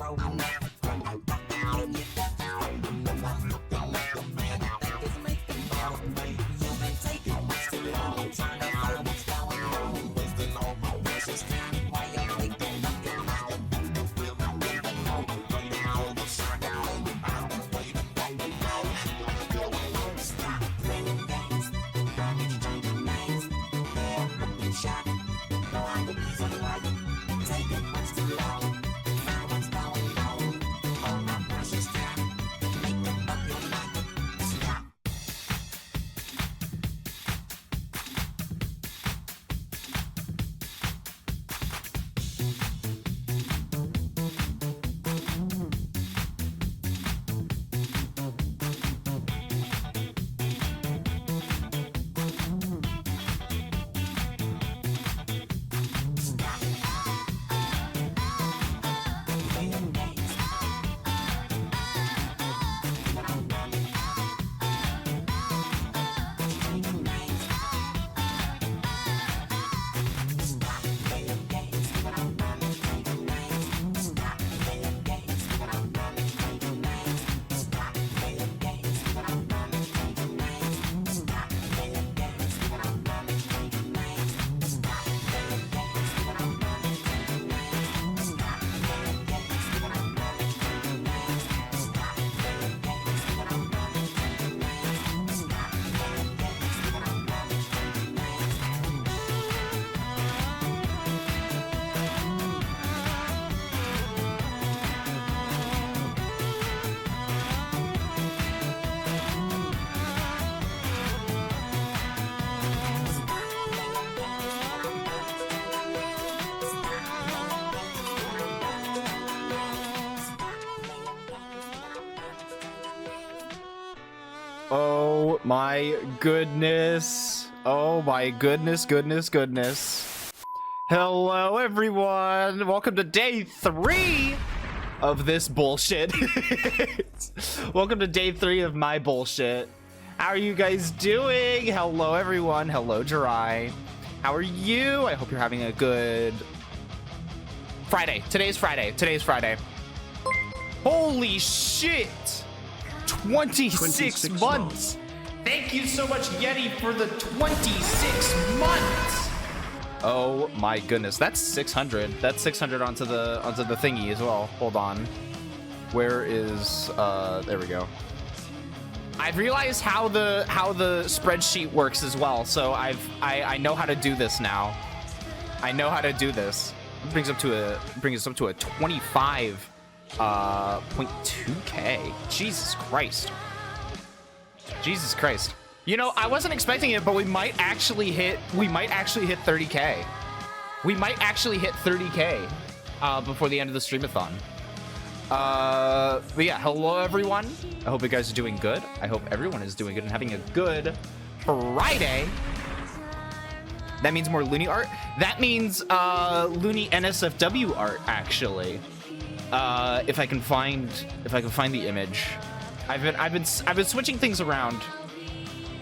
Oh my goodness. Oh my goodness. Hello everyone. Welcome to day 3 of this bullshit. Welcome to day 3 of my bullshit. How are you guys doing? Hello everyone. Hello Jirai. How are you? I hope you're having a good Friday. Today's Friday. Holy shit. 26 months. Thank you so much, Yeti, for the 26 months. Oh my goodness, that's 600. That's 600 onto the thingy as well. Hold on. Where is there we go. I've realized how the spreadsheet works as well, so I know how to do this now. I know how to do this. It brings us up to a 25 0.2k. Jesus Christ. You know, I wasn't expecting it, but we might actually hit 30k. We might actually hit 30k before the end of the streamathon. But yeah, hello everyone. I hope you guys are doing good. I hope everyone is doing good and having a good Friday. That means more Looney art. That means Looney NSFW art, actually. If I can find the image. I've been switching things around.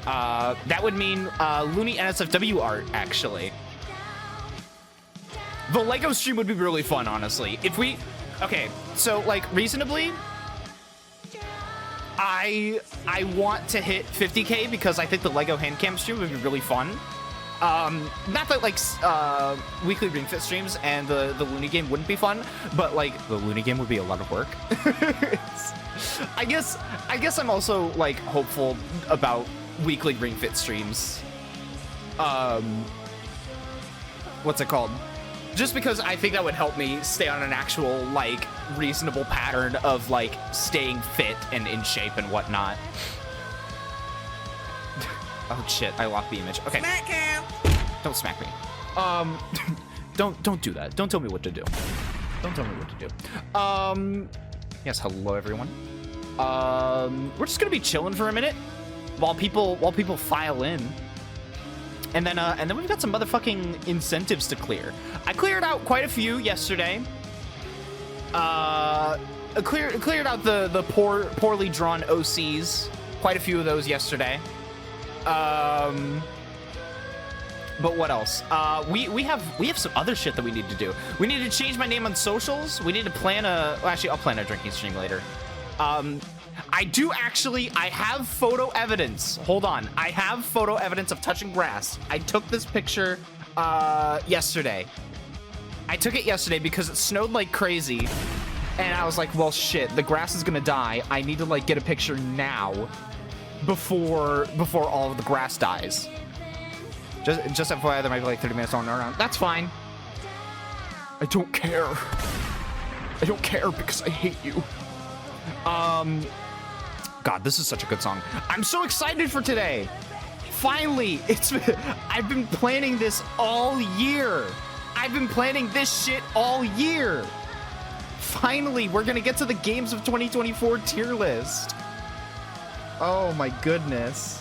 That would mean Looney NSFW art, actually. The Lego stream would be really fun, honestly. If we okay, so like reasonably, I want to hit 50k because I think the Lego hand cam stream would be really fun. Not that like weekly Ring Fit streams and the Looney game wouldn't be fun, but like the Looney game would be a lot of work. I guess I'm also like hopeful about weekly Ring Fit streams. What's it called? Just because I think that would help me stay on an actual like reasonable pattern of like staying fit and in shape and whatnot. Oh shit, I locked the image. Okay. Smack him! Don't smack me. Don't do that. Don't tell me what to do. Don't tell me what to do. Yes, hello everyone. We're just gonna be chilling for a minute while people file in. And then we've got some motherfucking incentives to clear. I cleared out quite a few yesterday. Cleared out the poorly drawn OCs. Quite a few of those yesterday. But what else? We have some other shit that we need to do. We need to change my name on socials. We need to plan a... Well, actually, I'll plan a drinking stream later. I have photo evidence. Hold on. I have photo evidence of touching grass. I took this picture yesterday. I took it yesterday because it snowed like crazy. And I was like, well, shit, the grass is gonna die. I need to, like, get a picture now before all of the grass dies. Just FYI, there might be like 30 minutes on around. That's fine. I don't care. I don't care because I hate you. God, this is such a good song. I'm so excited for today. Finally, I've been planning this all year. I've been planning this shit all year. Finally, we're gonna get to the games of 2024 tier list. Oh my goodness.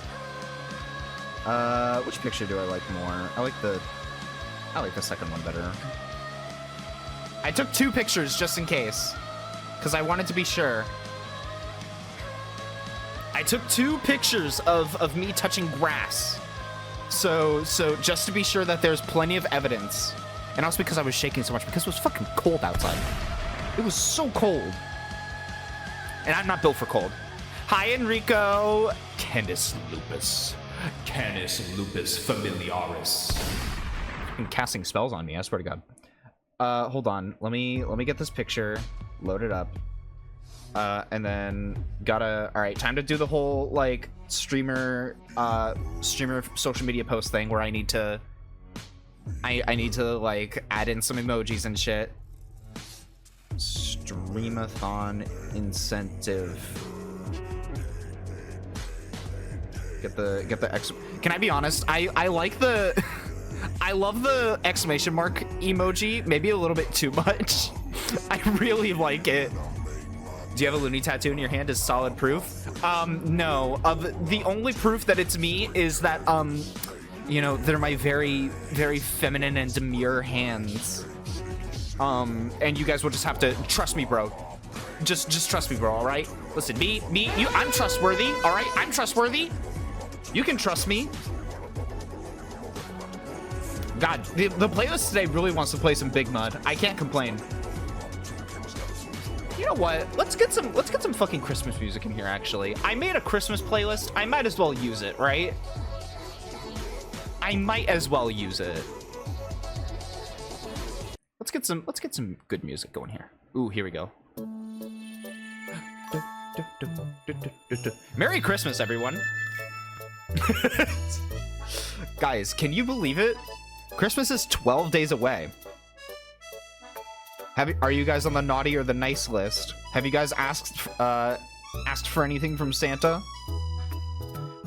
Which picture do I like more? I like the second one better. I took 2 pictures just in case, because I wanted to be sure. I took 2 pictures of me touching grass. So just to be sure that there's plenty of evidence. And also because I was shaking so much because it was fucking cold outside. It was so cold. And I'm not built for cold. Hi, Enrico. Canis lupus. Canis lupus familiaris. I'm casting spells on me, I swear to God. Hold on. Let me get this picture. Load it up. And then all right, time to do the whole like streamer social media post thing where I need to like add in some emojis and shit. Streamathon incentive. Get the X. Can I be honest? I like the I love the exclamation mark emoji, maybe a little bit too much. I really like it. Do you have a loony tattoo in your hand as solid proof? No. The only proof that it's me is that you know, they're my very, very feminine and demure hands. And you guys will just have to trust me, bro. Just trust me, bro, all right? Listen, you, I'm trustworthy, all right? I'm trustworthy. You can trust me. God, the playlist today really wants to play some Big Mud. I can't complain. You know what? Let's get some fucking Christmas music in here, actually. I made a Christmas playlist. I might as well use it, right? I might as well use it. Let's get some good music going here. Ooh, here we go. Merry Christmas, everyone. Guys, can you believe it? Christmas is 12 days away. Are you guys on the naughty or the nice list? Have you guys asked for anything from Santa?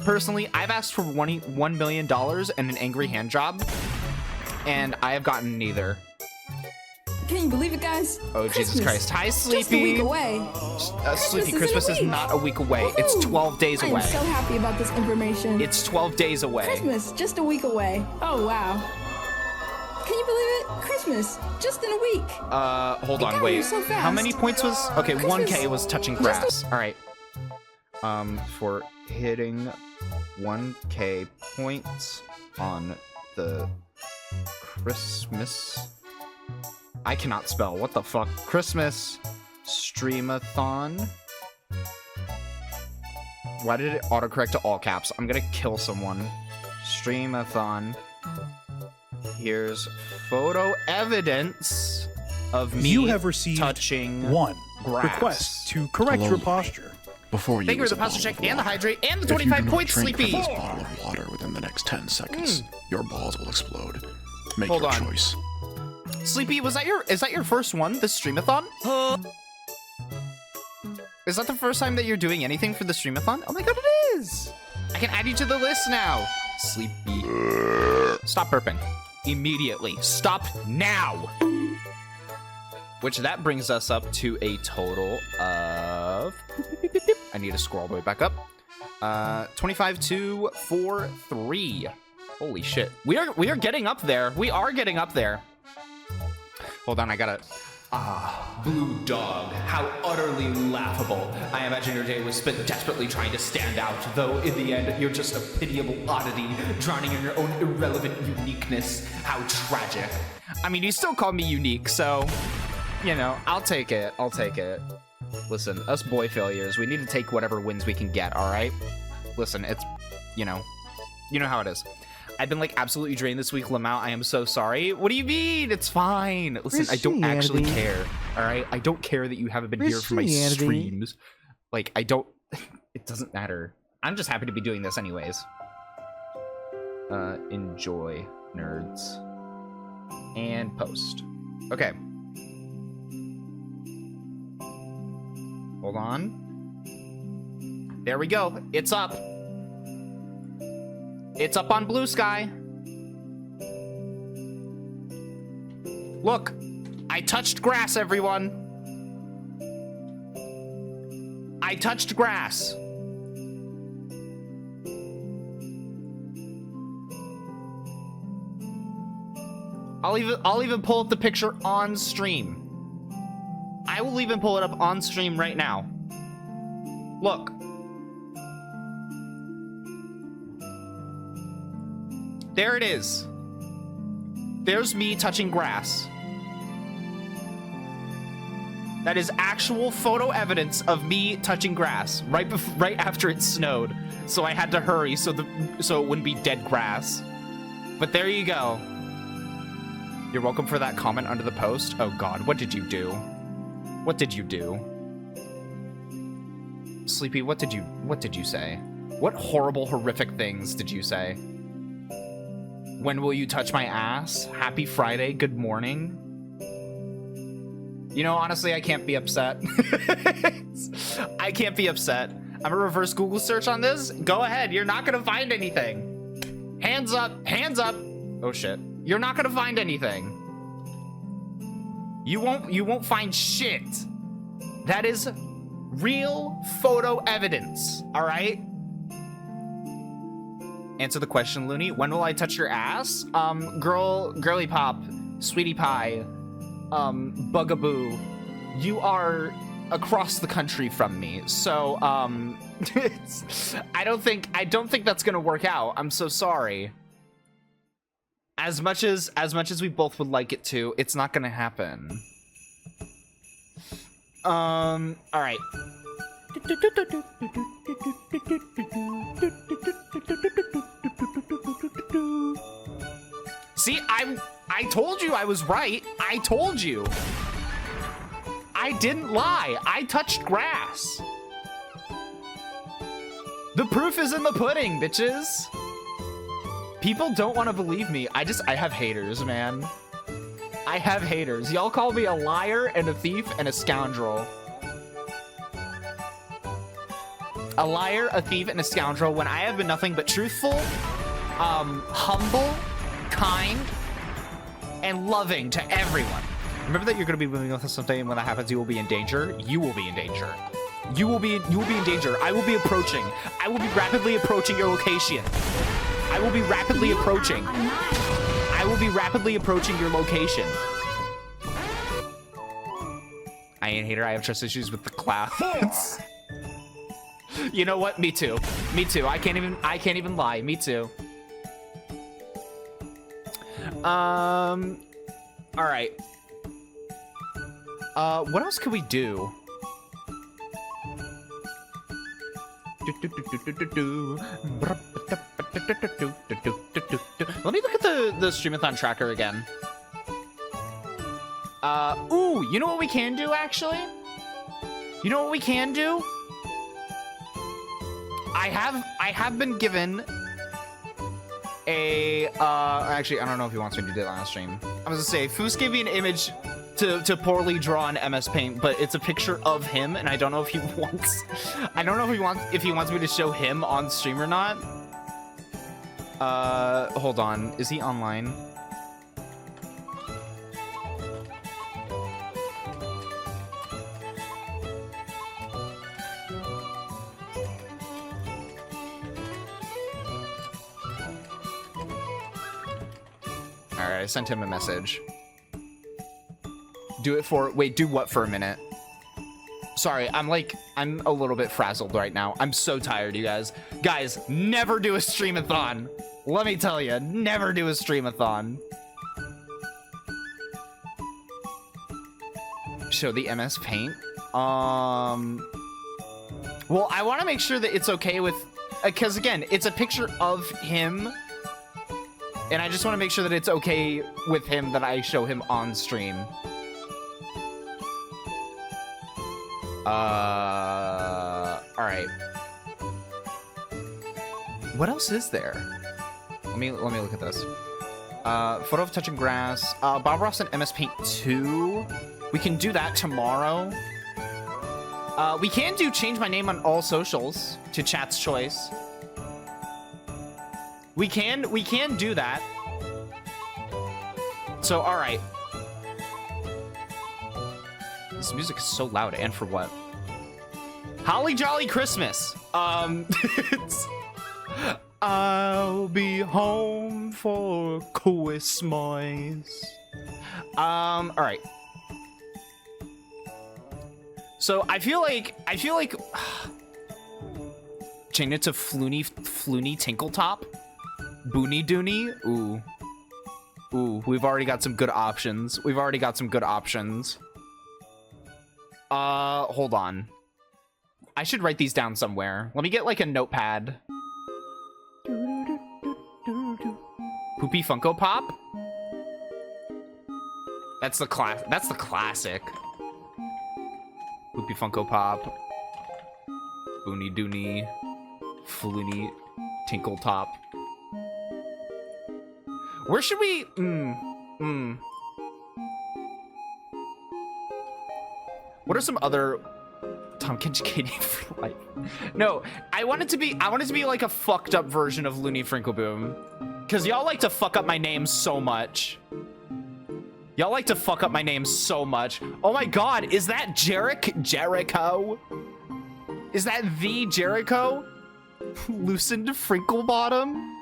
Personally, I've asked for $1 million and an angry hand job, and I have gotten neither. Can you believe it, guys? Oh, Christmas. Jesus Christ. Hi, Sleepy. Just a week away. Sleepy, Christmas is not a week away. It's 12 days away. I'm so happy about this information. It's 12 days away. Christmas, just a week away. Oh, wow. Can you believe it? Christmas, just in a week. Hold on, wait. So how many points was... Okay, Christmas, 1K was touching grass. All right. For hitting 1K points on the Christmas... I cannot spell. What the fuck? Christmas Streamathon. Why did it autocorrect to all caps? I'm gonna kill someone. Streamathon. Here's photo evidence of me you have received touching one grass. request to correct your posture. Before you Thank you for the posture check and the hydrate and the 25 points, Sleepy. If you do not drink from this bottle of water within the next 10 seconds, your balls will explode. Make Hold your on. choice. Sleepy, is that your first one, this Streamathon? Is that the first time that you're doing anything for the Streamathon? Oh my god, it is! I can add you to the list now. Sleepy. Stop burping. Immediately. Stop now! Which that brings us up to a total of... I need to scroll all the way back up. 25 to 4-3. Holy shit. We are getting up there. We are getting up there. Hold on, I gotta Ah, Blue Dog, how utterly laughable. I imagine your day was spent desperately trying to stand out, though in the end, you're just a pitiable oddity, drowning in your own irrelevant uniqueness. How tragic. I mean, you still call me unique, so, you know, I'll take it. I'll take it. Listen, us boy failures, we need to take whatever wins we can get, alright? Listen, it's, you know how it is. I've been, like, absolutely drained this week, Lamau. I am so sorry. What do you mean? It's fine. Listen, I don't actually care, all right? I don't care that you haven't been here for my streams. Like, I don't... It doesn't matter. I'm just happy to be doing this anyways. Enjoy, nerds. And post. Okay. Hold on. There we go. It's up. It's up on Blue Sky. Look, I touched grass, everyone. I touched grass. I'll even pull up the picture on stream. I will even pull it up on stream right now. Look. There it is. There's me touching grass. That is actual photo evidence of me touching grass right after it snowed. So I had to hurry so it wouldn't be dead grass. But there you go. You're welcome for that comment under the post. Oh God, what did you do? What did you do? Sleepy, what did you say? What horrible, horrific things did you say? When will you touch my ass? Happy Friday, good morning. You know, honestly, I can't be upset. I can't be upset. I'm gonna reverse Google search on this. Go ahead, you're not gonna find anything. Hands up, hands up. Oh shit. You're not gonna find anything. You won't find shit. That is real photo evidence, all right? Answer the question, Looney. When will I touch your ass? Girly Pop, Sweetie Pie, Bugaboo, you are across the country from me, so I don't think that's gonna work out. I'm so sorry. As much as we both would like it to, it's not gonna happen. All right. See, I told you I was right. I told you. I didn't lie. I touched grass. The proof is in the pudding, bitches. People don't want to believe me. I have haters, man. I have haters. Y'all call me a liar and a thief and a scoundrel. A liar, a thief, and a scoundrel when I have been nothing but truthful, humble, kind, and loving to everyone. Remember that you're going to be living with us someday, and when that happens, you will be in danger. You will be in danger. You will be in danger. I will be approaching. I will be rapidly approaching your location. I will be rapidly approaching. I will be rapidly approaching your location. I ain't a hater. I have trust issues with the clouds. You know what? Me too. Me too. I can't even lie. Me too. All right. What else could we do? Let me look at the Streamathon tracker again. Ooh, you know what we can do, actually? You know what we can do? I have been given a, actually, I don't know if he wants me to do that on stream. I was gonna say, Foos gave me an image to poorly draw in MS Paint, but it's a picture of him, and I don't know if he wants, if he wants me to show him on stream or not. Hold on, is he online? Alright, I sent him a message. Do it for, wait, do what for a minute? Sorry, I'm a little bit frazzled right now. I'm so tired, you guys. Guys, never do a streamathon. Let me tell you, never do a streamathon. Show the MS Paint. Well, I want to make sure that it's okay with, because again, it's a picture of him, and I just want to make sure that it's okay with him that I show him on stream. All right. What else is there? Let me look at this. Photo of touching grass. Bob Ross and MS Paint 2. We can do that tomorrow. We can do change my name on all socials to chat's choice. We can do that. So, all right. This music is so loud, and for what? Holly Jolly Christmas. It's, I'll be home for Christmas. All right. So I feel like change it to Floony Tinkletop, Boony Doony. Ooh, we've already got some good options. Hold on. I should write these down somewhere. Let me get like a notepad. Poopy Funko Pop? That's the classic. Poopy Funko Pop. Boony Doony. Floony Tinkle Top. Where should we... What are some other... Tom Katie for life? No, I want it to be like a fucked up version of Looney Frinkleboom. Cause y'all like to fuck up my name so much. Oh my god, is that Jericho? Is that the Jericho? Loosened Frinkle-Bottom?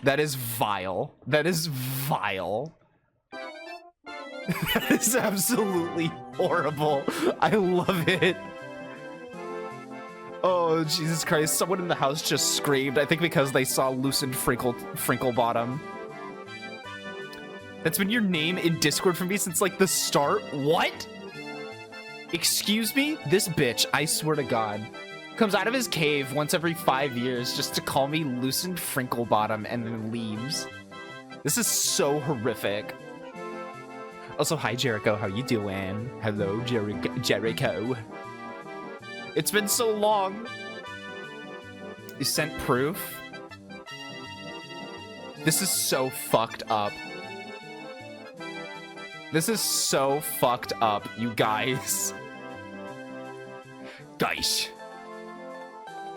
That is vile. That is absolutely horrible. I love it. Oh, Jesus Christ. Someone in the house just screamed. I think because they saw Loosened Frinkle-Bottom. That's been your name in Discord for me since, like, the start? What? Excuse me? This bitch, I swear to God, comes out of his cave once every 5 years just to call me Loosened Frinkle-Bottom and then leaves. This is so horrific. Also, hi, Jericho. How you doing? Hello, Jericho. It's been so long. You sent proof? This is so fucked up. This is so fucked up, you guys. Guys.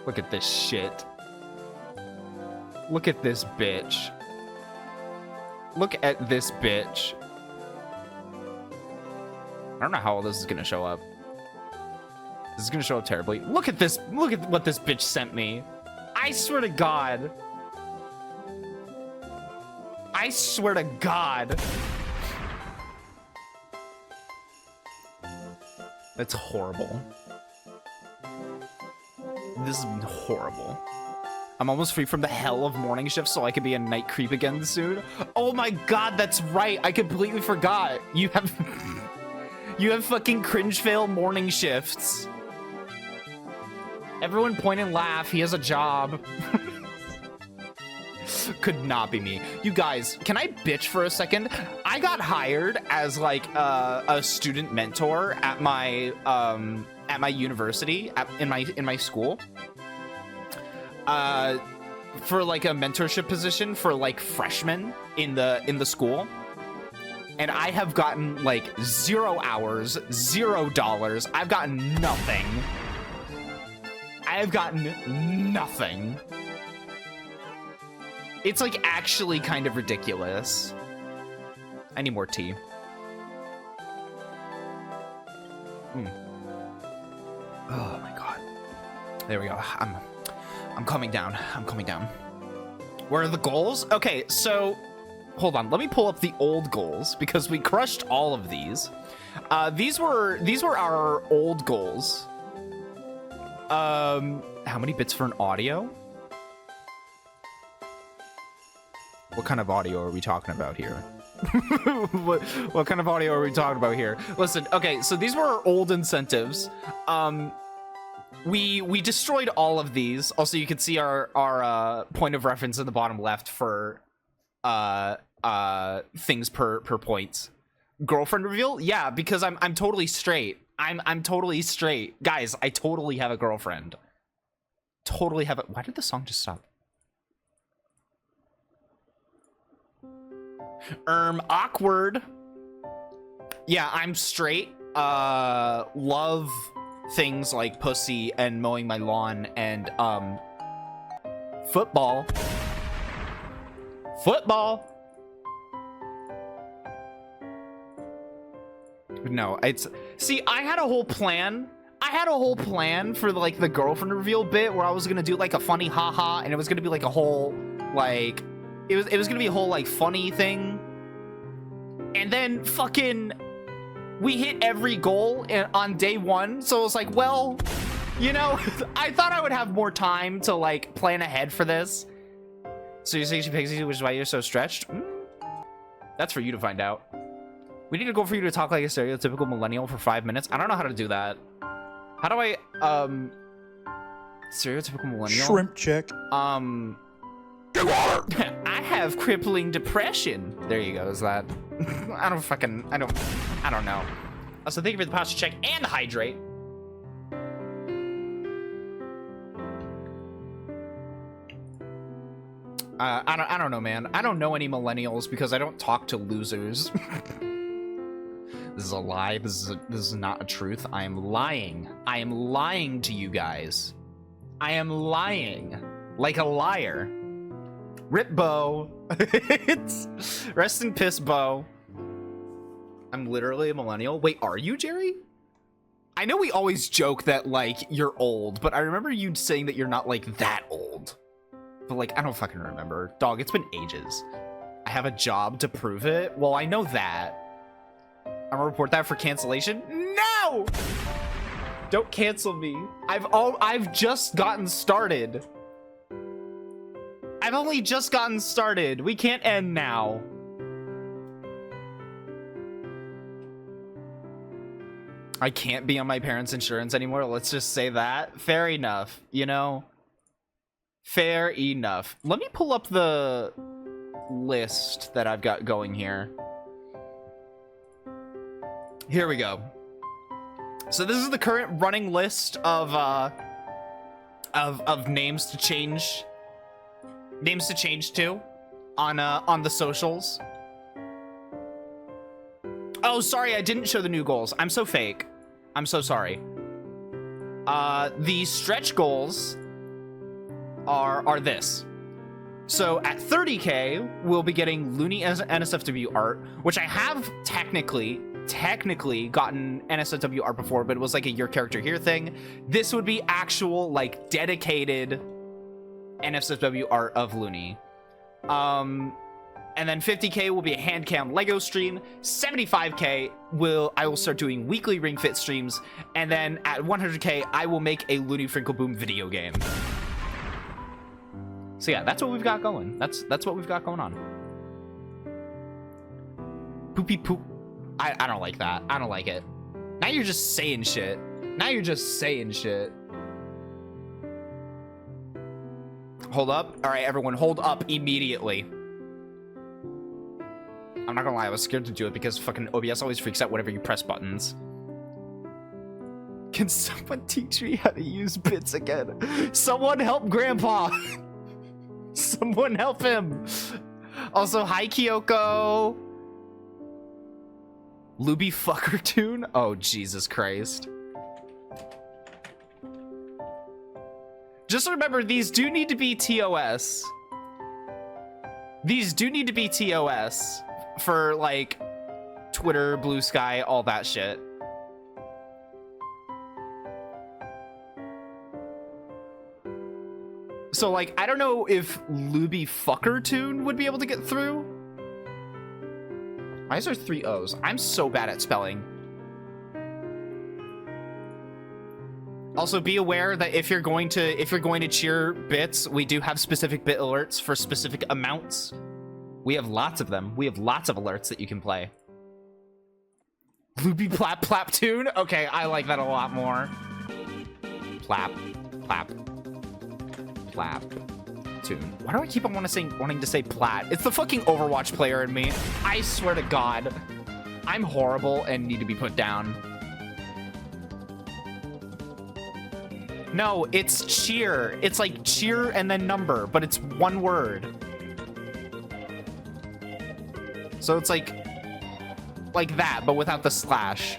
Look at this shit. Look at this bitch. Look at this bitch. I don't know how all this is gonna show up. This is gonna show up terribly. Look at this. Look at what this bitch sent me. I swear to God. I swear to God. That's horrible. This is horrible. I'm almost free from the hell of morning shift so I could be a night creep again soon. Oh my God, that's right. I completely forgot. You have... You have fucking cringe fail morning shifts. Everyone point and laugh. He has a job. Could not be me. You guys, can I bitch for a second? I got hired as like a student mentor at my university, in my school. For like a mentorship position for like freshmen in the school. And I have gotten like 0 hours, $0. I've gotten nothing. I have gotten nothing. It's like actually kind of ridiculous. I need more tea. Oh my God. There we go. I'm coming down. I'm coming down. Where are the goals? Okay, so hold on, let me pull up the old goals because we crushed all of these. These were our old goals. How many bits for an audio? What kind of audio are we talking about here? what kind of audio are we talking about here? Listen, okay, so these were our old incentives. We destroyed all of these. Also, you can see our point of reference in the bottom left for things per points. Girlfriend reveal? Yeah, because I'm totally straight. I'm totally straight. Guys, I totally have a girlfriend. Totally have it. Why did the song just stop? Awkward. Yeah, I'm straight. Love things like pussy and mowing my lawn and football. No, it's, see, I had a whole plan for like the girlfriend reveal bit where I was gonna do like a funny haha, and it was gonna be like a whole like it was gonna be a whole like funny thing, and then fucking we hit every goal on day one, so it was like, well, you know, I thought I would have more time to like plan ahead for this. So you're saying she picks you, which is why you're so stretched? That's for you to find out. We need a goal for you to talk like a stereotypical millennial for 5 minutes. I don't know how to do that. How do I, stereotypical millennial? Shrimp check. I have crippling depression. There you go, is that? I don't know. Also, thank you for the posture check and hydrate. I don't know, man. I don't know any millennials because I don't talk to losers. This is a lie. This is not a truth. I am lying. I am lying to you guys. I am lying like a liar. Rip Bo. Rest in piss, Bo. I'm literally a millennial. Wait, are you, Jerry? I know we always joke that like you're old, but I remember you saying that you're not like that old. But like I don't fucking remember. Dog, it's been ages. I have a job to prove it. Well, I know that. I'm gonna report that for cancellation. No! Don't cancel me. I've just gotten started. I've only just gotten started. We can't end now. I can't be on my parents' insurance anymore. Let's just say that. Fair enough, you know? Fair enough. Let me pull up the list that I've got going here. Here we go. So this is the current running list of names to change to on the socials. Oh, sorry, I didn't show the new goals. I'm so fake. I'm so sorry. The stretch goals are this. So at 30K, we'll be getting Looney NSFW art, which I have technically gotten NSFW art before, but it was like a your character here thing. This would be actual like dedicated NSFW art of Looney. And then 50K will be a hand cam Lego stream. 75K I will start doing weekly Ring Fit streams, and then at 100K I will make a Looney Frinkle Boom video game. So yeah, that's what we've got going. That's what we've got going on. Poopy poop. I don't like that. I don't like it. Now you're just saying shit. Hold up. All right, everyone, hold up immediately. I'm not gonna lie, I was scared to do it because fucking OBS always freaks out whenever you press buttons. Can someone teach me how to use bits again? Someone help Grandpa. Someone help him. Also, hi Kyoko. Luby fucker tune? Oh, Jesus Christ. Just remember, these do need to be TOS. These do need to be TOS for, like, Twitter, Blue Sky, all that shit. So, like, I don't know if Luby fucker tune would be able to get through. Why is there 3 O's? I'm so bad at spelling. Also, be aware that if you're going to cheer bits, we do have specific bit alerts for specific amounts. We have lots of them. We have lots of alerts that you can play. Loopy plap plap tune? Okay, I like that a lot more. Plap, plap, plap tune. Why do I keep on wanting to say plat? It's the fucking Overwatch player in me. I swear to God. I'm horrible and need to be put down. No, it's cheer. It's like cheer and then number, but it's one word. So it's like that, but without the slash.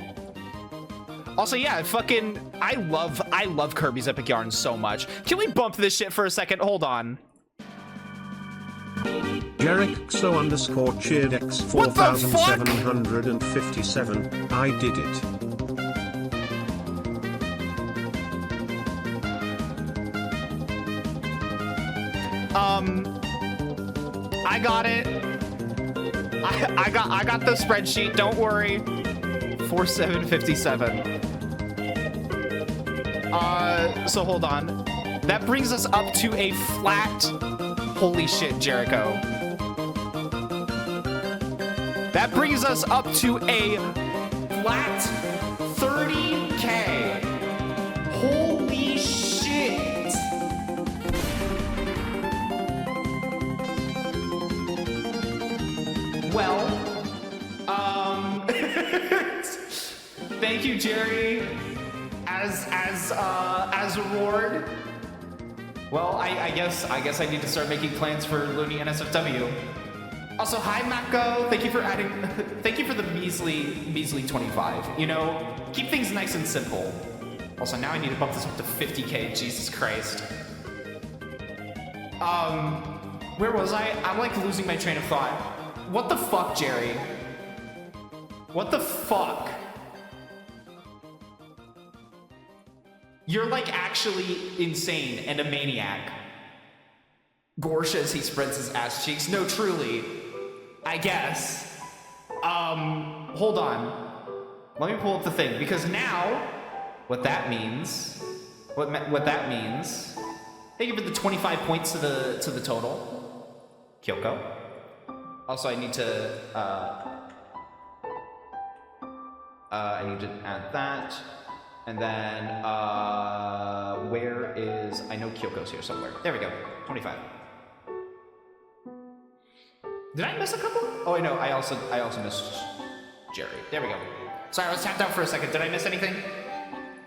Also, yeah, fucking, I love Kirby's Epic Yarn so much. Can we bump this shit for a second? Hold on. Jericho _cheered X 4757. I did it. I got it. I got the spreadsheet. Don't worry. 4757. So hold on. That brings us up to a flat. Holy shit, Jericho. That brings us up to a flat 30K. Holy shit. Well, thank you, Jerry, as reward. Well, I guess I need to start making plans for Looney NSFW. Also, hi Mako, thank you for adding, thank you for the measly 25. You know, keep things nice and simple. Also, now I need to bump this up to 50K. Jesus Christ. Where was I? I'm like losing my train of thought. What the fuck, Jerry? What the fuck? You're like actually insane and a maniac. Gorsh as he spreads his ass cheeks. No, truly. I guess. Hold on. Let me pull up the thing, because now, what that means, thank you for the 25 points to the total. Kyoko. Also, I need to add that. And then, where is, I know Kyoko's here somewhere. There we go, 25. Did I miss a couple? Oh, I know, I also missed Jerry. There we go. Sorry, I was tapped out for a second. Did I miss anything?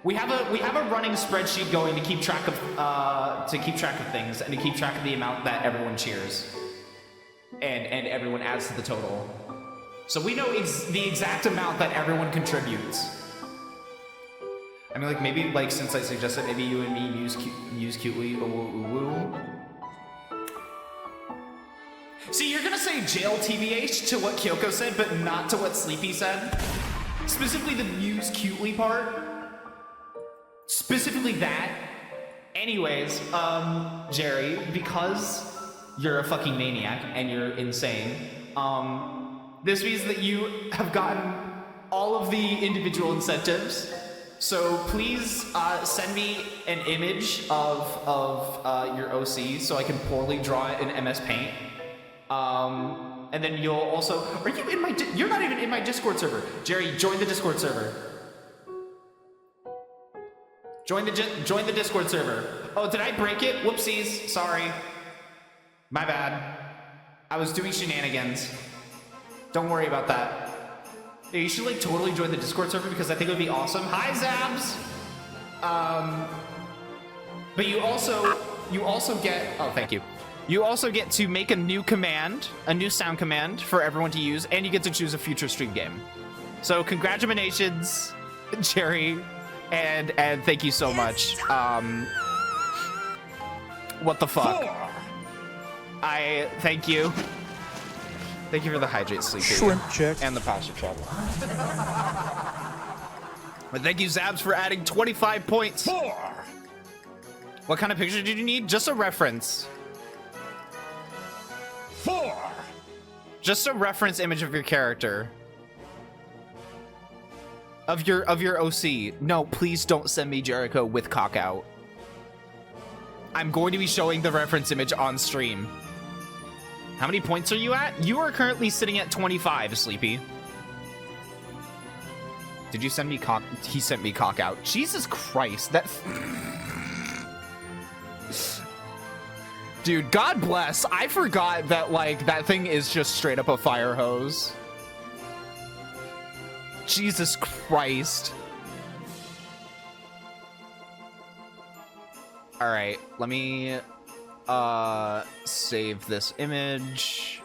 We have a running spreadsheet going to keep track of things and to keep track of the amount that everyone cheers and everyone adds to the total. So we know the exact amount that everyone contributes. I mean, like, maybe, like, since I suggested maybe you and me use cutely, woo. See, you're gonna say jail TBH to what Kyoko said, but not to what Sleepy said. Specifically the use cutely part. Specifically that. Anyways, Jerry, because you're a fucking maniac and you're insane, this means that you have gotten all of the individual incentives. So please send me an image of your OC so I can poorly draw it in MS Paint. And then you'll also, are you in my, you're not even in my Discord server. Jerry, join the Discord server. Join the Discord server. Oh, did I break it? Whoopsies, sorry. My bad. I was doing shenanigans. Don't worry about that. Yeah, you should like totally join the Discord server because I think it would be awesome. Hi, Zabs! But you also get, oh, thank you. You also get to make a new command, a new sound command for everyone to use, and you get to choose a future stream game. So congratulations, Jerry, and thank you so much. What the fuck? I thank you. Thank you for the hydrate sleep. Shrimp check. And the posture check. But thank you, Zabs, for adding 25 points. 4. What kind of picture did you need? Just a reference. 4. Just a reference image of your character. of your OC. No, please don't send me Jericho with cock out. I'm going to be showing the reference image on stream. How many points are you at? You are currently sitting at 25, Sleepy. Did you send me cock? He sent me cock out. Jesus Christ, that... Dude, God bless. I forgot that, like, that thing is just straight up a fire hose. Jesus Christ. All right, let me save this image.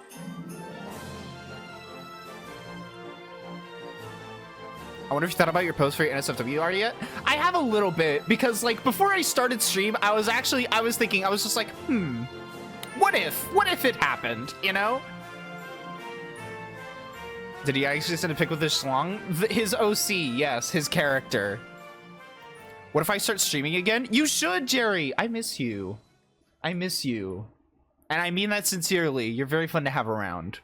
I wonder if you thought about your post for your NSFW already yet? I have a little bit, because like before I started stream, I was thinking, I was just like, what if it happened, you know? Did he actually send a pic with his schlong? His OC, yes, his character. What if I start streaming again? You should, Jerry. I miss you. I miss you. And I mean that sincerely. You're very fun to have around.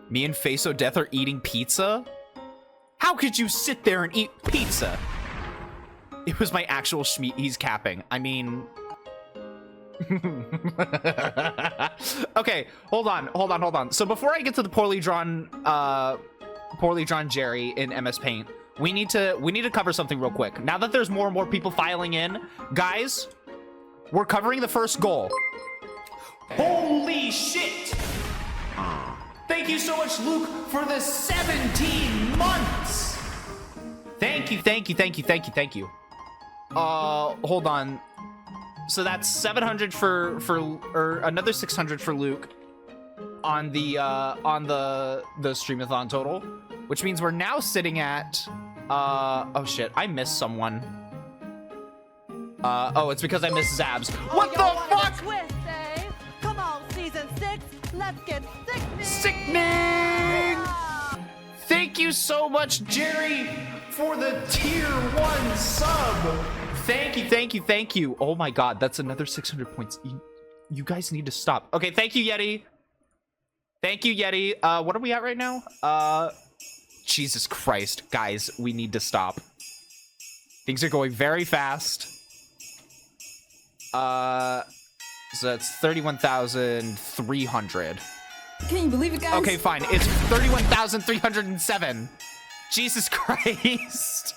Me and Face Death are eating pizza? How could you sit there and eat pizza? It was my actual schmeat. He's capping. I mean... Okay, hold on. So before I get to the poorly drawn Jerry in MS Paint, we need to cover something real quick. Now that there's more and more people filing in, guys, we're covering the first goal. Holy shit! Thank you so much, Luke, for the 17 months. Thank you. Hold on. So that's 700 or another 600 for Luke on the Streamathon total, which means we're now sitting at oh shit, I missed someone. Oh, it's because I missed Zabs. What the fuck? Twist, eh? Come on, season 6, let's get sickening. Sickening! Thank you so much, Jerry, for the tier 1 sub. Thank you. Oh my god, that's another 600 points. You guys need to stop. Okay, thank you, Yeti. What are we at right now? Jesus Christ, guys, we need to stop. Things are going very fast. So that's 31,300. Can you believe it, guys? Okay, fine. It's 31,307. Jesus Christ.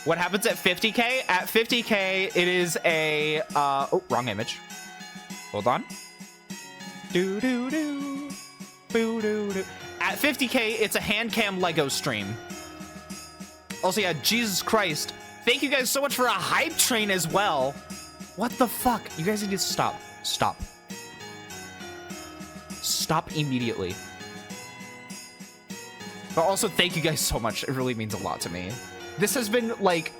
What happens at 50K? At 50K, it is a... oh, wrong image. Hold on. Do-do-do. Boo-do-do. At 50K, it's a hand cam Lego stream. Also, yeah, Jesus Christ. Thank you guys so much for a hype train as well. What the fuck? You guys need to stop. Stop immediately. But also, thank you guys so much. It really means a lot to me. This has been, like...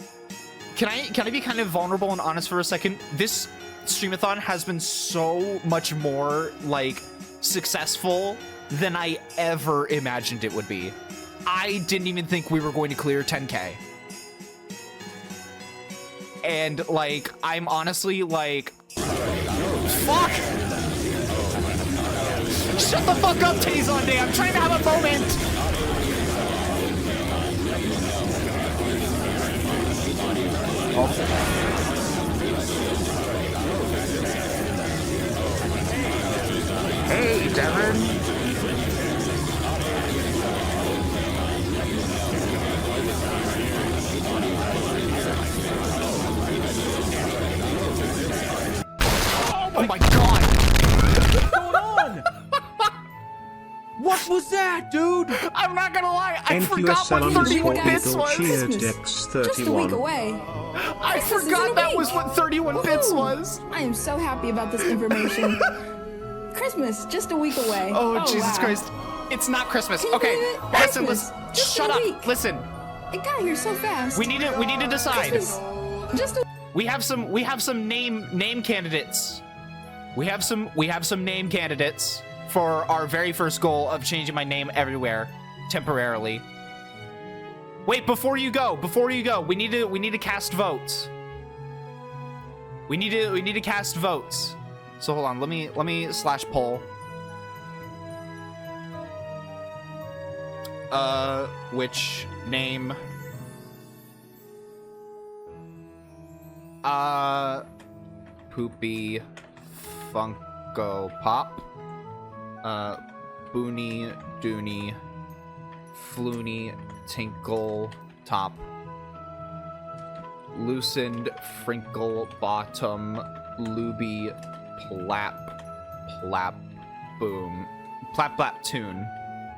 Can I be kind of vulnerable and honest for a second? This Streamathon has been so much more, like, successful than I ever imagined it would be. I didn't even think we were going to clear 10K. And, like, I'm honestly, like... Fuck! Shut the fuck up, Tazon Day! I'm trying to have a moment! Oh. Hey, Devin! Oh my god! What's going on? What was that, dude? I'm not gonna lie, I forgot what 31 bits was. Just a week away. I forgot that was what 31 bits was. I am so happy about this information. Christmas, just a week away. Oh, Jesus wow. Christ. It's not Christmas. Can you Okay, believe it? listen, Christmas, listen. just Shut a up. week. Listen. It got here so fast. We need to decide. Christmas, just a We have some name candidates. We have some name candidates for our very first goal of changing my name everywhere temporarily. Wait, before you go, we need to cast votes. We need to cast votes. So hold on, let me /poll. which name? Poopy Funko Pop. Boony Doony Floony Tinkle Top. Loosened Frinkle Bottom Looby Plap Boom. Plap Tune.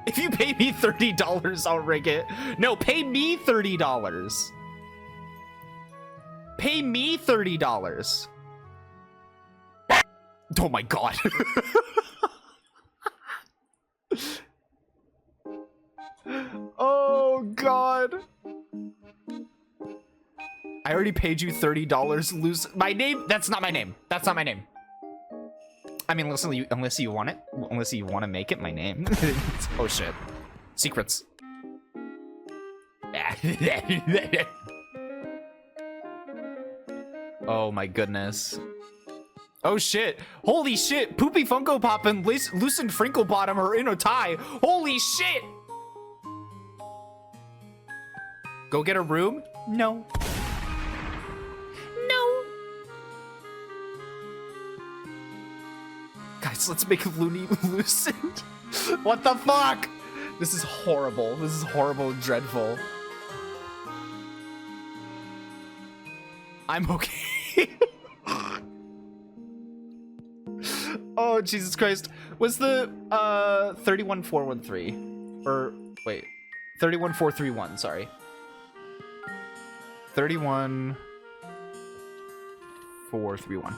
If you pay me $30, I'll rig it. No, pay me $30. Pay me $30. Oh my god. Oh god. I already paid you $30. Lose my name. That's not my name. That's not my name. I mean, listen, unless you want it, unless you want to make it my name. Oh shit. Secrets. Oh my goodness. Oh shit. Holy shit. Poopy Funko Pop and Loosened Frinkle Bottom are in a tie. Holy shit. Go get a room? No. No. Guys, let's make Looney Loosened. What the fuck? This is horrible. This is horrible and dreadful. I'm okay. Oh, Jesus Christ. Was the 31413 or wait, 31431, sorry. 31431.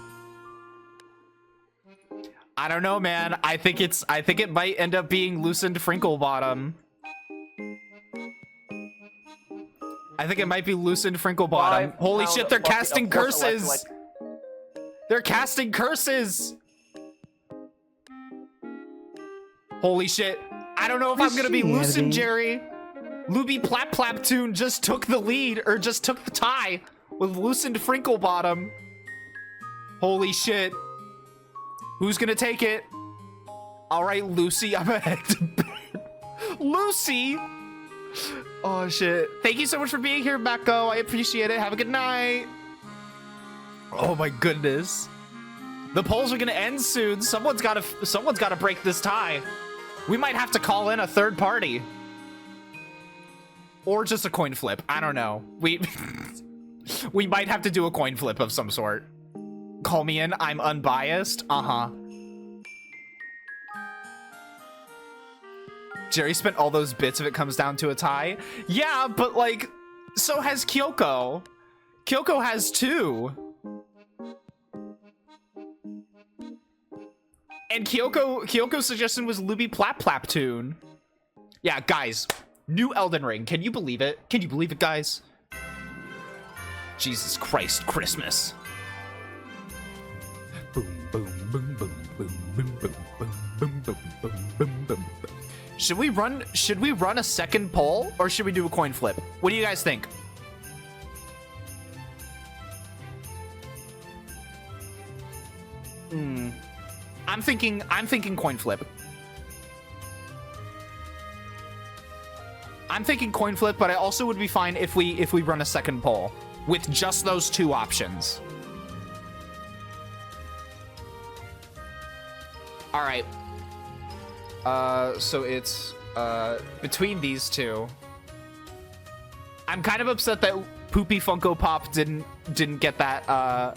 I don't know, man. I think it might end up being Loosened Frinkle Bottom. I think it might be Loosened Frinkle Bottom. Holy shit, they're casting curses. They're casting curses. Holy shit. I don't know if I'm gonna be Loosened, Jerry. Luby Plap Tune just took the lead, or just took the tie with Loosened Frinkle Bottom. Holy shit. Who's gonna take it? All right, Lucy, I'm gonna head to bed. Lucy? Oh shit. Thank you so much for being here, Mecco. I appreciate it. Have a good night. Oh my goodness. The polls are gonna end soon. Someone's gotta break this tie. We might have to call in a third party. Or just a coin flip. I don't know. We might have to do a coin flip of some sort. Call me in. I'm unbiased. Uh-huh. Jerry spent all those bits if it comes down to a tie. Yeah, but like, so has Kyoko. Kyoko has 2. And Kyoko's suggestion was Luby Plap Tune. Yeah, guys. New Elden Ring. Can you believe it? Can you believe it, guys? Jesus Christ, Christmas. Boom, boom, boom, boom, boom, boom, boom, boom, boom, boom, boom, boom. Should we run a second poll, or should we do a coin flip? What do you guys think? I'm thinking coin flip. I'm thinking coin flip, but I also would be fine if we run a second poll with just those 2 options. All right. So it's between these 2. I'm kind of upset that Poopy Funko Pop didn't get that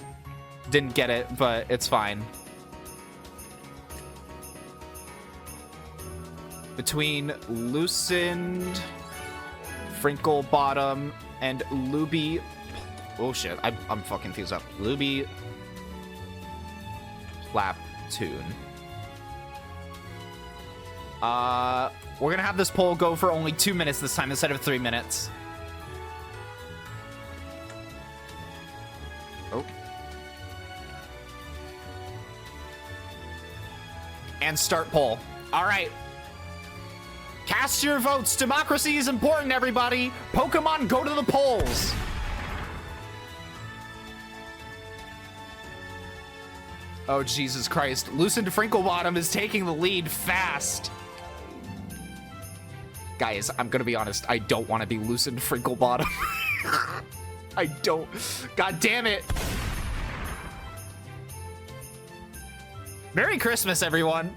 didn't get it, but it's fine. Between Loosened Frinkle Bottom and Luby. Oh shit, I'm fucking things up. Luby Plap Tune. We're gonna have this poll go for only 2 minutes this time instead of 3 minutes. Oh. And start poll. All right. Cast your votes. Democracy is important, everybody. Pokemon, go to the polls. Oh, Jesus Christ. Loosened Frinkle Bottom is taking the lead fast. Guys, I'm gonna be honest. I don't want to be Loosened Frinkle Bottom. I don't. God damn it. Merry Christmas, everyone.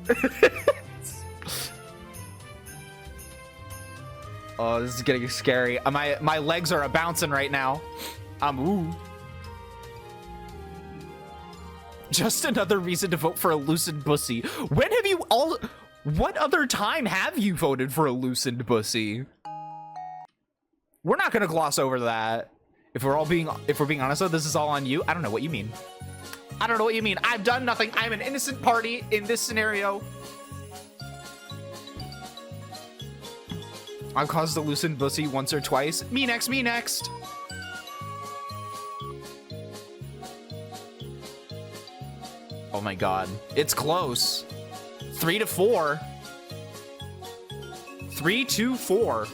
Oh, this is getting scary. My legs are a-bouncing right now. Ooh. Just another reason to vote for a loosened bussy. When have you all... What other time have you voted for a loosened bussy? We're not gonna gloss over that. If we're being honest though, this is all on you. I don't know what you mean. I don't know what you mean. I've done nothing. I'm an innocent party in this scenario. I've caused a loosened bussy once or twice. Me next, me next. Oh my god. It's close. 3-4. 3-4.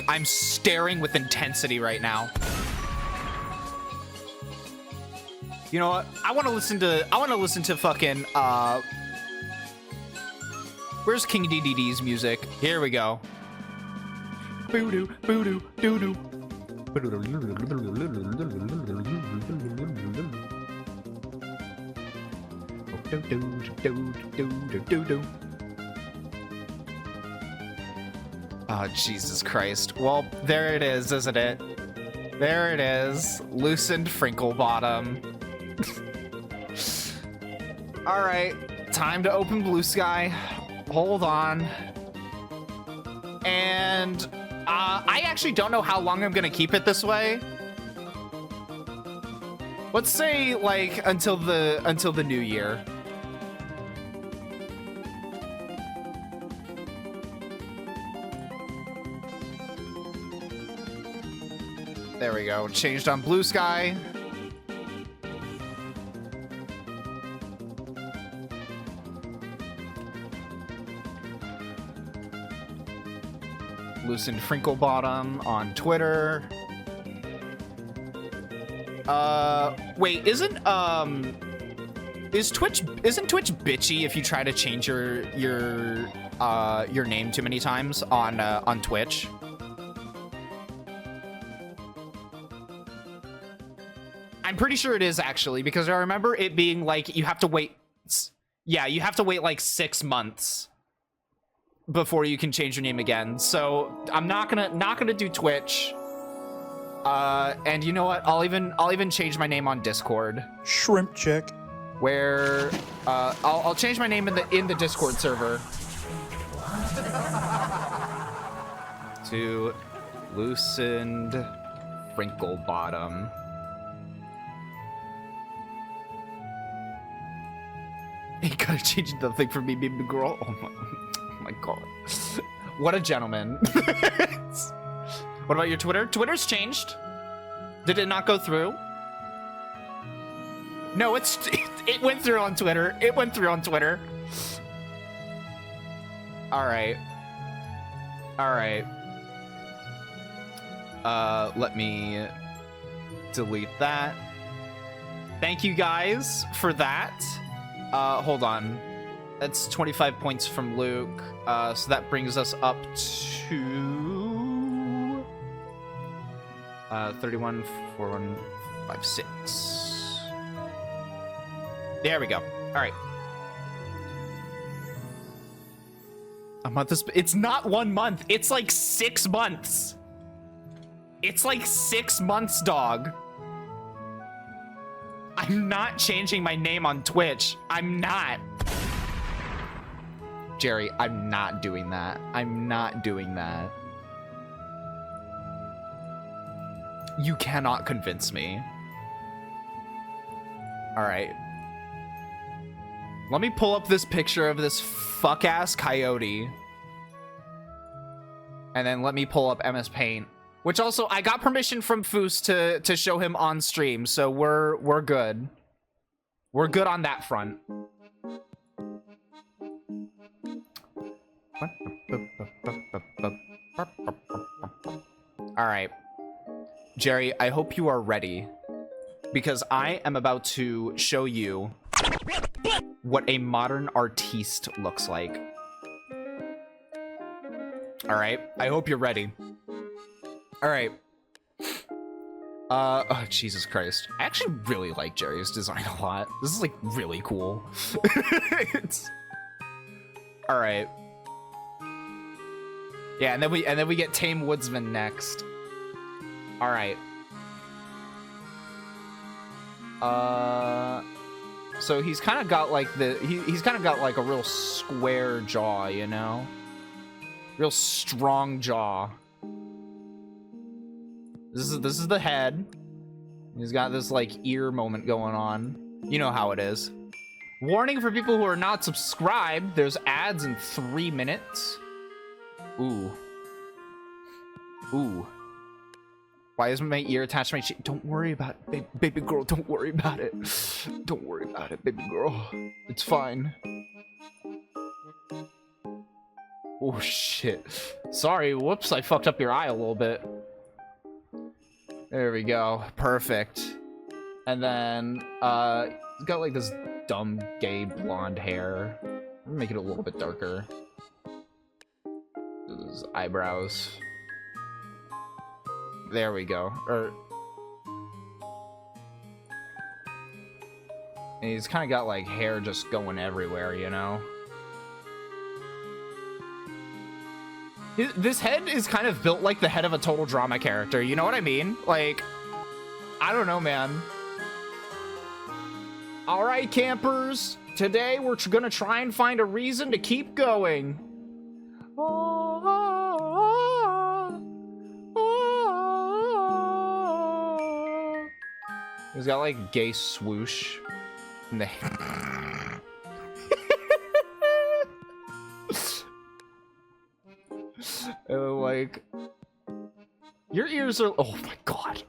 I'm staring with intensity right now. You know what? I want to listen to fucking where's King DDD's music? Here we go. Boo-doo, boo-doo, doo-doo. Oh, Jesus Christ. Well, there it is, isn't it? There it is. Loosened Frinkle Bottom. All right, time to open Blue Sky. Hold on. And I actually don't know how long I'm gonna keep it this way. Let's say like until the new year. There we go. Changed on Blue Sky. Loosened Frinkle Bottom on Twitter. Wait, isn't Twitch bitchy if you try to change your name too many times on Twitch? I'm pretty sure it is actually, because I remember it being like you have to wait. Yeah, you have to wait like 6 months before you can change your name again. So I'm not gonna do Twitch. And you know what? I'll even change my name on Discord. Shrimp check. Where I'll change my name in the Discord server to Loosened Frinkle Bottom. You gotta change the thing for me, baby girl. Oh my god. What a gentleman. What about your Twitter? Twitter's changed. Did it not go through? No, it went through on Twitter. It went through on Twitter. All right. All right. Let me delete that. Thank you guys for that. Hold on. That's 25 points from Luke. So that brings us up to 31, 4156. There we go. All right. A month is. It's not 1 month. It's like 6 months. It's like 6 months, dog. I'm not changing my name on Twitch. I'm not. Jerry, I'm not doing that. I'm not doing that. You cannot convince me. All right. Let me pull up this picture of this fuck-ass coyote. And then let me pull up MS Paint. Which also, I got permission from Foos to show him on stream, so we're good. We're good on that front. All right, Jerry, I hope you are ready. because I am about to show you what a modern artiste looks like. All right, I hope you're ready. All right. Oh, Jesus Christ. I actually really like Jerry's design a lot. This is like really cool. All right. Yeah, and then we get Tame Woodsman next. All right. So he's kind of got like he's kind of got like a real square jaw, you know? Real strong jaw. This is the head. He's got this like ear moment going on. You know how it is. Warning for people who are not subscribed. There's ads in 3 minutes. Ooh. Ooh. Why isn't my ear attached to my cheek? Don't worry about it, baby girl. Don't worry about it. Don't worry about it, baby girl. It's fine. Oh shit. Sorry, whoops, I fucked up your eye a little bit. There we go. Perfect. And then, he's got like this dumb gay blonde hair. I'm gonna make it a little bit darker. His eyebrows. There we go. And he's kind of got like hair just going everywhere, you know? This head is kind of built like the head of a total drama character, you know what I mean? Like, I don't know, man. All right, campers. Today we're gonna try and find a reason to keep going. He's got like gay swoosh in the hair. Like, your ears are, oh my god.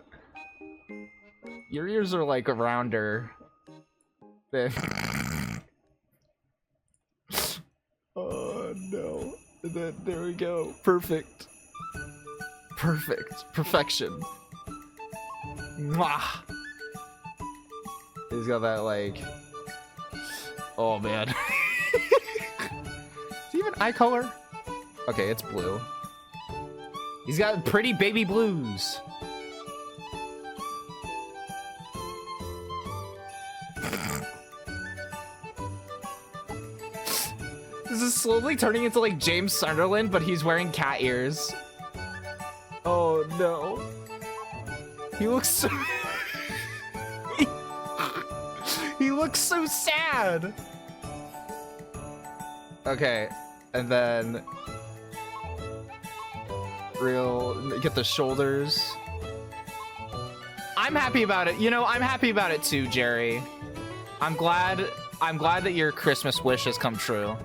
Your ears are like rounder than. Oh no. There we go. Perfect. Perfect. Perfection. Mwah. He's got that like, oh man. Is he even eye color? Okay, it's blue. He's got pretty baby blues. This is slowly turning into like James Sunderland, but he's wearing cat ears. Oh no. He looks so... He looks so sad. Okay, and then get the shoulders. I'm happy about it. You know, I'm happy about it too, Jerry. I'm glad that your Christmas wish has come true.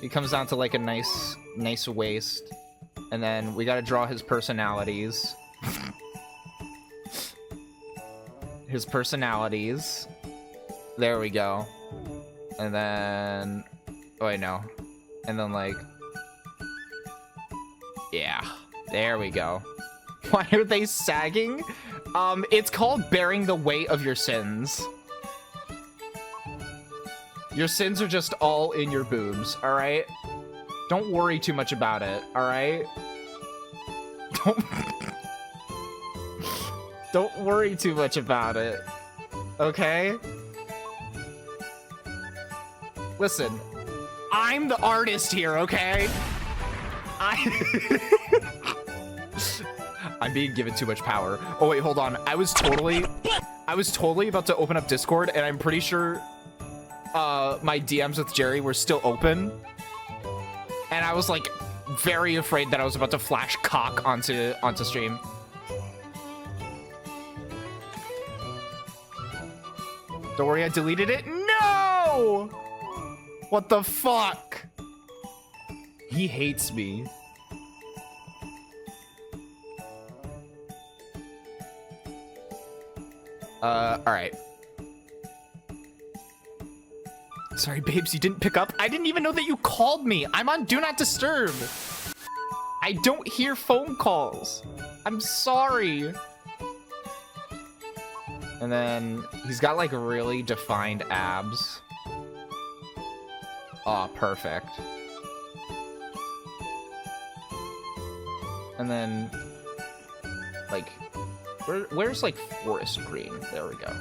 It comes down to like a nice waist, and then we got to draw his personalities. His personalities. There we go. And then, oh wait, no. And then like, yeah, there we go. Why are they sagging? It's called bearing the weight of your sins. Your sins are just all in your boobs, all right? Don't worry too much about it, all right? Don't worry too much about it, okay? Listen, I'm the artist here, okay? I'm being given too much power. Oh wait, hold on. I was totally about to open up Discord, and I'm pretty sure my DMs with Jerry were still open. And I was like very afraid that I was about to flash cock onto stream. Don't worry, I deleted it. No! What the fuck? He hates me. Alright. Sorry, babes, you didn't pick up. I didn't even know that you called me. I'm on Do Not Disturb. I don't hear phone calls. I'm sorry. And then he's got like really defined abs. Oh, perfect. And then, like, where's like forest green? There we go.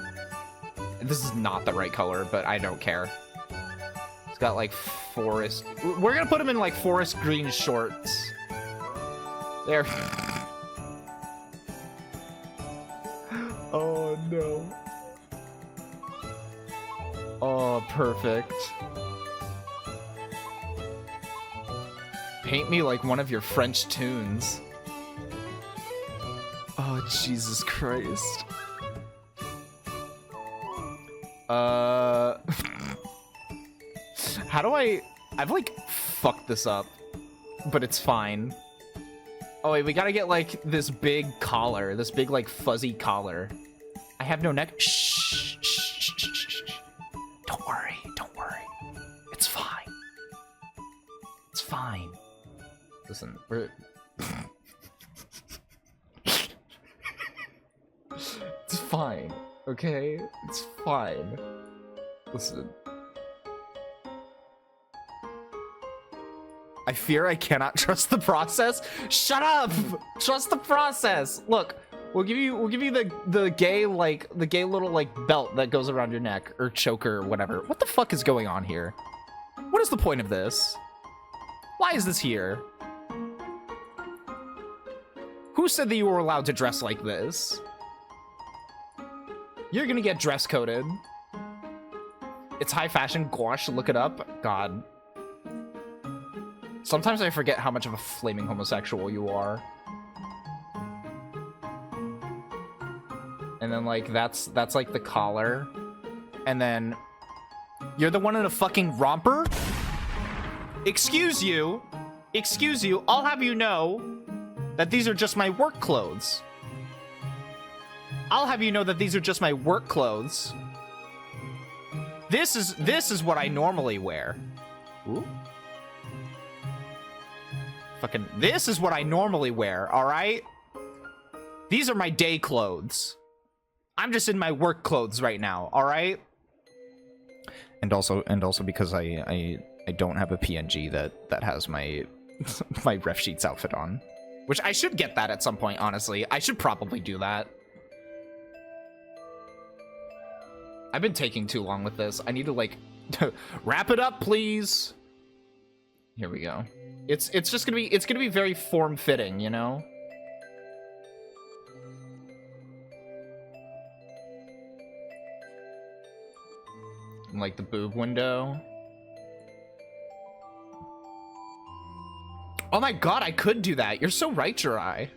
This is not the right color, but I don't care. It's got like forest. We're gonna put him in like forest green shorts. There. Oh no. Oh, perfect. Paint me like one of your French tunes. Oh, Jesus Christ. How do I've like fucked this up, but it's fine. Oh wait, we gotta get like this big collar, this big like fuzzy collar. I have no neck. Shh, shh, shh, shh, shh, shh. Don't worry, don't worry. It's fine. It's fine. Listen, we're... It's fine, okay? It's fine. Listen. I fear I cannot trust the process. Shut up! Trust the process. Look, we'll give you the gay little like belt that goes around your neck or choker or whatever. What the fuck is going on here? What is the point of this? Why is this here? Who said that you were allowed to dress like this? You're gonna get dress coded. It's high fashion, gouache, look it up. God. Sometimes I forget how much of a flaming homosexual you are. And then like that's like the collar. And then you're the one in a fucking romper? Excuse you. Excuse you. I'll have you know that these are just my work clothes. I'll have you know that these are just my work clothes. This is what I normally wear. Ooh. Fucking, this is what I normally wear, alright? These are my day clothes. I'm just in my work clothes right now, alright? And also because I don't have a PNG that has my my ref sheets outfit on. Which I should get that at some point, honestly. I should probably do that. I've been taking too long with this. I need to like wrap it up, please. Here we go. It's just gonna be very form-fitting, you know? And, like the boob window. Oh my god, I could do that. You're so right, Jirai.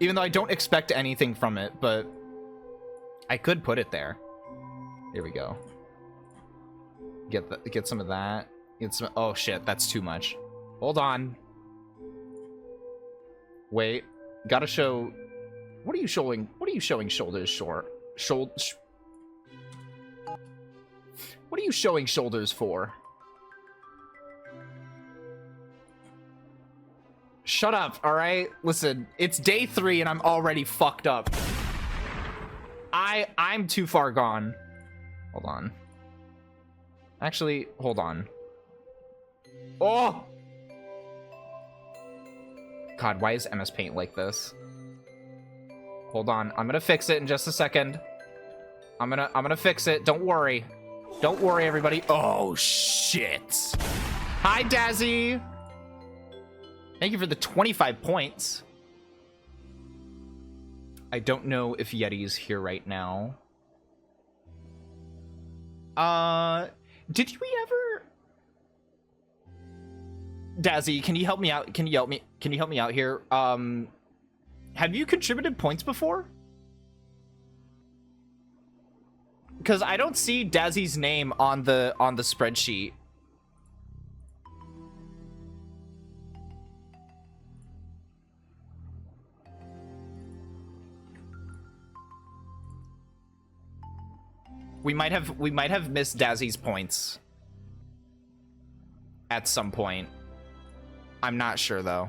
Even though I don't expect anything from it, but I could put it there. Here we go. Get some of that. Get some. Oh shit, that's too much. Hold on. Wait, gotta show. What are you showing? What are you showing shoulders short? What are you showing shoulders for? Shut up, alright? Listen, it's day 3 and I'm already fucked up. I'm too far gone. Hold on. Actually, hold on. Oh! God, why is MS Paint like this? Hold on, I'm gonna fix it in just a second. I'm gonna fix it, don't worry. Don't worry, everybody. Oh, shit. Hi, Dazzy. Thank you for the 25 points. I don't know if Yeti's here right now. Did we ever... Dazzy, can you help me out? Can you help me out here? Have you contributed points before? Because I don't see Dazzy's name on the spreadsheet. We might have missed Dazzy's points at some point. I'm not sure though.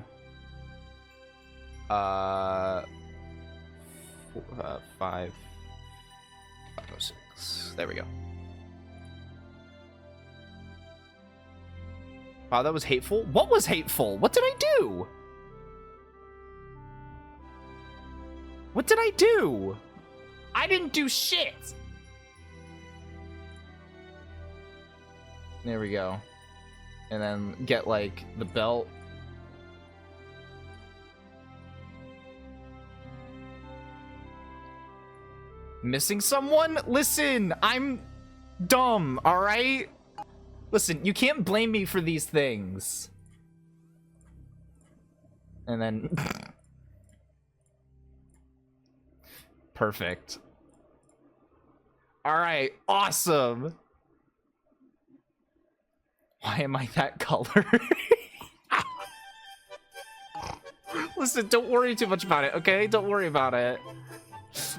506. There we go. Wow, that was hateful. What was hateful? What did I do? What did I do? I didn't do shit. There we go. And then get, like, the belt. Missing someone? Listen, I'm dumb, alright? Listen, you can't blame me for these things. And then... Perfect. Alright, awesome! Why am I that color? Listen, don't worry too much about it, okay? Don't worry about it.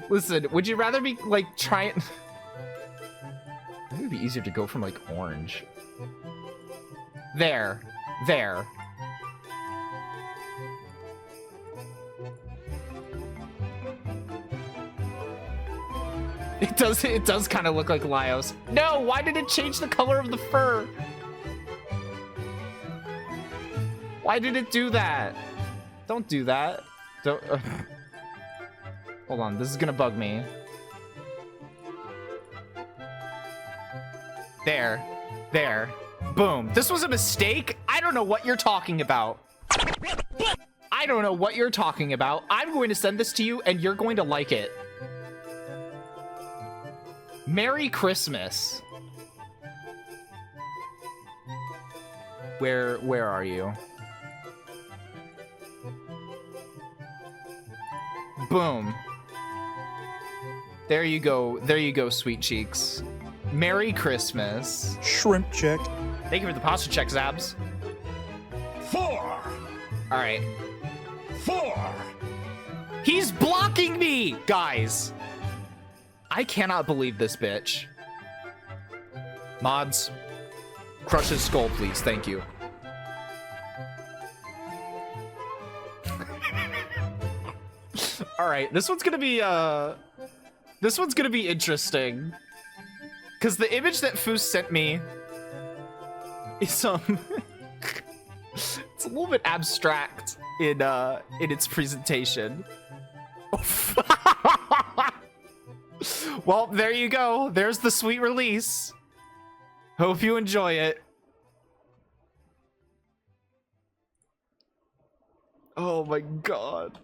Listen, would you rather be, like, trying... I think it'd be easier to go from, like, orange. There. There. It does kind of look like Laios. No, why did it change the color of the fur? Why did it do that? Don't do that. Don't... Hold on, this is gonna bug me. There. There. Boom. This was a mistake? I don't know what you're talking about. I don't know what you're talking about. I'm going to send this to you, and you're going to like it. Merry Christmas. Where are you? Boom. There you go, sweet cheeks. Merry Christmas. Shrimp check. Thank you for the pasta check, Zabs. 4. Alright. 4. He's blocking me, guys. I cannot believe this bitch. Mods, crush his skull, please. Thank you. All right, this one's gonna be interesting, because the image that Foos sent me is it's a little bit abstract in its presentation. Well, there you go. There's the sweet release. Hope you enjoy it. Oh my god.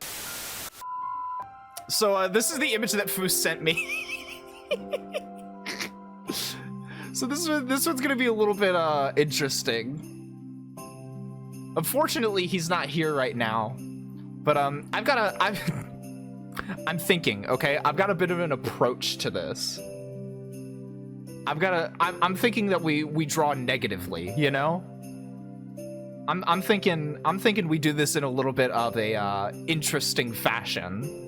So this is the image that Foos sent me. So this one's gonna be a little bit interesting. Unfortunately, he's not here right now. But I'm thinking, okay? I've got a bit of an approach to this. I'm thinking that we draw negatively, you know? I'm thinking we do this in a little bit of a interesting fashion.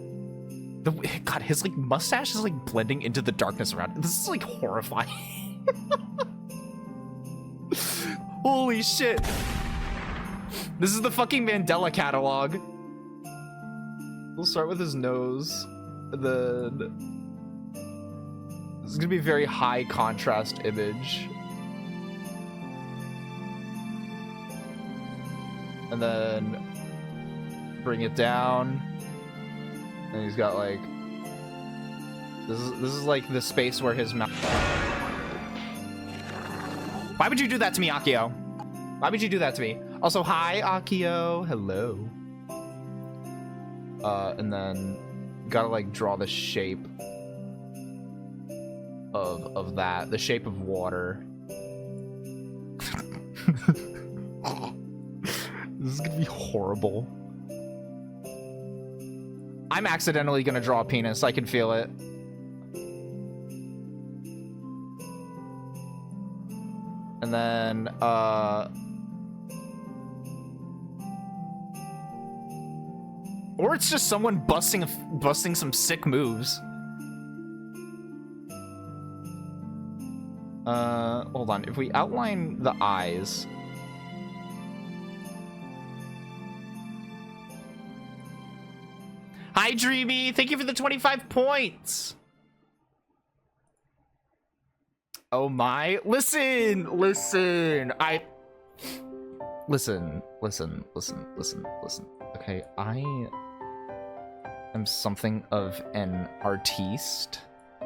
God, his like mustache is like blending into the darkness around him. This is like horrifying. Holy shit. This is the fucking Mandela catalog. We'll start with his nose. Then this is gonna be a very high contrast image. And then bring it down. And he's got like this is like the space where his mouth. Why would you do that to me, Akio? Why would you do that to me? Also, hi, Akio. Hello. And then gotta like draw the shape of that, the shape of water. This is gonna be horrible. I'm accidentally gonna draw a penis. I can feel it. And then, or it's just someone busting some sick moves. Hold on. If we outline the eyes. Hi, Hi, Dreamy. Thank you for the 25 points. Oh my. Listen. Listen. Listen. Okay, I am something of an artiste. I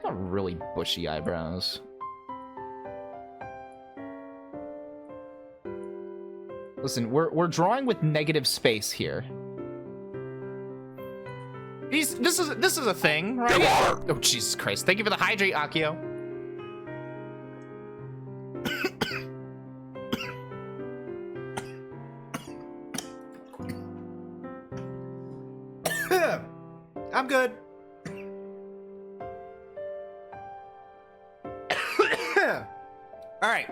got really bushy eyebrows. Listen, we're drawing with negative space here. This is a thing, right? Oh Jesus Christ! Thank you for the hydrate, Akio. I'm good. All right.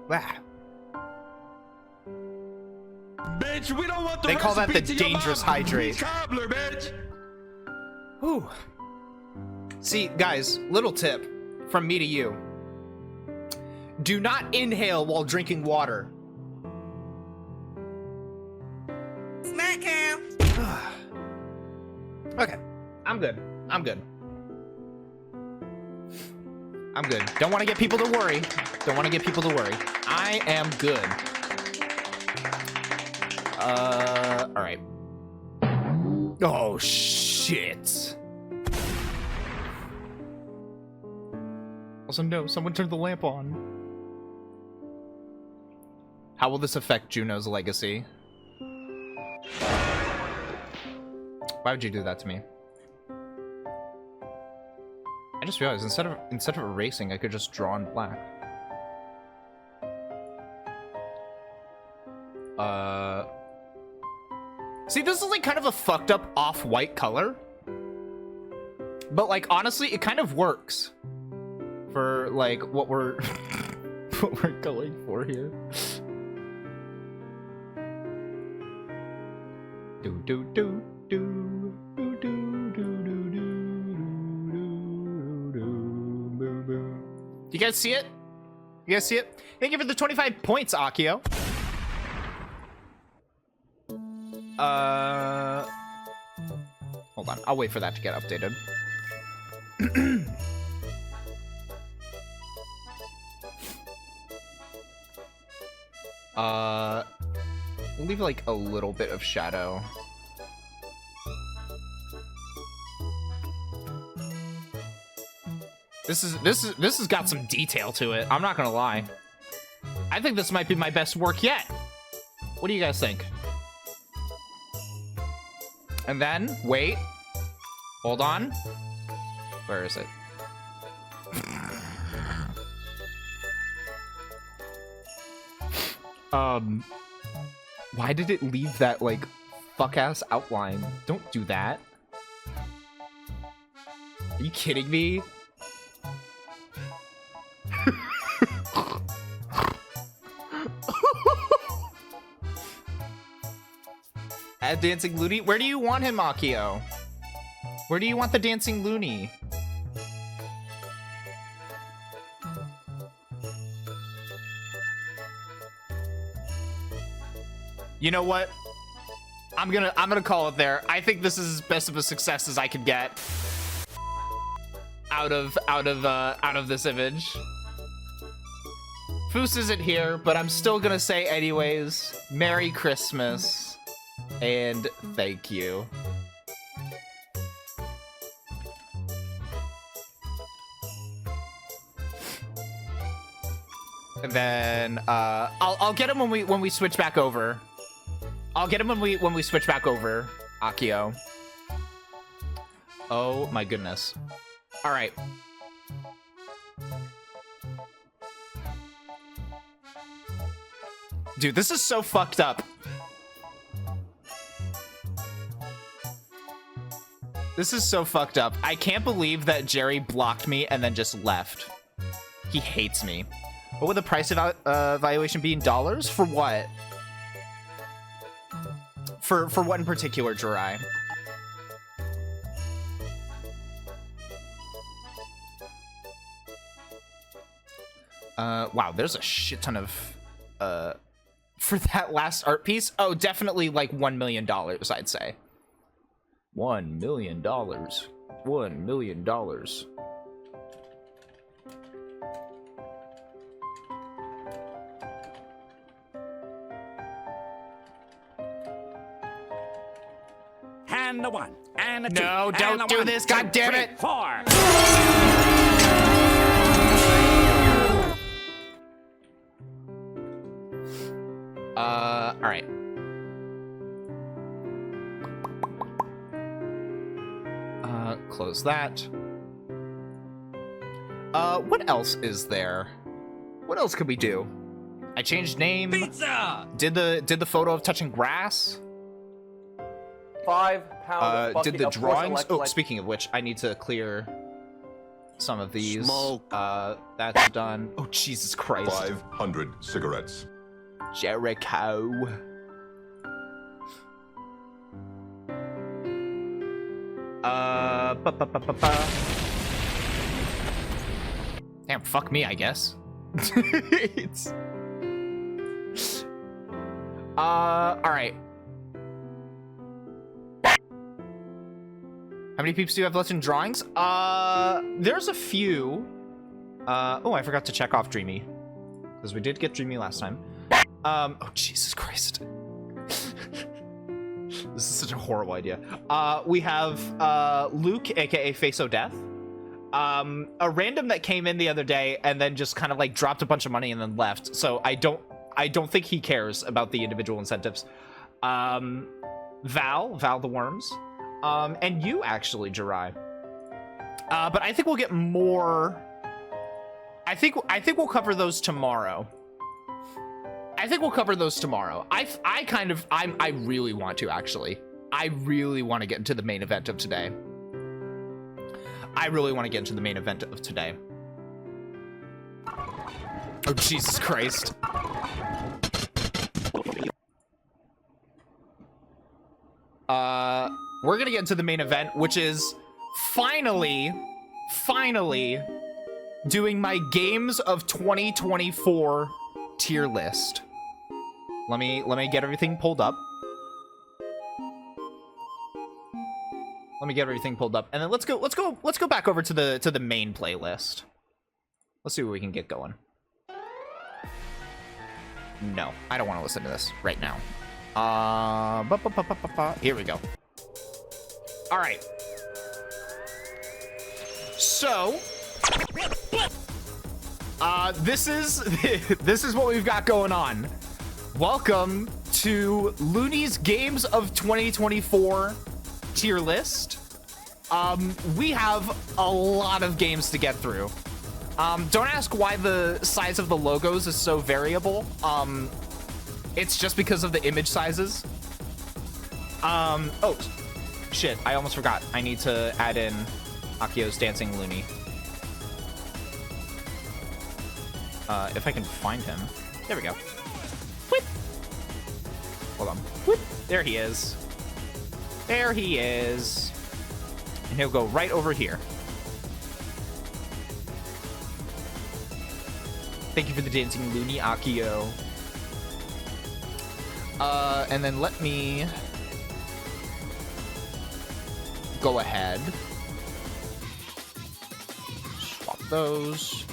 Wow. Bitch, we don't want the They call that the recipe to your dangerous mama. hydrate. Cobbler, bitch. Whew. See, guys, little tip from me to you. Do not inhale while drinking water. Smack him. Okay, I'm good. I'm good. I'm good. Don't want to get people to worry. Don't want to get people to worry. I am good. All right. Oh, shit. Also, no, someone turned the lamp on. How will this affect Juno's legacy? Why would you do that to me? I just realized instead of erasing, I could just draw in black. See, this is like kind of a fucked up off-white color. But like honestly, it kind of works for like what we're what we're going for here. Do do do do do do do do do do do. You guys see it? You guys see it? Thank you for the 25 points, Akio. Hold on. I'll wait for that to get updated. We'll leave like a little bit of shadow. This has got some detail to it. I'm not gonna lie. I think this might be my best work yet. What do you guys think? And then, wait. Hold on. Where is it? Why did it leave that, like, fuck-ass outline? Don't do that. Are you kidding me? Add Dancing Looney? Where do you want him, Akio? Where do you want the Dancing Looney? You know what? I'm gonna call it there. I think this is as best of a success as I could get out of this image. Foos isn't here, but I'm still gonna say anyways, Merry Christmas and thank you. And then I'll get him when we switch back over. I'll get him when we switch back over, Akio. Oh my goodness. All right. Dude, this is so fucked up. This is so fucked up. I can't believe that Jerry blocked me and then just left. He hates me. What would the price evaluation be in dollars? For what? For what in particular, Jirai? Wow, there's a shit ton of for that last art piece? Oh, definitely like $1 million, I'd say. $1 million. $1 million. And a 1, and a 2. No, don't do this, God damn it! 4. All right. Close that. What else is there? What else could we do? I changed name. Pizza! Did the photo of touching grass? 5 pound. Did the drawings? Oh, speaking of which, I need to clear some of these. Smoke. That's done. Oh, Jesus Christ. 500 cigarettes. Jericho. Damn, fuck me, I guess. It's... alright. How many peeps do you have left in drawings? There's a few. Oh, I forgot to check off Dreamy. Because we did get Dreamy last time. Oh, Jesus Christ. This is such a horrible idea. We have Luke, aka Face O Death. A random that came in the other day and then just kind of like dropped a bunch of money and then left. So I don't think he cares about the individual incentives. Val the Worms. And you actually, Jirai. But I think we'll get more. I think we'll cover those tomorrow. I really want to, actually. I really want to get into the main event of today. Oh, Jesus Christ. We're gonna get into the main event, which is finally doing my games of 2024 tier list. Let me get everything pulled up. And then let's go back over to the main playlist. Let's see what we can get going. No, I don't want to listen to this right now. Here we go. All right. So, this is what we've got going on. Welcome to Looney's Games of 2024 tier list. We have a lot of games to get through. Don't ask why the size of the logos is so variable. It's just because of the image sizes. Oh, shit, I almost forgot. I need to add in Akio's Dancing Looney. If I can find him. There we go. Whip. Hold on. Whip. There he is. There he is. And he'll go right over here. Thank you for the Dancing Looney, Akio. And then let me go ahead. Swap those.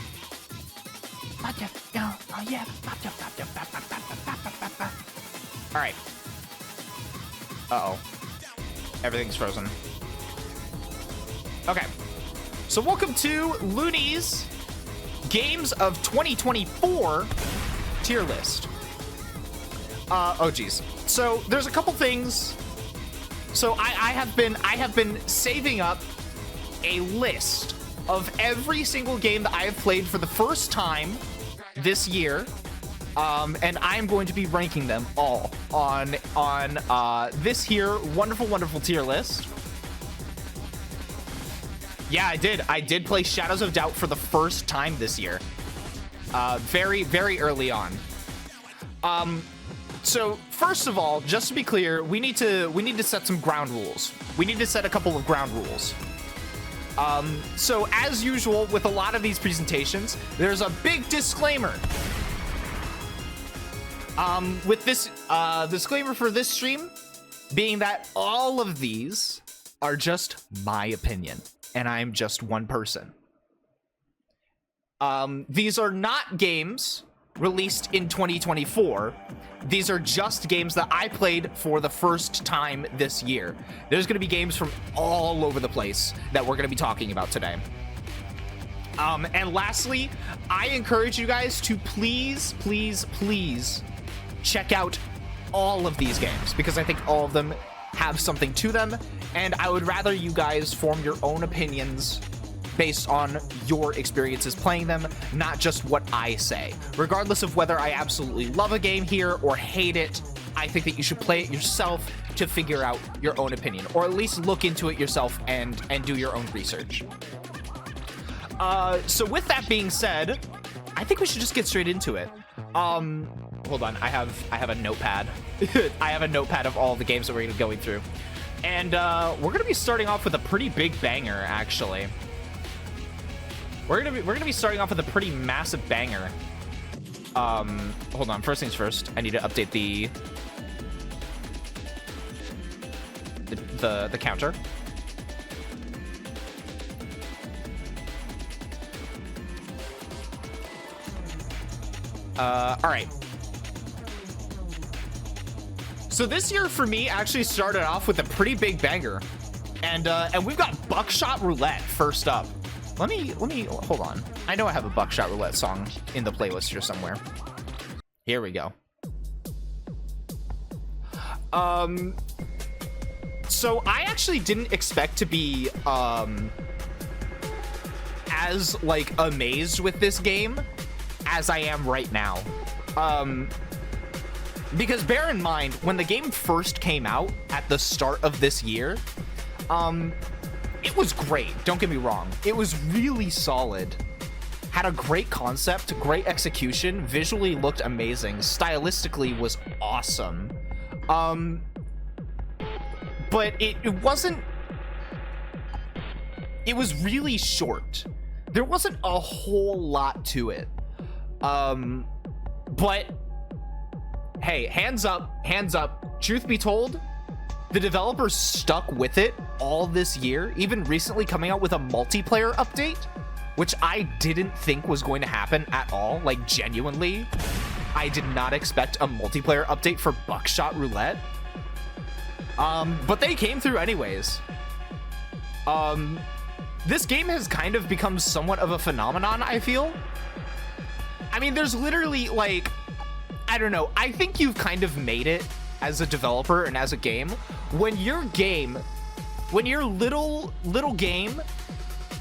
All right. Uh-oh. Everything's frozen. Okay. So welcome to Looney's Games of 2024 tier list. Oh geez. So there's a couple things. So I have been saving up a list of every single game that I have played for the first time this year. And I'm going to be ranking them all on this here wonderful tier list. Yeah, I did play Shadows of Doubt for the first time this year. Very early on. So first of all, just to be clear, we need to set some ground rules. We need to set a couple of ground rules. So as usual with a lot of these presentations, there's a big disclaimer. With this disclaimer for this stream being that all of these are just my opinion, and I'm just one person. These are not games released in 2024. These are just games that I played for the first time this year. There's going to be games from all over the place that we're going to be talking about today. And lastly, I encourage you guys to please check out all of these games, because I think all of them have something to them, and I would rather you guys form your own opinions based on your experiences playing them, not just what I say. Regardless of whether I absolutely love a game here or hate it, I think that you should play it yourself to figure out your own opinion, or at least look into it yourself and do your own research. So with that being said, I think we should just get straight into it. Hold on, I have a notepad. I have a notepad of all the games that we're gonna be going through. And we're gonna be starting off with a pretty big banger, actually. We're gonna be starting off with a pretty massive banger. Hold on, first things first, I need to update the counter. All right. So this year for me actually started off with a pretty big banger, and we've got Buckshot Roulette first up. Let me hold on. I know I have a Buckshot Roulette song in the playlist here somewhere. Here we go. So I actually didn't expect to be as like amazed with this game as I am right now. Because bear in mind, when the game first came out at the start of this year, it was great, don't get me wrong. It was really solid. Had a great concept, great execution, visually looked amazing, stylistically was awesome. But it wasn't... It was really short. There wasn't a whole lot to it. But hey, hands up. Truth be told, the developers stuck with it all this year, even recently coming out with a multiplayer update, which I didn't think was going to happen at all. Like, genuinely, I did not expect a multiplayer update for Buckshot Roulette. But they came through anyways. This game has kind of become somewhat of a phenomenon, I feel. I mean, there's literally, like, I don't know. I think you've kind of made it as a developer and as a game. When your little game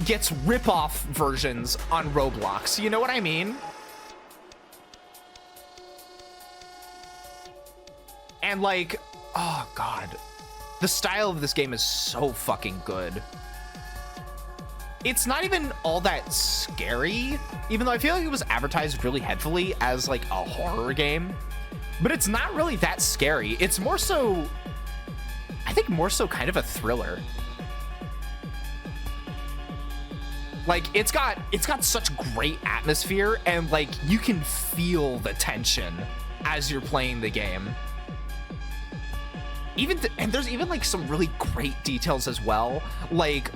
gets rip-off versions on Roblox. You know what I mean? And, like, oh, God. The style of this game is so fucking good. It's not even all that scary, even though I feel like it was advertised really heavily as like a horror game, but it's not really that scary. It's more so, I think more so kind of a thriller. Like, it's got such great atmosphere, and like you can feel the tension as you're playing the game. And there's even like some really great details as well, like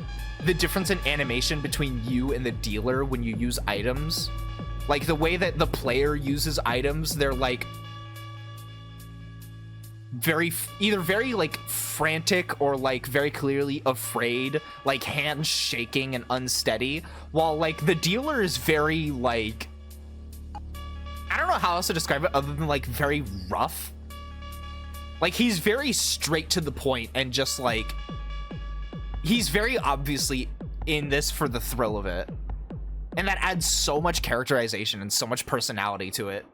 the difference in animation between you and the dealer when you use items. Like the way that the player uses items, they're like either very like frantic or like very clearly afraid, like hands shaking and unsteady, while like the dealer is very like, I don't know how else to describe it other than like very rough. Like, he's very straight to the point and just like, he's very obviously in this for the thrill of it. And that adds so much characterization and so much personality to it.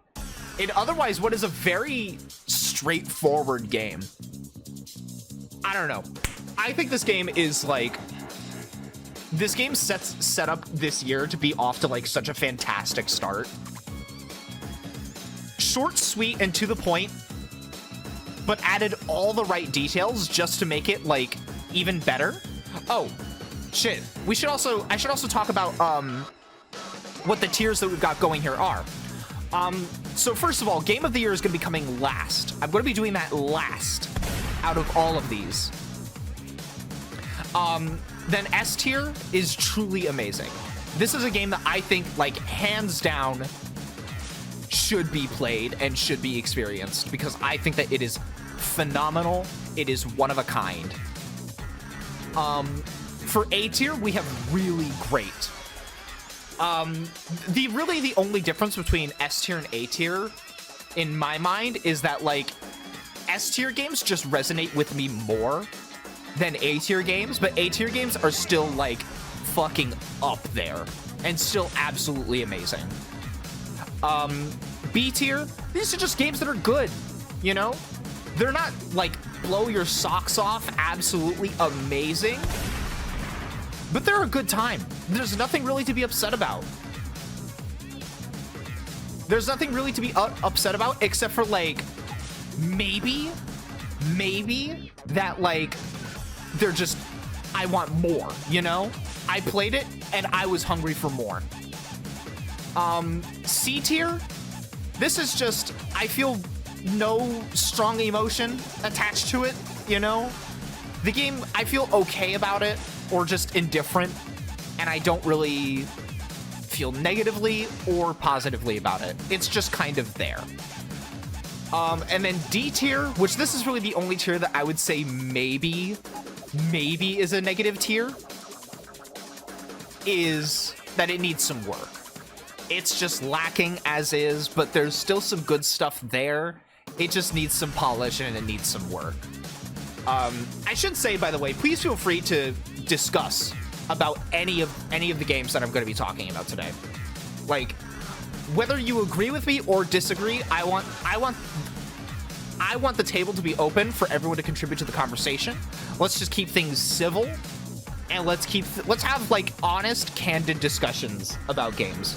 In otherwise what is a very straightforward game. I don't know. I think this game is like, this game set up this year to be off to like such a fantastic start. Short, sweet, and to the point, but added all the right details just to make it like even better. Oh, shit. I should also talk about what the tiers that we've got going here are. So first of all, Game of the Year is going to be coming last. I'm going to be doing that last out of all of these. Then S tier is truly amazing. This is a game that I think, like, hands down should be played and should be experienced because I think that it is phenomenal. It is one of a kind. For A tier, we have really great. The only difference between S tier and A tier, in my mind, is that, like, S tier games just resonate with me more than A tier games, but A tier games are still, like, fucking up there and still absolutely amazing. B tier, these are just games that are good, you know? They're not, like, blow your socks off, absolutely amazing, but they're a good time. There's nothing really to be upset about. There's nothing really to be upset about except for, like, maybe that, like, they're just, I want more, you know? I played it and I was hungry for more. C tier, this is just, I feel no strong emotion attached to it, you know? The game, I feel okay about it or just indifferent, and I don't really feel negatively or positively about it. It's just kind of there. And then D tier, which this is really the only tier that I would say maybe is a negative tier, is that it needs some work. It's just lacking as is, but there's still some good stuff there. It just needs some polish and it needs some work. I should say, by the way, please feel free to discuss about any of the games that I'm going to be talking about today. Like, whether you agree with me or disagree, I want the table to be open for everyone to contribute to the conversation. Let's just keep things civil, and let's have, like, honest, candid discussions about games,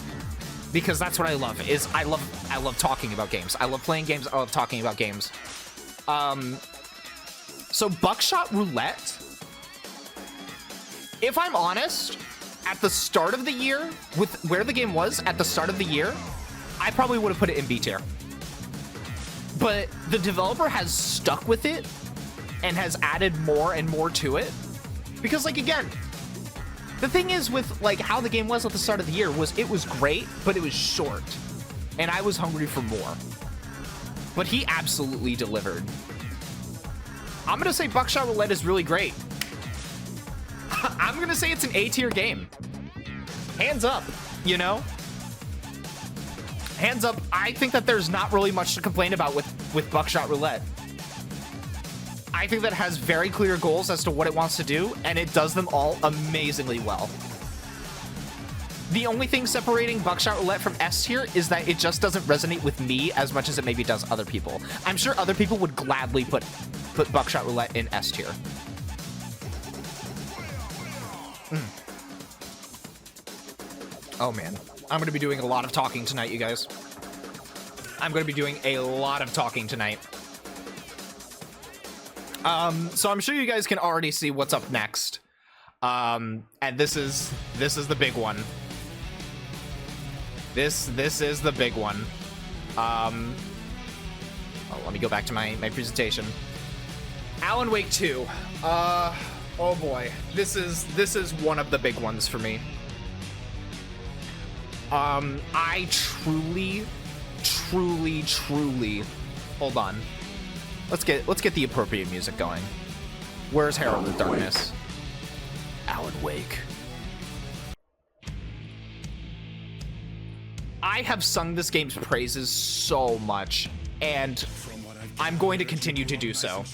because that's what I love. I love talking about games. I love playing games. I love talking about games. So Buckshot Roulette, if I'm honest, at the start of the year, with where the game was at the start of the year, I probably would have put it in B tier. But the developer has stuck with it and has added more and more to it. Because, like, again, the thing is with, like, how the game was at the start of the year was it was great, but it was short. And I was hungry for more. But he absolutely delivered. I'm gonna say Buckshot Roulette is really great. I'm gonna say it's an A tier game. Hands up, you know? Hands up, I think that there's not really much to complain about with Buckshot Roulette. I think that it has very clear goals as to what it wants to do, and it does them all amazingly well. The only thing separating Buckshot Roulette from S tier is that it just doesn't resonate with me as much as it maybe does other people. I'm sure other people would gladly put Buckshot Roulette in S tier. Oh man, I'm gonna be doing a lot of talking tonight, you guys. I'm gonna be doing a lot of talking tonight. So I'm sure you guys can already see what's up next. And this is the big one. This is the big one. Oh, let me go back to my presentation. Alan Wake 2. Oh boy, this is one of the big ones for me. I truly, hold on. Let's get the appropriate music going. Where's Herald of Darkness? Alan Wake. I have sung this game's praises so much, and I'm going to continue to do so.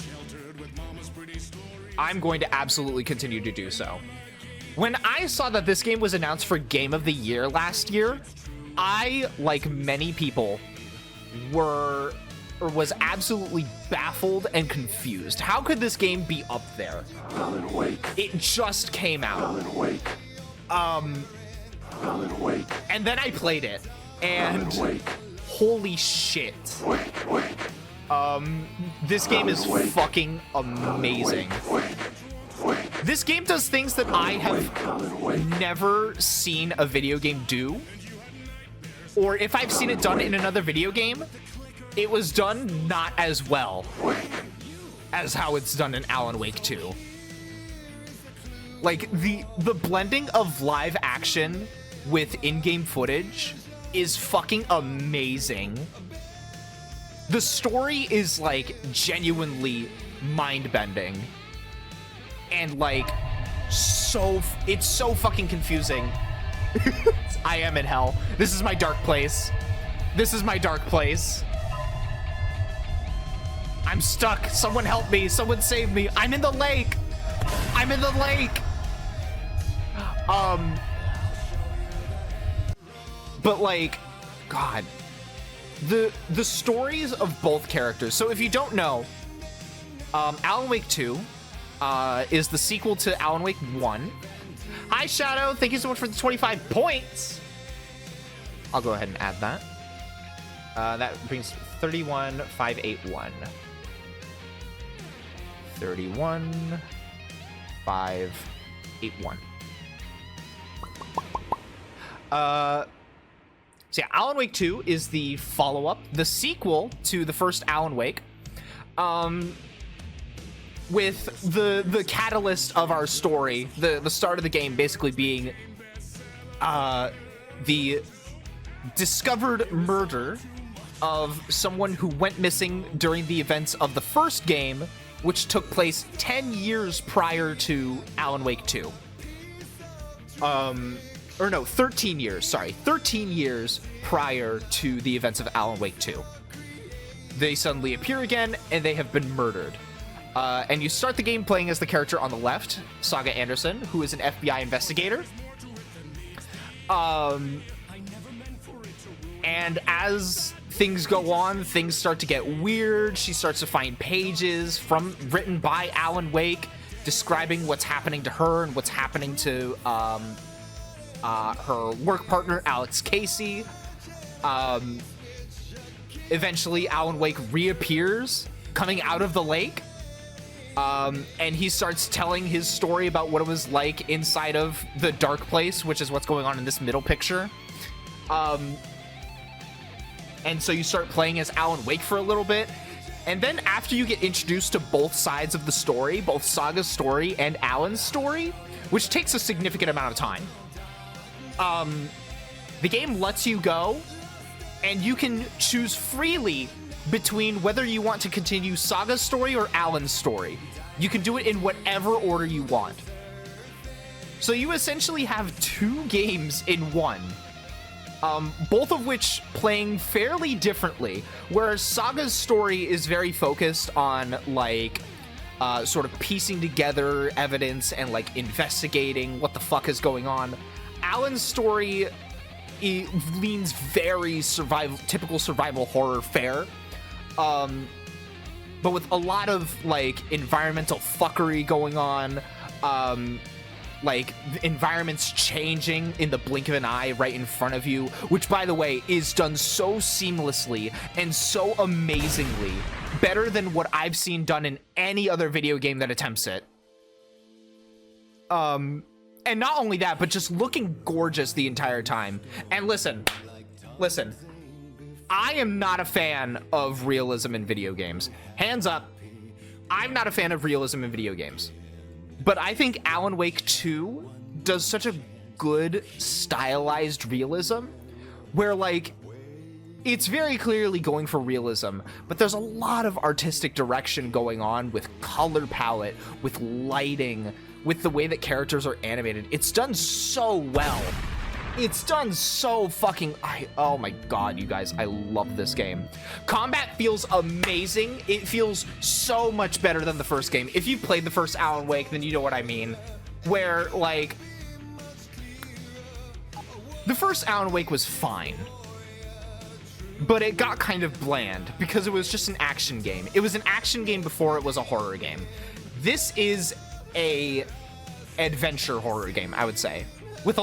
I'm going to absolutely continue to do so. When I saw that this game was announced for Game of the Year last year, I, like many people, was absolutely baffled and confused. How could this game be up there? Alan Wake. It just came out. Alan Wake. Alan Wake. And then I played it, and Alan Wake. Holy shit. Wake. This game is fucking amazing. This game does things that I have never seen a video game do. or if I've seen it done in another video game, it was done not as well as how it's done in Alan Wake 2. Like, the blending of live action with in-game footage is fucking amazing. The story is, like, genuinely mind-bending. And, like, it's so fucking confusing. I am in hell. This is my dark place. This is my dark place. I'm stuck. Someone help me. Someone save me. I'm in the lake. I'm in the lake. But like, God, the stories of both characters. So if you don't know, Alan Wake 2 is the sequel to Alan Wake 1. Hi, Shadow. Thank you so much for the 25 points. I'll go ahead and add that. That brings 31,581. 31,581. So yeah, Alan Wake 2 is the follow-up, the sequel to the first Alan Wake. With the catalyst of our story, the start of the game basically being the discovered murder of someone who went missing during the events of the first game, which took place 10 years prior to Alan Wake 2. Or no, 13 years, sorry. 13 years prior to the events of Alan Wake 2. They suddenly appear again, and they have been murdered. And you start the game playing as the character on the left, Saga Anderson, who is an FBI investigator. And as things go on, things start to get weird. She starts to find pages written by Alan Wake describing what's happening to her and what's happening to her work partner, Alex Casey. Eventually, Alan Wake reappears, coming out of the lake. And he starts telling his story about what it was like inside of the dark place, which is what's going on in this middle picture. And so you start playing as Alan Wake for a little bit. And then after you get introduced to both sides of the story, both Saga's story and Alan's story, which takes a significant amount of time, the game lets you go, and you can choose freely between whether you want to continue Saga's story or Alan's story. You can do it in whatever order you want. So you essentially have two games in one, both of which playing fairly differently, whereas Saga's story is very focused on, like, sort of piecing together evidence and, like, investigating what the fuck is going on. Alan's story leans very typical survival horror fare, but with a lot of, like, environmental fuckery going on, like, the environment's changing in the blink of an eye right in front of you, which, by the way, is done so seamlessly and so amazingly, better than what I've seen done in any other video game that attempts it. And not only that, but just looking gorgeous the entire time. And listen, I am not a fan of realism in video games. Hands up, I'm not a fan of realism in video games. But I think Alan Wake 2 does such a good stylized realism where, like, it's very clearly going for realism, but there's a lot of artistic direction going on with color palette, with lighting, with the way that characters are animated. It's done so well. It's done so fucking... oh my god, you guys, I love this game. Combat feels amazing. It feels so much better than the first game. If you've played the first Alan Wake, then you know what I mean. Where, like... the first Alan Wake was fine, but it got kind of bland because it was just an action game. It was an action game before it was a horror game. This is a adventure horror game, I would say, with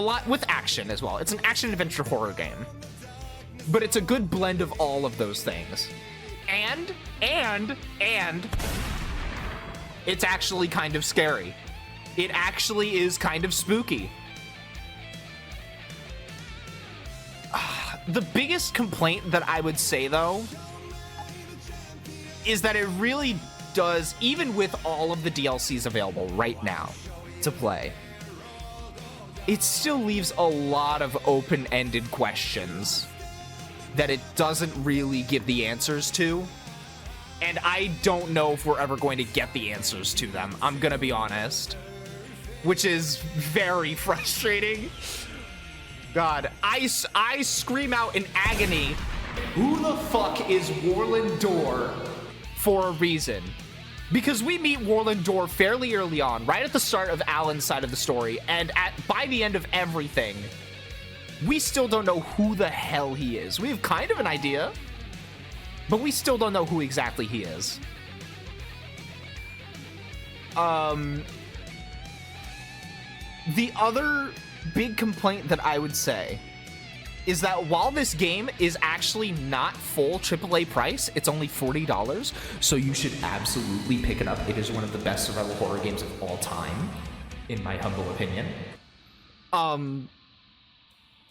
action as well. It's an action adventure horror game, but it's a good blend of all of those things, and it's actually kind of scary. It actually is kind of spooky. The biggest complaint that I would say, though, is that it really does, even with all of the DLCs available right now to play, it still leaves a lot of open-ended questions that it doesn't really give the answers to. And I don't know if we're ever going to get the answers to them, I'm gonna be honest. Which is very frustrating. God, I scream out in agony, who the fuck is Warland Door, for a reason. Because we meet Warland Door fairly early on, right at the start of Alan's side of the story, and by the end of everything, we still don't know who the hell he is. We have kind of an idea, but we still don't know who exactly he is. The other big complaint that I would say is that while this game is actually not full AAA price, it's only $40, so you should absolutely pick it up. It is one of the best survival horror games of all time, in my humble opinion.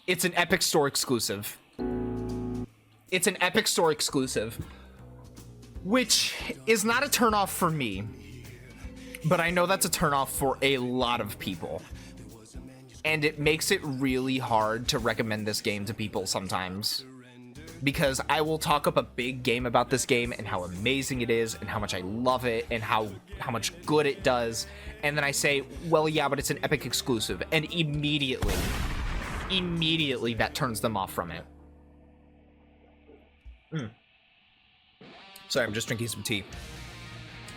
It's an Epic Store exclusive. It's an Epic Store exclusive, which is not a turnoff for me, but I know that's a turnoff for a lot of people. And it makes it really hard to recommend this game to people sometimes, because I will talk up a big game about this game and how amazing it is and how much I love it and how much good it does, and then I say, well, yeah, but it's an Epic exclusive, and immediately that turns them off from it. Sorry, I'm just drinking some tea.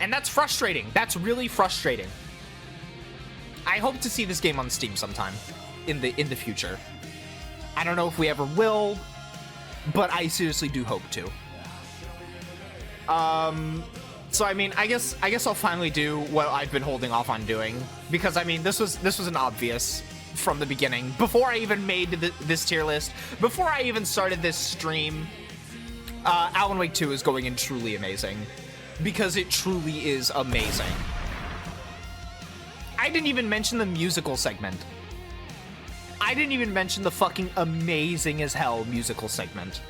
And that's frustrating. That's really frustrating. I hope to see this game on Steam sometime in the future. I don't know if we ever will, but I seriously do hope to. So I mean, I guess I'll finally do what I've been holding off on doing, because I mean, this was an obvious from the beginning. Before I even made this tier list, before I even started this stream, Alan Wake 2 is going in truly amazing, because it truly is amazing. I didn't even mention the musical segment. I didn't even mention the fucking amazing as hell musical segment.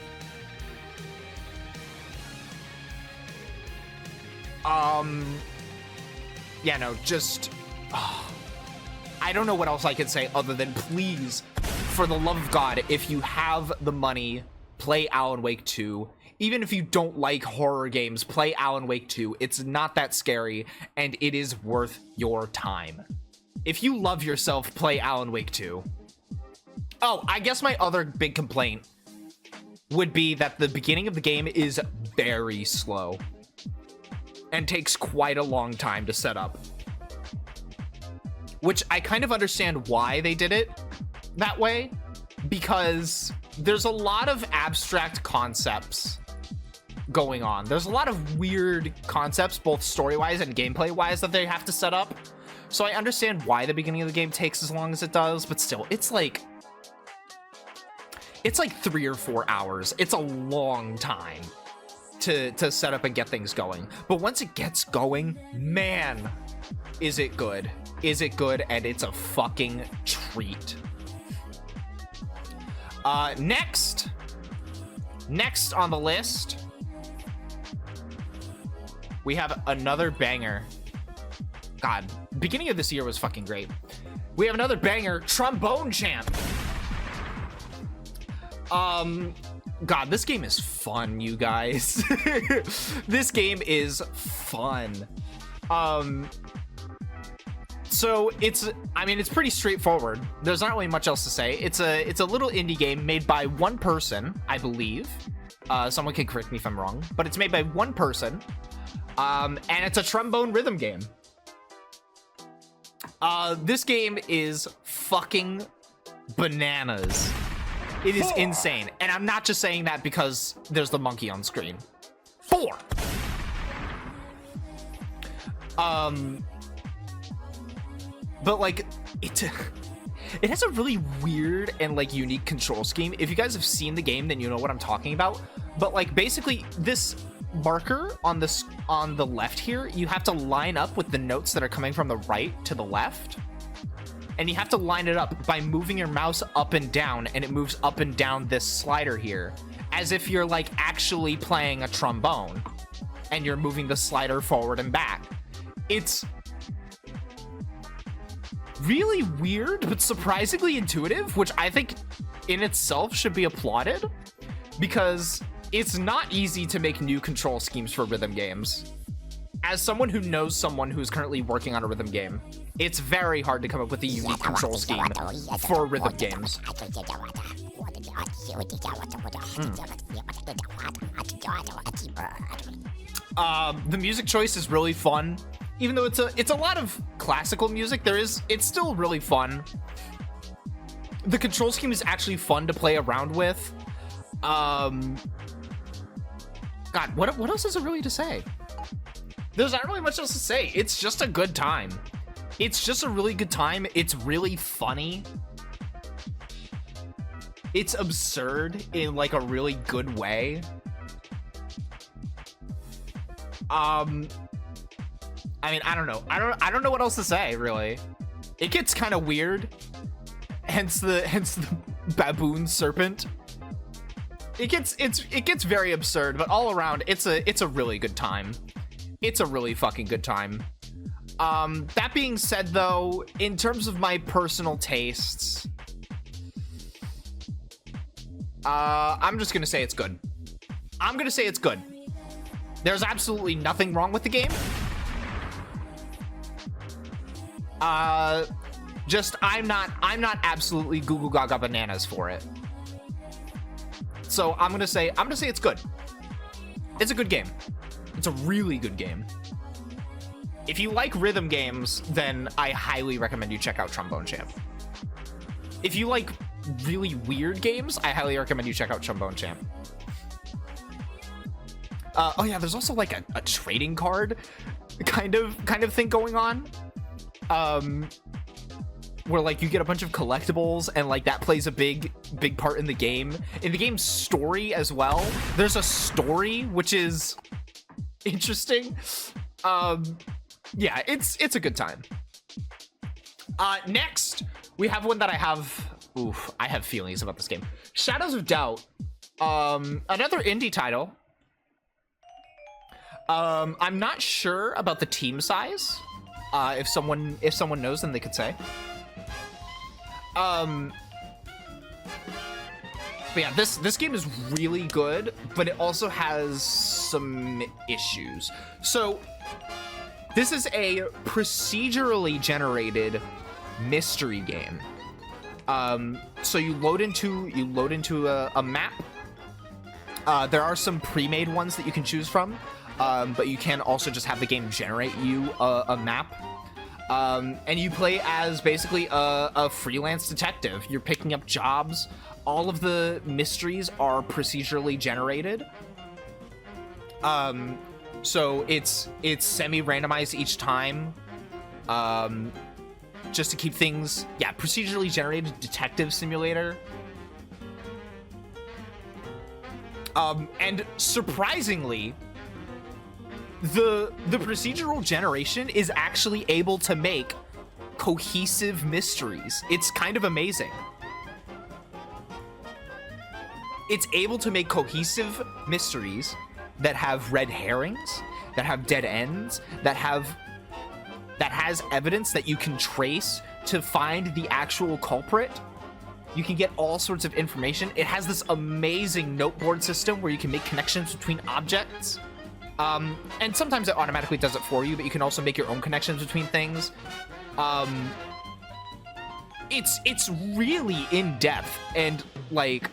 Yeah, no, just... I don't know what else I can say other than, please, for the love of God, if you have the money, play Alan Wake 2. Even if you don't like horror games, play Alan Wake 2. It's not that scary, and it is worth your time. If you love yourself, play Alan Wake 2. Oh, I guess my other big complaint would be that the beginning of the game is very slow and takes quite a long time to set up. Which I kind of understand why they did it that way, because there's a lot of abstract concepts going on. There's a lot of weird concepts, both story-wise and gameplay-wise, that they have to set up. So I understand why the beginning of the game takes as long as it does, but still, it's like 3 or 4 hours. It's a long time to set up and get things going. But once it gets going, man, is it good. Is it good, and it's a fucking treat. Next on the list, we have another banger. God, beginning of this year was fucking great. We have another banger, Trombone Champ. God, this game is fun, you guys. This game is fun. So it's pretty straightforward. There's not really much else to say. It's a little indie game made by one person, I believe. Someone can correct me if I'm wrong, but it's made by one person. And it's a trombone rhythm game. This game is fucking bananas. It is insane. And I'm not just saying that because there's the monkey on screen. 4. But like, it has a really weird and like unique control scheme. If you guys have seen the game, then you know what I'm talking about. But like, basically, this marker on the left here, you have to line up with the notes that are coming from the right to the left. and you have to line it up by moving your mouse up and down, and it moves up and down this slider here, as if you're like actually playing a trombone, and you're moving the slider forward and back. It's really weird, but surprisingly intuitive, which I think in itself should be applauded, because it's not easy to make new control schemes for rhythm games. As someone who knows someone who's currently working on a rhythm game, it's very hard to come up with a unique control scheme for rhythm games. The music choice is really fun. Even though it's a lot of classical music, it's still really fun. The control scheme is actually fun to play around with. God, what else is there really to say? There's not really much else to say. It's just a good time. It's just a really good time. It's really funny. It's absurd in like a really good way. I mean, I don't know. I don't know what else to say, really. It gets kind of weird. Hence the baboon serpent. It gets very absurd, but all around it's a really good time. It's a really fucking good time. That being said, though, in terms of my personal tastes, I'm just gonna say it's good. I'm gonna say it's good. There's absolutely nothing wrong with the game. Just I'm not absolutely goo goo gaga bananas for it. So I'm gonna say it's good. It's a good game. It's a really good game. If you like rhythm games, then I highly recommend you check out Trombone Champ. If you like really weird games, I highly recommend you check out Trombone Champ. Oh yeah, there's also like a trading card kind of thing going on. Where like you get a bunch of collectibles and like that plays a big part in the game. In the game's story as well. There's a story which is interesting. Yeah, it's a good time. Next, we have one that I have feelings about this game. Shadows of Doubt. Another indie title. I'm not sure about the team size. If someone knows, then they could say. But yeah, this game is really good, but it also has some issues. So this is a procedurally generated mystery game. So you load into a map. There are some pre-made ones that you can choose from, but you can also just have the game generate you a map. And you play as basically a freelance detective. You're picking up jobs. All of the mysteries are procedurally generated. So it's semi-randomized each time. Just to keep things, yeah, procedurally generated detective simulator. And surprisingly, the procedural generation is actually able to make cohesive mysteries. It's kind of amazing. It's able to make cohesive mysteries that have red herrings, that have dead ends, that has evidence that you can trace to find the actual culprit. You can get all sorts of information. It has this amazing noteboard system where you can make connections between objects. And sometimes it automatically does it for you, but you can also make your own connections between things. It's really in-depth, and like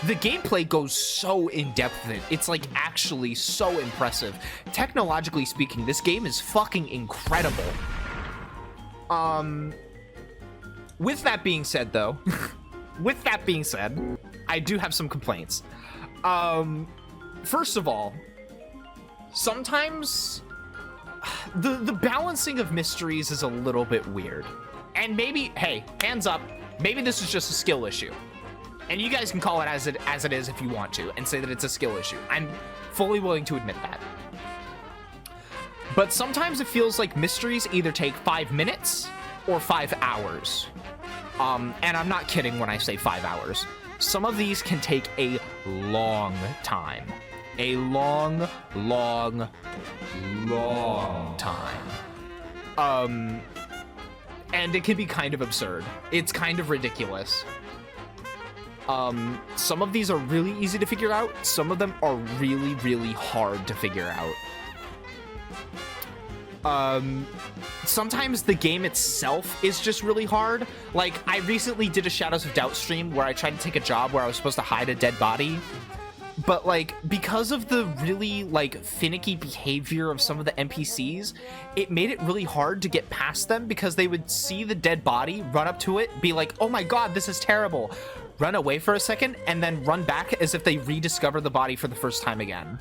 the gameplay goes so in-depth with it. It's like actually so impressive. Technologically speaking, this game is fucking incredible. With that being said, though, I do have some complaints. First of all, sometimes the balancing of mysteries is a little bit weird. And maybe, hey, hands up, maybe this is just a skill issue. And you guys can call it as it is if you want to, and say that it's a skill issue. I'm fully willing to admit that. But sometimes it feels like mysteries either take 5 minutes or 5 hours. And I'm not kidding when I say 5 hours. Some of these can take a long time. A long, long, long time. And it can be kind of absurd. It's kind of ridiculous. Some of these are really easy to figure out. Some of them are really, really hard to figure out. Sometimes the game itself is just really hard. Like, I recently did a Shadows of Doubt stream where I tried to take a job where I was supposed to hide a dead body. But, like, because of the really, like, finicky behavior of some of the NPCs, it made it really hard to get past them because they would see the dead body, run up to it, be like, oh my god, this is terrible. Run away for a second, and then run back as if they rediscover the body for the first time again.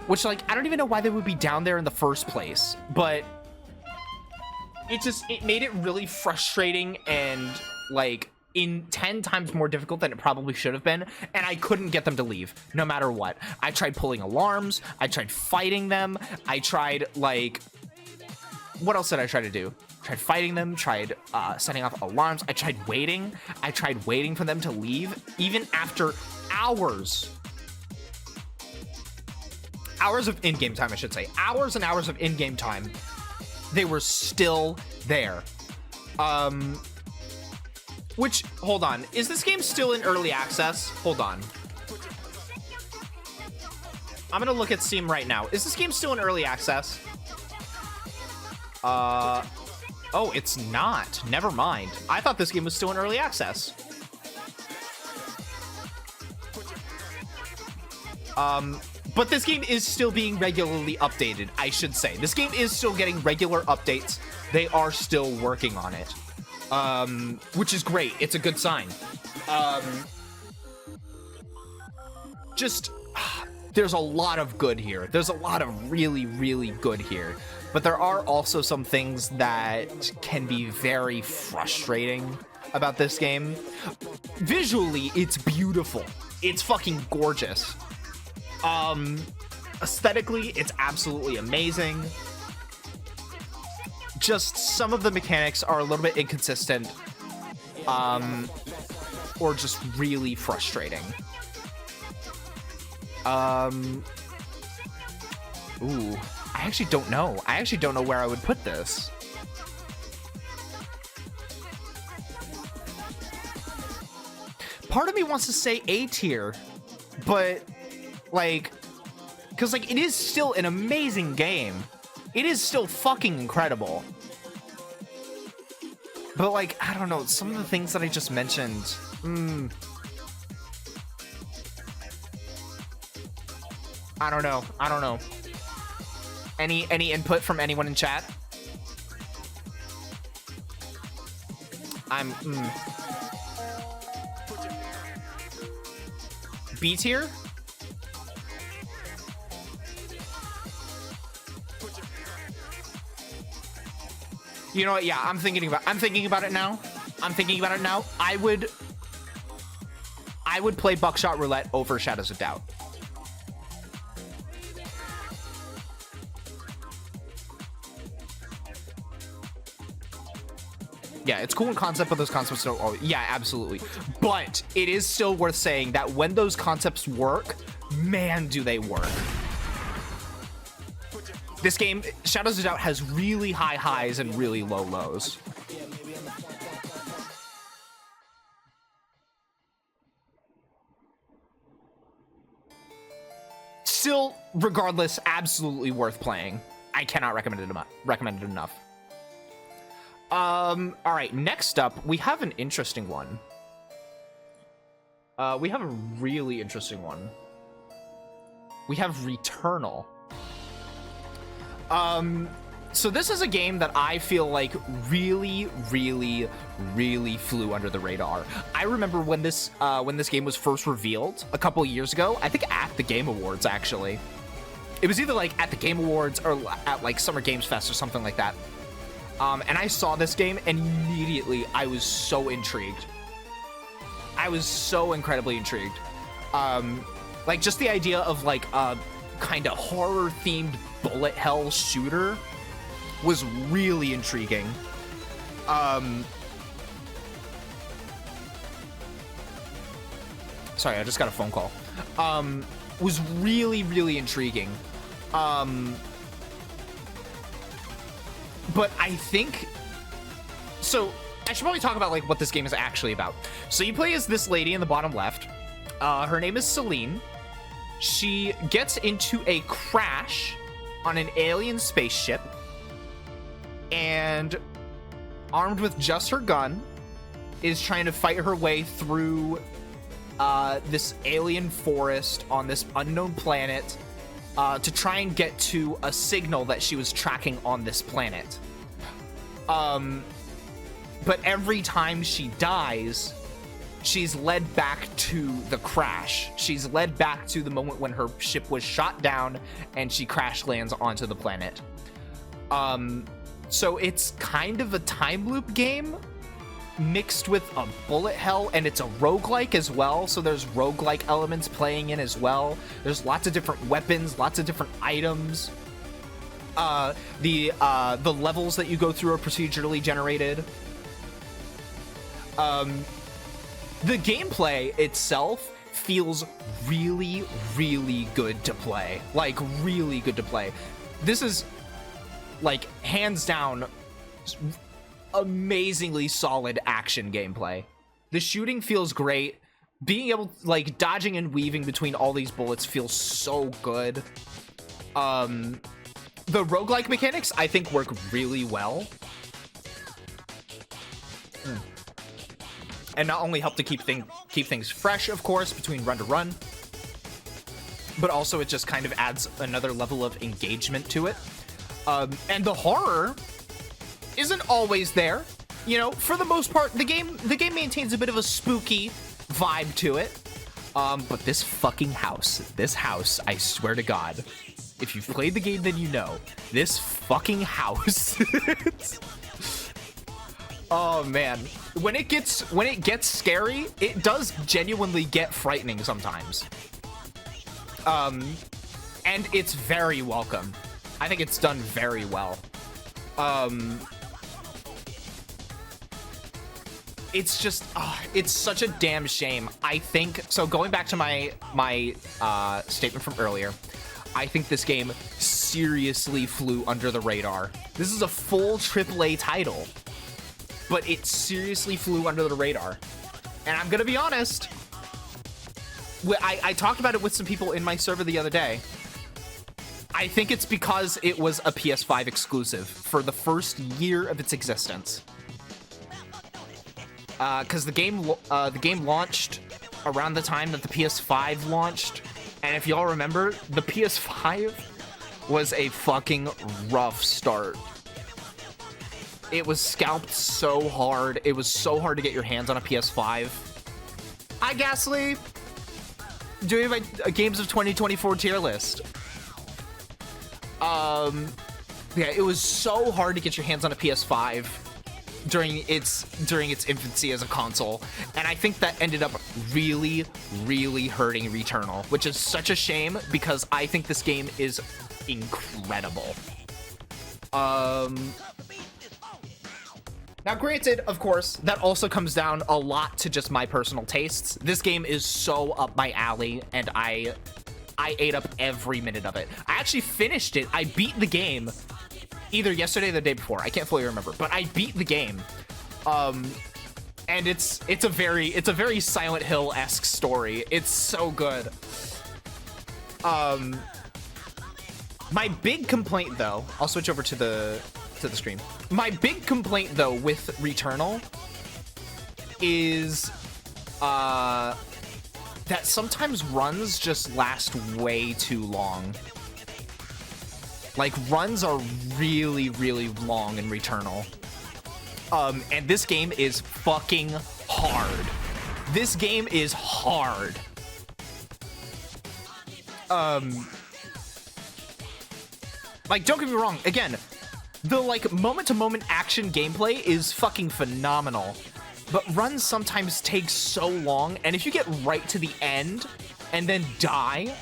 Which, like, I don't even know why they would be down there in the first place, but it made it really frustrating and, like, in 10 times more difficult than it probably should have been, and I couldn't get them to leave, no matter what. I tried pulling alarms, I tried fighting them, I tried, like... What else did I try to do? Tried fighting them, tried setting off alarms, I tried waiting for them to leave, even after hours of in-game time, I should say. Hours and hours of in-game time. They were still there. Which, hold on. Is this game still in early access? Hold on. I'm gonna look at Steam right now. Is this game still in early access? Oh, it's not. Never mind. I thought this game was still in early access. But this game is still being regularly updated, I should say. This game is still getting regular updates. They are still working on it. Which is great. It's a good sign. There's a lot of good here. There's a lot of really, really good here. But there are also some things that can be very frustrating about this game. Visually, it's beautiful. It's fucking gorgeous. Aesthetically, it's absolutely amazing. Just some of the mechanics are a little bit inconsistent, or just really frustrating. Ooh, I actually don't know. I actually don't know where I would put this. Part of me wants to say A tier, but like, because like it is still an amazing game. It is still fucking incredible. But like, I don't know, some of the things that I just mentioned, I don't know. Any input from anyone in chat? I'm B tier? You know what? Yeah, I'm thinking about it now. I would play Buckshot Roulette over Shadows of Doubt. Yeah, it's cool in concept, but those concepts don't always... Yeah, absolutely. But it is still worth saying that when those concepts work, man, do they work. This game, Shadows of Doubt, has really high highs and really low lows. Still, regardless, absolutely worth playing. I cannot recommend it enough. All right, next up, we have an interesting one. We have a really interesting one. We have Returnal. So this is a game that I feel like really, really, really flew under the radar. I remember when this game was first revealed a couple of years ago, I think at the Game Awards, actually. It was either like at the Game Awards or at like Summer Games Fest or something like that. And I saw this game and immediately I was so intrigued. I was so incredibly intrigued. Like just the idea of like a kind of horror themed bullet hell shooter was really intriguing. Sorry, I just got a phone call. Was really, really intriguing. But I think... So, I should probably talk about, like, what this game is actually about. So you play as this lady in the bottom left. Her name is Celine. She gets into a crash on an alien spaceship. And, armed with just her gun, is trying to fight her way through this alien forest on this unknown planet to try and get to a signal that she was tracking on this planet. But every time she dies, she's led back to the crash. She's led back to the moment when her ship was shot down and she crash lands onto the planet. So it's kind of a time loop game mixed with a bullet hell, and it's a roguelike as well, so there's roguelike elements playing in as well. There's lots of different weapons, lots of different items. The levels that you go through are procedurally generated. The gameplay itself feels really, really good to play. Like, really good to play. This is, like, hands down, amazingly solid action gameplay. The shooting feels great. Being able, like, dodging and weaving between all these bullets feels so good. The roguelike mechanics, I think, work really well. And not only help to keep things fresh, of course, between run to run, but also it just kind of adds another level of engagement to it. And the horror isn't always there. You know, for the most part, the game maintains a bit of a spooky vibe to it. But this fucking house, I swear to God, if you've played the game, then you know, this fucking house. Oh man, when it gets scary, it does genuinely get frightening sometimes. And it's very welcome. I think it's done very well. It's just, it's such a damn shame. I think, so going back to my statement from earlier, I think this game seriously flew under the radar. This is a full AAA title, but it seriously flew under the radar. And I'm gonna be honest, I talked about it with some people in my server the other day. I think it's because it was a PS5 exclusive for the first year of its existence. Because the game launched around the time that the PS5 launched, and if y'all remember, the PS5 was a fucking rough start. It was scalped so hard. It was so hard to get your hands on a PS5. Hi, Ghastly! Doing my Games of 2024 tier list. Yeah, it was so hard to get your hands on a PS5 during its infancy as a console, and I think that ended up really, really hurting Returnal, which is such a shame because I think this game is incredible. Now, granted, of course, that also comes down a lot to just my personal tastes. This game is so up my alley, and I ate up every minute of it. I actually finished it. I beat the game either yesterday or the day before. I can't fully remember, but I beat the game. And it's a very Silent Hill-esque story. It's so good. My big complaint, though, I'll switch over to the screen. My big complaint, though, with Returnal is that sometimes runs just last way too long. Like, runs are really, really long in Returnal. And this game is fucking hard. This game is hard. Like, don't get me wrong, again, the, like, moment-to-moment action gameplay is fucking phenomenal. But runs sometimes take so long, and if you get right to the end and then die,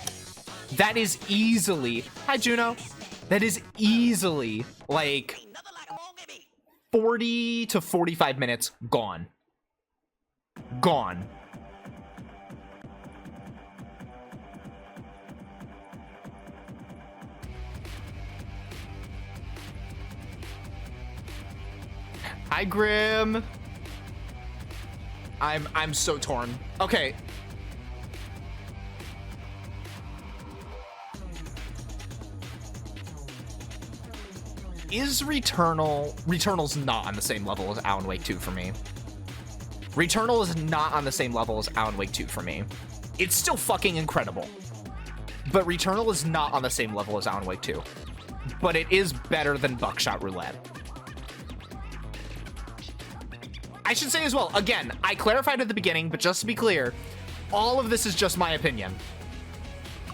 that is easily... Hi, Juno. That is easily, like, 40 to 45 minutes gone. Gone. Hi, Grim. I'm so torn. Okay. Is Returnal's not on the same level as Alan Wake 2 for me. Returnal is not on the same level as Alan Wake 2 for me. It's still fucking incredible. But Returnal is not on the same level as Alan Wake 2. But it is better than Buckshot Roulette. I should say as well, again, I clarified at the beginning, but just to be clear, all of this is just my opinion.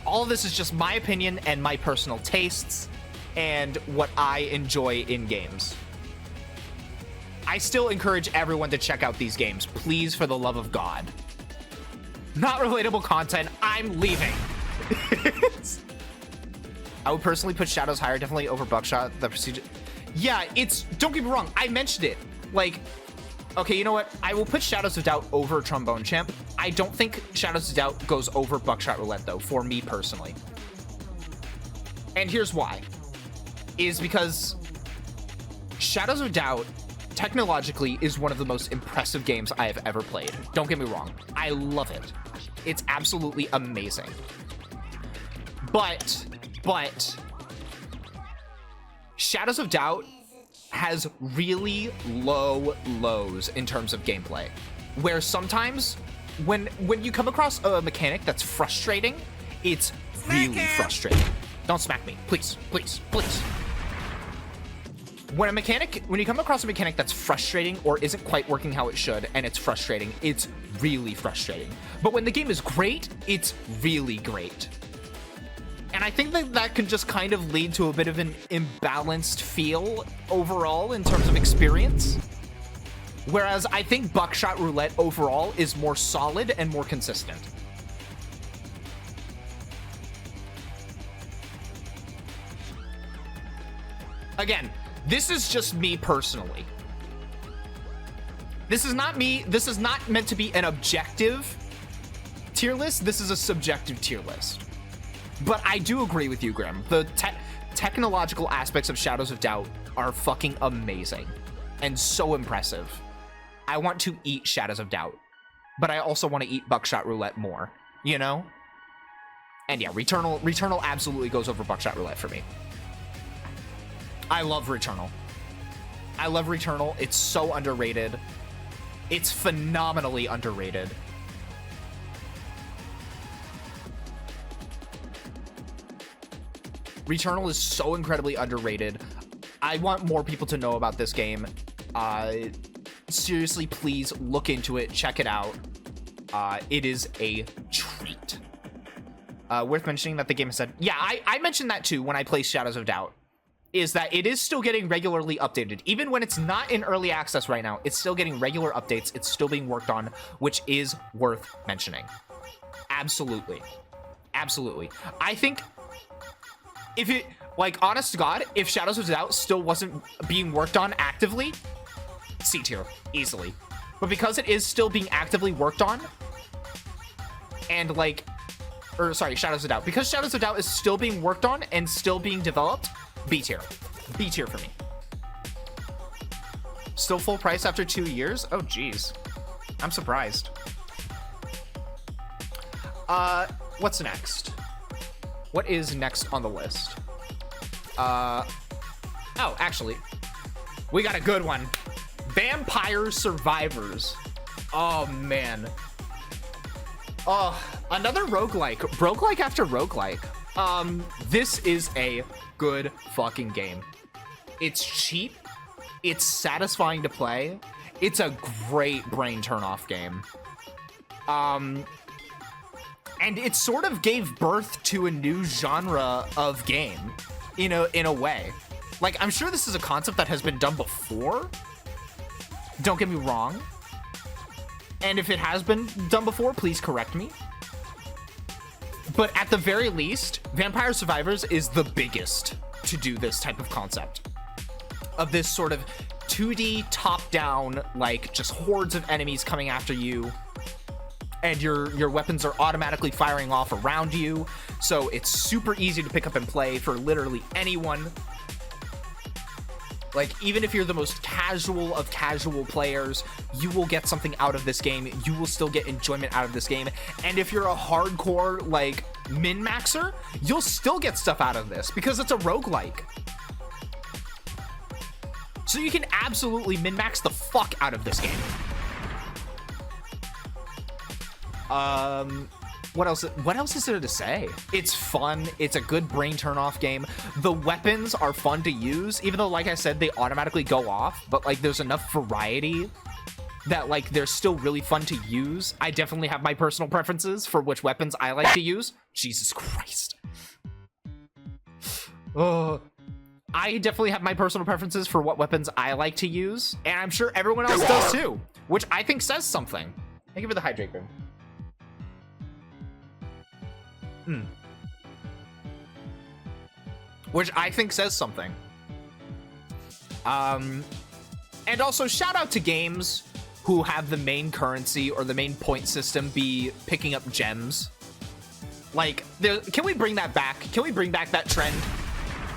All of this is just my opinion and my personal tastes and what I enjoy in games. I still encourage everyone to check out these games, please, for the love of God. Not relatable content, I'm leaving. I would personally put Shadows higher, definitely over Buckshot. The procedure. Yeah, it's, don't get me wrong, I mentioned it. Like, okay, you know what? I will put Shadows of Doubt over Trombone Champ. I don't think Shadows of Doubt goes over Buckshot Roulette, though, for me personally. And here's why. Is because Shadows of Doubt, technologically, is one of the most impressive games I have ever played. Don't get me wrong. I love it. It's absolutely amazing. But, Shadows of Doubt has really low lows in terms of gameplay, where sometimes when you come across a mechanic that's frustrating, it's really frustrating. Don't smack me, please, please, please. When you come across a mechanic that's frustrating or isn't quite working how it should, and it's frustrating, it's really frustrating. But when the game is great, it's really great. And I think that can just kind of lead to a bit of an imbalanced feel overall in terms of experience. Whereas I think Buckshot Roulette overall is more solid and more consistent. Again, this is just me personally. This is not meant to be an objective tier list. This is a subjective tier list. But I do agree with you, Grim. The technological aspects of Shadows of Doubt are fucking amazing and so impressive. I want to eat Shadows of Doubt, but I also want to eat Buckshot Roulette more, you know? And yeah, Returnal absolutely goes over Buckshot Roulette for me. I love Returnal. I love Returnal. It's so underrated. It's phenomenally underrated. Returnal is so incredibly underrated. I want more people to know about this game. Seriously, please look into it. Check it out. It is a treat. Worth mentioning that the game has said... Yeah, I mentioned that too when I played Shadows of Doubt. Is that it is still getting regularly updated. Even when it's not in early access right now, it's still getting regular updates. It's still being worked on, which is worth mentioning. Absolutely. Absolutely. I think if it, like, honest to God, if Shadows of Doubt still wasn't being worked on actively, C tier, easily. But because it is still being actively worked on, and like, or sorry, Shadows of Doubt. Because Shadows of Doubt is still being worked on and still being developed, B tier. B tier for me. Still full price after 2 years? Oh, geez. I'm surprised. What's next? What is next on the list? Oh, actually, we got a good one. Vampire Survivors. Oh, man. Oh, another roguelike. Roguelike after roguelike. This is a good fucking game. It's cheap. It's satisfying to play. It's a great brain turn-off game. And it sort of gave birth to a new genre of game, in a way. Like, I'm sure this is a concept that has been done before. Don't get me wrong. And if it has been done before, please correct me. But at the very least, Vampire Survivors is the biggest to do this type of concept. Of this sort of 2D top-down, like just hordes of enemies coming after you, and your weapons are automatically firing off around you, so it's super easy to pick up and play for literally anyone. Like, even if you're the most casual of casual players, you will get something out of this game. You will still get enjoyment out of this game. And if you're a hardcore, like, min-maxer, you'll still get stuff out of this because it's a roguelike. So you can absolutely min-max the fuck out of this game. What else is there to say? It's fun. It's a good brain turn-off game. The weapons are fun to use, even though, like I said, they automatically go off, but like there's enough variety that like they're still really fun to use. I definitely have my personal preferences for which weapons I like to use. Jesus Christ. Oh, I definitely have my personal preferences for what weapons I like to use, and I'm sure everyone else does too, which I think says something. Thank you for the hydrate room. Which I think says something. And also shout out to games who have the main currency or the main point system be picking up gems. Like, can we bring that back? Can we bring back that trend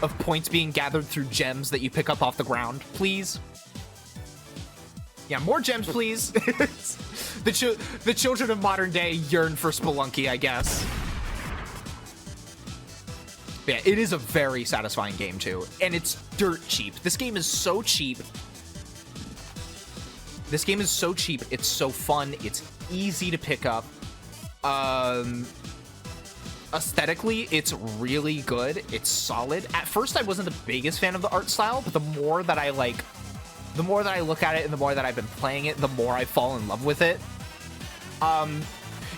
of points being gathered through gems that you pick up off the ground, please? Yeah, more gems, please. The children of modern day yearn for Spelunky, I guess. Yeah, it is a very satisfying game too, and it's dirt cheap. This game is so cheap. This game is so cheap. It's so fun. It's easy to pick up. Aesthetically, it's really good. It's solid. At first, I wasn't the biggest fan of the art style, but the more that I look at it and the more that I've been playing it, the more I fall in love with it.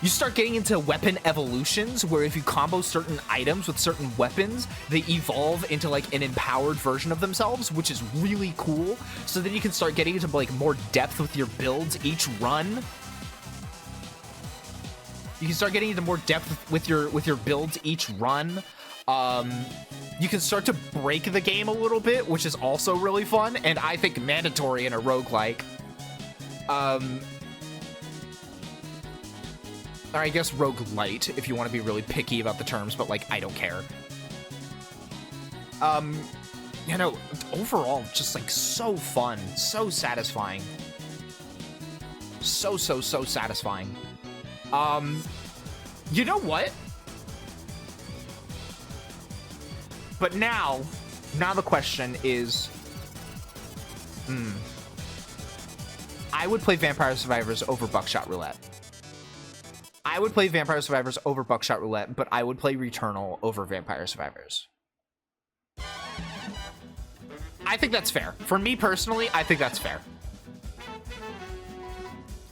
You start getting into weapon evolutions where if you combo certain items with certain weapons, they evolve into like an empowered version of themselves, which is really cool. So then you can start getting into like more depth with your builds each run. You can start getting into more depth with your builds each run. You can start to break the game a little bit, which is also really fun, and I think mandatory in a roguelike. Or I guess roguelite, if you want to be really picky about the terms, but like, I don't care. You know, overall, just like so fun, so satisfying. So satisfying. You know what? But now the question is, I would play Vampire Survivors over Buckshot Roulette. I would play Vampire Survivors over Buckshot Roulette, but I would play Returnal over Vampire Survivors. I think that's fair. For me personally, I think that's fair.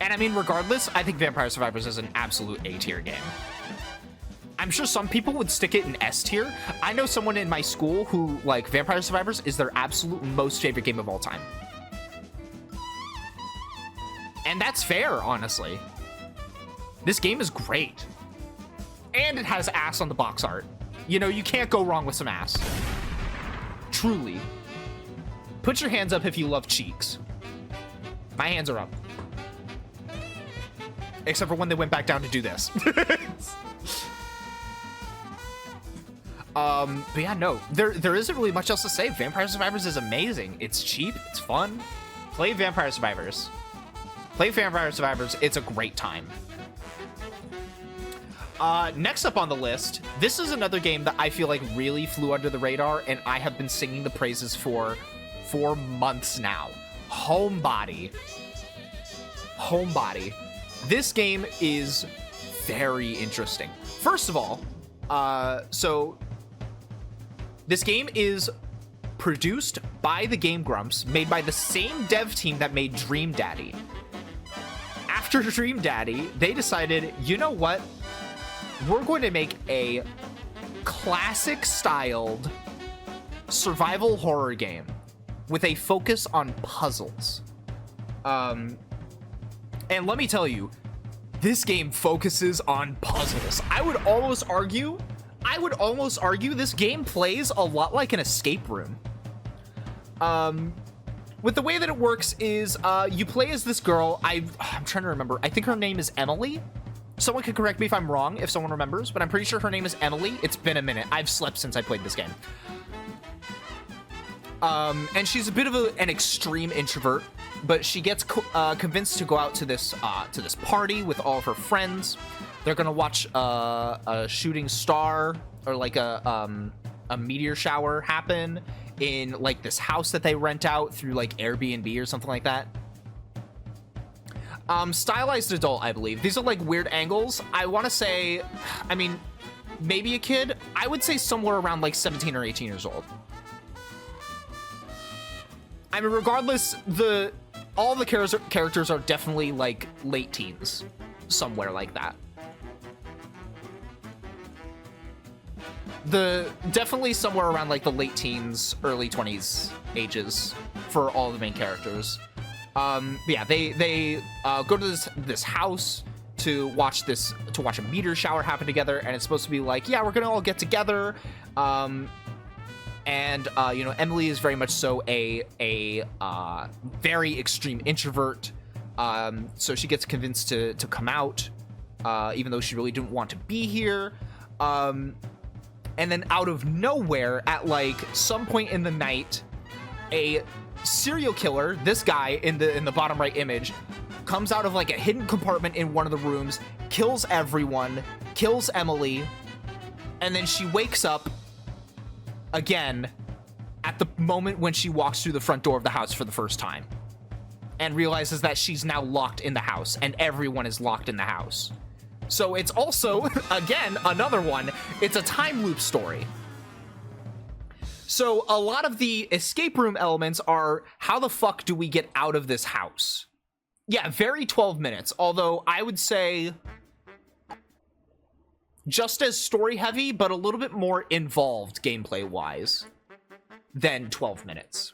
And I mean, regardless, I think Vampire Survivors is an absolute A-tier game. I'm sure some people would stick it in S-tier. I know someone in my school who, like, Vampire Survivors is their absolute most favorite game of all time. And that's fair, honestly. This game is great. And it has ass on the box art. You know, you can't go wrong with some ass. Truly. Put your hands up if you love cheeks. My hands are up. Except for when they went back down to do this. But yeah, no. There isn't really much else to say. Vampire Survivors is amazing. It's cheap. It's fun. Play Vampire Survivors. Play Vampire Survivors. It's a great time. Next up on the list, this is another game that I feel like really flew under the radar, and I have been singing the praises for months now. Homebody. Homebody. This game is very interesting. First of all, so this game is produced by the Game Grumps, made by the same dev team that made Dream Daddy. After Dream Daddy, they decided, you know what? We're going to make a classic-styled survival horror game with a focus on puzzles. And let me tell you, this game focuses on puzzles. I would almost argue this game plays a lot like an escape room. with the way that it works is you play as this girl. I'm trying to remember. I think her name is Emily. Someone could correct me if I'm wrong, if someone remembers, but I'm pretty sure her name is Emily. It's been a minute. I've slept since I played this game. And she's a bit of an extreme introvert, but she gets convinced to go out to this party with all of her friends. They're gonna watch a shooting star or like a meteor shower happen in like this house that they rent out through like Airbnb or something like that. Stylized adult, I believe. These are like weird angles. I want to say, I mean, maybe a kid. I would say somewhere around like 17 or 18 years old. I mean, regardless, all the characters are definitely like late teens, somewhere like that. Definitely somewhere around like the late teens, early 20s ages for all the main characters. Yeah, they go to this house to watch a meteor shower happen together, and it's supposed to be like, yeah, we're gonna all get together. And you know, Emily is very much so a very extreme introvert. So she gets convinced to come out, even though she really didn't want to be here. And then out of nowhere, at like some point in the night, a serial killer, this guy in the bottom right image, comes out of like a hidden compartment in one of the rooms, kills everyone, kills Emily, and then she wakes up again at the moment when she walks through the front door of the house for the first time and realizes that she's now locked in the house and everyone is locked in the house. So it's also, again, another one. It's a time loop story. So a lot of the escape room elements are, how the fuck do we get out of this house? Yeah, very 12 minutes. Although I would say just as story heavy, but a little bit more involved gameplay wise than 12 minutes.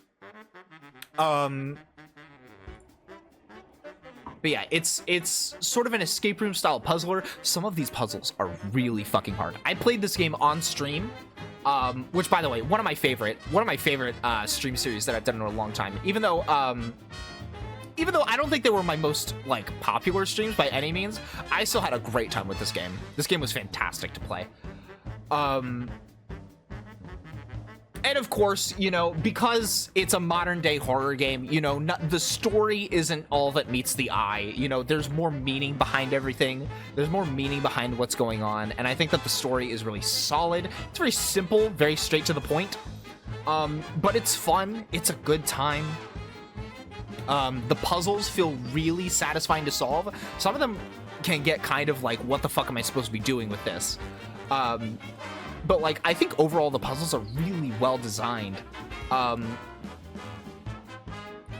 But yeah, it's sort of an escape room style puzzler. Some of these puzzles are really fucking hard. I played this game on stream, which, by the way, one of my favorite stream series that I've done in a long time. Even though I don't think they were my most like popular streams by any means, I still had a great time with this game. This game was fantastic to play. And of course, you know, because it's a modern day horror game, you know, the story isn't all that meets the eye. You know, there's more meaning behind everything. There's more meaning behind what's going on. And I think that the story is really solid. It's very simple, very straight to the point. But it's fun. It's a good time. The puzzles feel really satisfying to solve. Some of them can get kind of like, what the fuck am I supposed to be doing with this? But like, I think overall the puzzles are really well designed.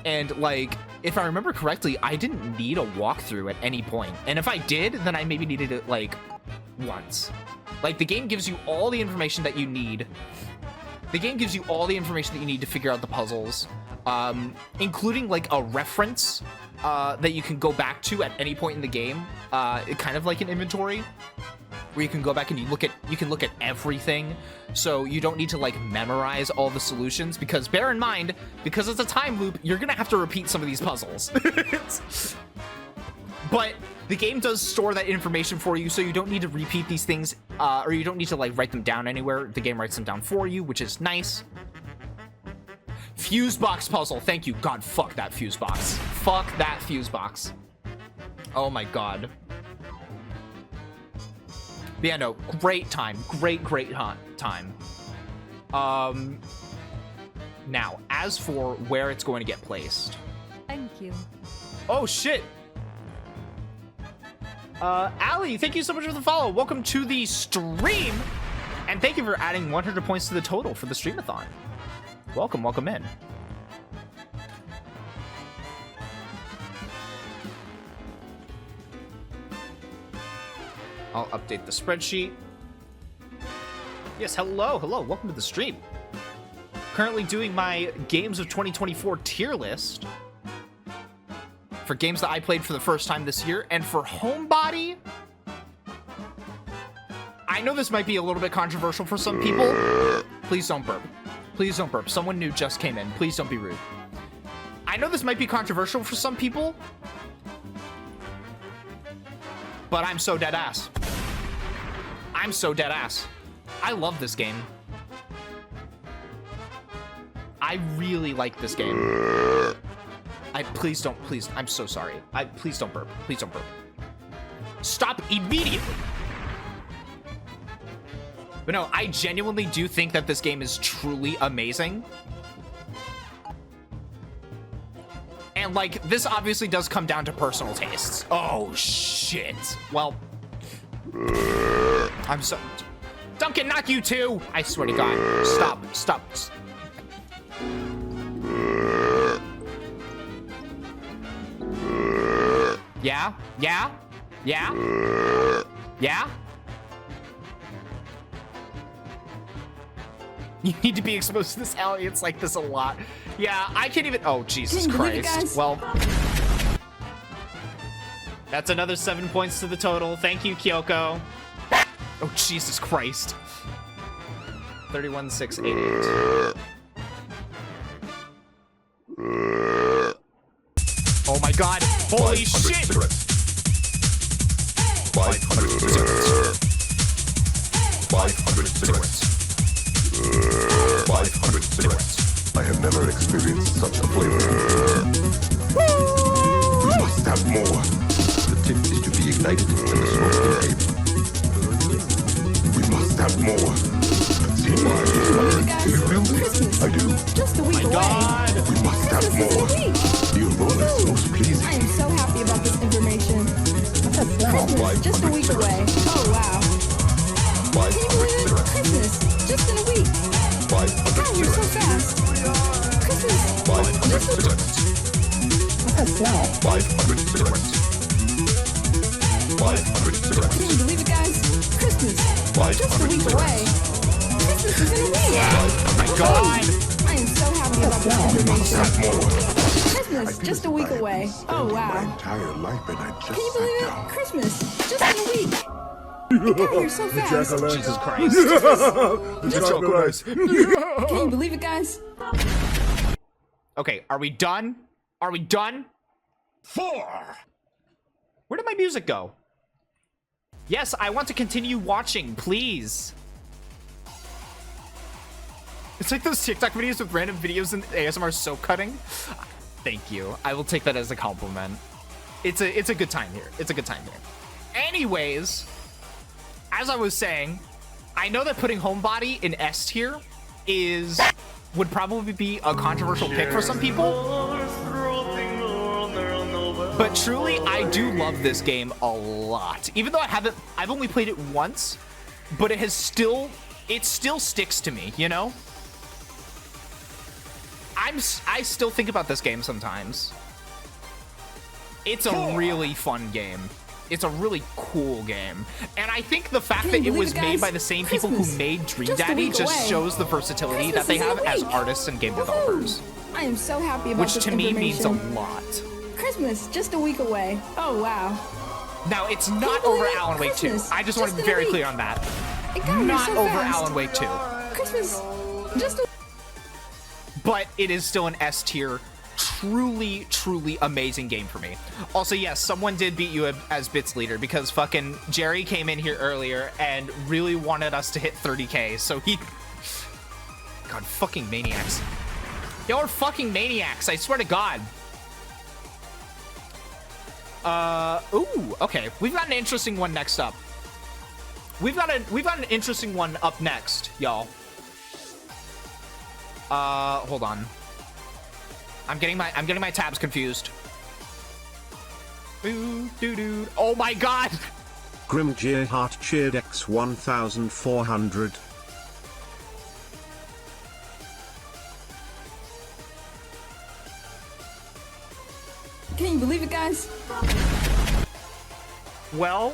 And like, if I remember correctly, I didn't need a walkthrough at any point. And if I did, then I maybe needed it like once. Like, the game gives you all the information that you need. The game gives you all the information that you need to figure out the puzzles, including like a reference that you can go back to at any point in the game, kind of like an inventory, where you can go back and you can look at everything, so you don't need to like memorize all the solutions, because bear in mind, because it's a time loop, you're gonna have to repeat some of these puzzles. But the game does store that information for you, so you don't need to repeat these things, or you don't need to like write them down anywhere. The game writes them down for you, which is nice. Fuse box puzzle. Thank you. God, fuck that fuse box. Fuck that fuse box. Oh my god. But yeah, no, great time. Great time. Now, as for where it's going to get placed. Thank you. Oh, shit. Allie, thank you so much for the follow. Welcome to the stream. And thank you for adding 100 points to the total for the Streamathon. Welcome in. I'll update the spreadsheet. Yes, hello, welcome to the stream. Currently doing my Games of 2024 tier list for games that I played for the first time this year, and for Homebody, I know this might be a little bit controversial for some people. Please don't burp. Please don't burp. Someone new just came in. Please don't be rude. I know this might be controversial for some people, but I'm so dead ass. I'm so dead ass. I love this game. I really like this game. Please don't, please. I'm so sorry. Please don't burp. Please don't burp. Stop immediately. But no, I genuinely do think that this game is truly amazing. And like, this obviously does come down to personal tastes. Oh shit. Well, I'm so... Duncan, not you too! I swear to God. Stop, stop. Yeah? Yeah? Yeah? Yeah? You need to be exposed to this, Allie. It's like this a lot. Yeah, I can't even... Oh, Jesus Christ. Well, that's another 7 points to the total. Thank you, Kyoko. Oh, Jesus Christ. 31,688. Oh my God. Holy shit. Cigarettes. 500 cigarettes. 500 cigarettes. 500 cigarettes. I have never experienced such a flavor. We must have more. The tip is to be ignited and the smoke inhaled. We must have more. See why? Do you feel me? I do. Just a week away. God. We must have more. The aroma is most pleasing. I am so happy about this information. Christmas, just a week away. Oh, wow. Can you believe it? Christmas, just in a week. 500 God, you're so cigarettes. fast. Christmas, 500 just a... cigarettes. 500 cigarettes. 500 cigarettes. Can you believe it, guys? Christmas, just a week away. Christmas is in a week. Oh my God. I am so happy about this We must information. have more. Christmas, just a week away. Oh, wow. Entire life and I just Can you believe it? Christmas, just in a week. God, you're so fast. Jesus Christ. Can you believe it, guys? Okay, are we done? Are we done? 4. Where did my music go? Yes, I want to continue watching, please. It's like those TikTok videos with random videos and ASMR soap cutting. Thank you. I will take that as a compliment. It's a good time here. It's a good time here. Anyways, as I was saying, I know that putting Homebody in S tier would probably be a controversial pick for some people. But truly, I do love this game a lot. Even though I've only played it once, but it still sticks to me, you know? I still think about this game sometimes. It's a really fun game. It's a really cool game. And I think the fact that it was made by the same people who made Dream Daddy just shows the versatility that they have as artists and game developers. I am so happy about Which this to me means a information. lot. Christmas, just a week away. Oh, wow. Now, it's Can not you believe over it? Alan Wake 2. Christmas, I just want to be just in a very week. clear on that. God, you're Not so over fast. Alan Wake 2. Christmas, just a... But it is still an S tier. Truly, truly amazing game for me. Also, yes, someone did beat you as Bits leader because fucking Jerry came in here earlier and really wanted us to hit 30k. So he... God, fucking maniacs. Y'all are fucking maniacs, I swear to God. Ooh, okay. We've got an interesting one next up. We've got an interesting one up next, y'all. Hold on. I'm getting my tabs confused. Ooh, doo-doo. Oh my God! Grim J Heart cheered X 1400. Can you believe it, guys? Well,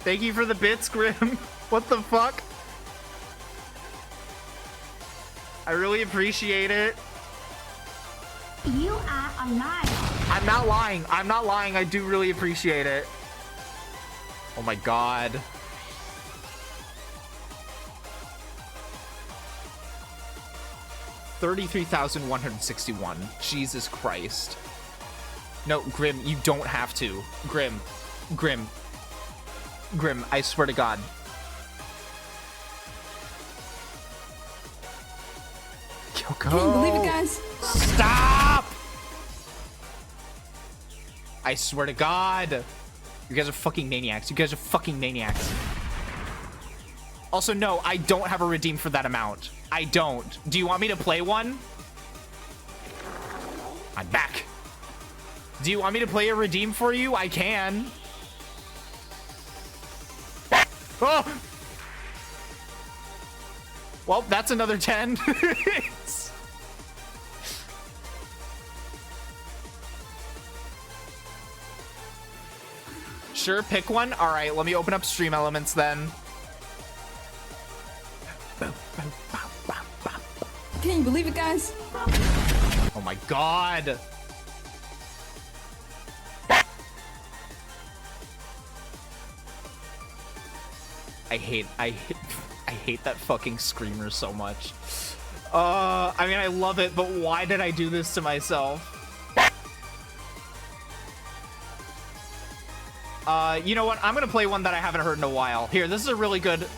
thank you for the bits, Grim. What the fuck? I really appreciate it. You are a liar. I'm not lying. I'm not lying. I do really appreciate it. Oh my God. 33,161. Jesus Christ. No, Grim, you don't have to. Grim, I swear to God. Kyoko. Can you believe it, guys? Stop! I swear to God. You guys are fucking maniacs. You guys are fucking maniacs. Also, no, I don't have a redeem for that amount. I don't. Do you want me to play one? I'm back. Do you want me to play a redeem for you? I can. Oh! Well, that's another 10. Sure, pick one. All right, let me open up Stream Elements then. Can you believe it, guys? Oh my God. I hate that fucking screamer so much. I mean, I love it, but why did I do this to myself? You know what? I'm gonna play one that I haven't heard in a while. Here, this is a really good...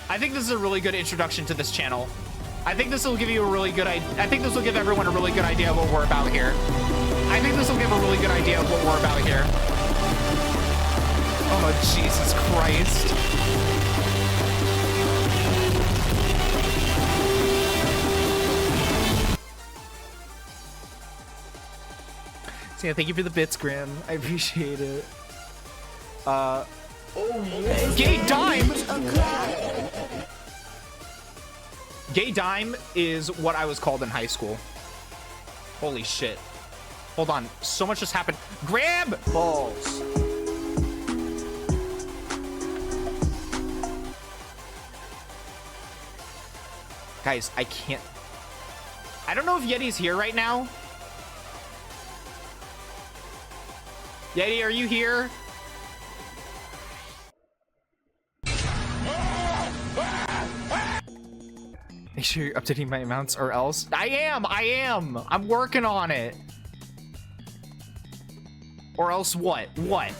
I think this is a really good introduction to this channel. I think this will give you a really good... I think this will give everyone a really good idea of what we're about here. I think this will give a really good idea of what we're about here. Oh, Jesus Christ. So yeah, thank you for the bits, Grim. I appreciate it. Gay Dime! Gay Dime is what I was called in high school. Holy shit. Hold on. So much just happened. Grab balls. Guys, I can't... I don't know if Yeti's here right now. Yeti, are you here? Make sure you're updating my amounts or else. I am. I'm working on it. Or else what? What?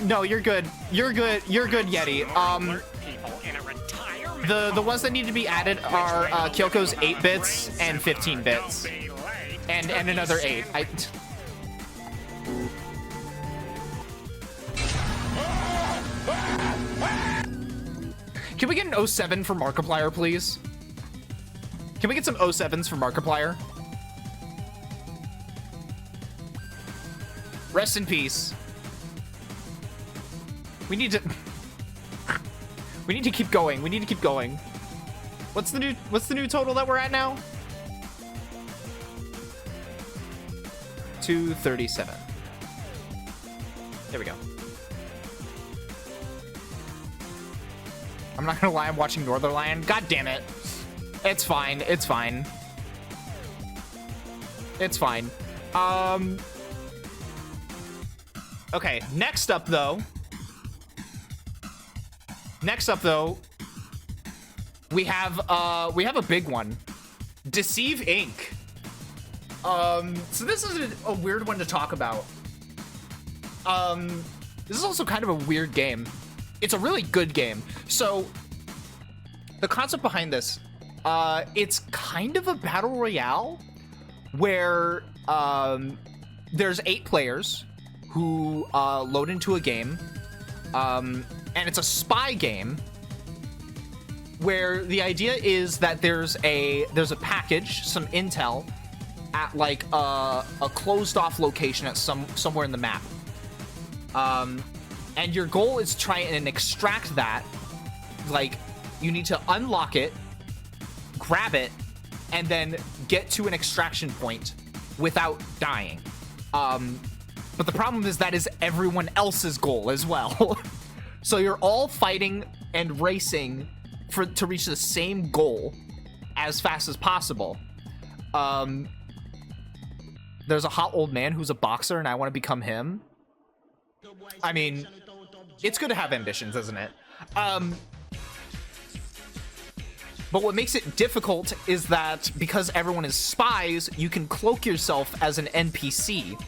No, you're good. You're good, Yeti. The ones that need to be added are Kyoko's 8 bits and 15 bits. And another 8. Can we get an 07 for Markiplier, please? Can we get some 07s for Markiplier? Rest in peace. We need to... we need to keep going. We need to keep going. What's the new total that we're at now? 237. There we go. I'm not gonna lie, I'm watching Northernlion. God damn it. It's fine. It's fine. It's fine. Okay, next up though, we have a big one. Deceive Inc. So this is a weird one to talk about. This is also kind of a weird game. It's a really good game. So the concept behind this, it's kind of a battle royale where there's 8 players who load into a game, and it's a spy game where the idea is that there's a package, some intel at like a closed off location at somewhere in the map. And your goal is to try and extract that. Like, you need to unlock it, grab it, and then get to an extraction point without dying. But the problem is that is everyone else's goal as well. So you're all fighting and racing to reach the same goal as fast as possible. There's a hot old man who's a boxer, and I want to become him. I mean, it's good to have ambitions, isn't it? But what makes it difficult is that because everyone is spies, you can cloak yourself as an NPC.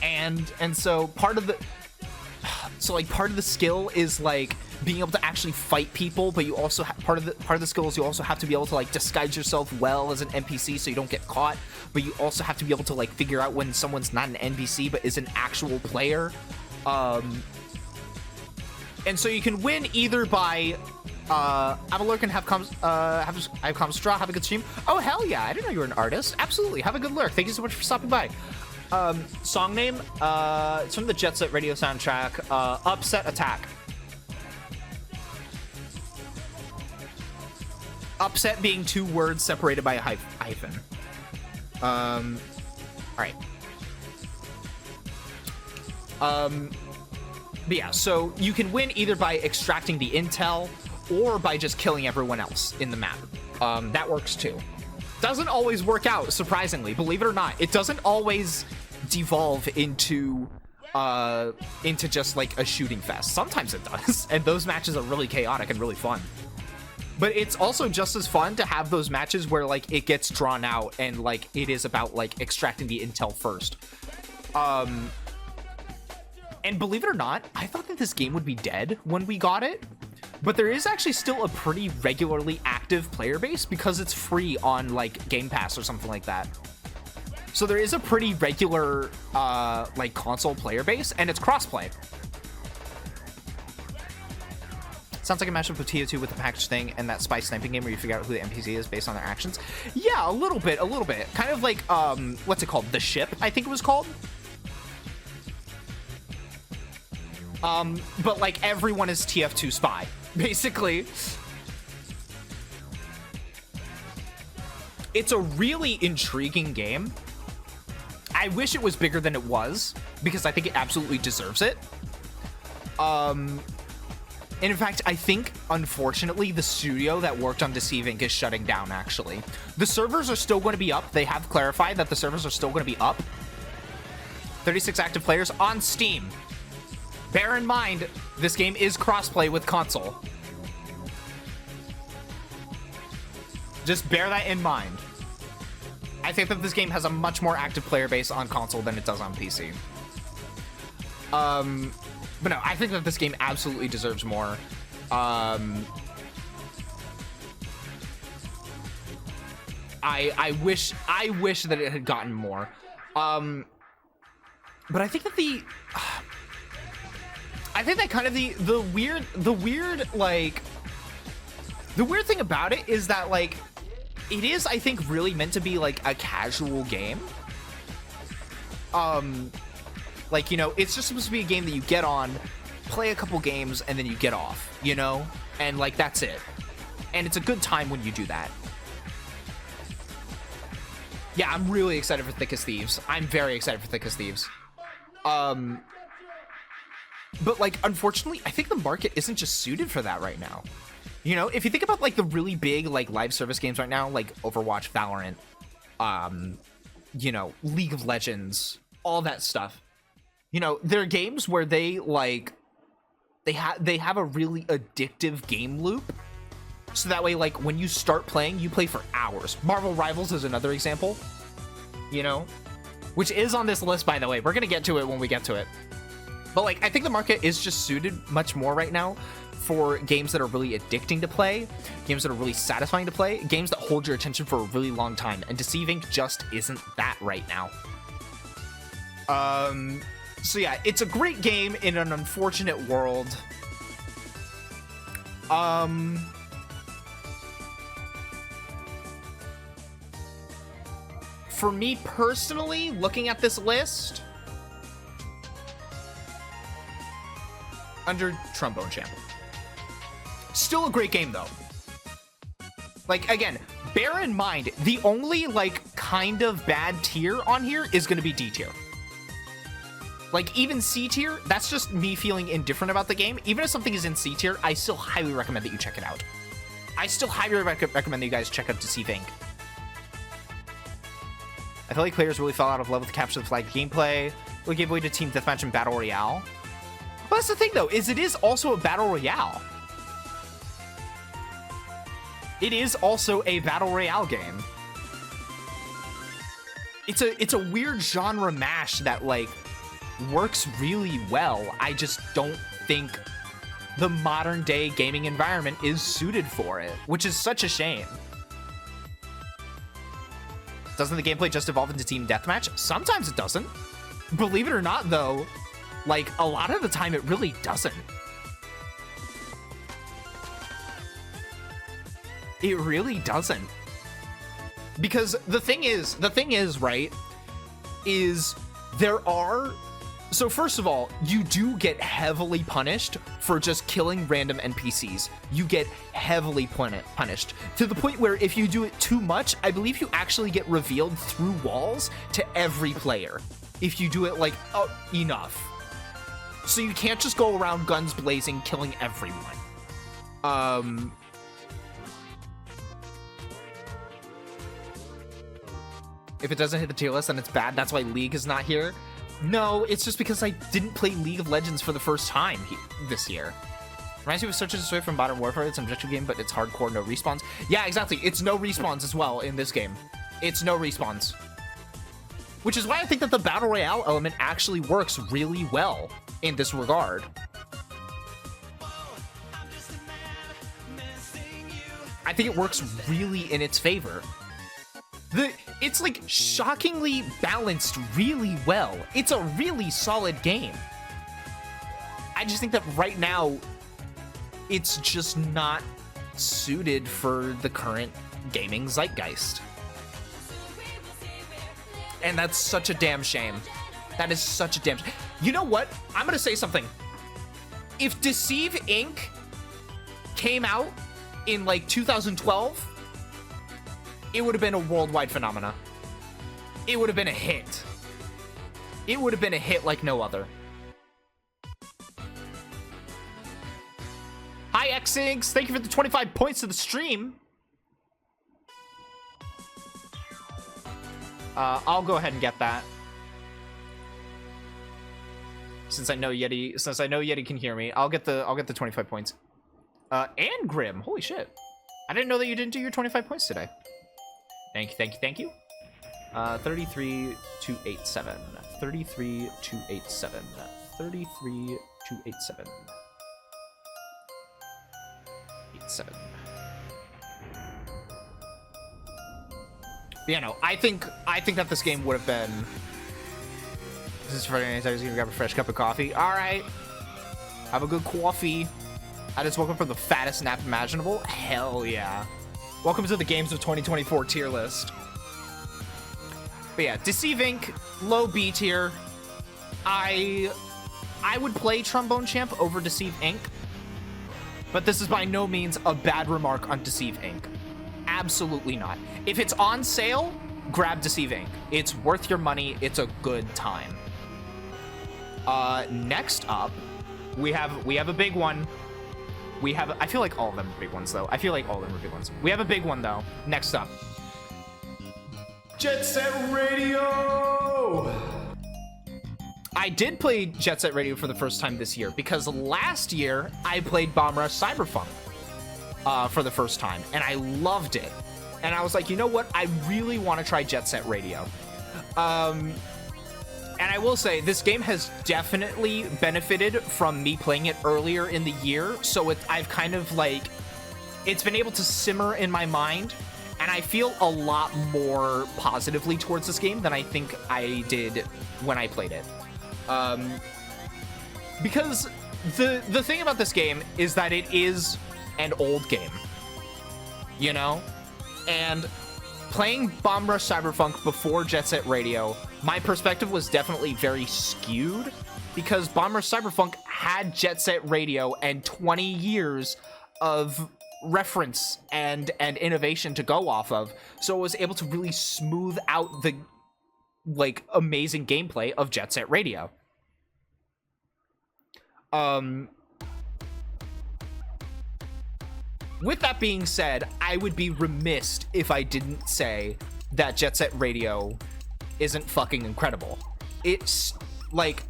And so part of the skill is like being able to actually fight people, but you also part of the skill is you also have to be able to like disguise yourself well as an NPC so you don't get caught, but you also have to be able to like figure out when someone's not an NPC but is an actual player. And so you can win either by have a lurk and have comms straw, have a good stream. Oh hell yeah, I didn't know you were an artist. Absolutely, have a good lurk. Thank you so much for stopping by. Song name, it's from the Jet Set Radio soundtrack, Upset Attack. Upset being 2 words separated by a hyphen. All right. But yeah, so you can win either by extracting the intel or by just killing everyone else in the map. That works too. Doesn't always work out, surprisingly. Believe it or not, it doesn't always devolve into just like a shooting fest. Sometimes it does, and those matches are really chaotic and really fun. But it's also just as fun to have those matches where like it gets drawn out and like it is about like extracting the intel first. And believe it or not, I thought that this game would be dead when we got it, but there is actually still a pretty regularly active player base because it's free on like Game Pass or something like that. So there is a pretty regular like console player base, and it's crossplay. Sounds like a mashup of TO2 with the package thing and that spy sniping game where you figure out who the NPC is based on their actions. Yeah, a little bit. Kind of like, what's it called? The Ship, I think it was called. But like everyone is TF2 spy, basically. It's a really intriguing game. I wish it was bigger than it was, because I think it absolutely deserves it. And in fact, I think, unfortunately, the studio that worked on Deceive Inc. is shutting down, actually. The servers are still going to be up. They have clarified that the servers are still going to be up. 36 active players on Steam. Bear in mind, this game is crossplay with console. Just bear that in mind. I think that this game has a much more active player base on console than it does on PC. But no, I think that this game absolutely deserves more. I wish that it had gotten more. But I think that the weird thing about it is that like it is, I think, really meant to be like a casual game. Like, you know, it's just supposed to be a game that you get on, play a couple games, and then you get off, you know? And, like, that's it. And it's a good time when you do that. Yeah, I'm really excited for Thick as Thieves. I'm very excited for Thick as Thieves. But, like, unfortunately, I think the market isn't just suited for that right now. You know, if you think about, like, the really big, like, live service games right now, like Overwatch, Valorant, you know, League of Legends, all that stuff. You know, they're games where they like they have a really addictive game loop. So that way, like, when you start playing, you play for hours. Marvel Rivals is another example, you know, which is on this list, by the way. We're gonna get to it when we get to it. But like, I think the market is just suited much more right now for games that are really addicting to play, games that are really satisfying to play, games that hold your attention for a really long time. And Deceive Inc. just isn't that right now. So yeah, it's a great game in an unfortunate world. For me personally, looking at this list, under Trombone Champ. Still a great game though. Like, again, bear in mind, the only like kind of bad tier on here is gonna be D tier. Like, even C tier, that's just me feeling indifferent about the game. Even if something is in C tier, I still highly recommend that you check it out. I still highly recommend that you guys check out Deceive Inc. I feel like players really fell out of love with the capture the flag gameplay. We gave away to Team Deathmatch and Battle Royale. But that's the thing, though, is it is also a Battle Royale. it is also a battle royale game. It's a weird genre mash that like works really well. I just don't think the modern day gaming environment is suited for it, which is such a shame. Doesn't the gameplay just evolve into team deathmatch? Sometimes it doesn't. Believe it or not, though, like a lot of the time it really doesn't. It really doesn't. Because the thing is, right, is there are... So first of all, you do get heavily punished for just killing random NPCs. You get heavily punished to the point where if you do it too much, I believe you actually get revealed through walls to every player. If you do it like enough. So you can't just go around guns blazing killing everyone. If it doesn't hit the tier list, then it's bad. That's why League is not here. No, it's just because I didn't play League of Legends for the first time this year. Reminds me of Search and Destroy from Modern Warfare. It's an objective game, but it's hardcore, no respawns. Yeah, exactly. It's no respawns as well in this game. It's no respawns. Which is why I think that the Battle Royale element actually works really well in this regard. I think it works really in its favor. It's like shockingly balanced really well. It's a really solid game. I just think that right now, it's just not suited for the current gaming zeitgeist. And that's such a damn shame. That is such a damn shame. You know what? I'm gonna say something. If Deceive Inc. came out in like 2012, it would have been a worldwide phenomena. It would have been a hit. It would have been a hit like no other. Hi, Xinx. Thank you for the 25 points to the stream. I'll go ahead and get that. Since I know Yeti can hear me, I'll get the 25 points. And Grim. Holy shit. I didn't know that you didn't do your 25 points today. Thank you. 33287. 33287. 33287. 87. Yeah, no, I think that this game would have been. This is Friday night. I was gonna grab a fresh cup of coffee. All right, have a good coffee. I just woke up from the fattest nap imaginable. Hell yeah! Welcome to the Games of 2024 tier list. But yeah, Deceive Inc. low B tier. I would play Trombone Champ over Deceive Inc. But this is by no means a bad remark on Deceive Inc. Absolutely not. If it's on sale, grab Deceive Inc. It's worth your money. It's a good time. Next up, we have a big one. I feel like all of them are big ones, though. We have a big one, though. Next up. Jet Set Radio! I did play Jet Set Radio for the first time this year, because last year, I played Bomb Rush Cyberpunk for the first time, and I loved it. And I was like, you know what? I really want to try Jet Set Radio. And I will say, this game has definitely benefited from me playing it earlier in the year, so I've kind of like, it's been able to simmer in my mind, and I feel a lot more positively towards this game than I think I did when I played it. Because the thing about this game is that it is an old game, you know? And playing Bomb Rush Cyberpunk before Jet Set Radio, my perspective was definitely very skewed, because Bomb Rush Cyberpunk had Jet Set Radio and 20 years of reference and innovation to go off of, so it was able to really smooth out the like amazing gameplay of Jet Set Radio. With that being said, I would be remiss if I didn't say that Jet Set Radio isn't fucking incredible. It's like,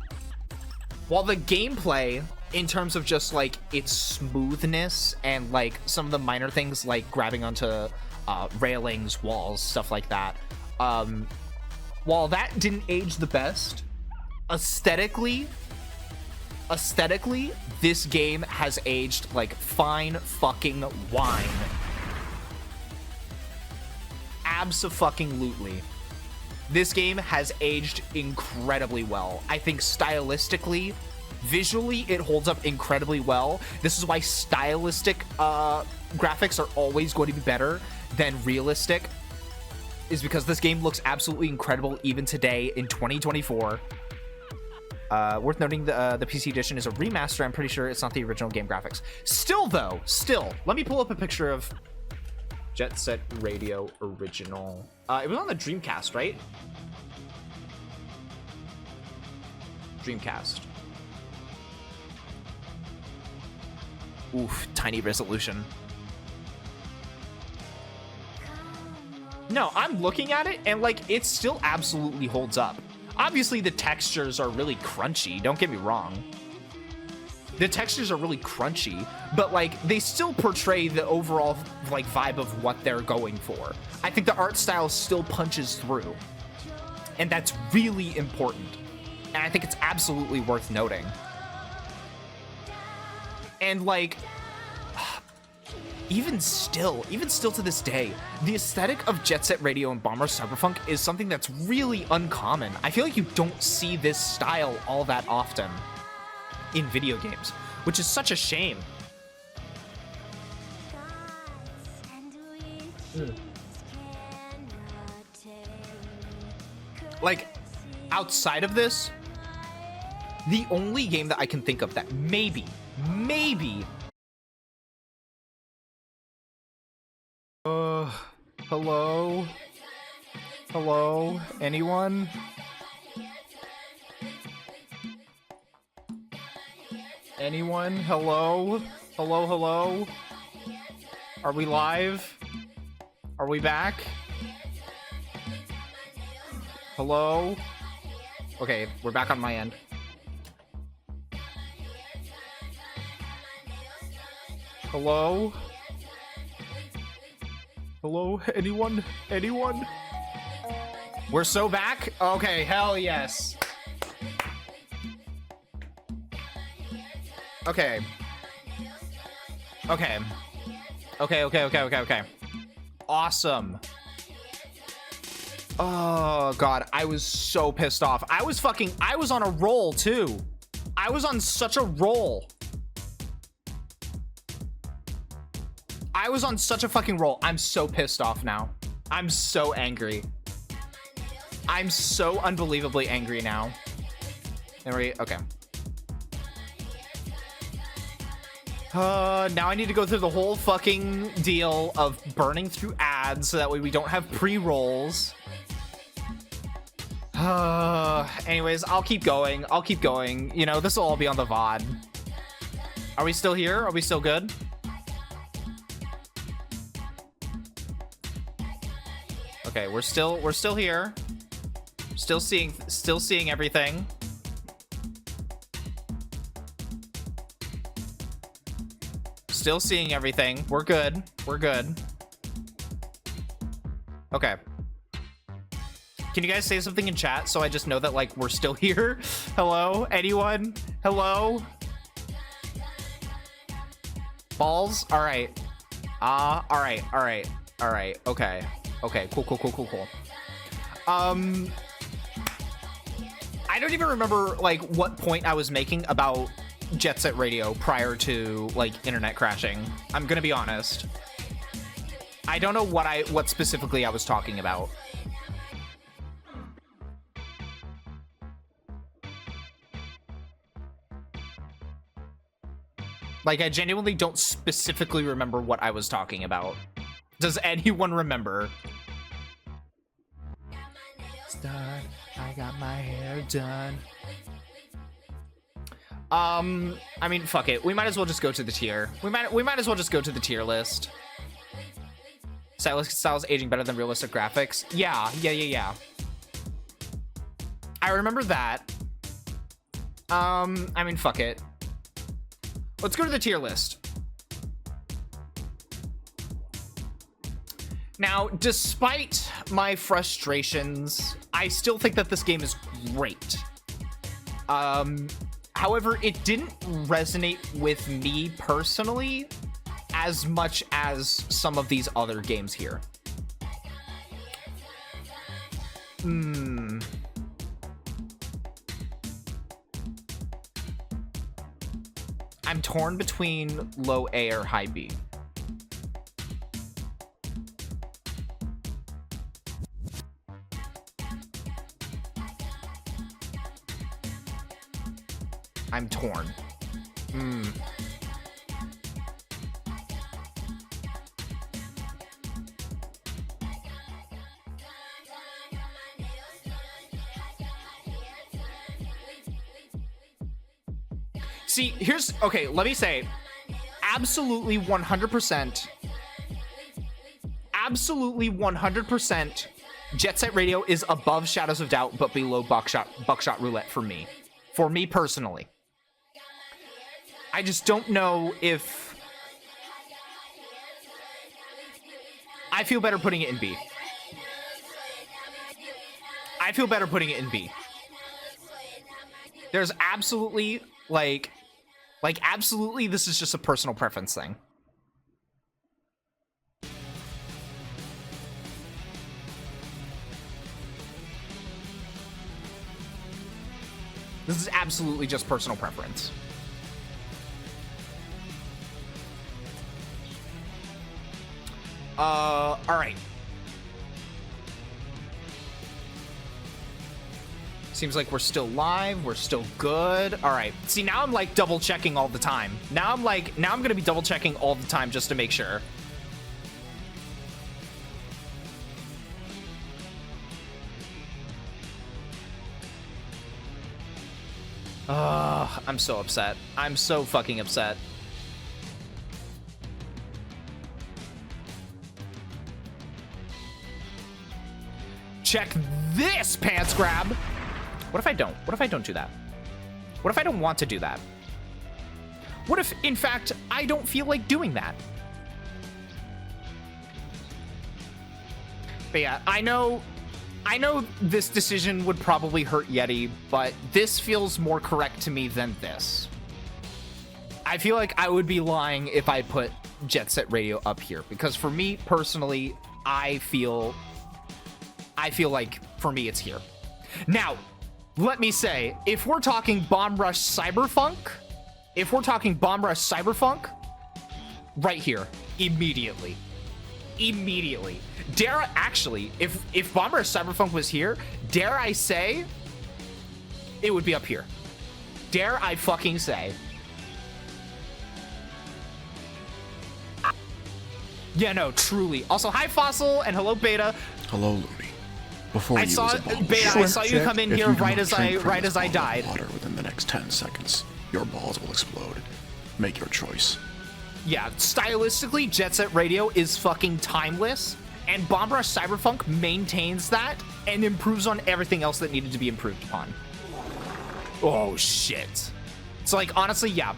while the gameplay in terms of just like its smoothness and like some of the minor things like grabbing onto railings, walls, stuff like that. While that didn't age the best, aesthetically, this game has aged like fine fucking wine. Abso-fucking-lutely. This game has aged incredibly well. I think stylistically, visually, it holds up incredibly well. This is why stylistic graphics are always going to be better than realistic, is because this game looks absolutely incredible even today in 2024. Worth noting, the PC edition is a remaster. I'm pretty sure it's not the original game graphics. Still, though, let me pull up a picture of Jet Set Radio original. It was on the Dreamcast, right? Dreamcast. Oof, tiny resolution. No, I'm looking at it and like it still absolutely holds up. Obviously the textures are really crunchy, don't get me wrong. The textures are really crunchy, but like they still portray the overall like vibe of what they're going for. I think the art style still punches through, and that's really important. And I think it's absolutely worth noting. And like, even still to this day, the aesthetic of Jet Set Radio and Bomber Cyberpunk is something that's really uncommon. I feel like you don't see this style all that often in video games, which is such a shame. Like, outside of this, the only game that I can think of that maybe hello? Hello? Anyone? Anyone? Hello? Hello? Are we live? Are we back? Hello? Okay, we're back on my end. Hello? Hello? Anyone? We're so back? Okay, hell yes. Okay. Awesome. Oh god, I was so pissed off. I was on a roll too. I was on such a roll. I was on such a fucking roll. I'm so pissed off now. I'm so angry. I'm so unbelievably angry now. Okay. Now I need to go through the whole fucking deal of burning through ads so that way we don't have pre-rolls. Anyways, I'll keep going. You know, this will all be on the VOD. Are we still here? Are we still good? Okay, we're still here. Still seeing everything. Still seeing everything. We're good. Okay. Can you guys say something in chat so I just know that like we're still here? Hello? Anyone? Hello? Balls? All right. All right. Okay. Cool. I don't even remember like what point I was making about Jet Set Radio prior to like internet crashing. I'm gonna be honest. I don't know what specifically I was talking about. Like, I genuinely don't specifically remember what I was talking about. Does anyone remember? Done. I got my hair done. I mean, fuck it. We might as well just go to the tier. We might as well just go to the tier list. Styles aging better than realistic graphics. Yeah. I remember that. I mean, fuck it. let's go to the tier list. Now, despite my frustrations, I still think that this game is great. However, it didn't resonate with me personally as much as some of these other games here. I'm torn between low A or high B. I'm torn. See, here's, okay, let me say, absolutely 100%, Jet Set Radio is above Shadows of Doubt, but below Buckshot Roulette for me personally. I just don't know if I feel better putting it in B. There's absolutely, like absolutely, this is just a personal preference thing. This is absolutely just personal preference. All right. Seems like we're still live. We're still good. All right. See, now I'm like double checking all the time. Now I'm gonna be double checking all the time just to make sure. I'm so upset. I'm so fucking upset. Check this, pants grab. What if I don't? What if I don't do that? What if I don't want to do that? What if, in fact, I don't feel like doing that? But yeah, I know this decision would probably hurt Yeti, but this feels more correct to me than this. I feel like I would be lying if I put Jet Set Radio up here, because for me personally, I feel like for me it's here. Now, let me say, if we're talking Bomb Rush Cyberfunk, right here, immediately. Dare, actually, if Bomb Rush Cyberfunk was here, dare I say, it would be up here. Dare I fucking say. Yeah, no, truly. Also, hi Fossil and hello Beta. Hello, Looney. Before I you saw use a ball, Beta. I saw you come in if here you do right not as I drink from this bottle of died. Water within the next 10 seconds, your balls will explode. Make your choice. Yeah, stylistically, Jet Set Radio is fucking timeless, and Bomb Rush Cyberfunk maintains that and improves on everything else that needed to be improved upon. Oh shit. So like honestly, yeah.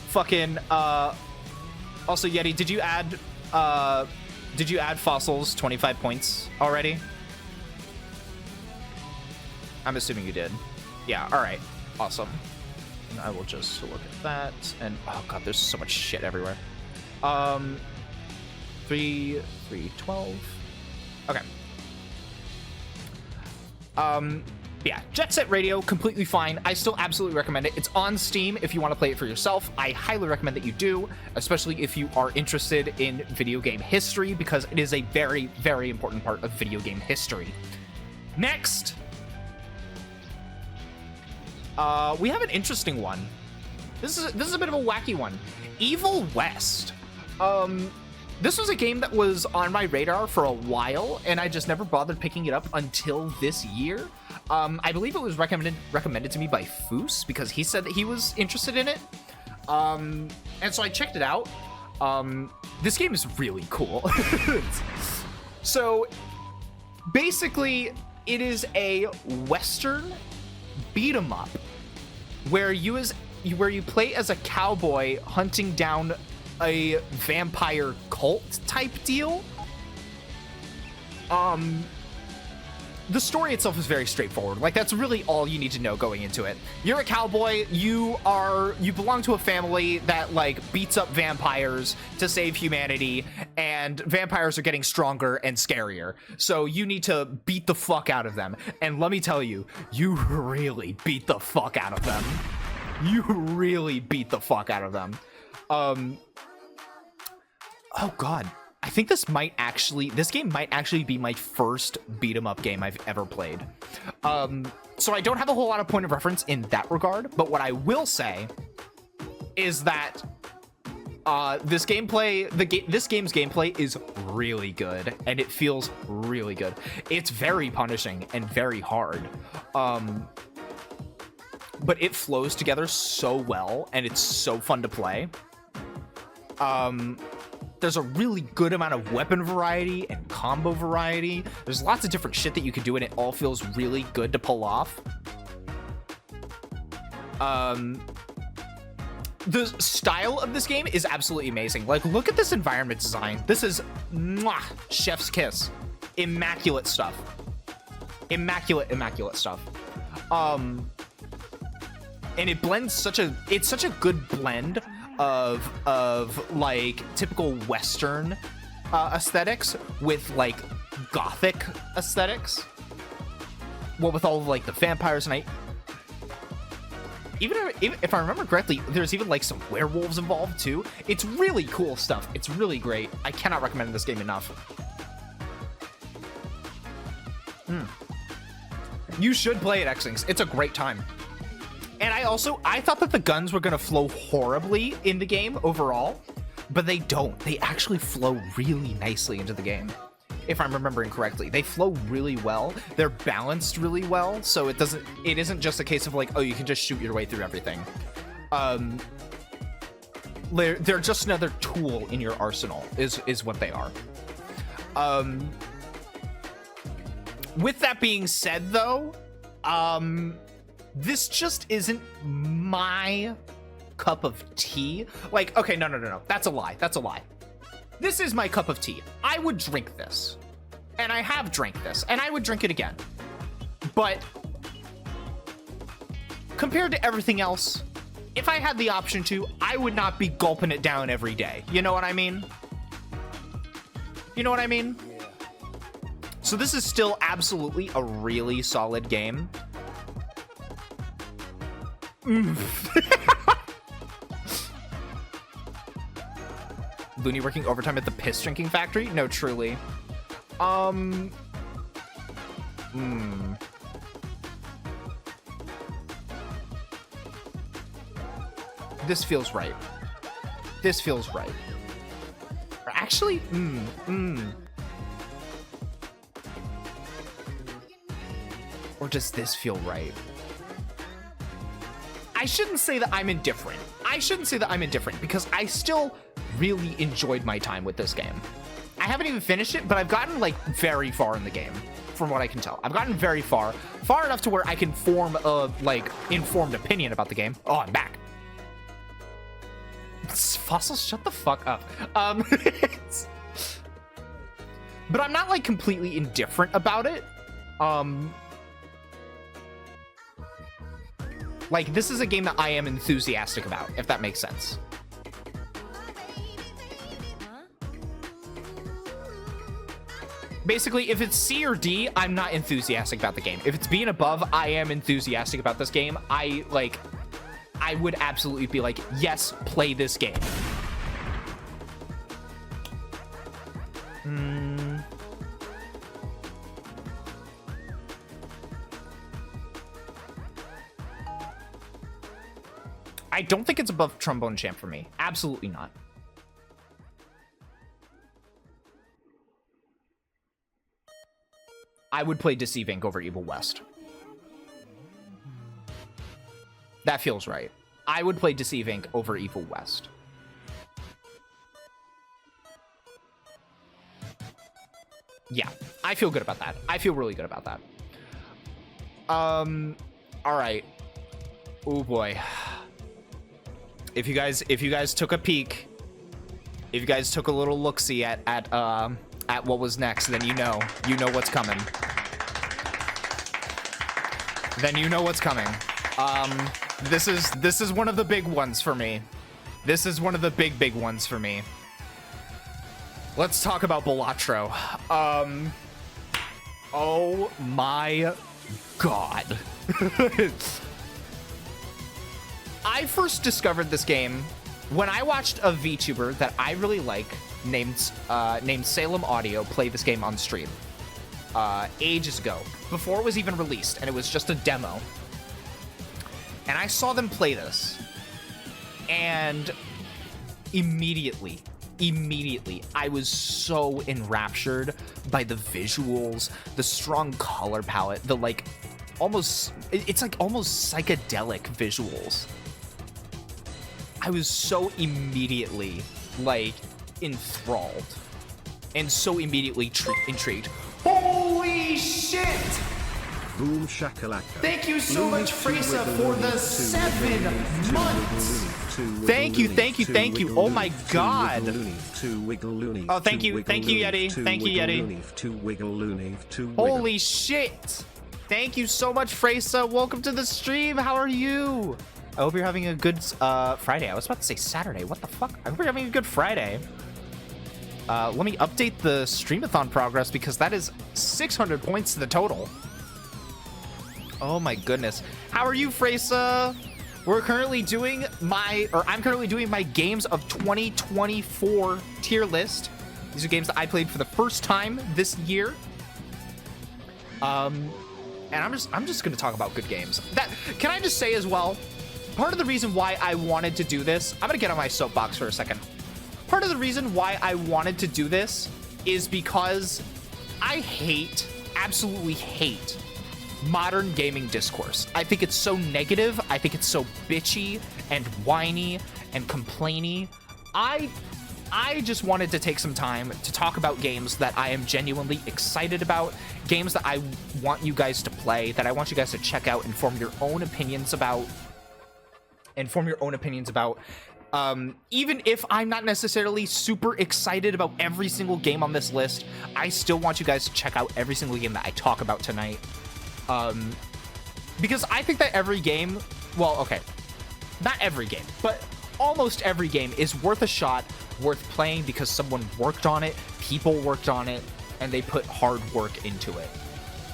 Fucking also Yeti, did you add Fossil's 25 points already? I'm assuming you did. Yeah, alright. Awesome. And I will just look at that. And oh god, there's so much shit everywhere. 312. Okay. Yeah, Jet Set Radio, completely fine. I still absolutely recommend it. It's on Steam if you want to play it for yourself. I highly recommend that you do, especially if you are interested in video game history, because it is a very, very important part of video game history. Next, we have an interesting one. This is a bit of a wacky one. Evil West. This was a game that was on my radar for a while, and I just never bothered picking it up until this year. I believe it was recommended to me by Foos, because he said that he was interested in it. And so I checked it out. This game is really cool. So basically, it is a Western beat 'em up where you where you play as a cowboy hunting down a vampire cult type deal. The story itself is very straightforward. Like, that's really all you need to know going into it. You're a cowboy. You belong to a family that, like, beats up vampires to save humanity, and vampires are getting stronger and scarier. So you need to beat the fuck out of them. And let me tell you, you really beat the fuck out of them. You really beat the fuck out of them. Oh God. I think this game might actually be my first beat 'em up game I've ever played. So I don't have a whole lot of point of reference in that regard, but what I will say is that this game's gameplay is really good, and it feels really good. It's very punishing and very hard. But it flows together so well, and it's so fun to play. There's a really good amount of weapon variety and combo variety. There's lots of different shit that you can do, and it all feels really good to pull off. The style of this game is absolutely amazing. Like, look at this environment design. This is chef's kiss. Immaculate stuff. Immaculate stuff. And it blends it's such a good blend of like typical Western aesthetics with like gothic aesthetics. Well, with all of like the vampires, and even if I remember correctly, there's even like some werewolves involved too. It's really cool stuff. It's really great. I cannot recommend this game enough. You should play it, Xings. It's a great time. And I thought that the guns were gonna flow horribly in the game overall, but they don't. They actually flow really nicely into the game, if I'm remembering correctly. They flow really well. They're balanced really well, so it isn't just a case of like, oh, you can just shoot your way through everything. They're just another tool in your arsenal, is what they are. With that being said, though, this just isn't my cup of tea. Like, okay, no. That's a lie. This is my cup of tea. I would drink this. And I have drank this. And I would drink it again. But compared to everything else, if I had the option to, I would not be gulping it down every day. You know what I mean? So this is still absolutely a really solid game. Looney working overtime at the piss drinking factory? No, truly. This feels right. Actually, Or does this feel right? I shouldn't say that I'm indifferent. Because I still really enjoyed my time with this game. I haven't even finished it, but I've gotten like very far in the game, from what I can tell. I've gotten very far enough to where I can form a like informed opinion about the game. Oh, I'm back. Fossils, shut the fuck up. But I'm not like completely indifferent about it. Like, this is a game that I am enthusiastic about, if that makes sense. Basically, if it's C or D, I'm not enthusiastic about the game. If it's B and above, I am enthusiastic about this game. I would absolutely be like, yes, play this game. I don't think it's above Trombone Champ for me. Absolutely not. I would play Deceive Inc. over Evil West. That feels right. I would play Deceive Inc. over Evil West. Yeah, I feel good about that. I feel really good about that. All right. Oh boy. if you guys took a peek, if you guys took a little look-see at what was next, then you know what's coming. Then you know what's coming. This is one of the big ones for me. This is one of the big ones for me. Let's talk about Balatro. Oh my god. I first discovered this game when I watched a VTuber that I really like named Salem Audio play this game on stream ages ago, before it was even released, and it was just a demo. And I saw them play this, and immediately, I was so enraptured by the visuals, the strong color palette, the like, it's like almost psychedelic visuals. I was so immediately like enthralled and so immediately intrigued. Holy shit! Boom shakalaka. Thank you so much, Fresa, for the 7 months. Thank you. Oh my god. Oh, thank you, Yeti. Thank you, Yeti. Holy shit. Thank you so much, Fresa. Welcome to the stream. How are you? I hope you're having a good Friday. I was about to say Saturday. What the fuck? I hope you're having a good Friday. Let me update the Streamathon progress because that is 600 points to the total. Oh my goodness. How are you, Fresa? I'm currently doing my games of 2024 tier list. These are games that I played for the first time this year. And I'm just gonna talk about good games. Can I just say as well, part of the reason why I wanted to do this, I'm gonna get on my soapbox for a second. Part of the reason why I wanted to do this is because I absolutely hate modern gaming discourse. I think it's so negative. I think it's so bitchy and whiny and complainy. I just wanted to take some time to talk about games that I am genuinely excited about, games that I want you guys to play, that I want you guys to check out and form your own opinions about. Even if I'm not necessarily super excited about every single game on this list, I still want you guys to check out every single game that I talk about tonight. Because I think that every game, well, okay, not every game, but almost every game is worth a shot, worth playing because someone worked on it, people worked on it, and they put hard work into it.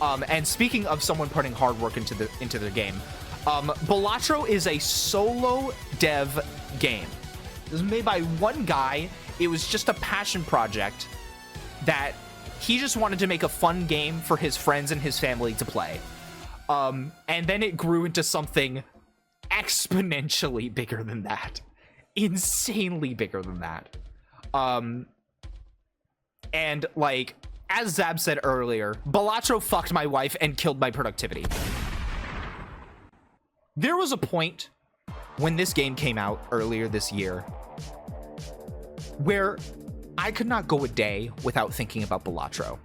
And speaking of someone putting hard work into their game, Balatro is a solo dev game. It was made by one guy. It was just a passion project that he just wanted to make a fun game for his friends and his family to play. And then it grew into something exponentially bigger than that. Insanely bigger than that. And like, as Zab said earlier, Balatro fucked my wife and killed my productivity. There was a point when this game came out earlier this year where I could not go a day without thinking about Balatro.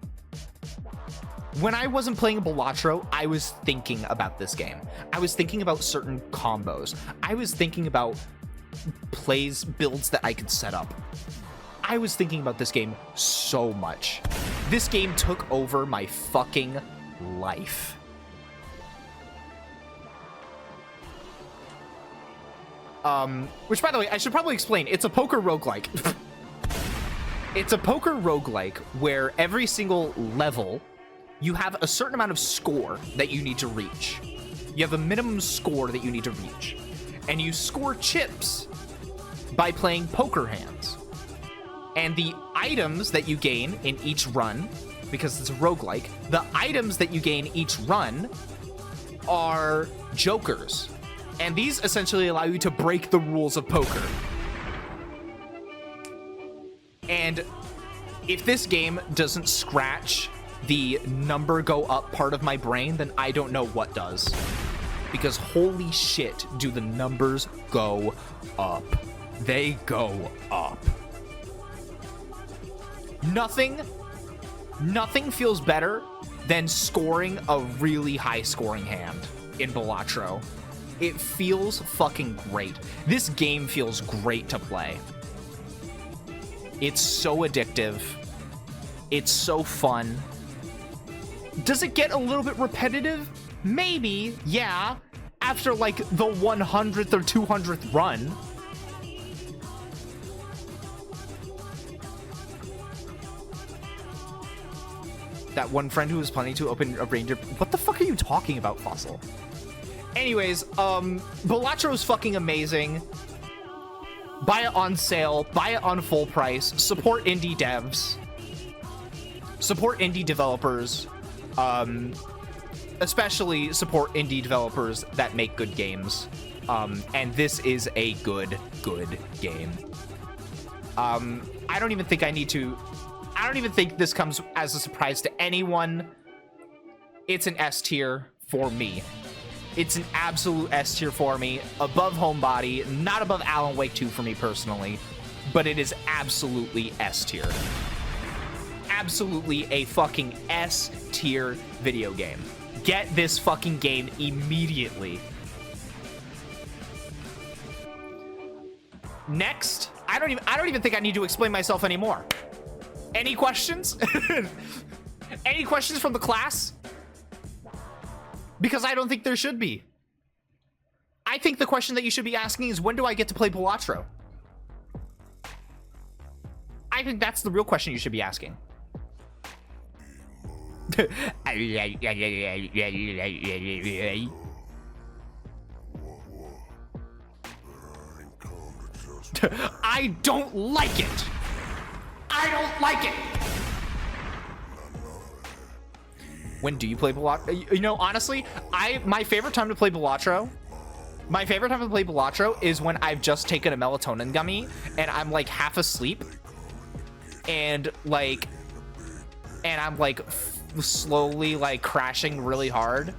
When I wasn't playing Balatro, I was thinking about this game. I was thinking about certain combos. I was thinking about builds that I could set up. I was thinking about this game so much. This game took over my fucking life. Which, by the way, I should probably explain. It's a poker roguelike. It's a poker roguelike where every single level, you have a certain amount of score that you need to reach. You have a minimum score that you need to reach. And you score chips by playing poker hands. And the items that you gain in each run, because it's a roguelike, the items that you gain each run are jokers. And these essentially allow you to break the rules of poker. And if this game doesn't scratch the number go up part of my brain, then I don't know what does. Because holy shit, do the numbers go up. They go up. Nothing feels better than scoring a really high scoring hand in Balatro. It feels fucking great. This game feels great to play. It's so addictive. It's so fun. Does it get a little bit repetitive? Maybe, yeah. After like the 100th or 200th run. That one friend who was planning to open a reindeer. What the fuck are you talking about, Fossil? Anyways, Balatro is fucking amazing. Buy it on sale. Buy it on full price. Support indie devs. Support indie developers. Especially support indie developers that make good games. And this is a good game. I don't even think this comes as a surprise to anyone. It's an S tier for me. It's an absolute S tier for me. Above Homebody, not above Alan Wake 2 for me personally, but it is absolutely S tier. Absolutely a fucking S tier video game. Get this fucking game immediately. Next, I don't even think I need to explain myself anymore. Any questions? Any questions from the class? Because I don't think there should be. I think the question that you should be asking is, when do I get to play Balatro? I think that's the real question you should be asking. I don't like it. I don't like it. When do you play Balatro? You know, honestly, my favorite time to play Balatro, is when I've just taken a melatonin gummy and I'm like half asleep, and I'm like slowly like crashing really hard,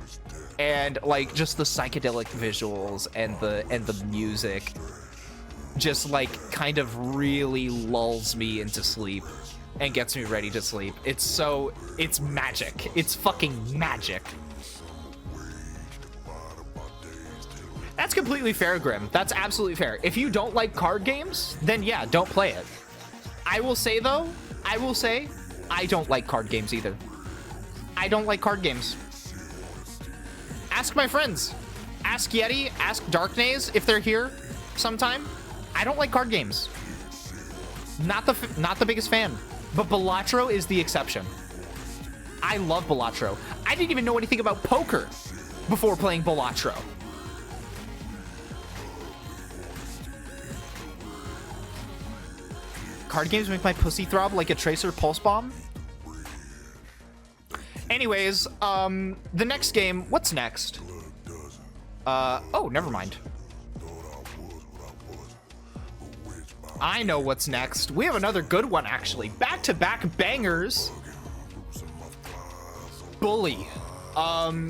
and like just the psychedelic visuals and the music just like kind of really lulls me into sleep and gets me ready to sleep. It's magic. It's fucking magic. That's completely fair, Grim. That's absolutely fair. If you don't like card games, then yeah, don't play it. I will say though, I don't like card games either. I don't like card games. Ask my friends. Ask Yeti, ask Darknaze if they're here sometime. I don't like card games. Not the biggest fan. But Balatro is the exception. I love Balatro. I didn't even know anything about poker before playing Balatro. Card games make my pussy throb like a tracer pulse bomb. Anyways, the next game, what's next? Oh, never mind. I know what's next. We have another good one, actually. Back-to-back bangers. Bully. I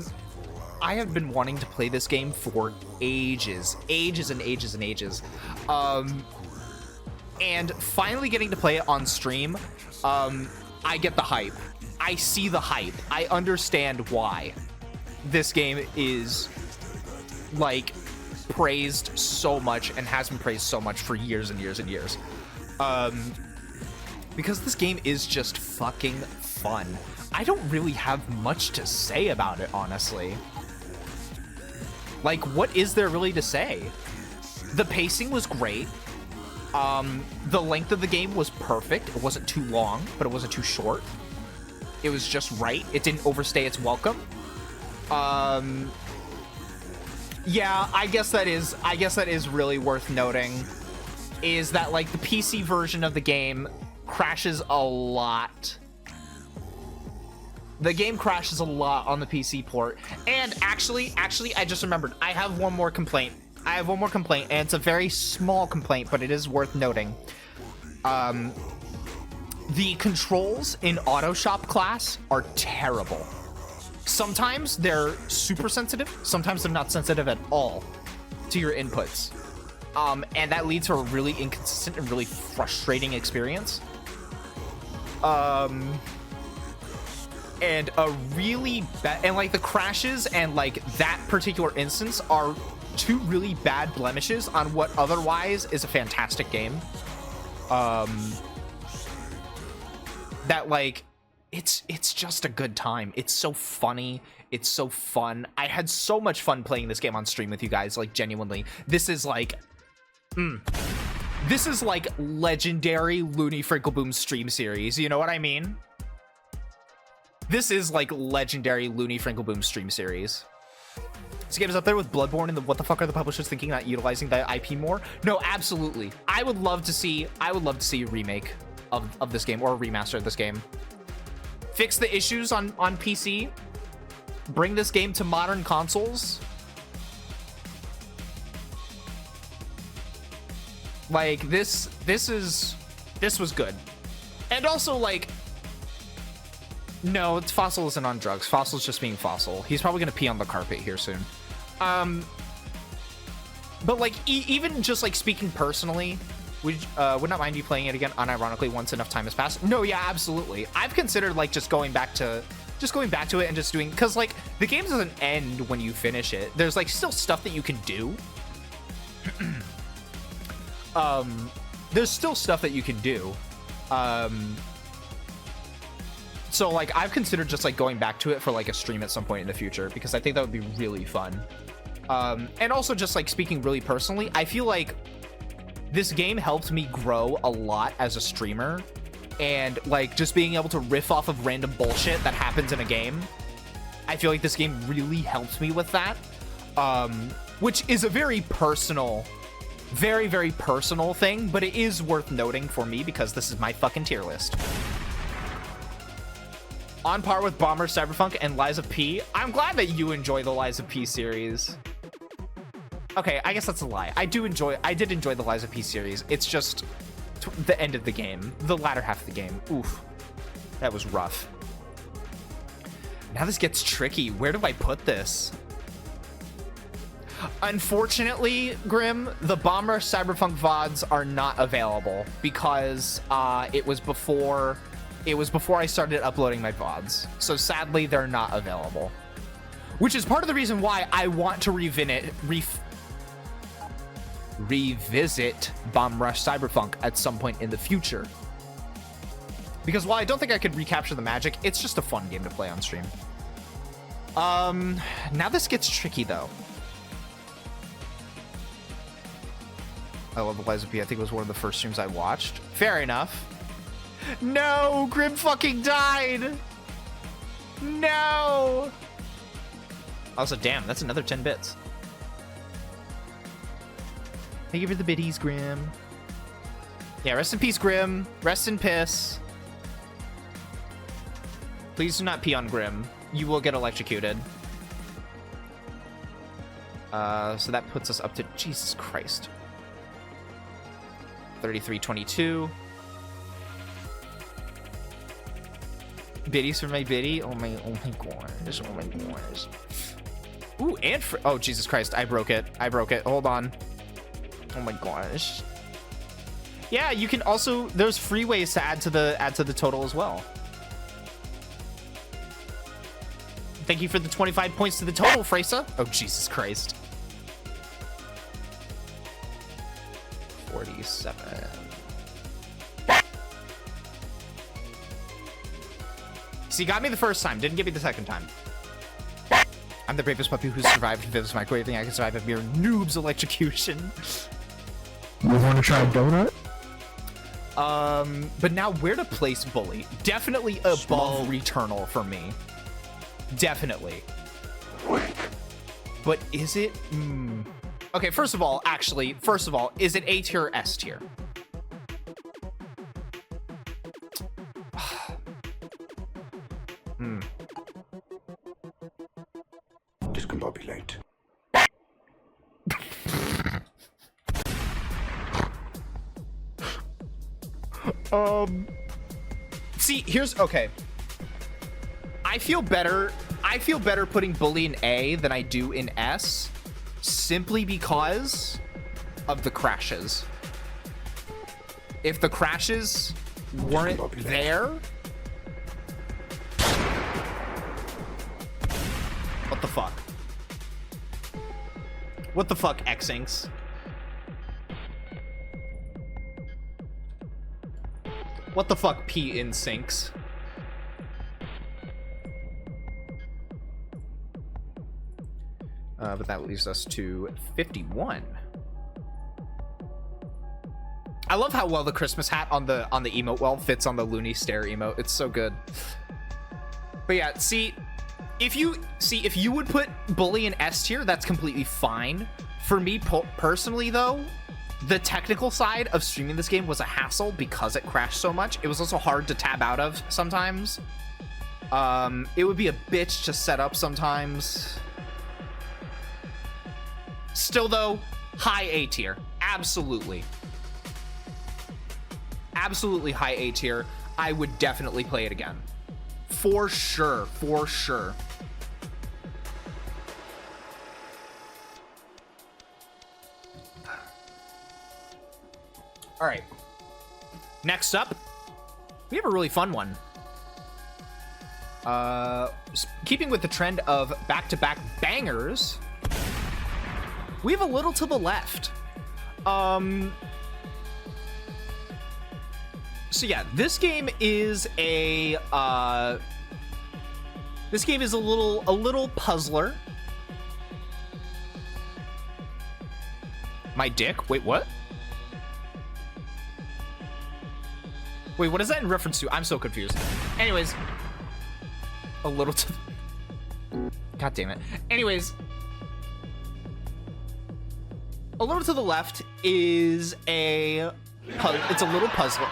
have been wanting to play this game for ages. Ages and ages and ages. And finally getting to play it on stream, I get the hype. I see the hype. I understand why this game is, like, praised so much and has been praised so much for years and years and years. Because this game is just fucking fun. I don't really have much to say about it, honestly. Like, what is there really to say? The pacing was great. The length of the game was perfect. It wasn't too long, but it wasn't too short. It was just right. It didn't overstay its welcome. Yeah, I guess that is really worth noting, is that like the PC version of the game crashes a lot. The game crashes a lot on the PC port. And actually, I just remembered, I have one more complaint. And it's a very small complaint, but it is worth noting. The controls in Auto Shop class are terrible. Sometimes they're super sensitive, sometimes they're not sensitive at all to your inputs. And that leads to a really inconsistent and really frustrating experience. And a really bad, and like the crashes and like that particular instance are two really bad blemishes on what otherwise is a fantastic game. That like, it's just a good time. It's so funny. It's so fun. I had so much fun playing this game on stream with you guys. Like, genuinely, this is like, this is like legendary Looney Frinkle stream series. You know what I mean? This is like legendary Looney Frinkle stream series. This game is up there with Bloodborne and the what the fuck are the publishers thinking, not utilizing the IP more? No, absolutely. I would love to see a remake of this game or a remaster of this game. Fix the issues on PC. Bring this game to modern consoles. Like this was good. And also like, no, it's Fossil isn't on drugs. Fossil's just being Fossil. He's probably gonna pee on the carpet here soon. But like, even just like speaking personally, would not mind you playing it again unironically once enough time has passed. No, yeah, absolutely. I've considered like just going back to it and just doing, because like the game doesn't end when you finish it. There's like still stuff that you can do. There's still stuff that you can do. So like I've considered just like going back to it for like a stream at some point in the future, because I think that would be really fun. And also just like speaking really personally, I feel like this game helped me grow a lot as a streamer, and like just being able to riff off of random bullshit that happens in a game. I feel like this game really helped me with that, which is a very personal, very, very personal thing, but it is worth noting for me because this is my fucking tier list. On par with Bomber, Cyberpunk, and Lies of P. I'm glad that you enjoy the Lies of P series. Okay, I guess that's a lie. I did enjoy the Lies of P series. It's just the end of the game, the latter half of the game. Oof, that was rough. Now this gets tricky. Where do I put this? Unfortunately, Grim, the Bomber Cyberpunk VODs are not available because it was before I started uploading my VODs. So sadly, they're not available. Which is part of the reason why I want to revisit Bomb Rush Cyberpunk at some point in the future. Because while I don't think I could recapture the magic, it's just a fun game to play on stream. Now this gets tricky though. I love the Lies of P. I think it was one of the first streams I watched. Fair enough. No, Grim fucking died. No. Also, damn, that's another 10 bits. Thank you for the biddies, Grim. Yeah, rest in peace, Grim. Rest in piss. Please do not pee on Grim. You will get electrocuted. So that puts us up to, Jesus Christ, 3322. Biddies for my biddy. Oh my gosh. Oh my gosh. Ooh, and oh Jesus Christ, I broke it. Hold on. Oh my gosh. Yeah, you can also, there's free ways to add to the total as well. Thank you for the 25 points to the total, Freysa. Oh Jesus Christ. 47. So you got me the first time, didn't get me the second time. I'm the bravest puppy who survived this microwave thing. I can survive a mere noob's electrocution. You want to try a donut? But now where to place Bully? Definitely above Returnal for me. Definitely. But is it? Okay, first of all, is it A tier or S tier? Discombobulate. See, here's okay. I feel better putting Bully in A than I do in S, simply because of the crashes. If the crashes weren't there, what the fuck? What the fuck, X-Inks? What the fuck, P-in-Syncs? But that leaves us to 51. I love how well the Christmas hat on the emote well fits on the Looney Stare emote. It's so good. But yeah, see, if you would put Bully in S tier, that's completely fine. For me personally, though, the technical side of streaming this game was a hassle because it crashed so much. It was also hard to tab out of sometimes. It would be a bitch to set up sometimes. Still, though, high A tier. Absolutely. Absolutely high A tier. I would definitely play it again. For sure. For sure. All right. Next up, we have a really fun one. Keeping with the trend of back-to-back bangers, we have A Little to the Left. So yeah, this game is a little puzzler. My dick? Wait, what? Wait, what is that in reference to? I'm so confused. Anyways, A Little to... God damn it. Anyways, A Little to the Left is it's a little puzzler.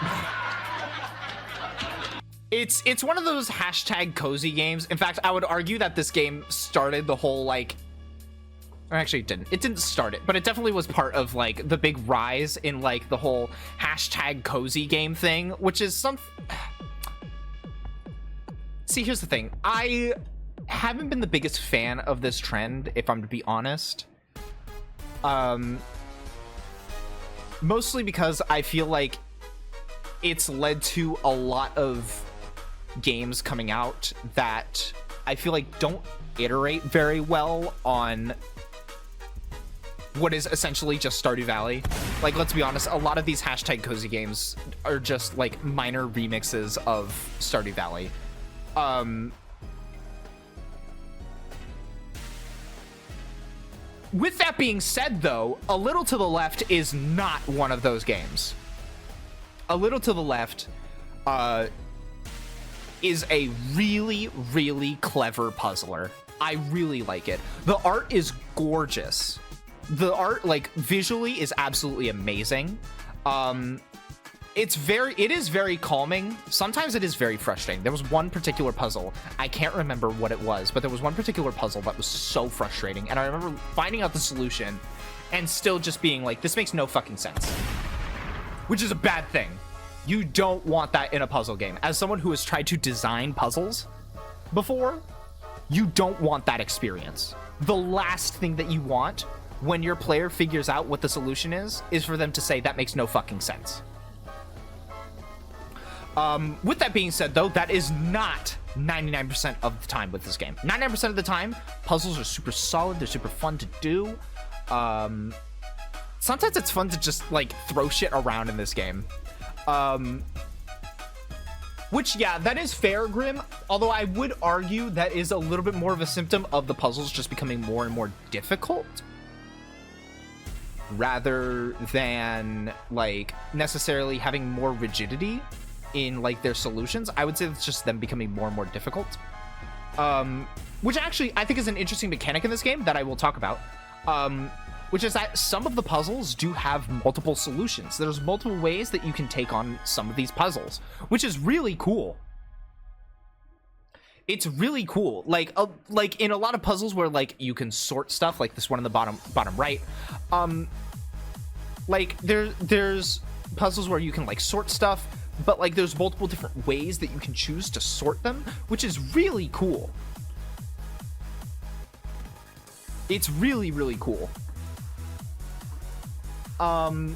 It's one of those hashtag cozy games. In fact, I would argue that this game started the whole, like, or actually it didn't start it, but it definitely was part of, like, the big rise in, like, the whole hashtag cozy game thing, which is see, here's the thing. I haven't been the biggest fan of this trend, if I'm to be honest. Mostly because I feel like it's led to a lot of games coming out that I feel like don't iterate very well on what is essentially just Stardew Valley. Like, let's be honest, a lot of these hashtag cozy games are just like minor remixes of Stardew Valley. With that being said, though, A Little to the Left is not one of those games. A Little to the Left is a really, really clever puzzler. I really like it. The art is gorgeous. The art, like, visually is absolutely amazing. It is very calming. Sometimes it is very frustrating. There was one particular puzzle. I can't remember what it was, but there was one particular puzzle that was so frustrating. And I remember finding out the solution and still just being like, this makes no fucking sense. Which is a bad thing. You don't want that in a puzzle game. As someone who has tried to design puzzles before, you don't want that experience. The last thing that you want when your player figures out what the solution is for them to say, that makes no fucking sense. With that being said, though, that is not 99% of the time with this game. 99% of the time, puzzles are super solid. They're super fun to do. Sometimes it's fun to just, like, throw shit around in this game. Which, yeah, that is fair, Grim. Although I would argue that is a little bit more of a symptom of the puzzles just becoming more and more difficult, rather than, like, necessarily having more rigidity in, like, their solutions. I would say it's just them becoming more and more difficult. Which actually I think is an interesting mechanic in this game that I will talk about. Which is that some of the puzzles do have multiple solutions. There's multiple ways that you can take on some of these puzzles, which is really cool. It's really cool. Like in a lot of puzzles where, like, you can sort stuff, like this one in the bottom right. Like there's puzzles where you can, like, sort stuff, but, like, there's multiple different ways that you can choose to sort them, which is really cool. It's really, really cool. And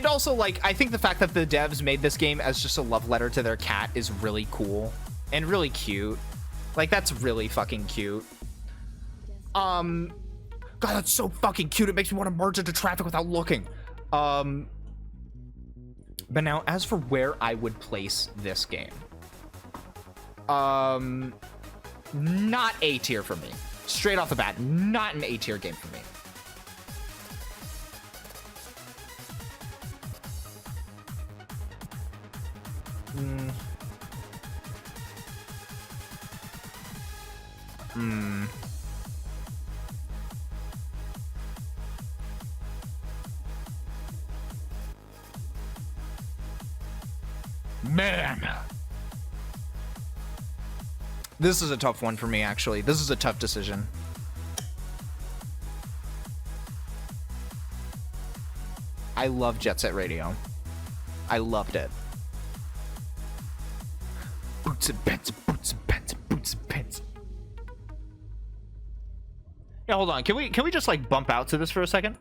also, like, I think the fact that the devs made this game as just a love letter to their cat is really cool and really cute. Like, that's really fucking cute. God, that's so fucking cute. It makes me want to merge into traffic without looking. But now, as for where I would place this game, not A tier for me. Straight off the bat, not an A tier game for me. Man. This is a tough one for me, actually. This is a tough decision. I love Jet Set Radio. I loved it. Boots and pants, boots and pants, boots and pants. Yeah, hold on. Can we just like bump out to this for a second?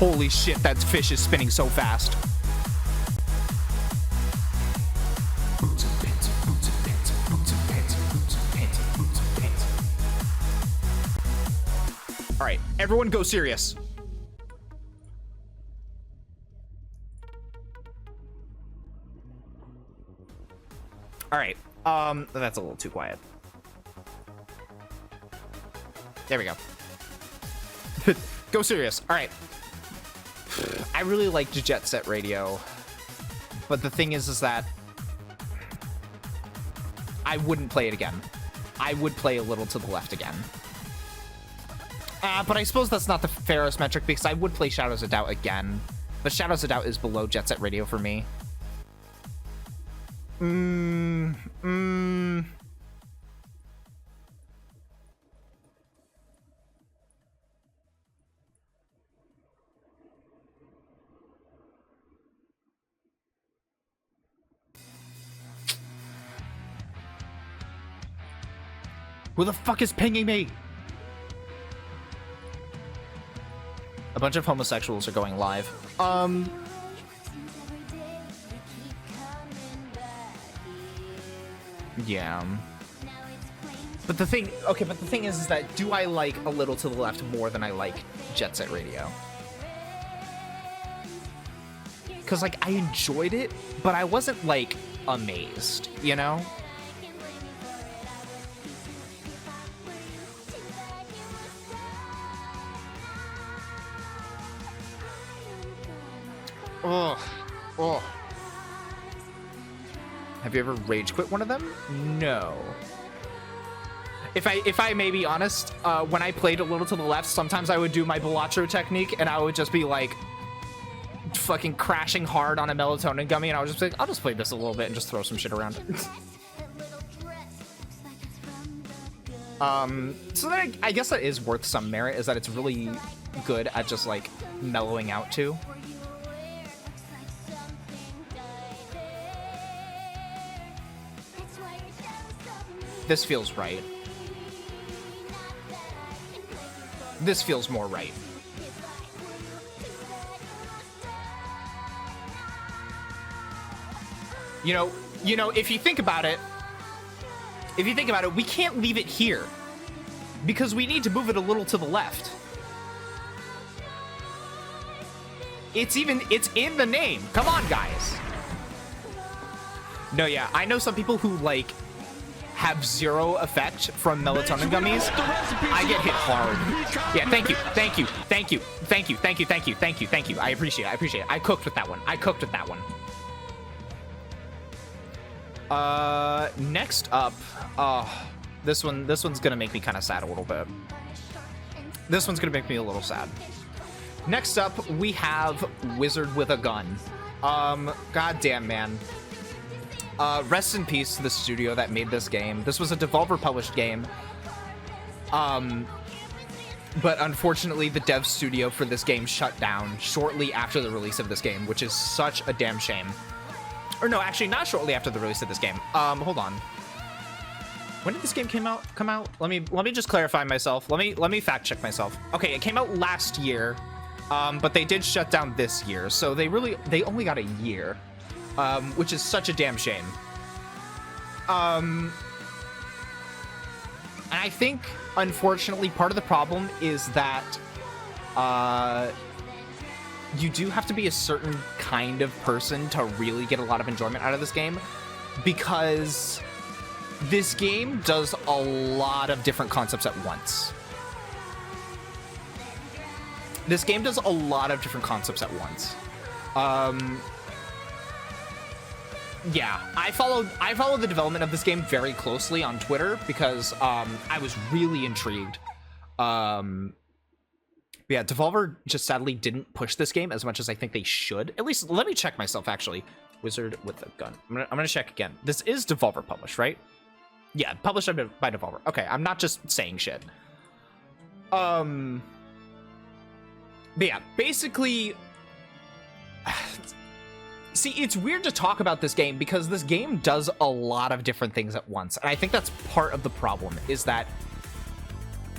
Holy shit, that fish is spinning so fast. All right, everyone go serious. All right, that's a little too quiet. There we go. Go serious. All right. I really liked Jet Set Radio, but the thing is that I wouldn't play it again. I would play a little to the left again. But I suppose that's not the fairest metric because I would play Shadows of Doubt again, but Shadows of Doubt is below Jet Set Radio for me. Who the fuck is pinging me? A bunch of homosexuals are going live. Yeah. But the thing, okay, but the thing is that do I like A Little to the Left more than I like Jet Set Radio? Because, like, I enjoyed it, but I wasn't, like, amazed, you know? Oh. Have you ever rage quit one of them? No. If I may be honest, when I played A Little to the Left, sometimes I would do my Balatro technique and I would just be like fucking crashing hard on a melatonin gummy and I was just like, I'll just play this a little bit and just throw some shit around. So that I guess that is worth some merit, is that it's really good at just like mellowing out to. This feels right. This feels more right. You know, if you think about it, we can't leave it here because we need to move it a little to the left. It's in the name. Come on, guys. No, yeah, I know some people who like have zero effect from melatonin gummies. I get hit hard. Yeah, thank you. I appreciate it. I cooked with that one. Next up, this one's gonna make me kind of sad a little bit. This one's gonna make me a little sad. Next up, we have Wizard with a Gun. Goddamn, man. Rest in peace to the studio that made this game. This was a Devolver published game. But unfortunately, the dev studio for this game shut down shortly after the release of this game, which is such a damn shame. Or no, actually, not shortly after the release of this game. Hold on. When did this game come out? Let me just clarify myself. Let me fact check myself. Okay, it came out last year, but they did shut down this year, so they only got a year, which is such a damn shame. And I think, unfortunately, part of the problem is that you do have to be a certain kind of person to really get a lot of enjoyment out of this game, because this game does a lot of different concepts at once. This game does a lot of different concepts at once. Yeah, I followed the development of this game very closely on Twitter because I was really intrigued. But yeah, Devolver just sadly didn't push this game as much as I think they should. At least, let me check myself, actually. Wizard with a gun. I'm gonna check again. This is Devolver published, right? Yeah, published by Devolver. Okay, I'm not just saying shit. But yeah, basically... See, it's weird to talk about this game because this game does a lot of different things at once. And I think that's part of the problem, is that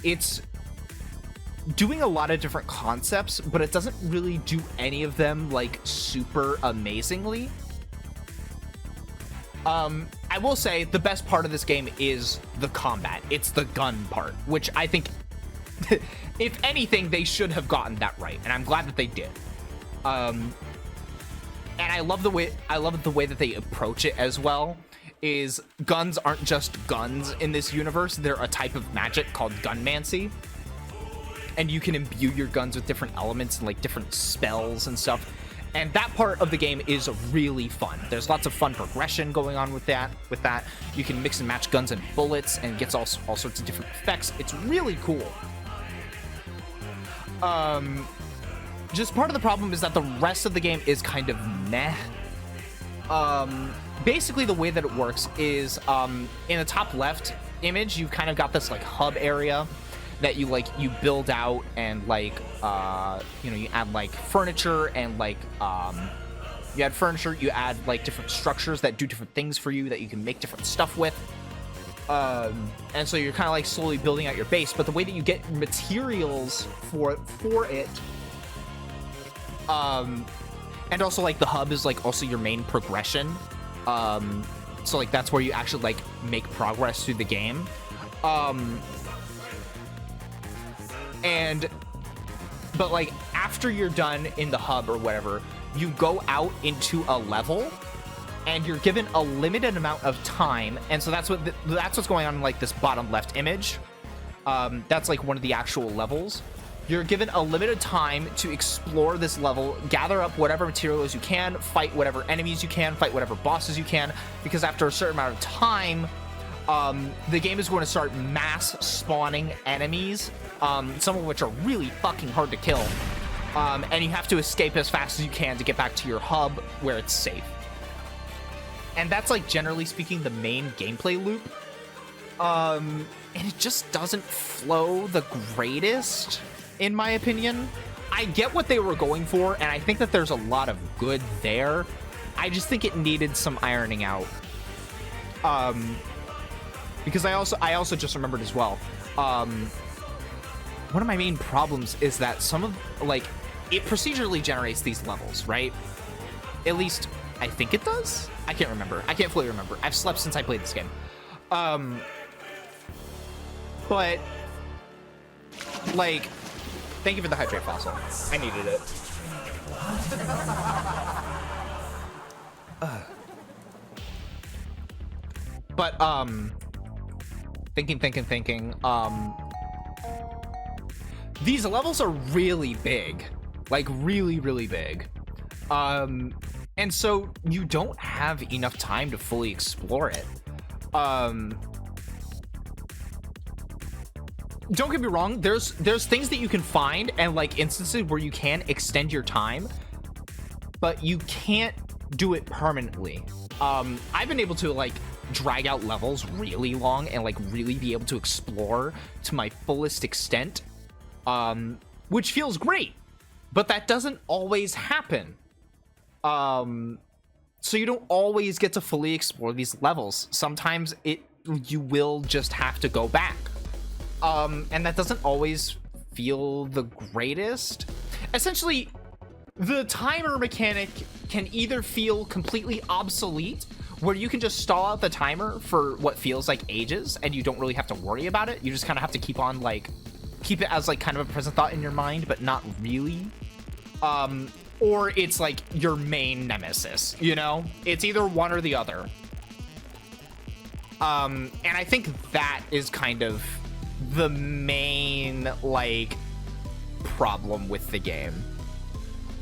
it's doing a lot of different concepts, but it doesn't really do any of them, like, super amazingly. I will say the best part of this game is the combat. It's the gun part, which I think, if anything, they should have gotten that right, and I'm glad that they did. And I love the way that they approach it as well. Is guns aren't just guns in this universe; they're a type of magic called gunmancy, and you can imbue your guns with different elements and like different spells and stuff. And that part of the game is really fun. There's lots of fun progression going on with that. You can mix and match guns and bullets and gets all sorts of different effects. It's really cool. Just part of the problem is that the rest of the game is kind of meh. Basically the way that it works is in the top left image, you've kind of got this like hub area that you build out, and like you add like furniture and like you add like different structures that do different things for you that you can make different stuff with, and so you're kind of like slowly building out your base. But the way that you get materials for it, and also like the hub is like also your main progression, so like that's where you actually like make progress through the game. But like after you're done in the hub or whatever, you go out into a level and you're given a limited amount of time. And so that's what's going on in like this bottom left image. That's like one of the actual levels. You're given a limited time to explore this level, gather up whatever materials you can, fight whatever enemies you can, fight whatever bosses you can, because after a certain amount of time, the game is going to start mass spawning enemies, some of which are really fucking hard to kill, and you have to escape as fast as you can to get back to your hub where it's safe. And that's like generally speaking the main gameplay loop, and it just doesn't flow the greatest, in my opinion. I get what they were going for, and I think that there's a lot of good there. I just think it needed some ironing out. Because I also just remembered as well, one of my main problems is that some of, like, it procedurally generates these levels, right? At least, I think it does? I can't remember. I can't fully remember. I've slept since I played this game. But, like, thank you for the hydrate fossil. I needed it. But, thinking. These levels are really big. Like, really, really big. And so you don't have enough time to fully explore it. Don't get me wrong, there's things that you can find and like instances where you can extend your time, but you can't do it permanently. I've been able to like drag out levels really long and like really be able to explore to my fullest extent, which feels great, but that doesn't always happen. So you don't always get to fully explore these levels. Sometimes you will just have to go back. And that doesn't always feel the greatest. Essentially, the timer mechanic can either feel completely obsolete, where you can just stall out the timer for what feels like ages, and you don't really have to worry about it. You just kind of have to keep on, like, keep it as, like, kind of a present thought in your mind, but not really. Or it's, like, your main nemesis, you know? It's either one or the other. And I think that is kind of the main, like, problem with the game.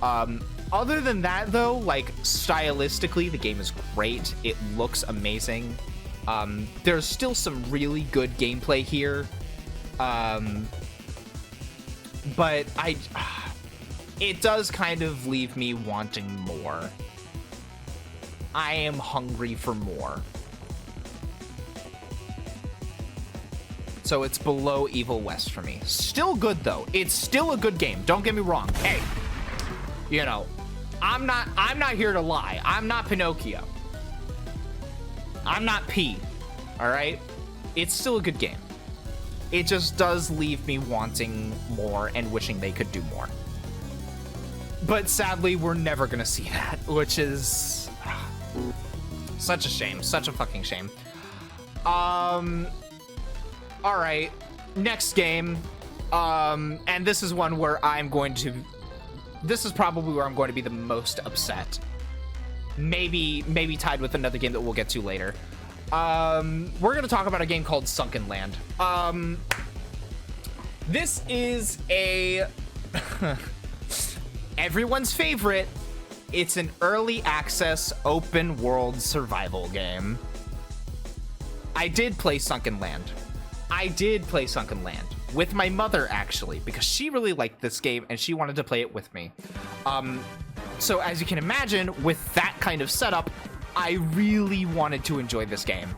Other than that, though, like, stylistically, the game is great. It looks amazing. There's still some really good gameplay here. But it does kind of leave me wanting more. I am hungry for more. So it's below Evil West for me. Still good, though. It's still a good game. Don't get me wrong. Hey, you know, I'm not here to lie. I'm not Pinocchio. I'm not P. All right? It's still a good game. It just does leave me wanting more and wishing they could do more. But sadly, we're never gonna see that, which is such a shame. Such a fucking shame. All right, next game. And this is one where this is probably where I'm going to be the most upset. Maybe tied with another game that we'll get to later. We're gonna talk about a game called Sunken Land. This is a everyone's favorite. It's an early access open world survival game. I did play Sunken Land with my mother, actually, because she really liked this game and she wanted to play it with me. So as you can imagine, with that kind of setup, I really wanted to enjoy this game.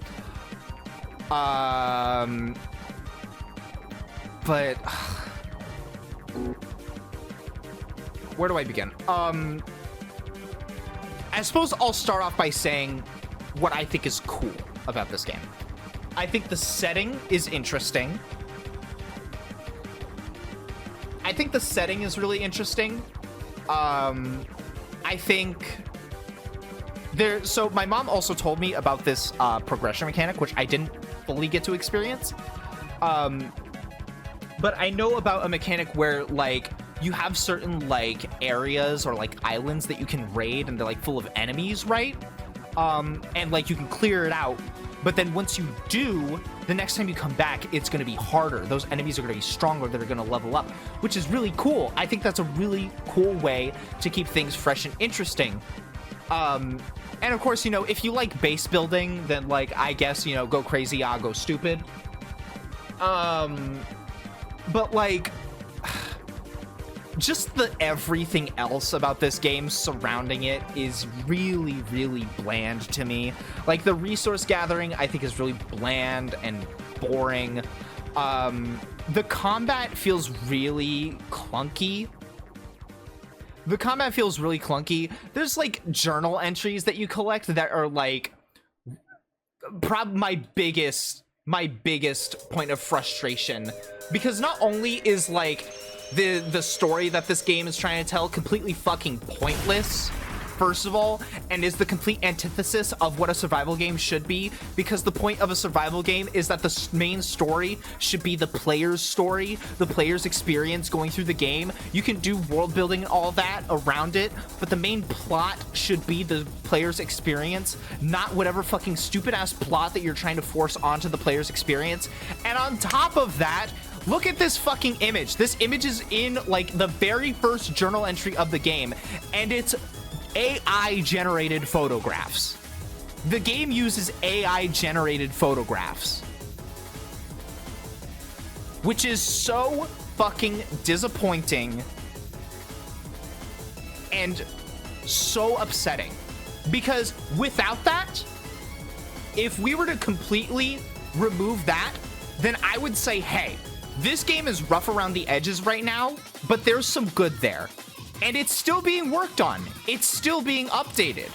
But where do I begin? I suppose I'll start off by saying what I think is cool about this game. I think the setting is interesting. I think the setting is really interesting. I think so my mom also told me about this progression mechanic, which I didn't fully get to experience. But I know about a mechanic where, like, you have certain, like, areas or, like, islands that you can raid, and they're, like, full of enemies, right? And, like, you can clear it out. But then once you do, the next time you come back, it's going to be harder. Those enemies are going to be stronger. They're going to level up, which is really cool. I think that's a really cool way to keep things fresh and interesting. And of course, you know, if you like base building, then, like, I guess, you know, go crazy, go stupid. But, like, just the everything else about this game surrounding it is really, really bland to me. Like, the resource gathering, I think, is really bland and boring. The combat feels really clunky. There's, like, journal entries that you collect that are, like, probably my biggest point of frustration, because not only is, like, the story that this game is trying to tell completely fucking pointless, first of all, and is the complete antithesis of what a survival game should be, because the point of a survival game is that the main story should be the player's story, the player's experience going through the game. You can do world building and all that around it, but the main plot should be the player's experience, not whatever fucking stupid ass plot that you're trying to force onto the player's experience. And on top of that, look at this fucking image. This image is in, like, the very first journal entry of the game, and it's AI-generated photographs. The game uses AI-generated photographs, which is so fucking disappointing and so upsetting. Because without that, if we were to completely remove that, then I would say, hey, this game is rough around the edges right now, but there's some good there. And it's still being worked on. It's still being updated.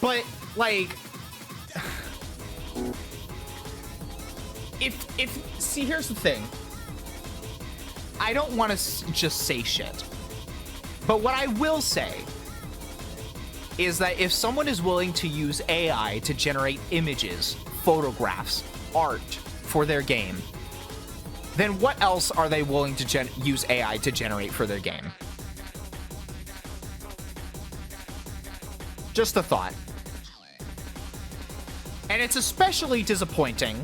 But, like, see, here's the thing. I don't want to just say shit. But what I will say is that if someone is willing to use AI to generate images, photographs, art for their game, then what else are they willing to use AI to generate for their game? Just a thought. And it's especially disappointing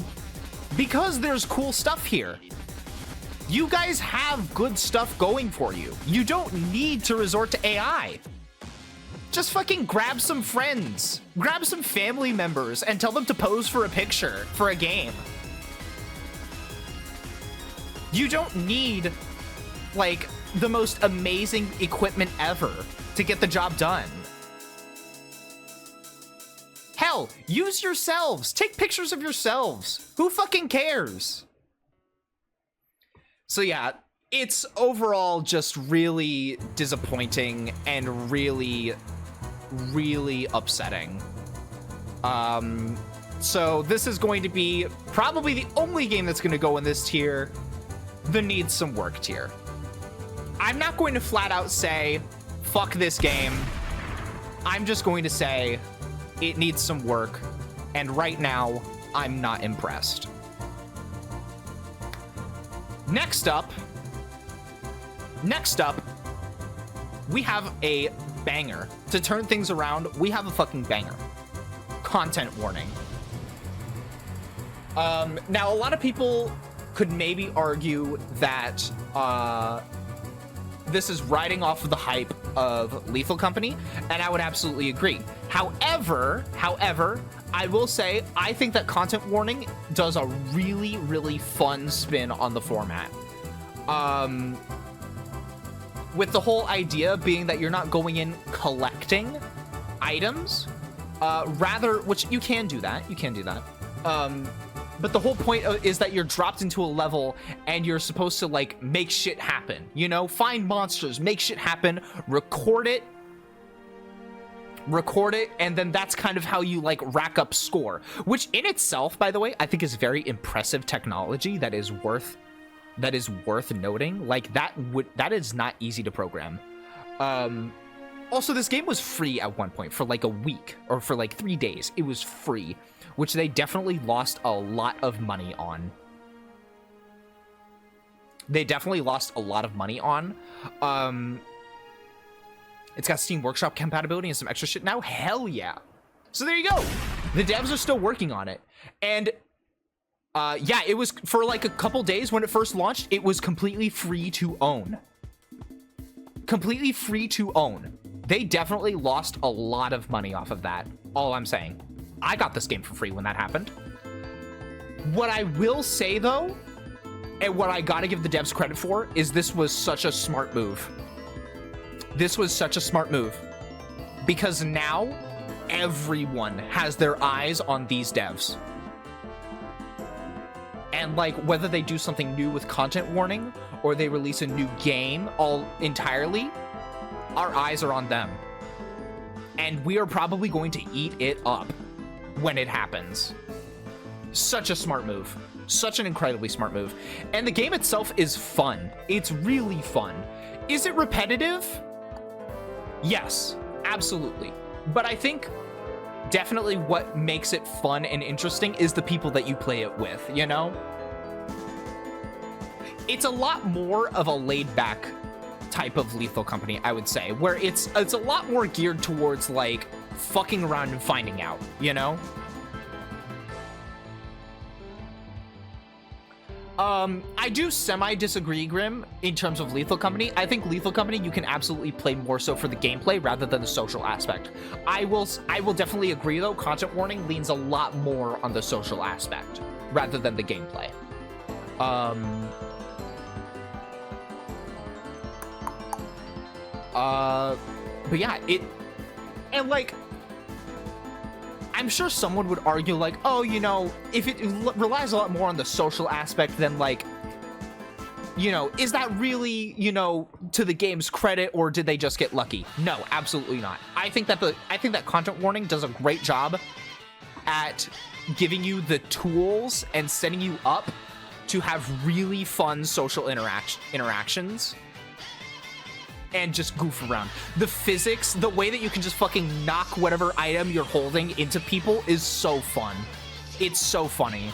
because there's cool stuff here. You guys have good stuff going for you. You don't need to resort to AI. Just fucking grab some friends, grab some family members, and tell them to pose for a picture for a game. You don't need, like, the most amazing equipment ever to get the job done. Hell, use yourselves. Take pictures of yourselves. Who fucking cares? So yeah, it's overall just really disappointing and really, really upsetting. So this is going to be probably the only game that's going to go in this tier, the needs some work tier. I'm not going to flat out say, fuck this game. I'm just going to say it needs some work, and right now, I'm not impressed. Next up, we have a banger. To turn things around, we have a fucking banger. Content warning. Now, a lot of people could maybe argue that this is riding off of the hype of Lethal Company, and I would absolutely agree. However, I will say, I think that content warning does a really, really fun spin on the format. With the whole idea being that you're not going in collecting items, rather, which you can do that, but the whole point is that you're dropped into a level and you're supposed to, like, make shit happen, you know? Find monsters, make shit happen, record it, and then that's kind of how you, like, rack up score, which in itself, by the way, I think is very impressive technology that is worth noting. Like, that is not easy to program. Also, this game was free at one point for like a week, or for like 3 days. It was free, which they definitely lost a lot of money on. It's got Steam Workshop compatibility and some extra shit now. Hell yeah. So there you go. The devs are still working on it. And yeah, it was for like a couple days when it first launched, it was completely free to own. Completely free to own. They definitely lost a lot of money off of that. All I'm saying. I got this game for free when that happened. What I will say though, and what I gotta give the devs credit for, is this was such a smart move. This was such a smart move. Because now, everyone has their eyes on these devs. And like, whether they do something new with content warning, or they release a new game all entirely, our eyes are on them. And we are probably going to eat it up when it happens. Such a smart move. Such an incredibly smart move. And the game itself is fun. It's really fun. Is it repetitive? Yes, absolutely. But I think definitely what makes it fun and interesting is the people that you play it with, you know? It's a lot more of a laid-back type of Lethal Company, I would say, where it's a lot more geared towards, like, fucking around and finding out, you know? I do semi-disagree, Grim, in terms of Lethal Company. I think Lethal Company you can absolutely play more so for the gameplay rather than the social aspect. I will definitely agree, though, content warning leans a lot more on the social aspect rather than the gameplay. But yeah, and like, I'm sure someone would argue like, oh, you know, if it relies a lot more on the social aspect, then like, you know, is that really, you know, to the game's credit, or did they just get lucky? No, absolutely not. I think that content warning does a great job at giving you the tools and setting you up to have really fun social interactions and just goof around. The physics, the way that you can just fucking knock whatever item you're holding into people is so fun. It's so funny.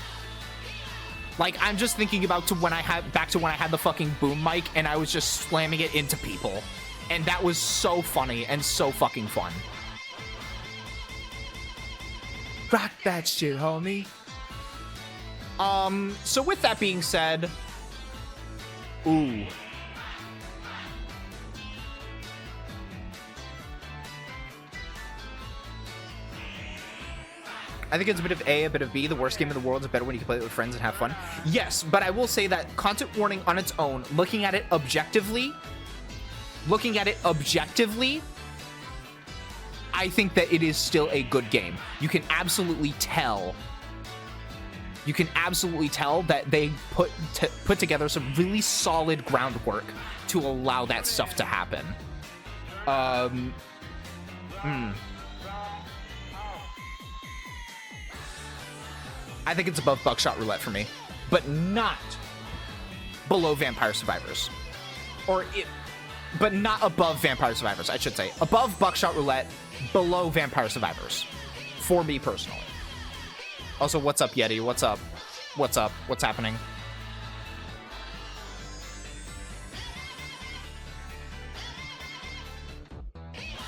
Like, I'm just thinking about back to when I had the fucking boom mic and I was just slamming it into people. And that was so funny and so fucking fun. Rock that shit, homie. So with that being said, ooh. I think it's a bit of A, a bit of B. The worst game in the world is better when you can play it with friends and have fun. Yes, but I will say that content warning on its own, looking at it objectively, I think that it is still a good game. You can absolutely tell that they put together some really solid groundwork to allow that stuff to happen. I think it's above Buckshot Roulette for me, but not below Vampire Survivors. But not above Vampire Survivors, I should say. Above Buckshot Roulette, below Vampire Survivors. For me personally. Also, what's up, Yeti? What's up? What's up? What's happening?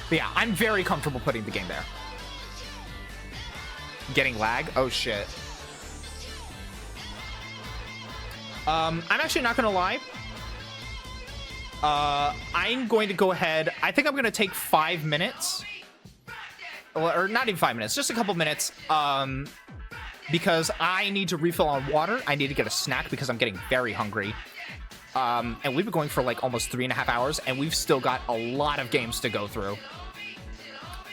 But yeah, I'm very comfortable putting the game there. Getting lag? Oh, shit. I'm actually not gonna lie. I'm going to go ahead. I think I'm gonna take 5 minutes. Or not even 5 minutes, just a couple minutes. Because I need to refill on water. I need to get a snack because I'm getting very hungry. And we've been going for like almost 3.5 hours, and we've still got a lot of games to go through.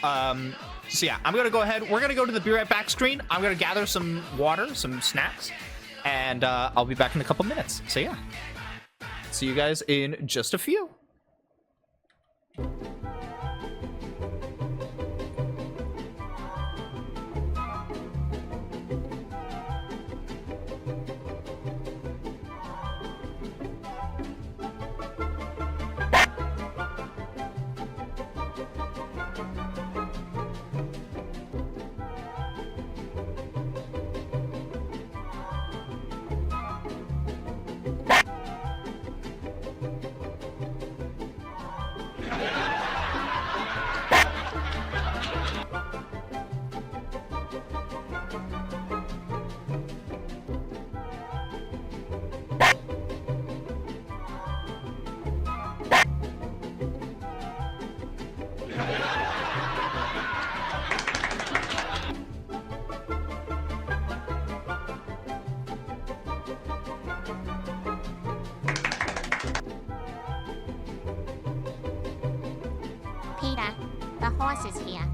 So yeah, I'm gonna go ahead. We're gonna go to the Be Right Back screen. I'm gonna gather some water, some snacks, and I'll be back in a couple minutes. So yeah, see you guys in just a few. Peter, the horse is here.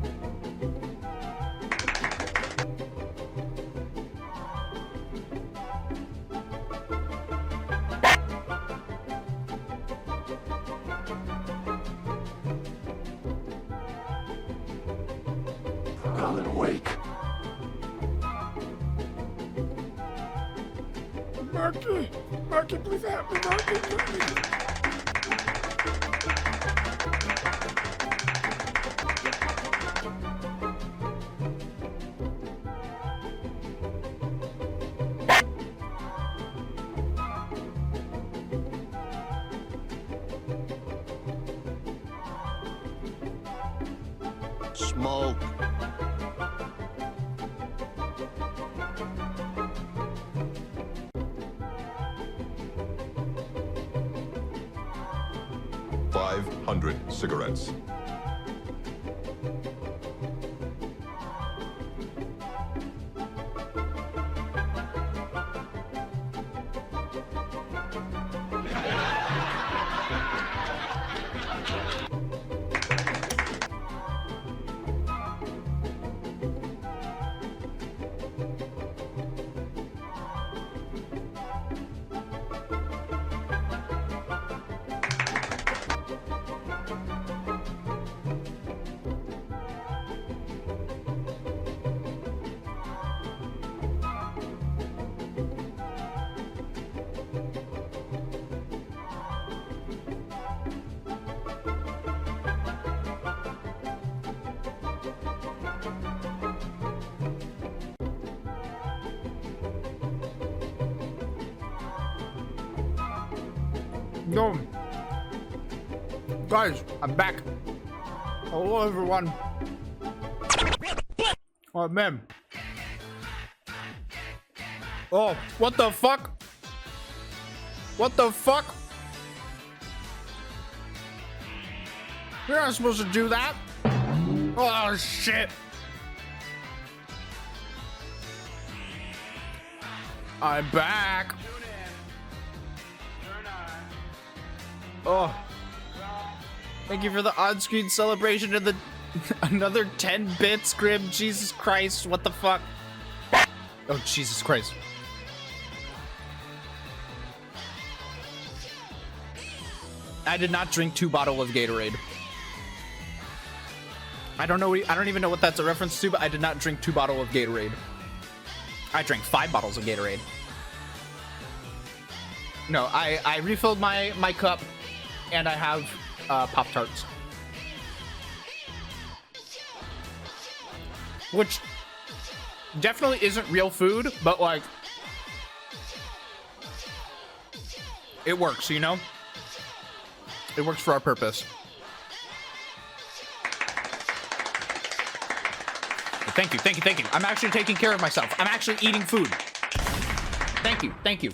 Alan, wake. Marky, please help me, Marky, please. Smoke. Cigarettes. No. Guys, I'm back. Hello, everyone. Oh, man. Oh, what the fuck? What the fuck? You're not supposed to do that. Oh, shit. I'm back. Oh. Thank you for the on-screen celebration of the another 10 bits, Grim. Jesus Christ, what the fuck? Oh, Jesus Christ. I did not drink 2 bottles of Gatorade. I don't even know what that's a reference to, but I did not drink 2 bottles of Gatorade. I drank 5 bottles of Gatorade. No, I refilled my cup, and I have Pop-Tarts. Which definitely isn't real food, but like, it works, you know? It works for our purpose. Thank you, thank you, thank you. I'm actually taking care of myself. I'm actually eating food. Thank you, thank you.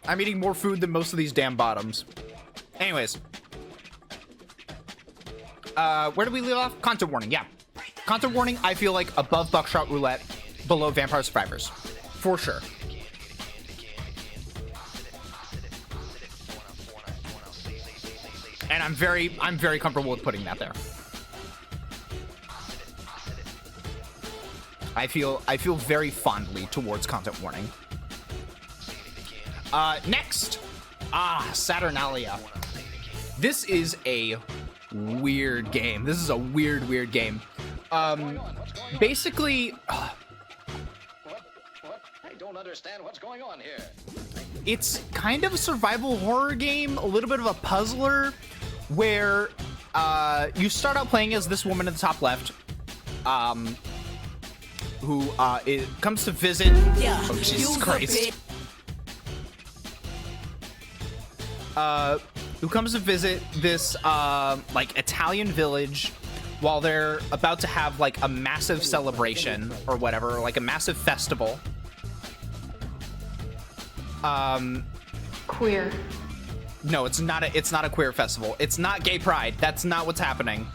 I'm eating more food than most of these damn bottoms. Anyways. Where do we leave off? Content warning, yeah. Content warning, I feel like above Buckshot Roulette, below Vampire Survivors. For sure. And I'm very comfortable with putting that there. I feel very fondly towards content warning. Next. Saturnalia. This is a weird game. This is a weird game. Basically, I don't understand what's going on here. It's kind of a survival horror game, a little bit of a puzzler, where you start out playing as this woman in the top left, who comes to visit. Oh, Jesus Christ. Who comes to visit this like Italian village while they're about to have like a massive celebration or whatever, like a massive festival. Queer. No, it's not a queer festival. It's not gay pride. That's not what's happening.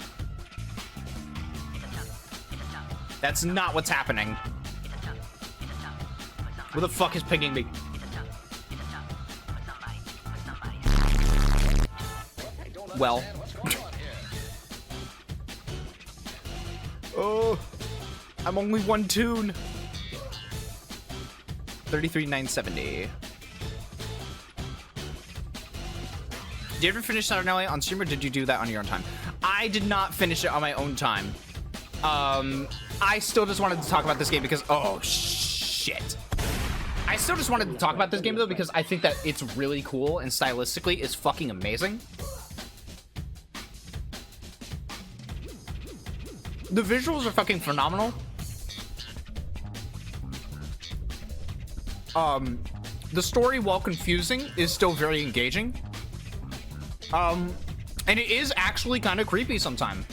That's not what's happening. Who the fuck is pinging me? Well. Oh, I'm only one tune. 33,970. Did you ever finish Saturnalia on stream, or did you do that on your own time? I did not finish it on my own time. I still just wanted to talk about this game because, oh shit. I still just wanted to talk about this game though because I think that it's really cool and stylistically is fucking amazing. The visuals are fucking phenomenal. The story, while confusing, is still very engaging. And it is actually kind of creepy sometimes.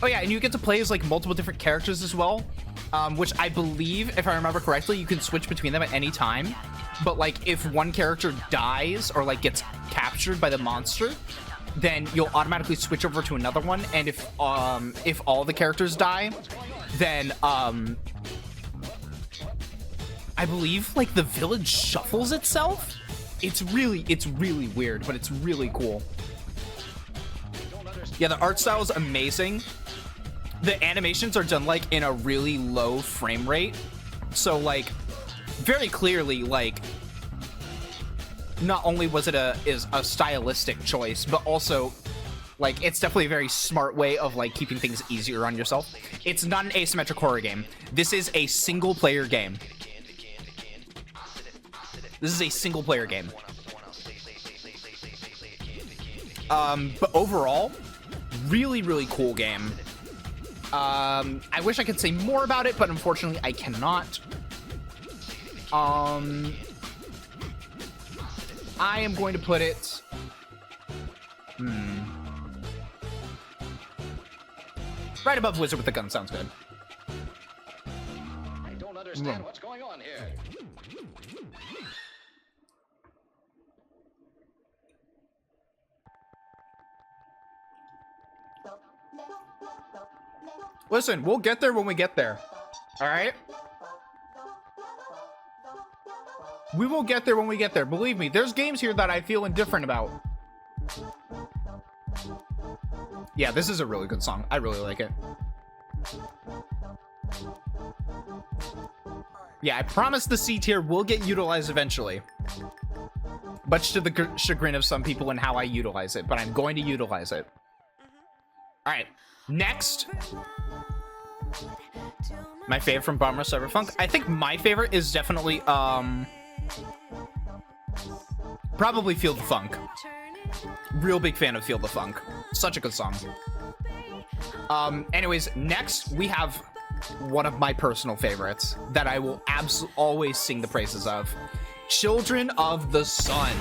Oh yeah, and you get to play as like multiple different characters as well, which I believe, if I remember correctly, you can switch between them at any time. But like, if one character dies or like gets captured by the monster, then you'll automatically switch over to another one. And if all the characters die, then I believe like the village shuffles itself. It's really weird, but it's really cool. Yeah, the art style is amazing. The animations are done like in a really low frame rate, so like very clearly, like, not only was it a stylistic choice, but also like it's definitely a very smart way of like keeping things easier on yourself. It's not an asymmetric horror game. This is a single player game. This is a single player game. But overall, really cool game. I wish I could say more about it, but unfortunately I cannot. I am going to put it... Right above Wizard with the Gun sounds good. I don't understand what's going on here. Listen, we'll get there when we get there. All right? We will get there when we get there. Believe me, there's games here that I feel indifferent about. Yeah, this is a really good song. I really like it. Yeah, I promise the C tier will get utilized eventually. Much to the chagrin of some people and how I utilize it, but I'm going to utilize it. All right, next. My favorite from Bomber Cyberpunk. I think my favorite is definitely, probably Feel the Funk. Real big fan of Feel the Funk. Such a good song. Anyways, next we have one of my personal favorites that I will always sing the praises of. Children of the Sun.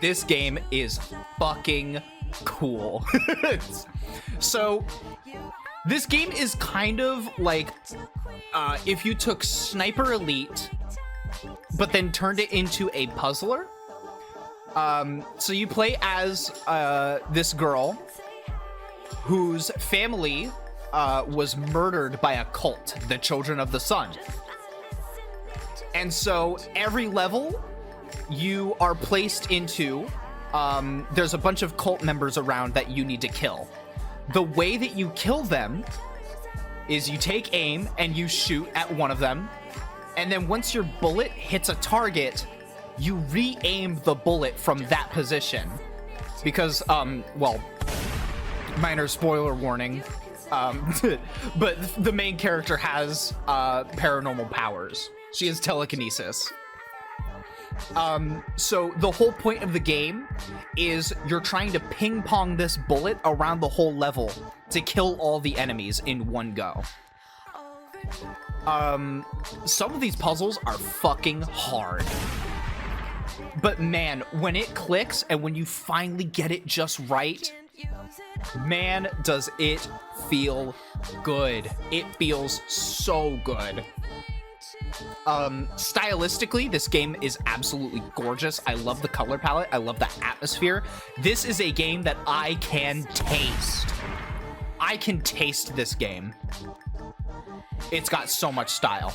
This game is fucking cool. So, this game is kind of like if you took Sniper Elite, but then turned it into a puzzler. So you play as this girl whose family was murdered by a cult, the Children of the Sun. And so every level you are placed into, there's a bunch of cult members around that you need to kill. The way that you kill them is you take aim and you shoot at one of them. And then once your bullet hits a target, you re-aim the bullet from that position. Because, well, minor spoiler warning, but the main character has paranormal powers. She has telekinesis. So the whole point of the game is you're trying to ping pong this bullet around the whole level to kill all the enemies in one go. Some of these puzzles are fucking hard. But man, when it clicks and when you finally get it just right, man, does it feel good. It feels so good. Stylistically, this game is absolutely gorgeous. I love the color palette. I love the atmosphere. This is a game that I can taste. I can taste this game. It's got so much style.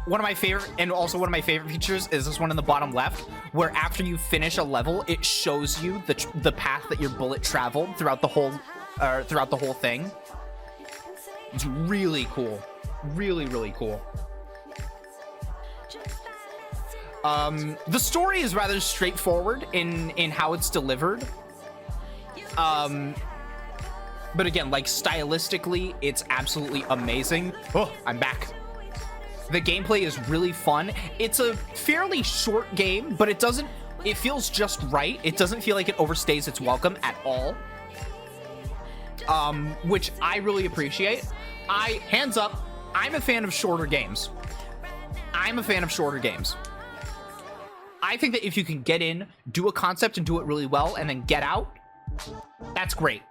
One of my favorite, and also one of my favorite features is this one in the bottom left, where after you finish a level, it shows you the path that your bullet traveled throughout the whole thing. It's really cool. Really, really cool. The story is rather straightforward in how it's delivered. But again, like stylistically, it's absolutely amazing. Oh, I'm back. The gameplay is really fun. It's a fairly short game, but it feels just right. It doesn't feel like it overstays its welcome at all. Which I really appreciate. Hands up, I'm a fan of shorter games. I'm a fan of shorter games. I think that if you can get in, do a concept and do it really well, and then get out, that's great.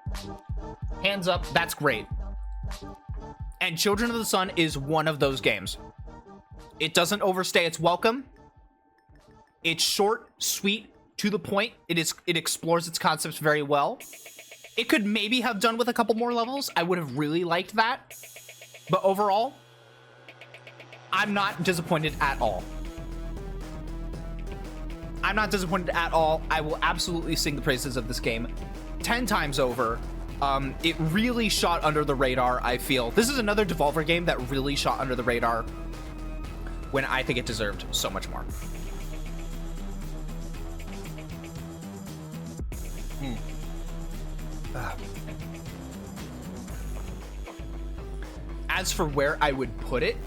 Hands up, that's great. And Children of the Sun is one of those games. It doesn't overstay its welcome. It's short, sweet, to the point. It explores its concepts very well. It could maybe have done with a couple more levels. I would have really liked that. But overall, I'm not disappointed at all. I'm not disappointed at all. I will absolutely sing the praises of this game 10 times over. It really shot under the radar, I feel. This is another Devolver game that really shot under the radar when I think it deserved so much more. As for where I would put it,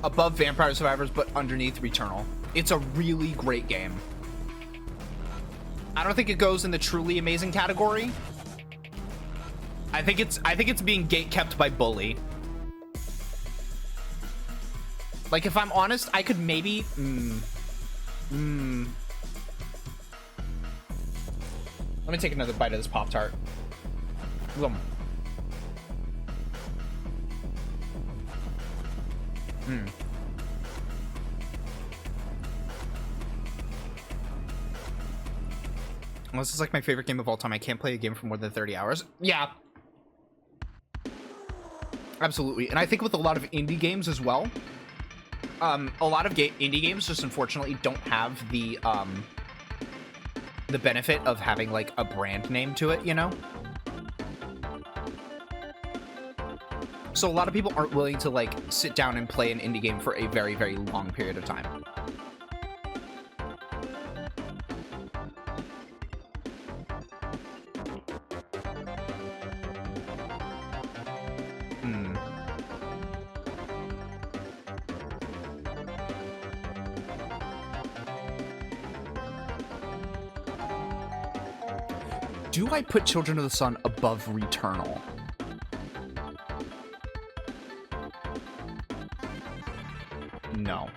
above Vampire Survivors, but underneath Returnal. It's a really great game. I don't think it goes in the truly amazing category. I think it's being gatekept by Bully. Like, if I'm honest, I could maybe let me take another bite of this Pop-Tart. Well, this is like my favorite game of all time. I can't play a game for more than 30 hours. Yeah. Absolutely. And I think with a lot of indie games as well, a lot of indie games just unfortunately don't have the benefit of having like a brand name to it, you know? So a lot of people aren't willing to like sit down and play an indie game for a very, very long period of time. Do I put Children of the Sun above Returnal? No.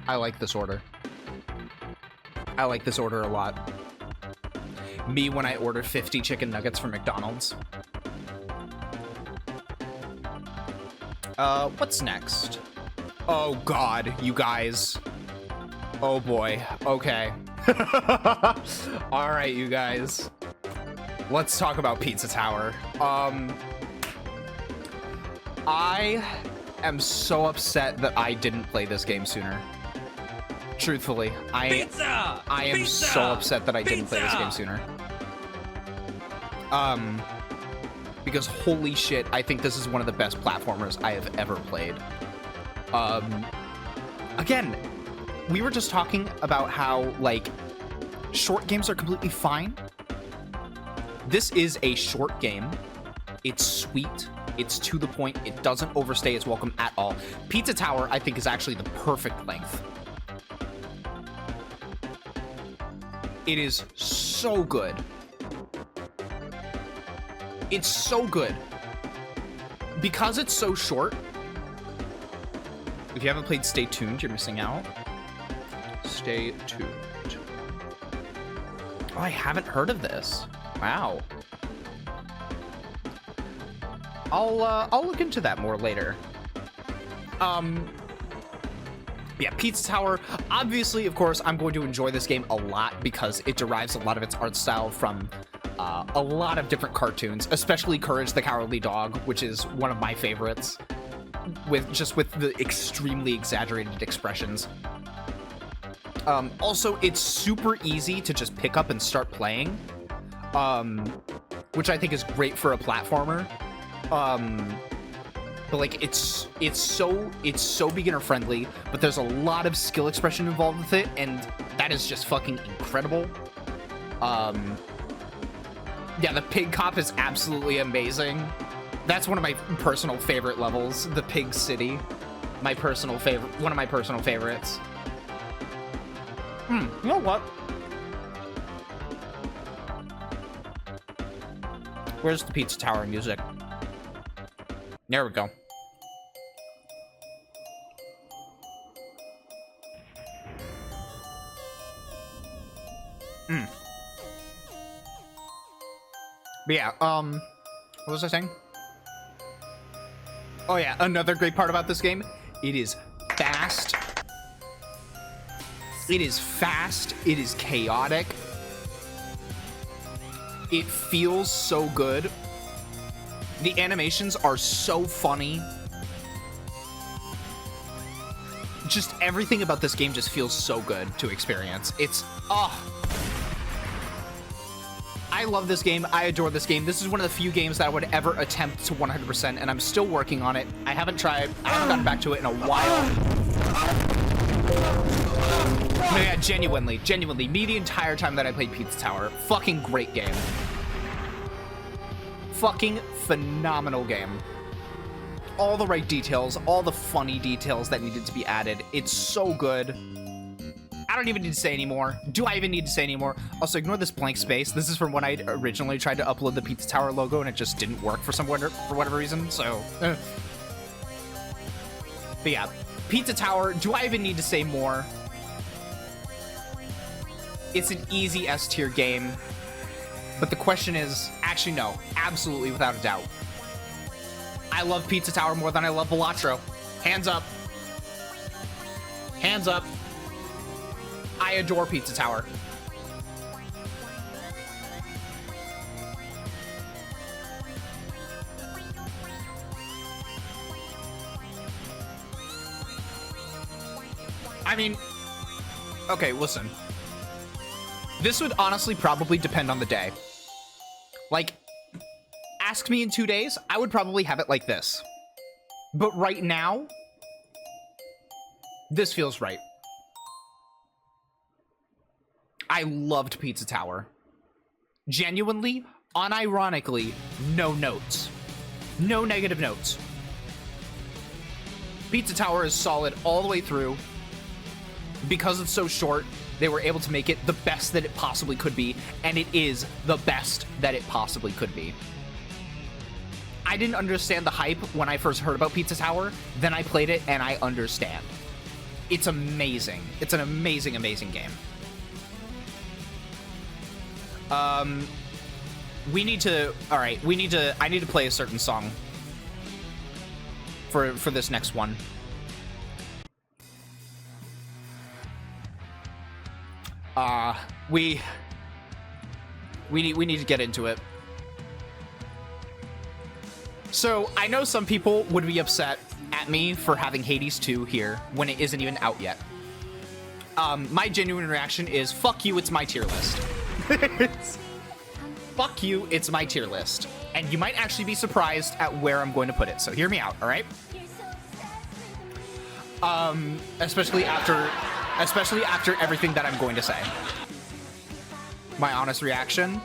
I like this order. I like this order a lot. Me when I order 50 chicken nuggets from McDonald's. What's next? Oh god, you guys. Oh boy. Okay. All right, you guys. Let's talk about Pizza Tower. I am so upset that I didn't play this game sooner. Truthfully, I am so upset that I didn't play this game sooner. Because holy shit, I think this is one of the best platformers I have ever played. Again, we were just talking about how, like, short games are completely fine. This is a short game. It's sweet. It's to the point. It doesn't overstay its welcome at all. Pizza Tower, I think, is actually the perfect length. It is so good. It's so good. Because it's so short, if you haven't played Stay Tuned, you're missing out. Stay tuned. Oh, I haven't heard of this. Wow. I'll look into that more later. Yeah, Pizza Tower. Obviously, of course, I'm going to enjoy this game a lot because it derives a lot of its art style from a lot of different cartoons, especially Courage the Cowardly Dog, which is one of my favorites, with the extremely exaggerated expressions. Also, it's super easy to just pick up and start playing, which I think is great for a platformer. But like it's so beginner friendly, but there's a lot of skill expression involved with it, and that is just fucking incredible. Yeah, the pig cop is absolutely amazing. That's one of my personal favorite levels, the Pig City. One of my personal favorites. You know what? Where's the Pizza Tower music? There we go. But yeah, what was I saying? Oh yeah, another great part about this game, it is fast. It is fast, it is chaotic. It feels so good. The animations are so funny. Just everything about this game just feels so good to experience. It's, I love this game. I adore this game. This is one of the few games that I would ever attempt to 100%, and I'm still working on it. I haven't gotten back to it in a while. No, yeah, genuinely, me the entire time that I played Pizza Tower. Fucking great game. Fucking phenomenal game. all the right details, all the funny details that needed to be added. It's so good. I don't even need to say anymore. Do I even need to say anymore? Also, ignore this blank space. This is from when I originally tried to upload the Pizza Tower logo and it just didn't work for whatever reason. So, but yeah, Pizza Tower. Do I even need to say more? It's an easy S tier game, but the question is, actually no, absolutely without a doubt. I love Pizza Tower more than I love Balatro. Hands up. Hands up. I adore Pizza Tower. I mean, okay, listen. This would honestly probably depend on the day. Like, ask me in 2 days, I would probably have it like this. But right now, this feels right. I loved Pizza Tower. Genuinely, unironically, no notes. No negative notes. Pizza Tower is solid all the way through. Because it's so short, they were able to make it the best that it possibly could be, and it is the best that it possibly could be. I didn't understand the hype when I first heard about Pizza Tower, then I played it and I understand. It's amazing. It's an amazing, amazing game. We need to, all right, I need to play a certain song for this next one. We need to get into it. So, I know some people would be upset at me for having Hades 2 here when it isn't even out yet. My genuine reaction is, fuck you, it's my tier list. Fuck you, it's my tier list. And you might actually be surprised at where I'm going to put it, so hear me out, alright? Especially after everything that I'm going to say. My honest reaction.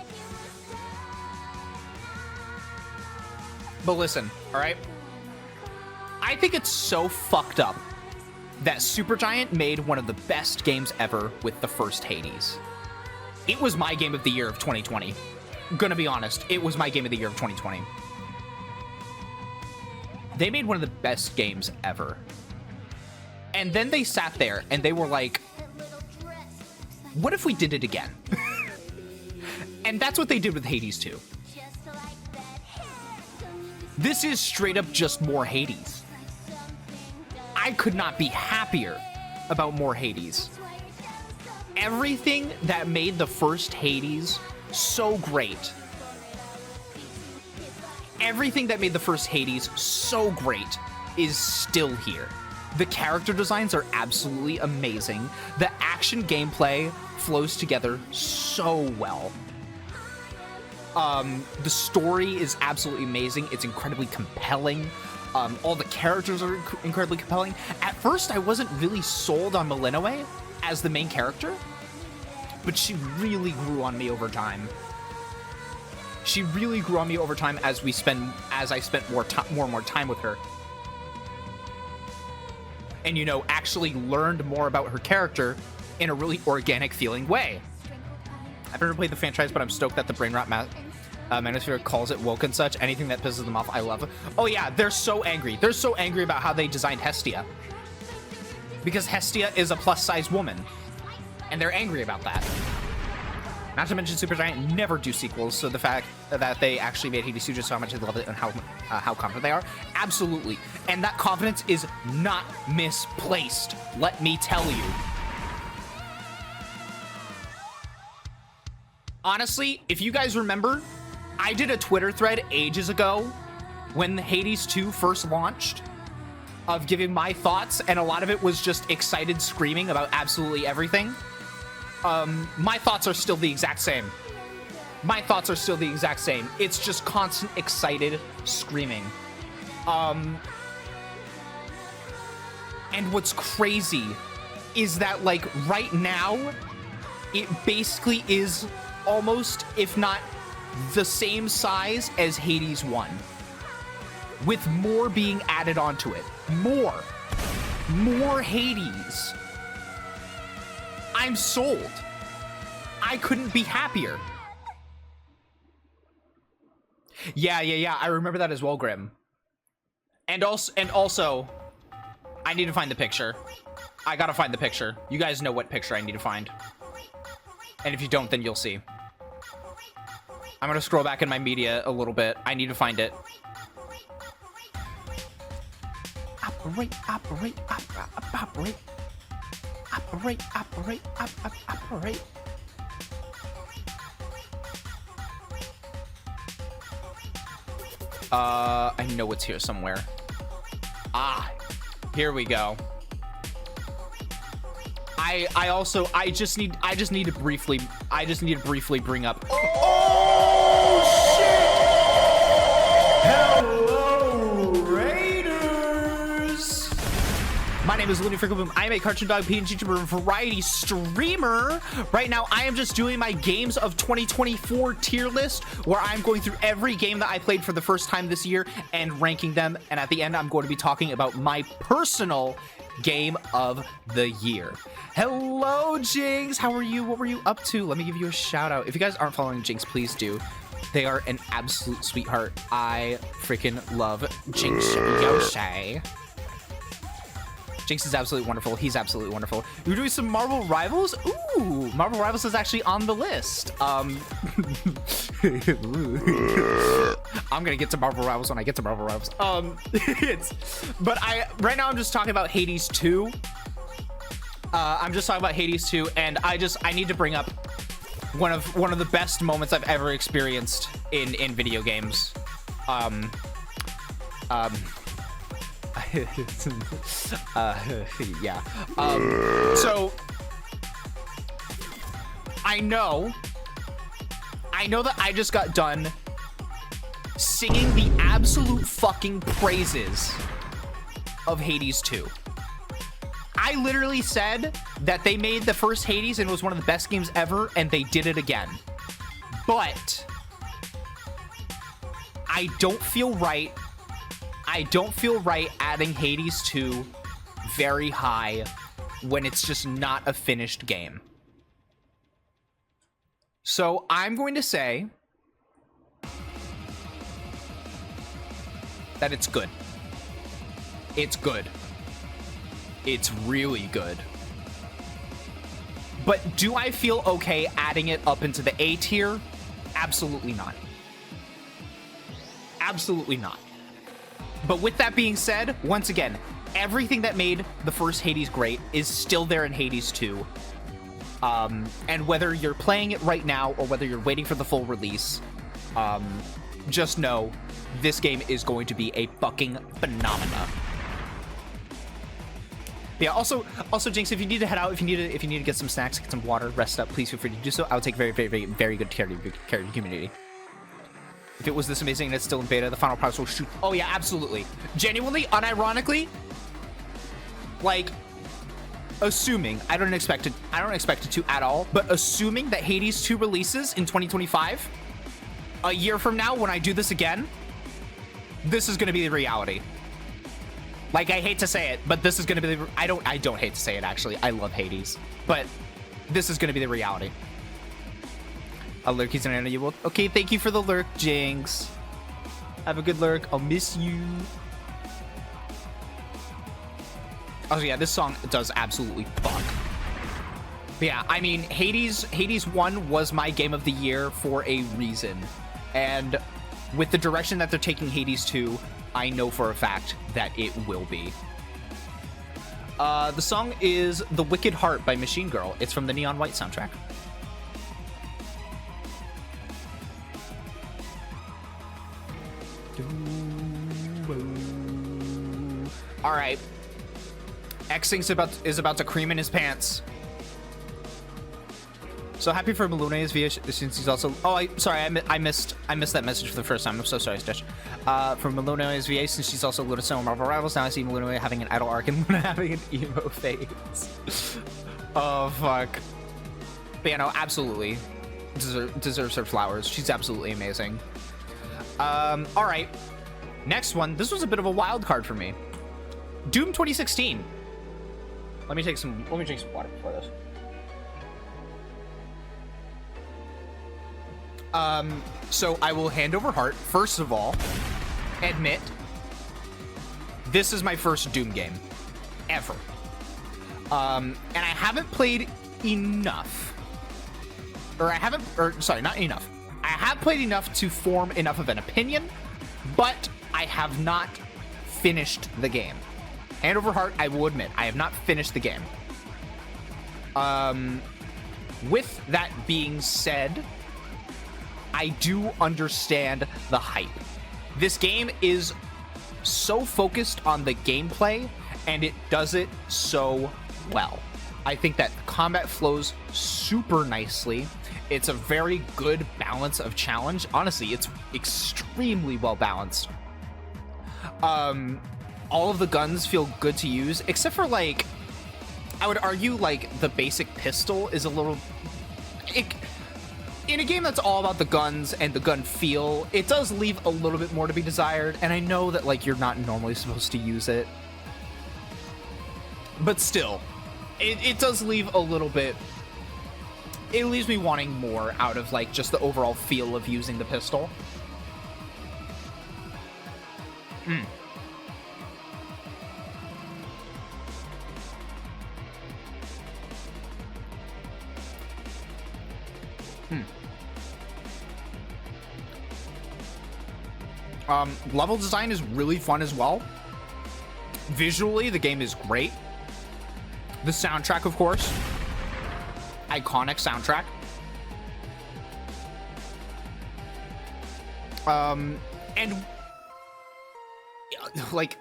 But listen, alright? I think it's so fucked up that Supergiant made one of the best games ever with the first Hades. It was my game of the year of 2020. I'm gonna be honest, it was my game of the year of 2020. They made one of the best games ever. And then they sat there and they were like, what if we did it again? And that's what they did with Hades 2. This is straight up just more Hades. I could not be happier about more Hades. Everything that made the first Hades so great. Everything that made the first Hades so great is still here. The character designs are absolutely amazing. The action gameplay flows together so well. The story is absolutely amazing. It's incredibly compelling. All the characters are incredibly compelling. At first, I wasn't really sold on Malinoe as the main character, but she really grew on me over time. She really grew on me over time as I spent more and more time with her. And, you know, actually learned more about her character in a really organic feeling way. I've never played the franchise, but I'm stoked that the Brain Rot Manosphere calls it woke and such. Anything that pisses them off, I love. Oh yeah, they're so angry. They're so angry about how they designed Hestia. Because Hestia is a plus-size woman. And they're angry about that. Not to mention Supergiant never do sequels, so the fact that they actually made Hades 2 just how much they love it and how confident they are, absolutely. And that confidence is not misplaced, let me tell you. Honestly, if you guys remember, I did a Twitter thread ages ago when Hades 2 first launched of giving my thoughts, and a lot of it was just excited screaming about absolutely everything. My thoughts are still the exact same. My thoughts are still the exact same. It's just constant excited screaming. And what's crazy is that, like, right now, it basically is almost, if not the same size as Hades 1. with more being added onto it. More Hades. I'm sold. I couldn't be happier. Yeah. I remember that as well, Grim. And also, I need to find the picture. I gotta find the picture. You guys know what picture I need to find. And if you don't, then you'll see. I'm gonna scroll back in my media a little bit. I need to find it. Operate. I know it's here somewhere. Ah, here we go. I just need to briefly bring up. Oh shit! Hello, Raiders! My name is Looney Frickle Boom. I am a cartoon dog PNG YouTuber and variety streamer. Right now, I am just doing my games of 2024 tier list, where I'm going through every game that I played for the first time this year and ranking them. And at the end, I'm going to be talking about my personal game of the year. Hello, Jinx. How are you? What were you up to? Let me give you a shout out. If you guys aren't following Jinx, please do. They are an absolute sweetheart. I freaking love Jinx Yoshi. Jinx is absolutely wonderful. He's absolutely wonderful. We're doing some Marvel Rivals. Ooh, Marvel Rivals is actually on the list. I'm gonna get to Marvel Rivals when I get to Marvel Rivals. Right now I'm just talking about Hades 2. I'm just talking about Hades 2, and I need to bring up one of the best moments I've ever experienced in video games. Yeah. So I know that I just got done singing the absolute fucking praises of Hades 2. I literally said that they made the first Hades and it was one of the best games ever, and they did it again. But I don't feel right adding Hades 2 very high when it's just not a finished game. So I'm going to say that it's good. It's good. It's really good. But do I feel okay adding it up into the A tier? Absolutely not. Absolutely not. But with that being said, once again, everything that made the first Hades great is still there in Hades 2. And whether you're playing it right now or whether you're waiting for the full release, just know this game is going to be a fucking phenomena. Yeah, also, Jinx, if you need to head out, if you need to get some snacks, get some water, rest up, please feel free to do so. I would take very, very, very, very good care of your community. If it was this amazing and it's still in beta, the final product will shoot. Oh yeah, absolutely. Genuinely, unironically, like, assuming, I don't expect it to at all, but assuming that Hades 2 releases in 2025, a year from now when I do this again, this is going to be the reality. Like, I hate to say it, but this is going to be the, I don't hate to say it, actually. I love Hades, but this is going to be the reality. A lurk, he's an you will. Okay, thank you for the lurk, Jinx. Have a good lurk. I'll miss you. Oh yeah, this song does absolutely fuck. But yeah, I mean, Hades 1 was my game of the year for a reason. And with the direction that they're taking Hades 2, I know for a fact that it will be. The song is The Wicked Heart by Machine Girl. It's from the Neon White soundtrack. All right. X-Sync is about to cream in his pants. So happy for Melune's VA since he's also. Oh, I missed that message for the first time. I'm so sorry, Stitch. For Melune's VA since she's also Ludicrous and Marvel Rivals. Now I see Melune having an idle arc and Luna having an emo phase. Oh fuck. But yeah, no, absolutely deserves her flowers. She's absolutely amazing. All right. Next one, this was a bit of a wild card for me. Doom 2016. Let me drink some water before this. So I will hand over heart. First of all, admit this is my first Doom game ever. And I haven't played enough. Not enough. I have played enough to form enough of an opinion, but I have not finished the game. Hand over heart, I will admit, I have not finished the game. With that being said, I do understand the hype. This game is so focused on the gameplay, and it does it so well. I think that combat flows super nicely. It's a very good balance of challenge. Honestly, it's extremely well balanced. All of the guns feel good to use, except for, like, I would argue, like, the basic pistol is a little... in a game that's all about the guns and the gun feel, it does leave a little bit more to be desired, and I know that, like, you're not normally supposed to use it. But still, it does leave a little bit... It leaves me wanting more out of, like, just the overall feel of using the pistol. Level design is really fun as well. Visually, the game is great. The soundtrack, of course. Iconic soundtrack. And like,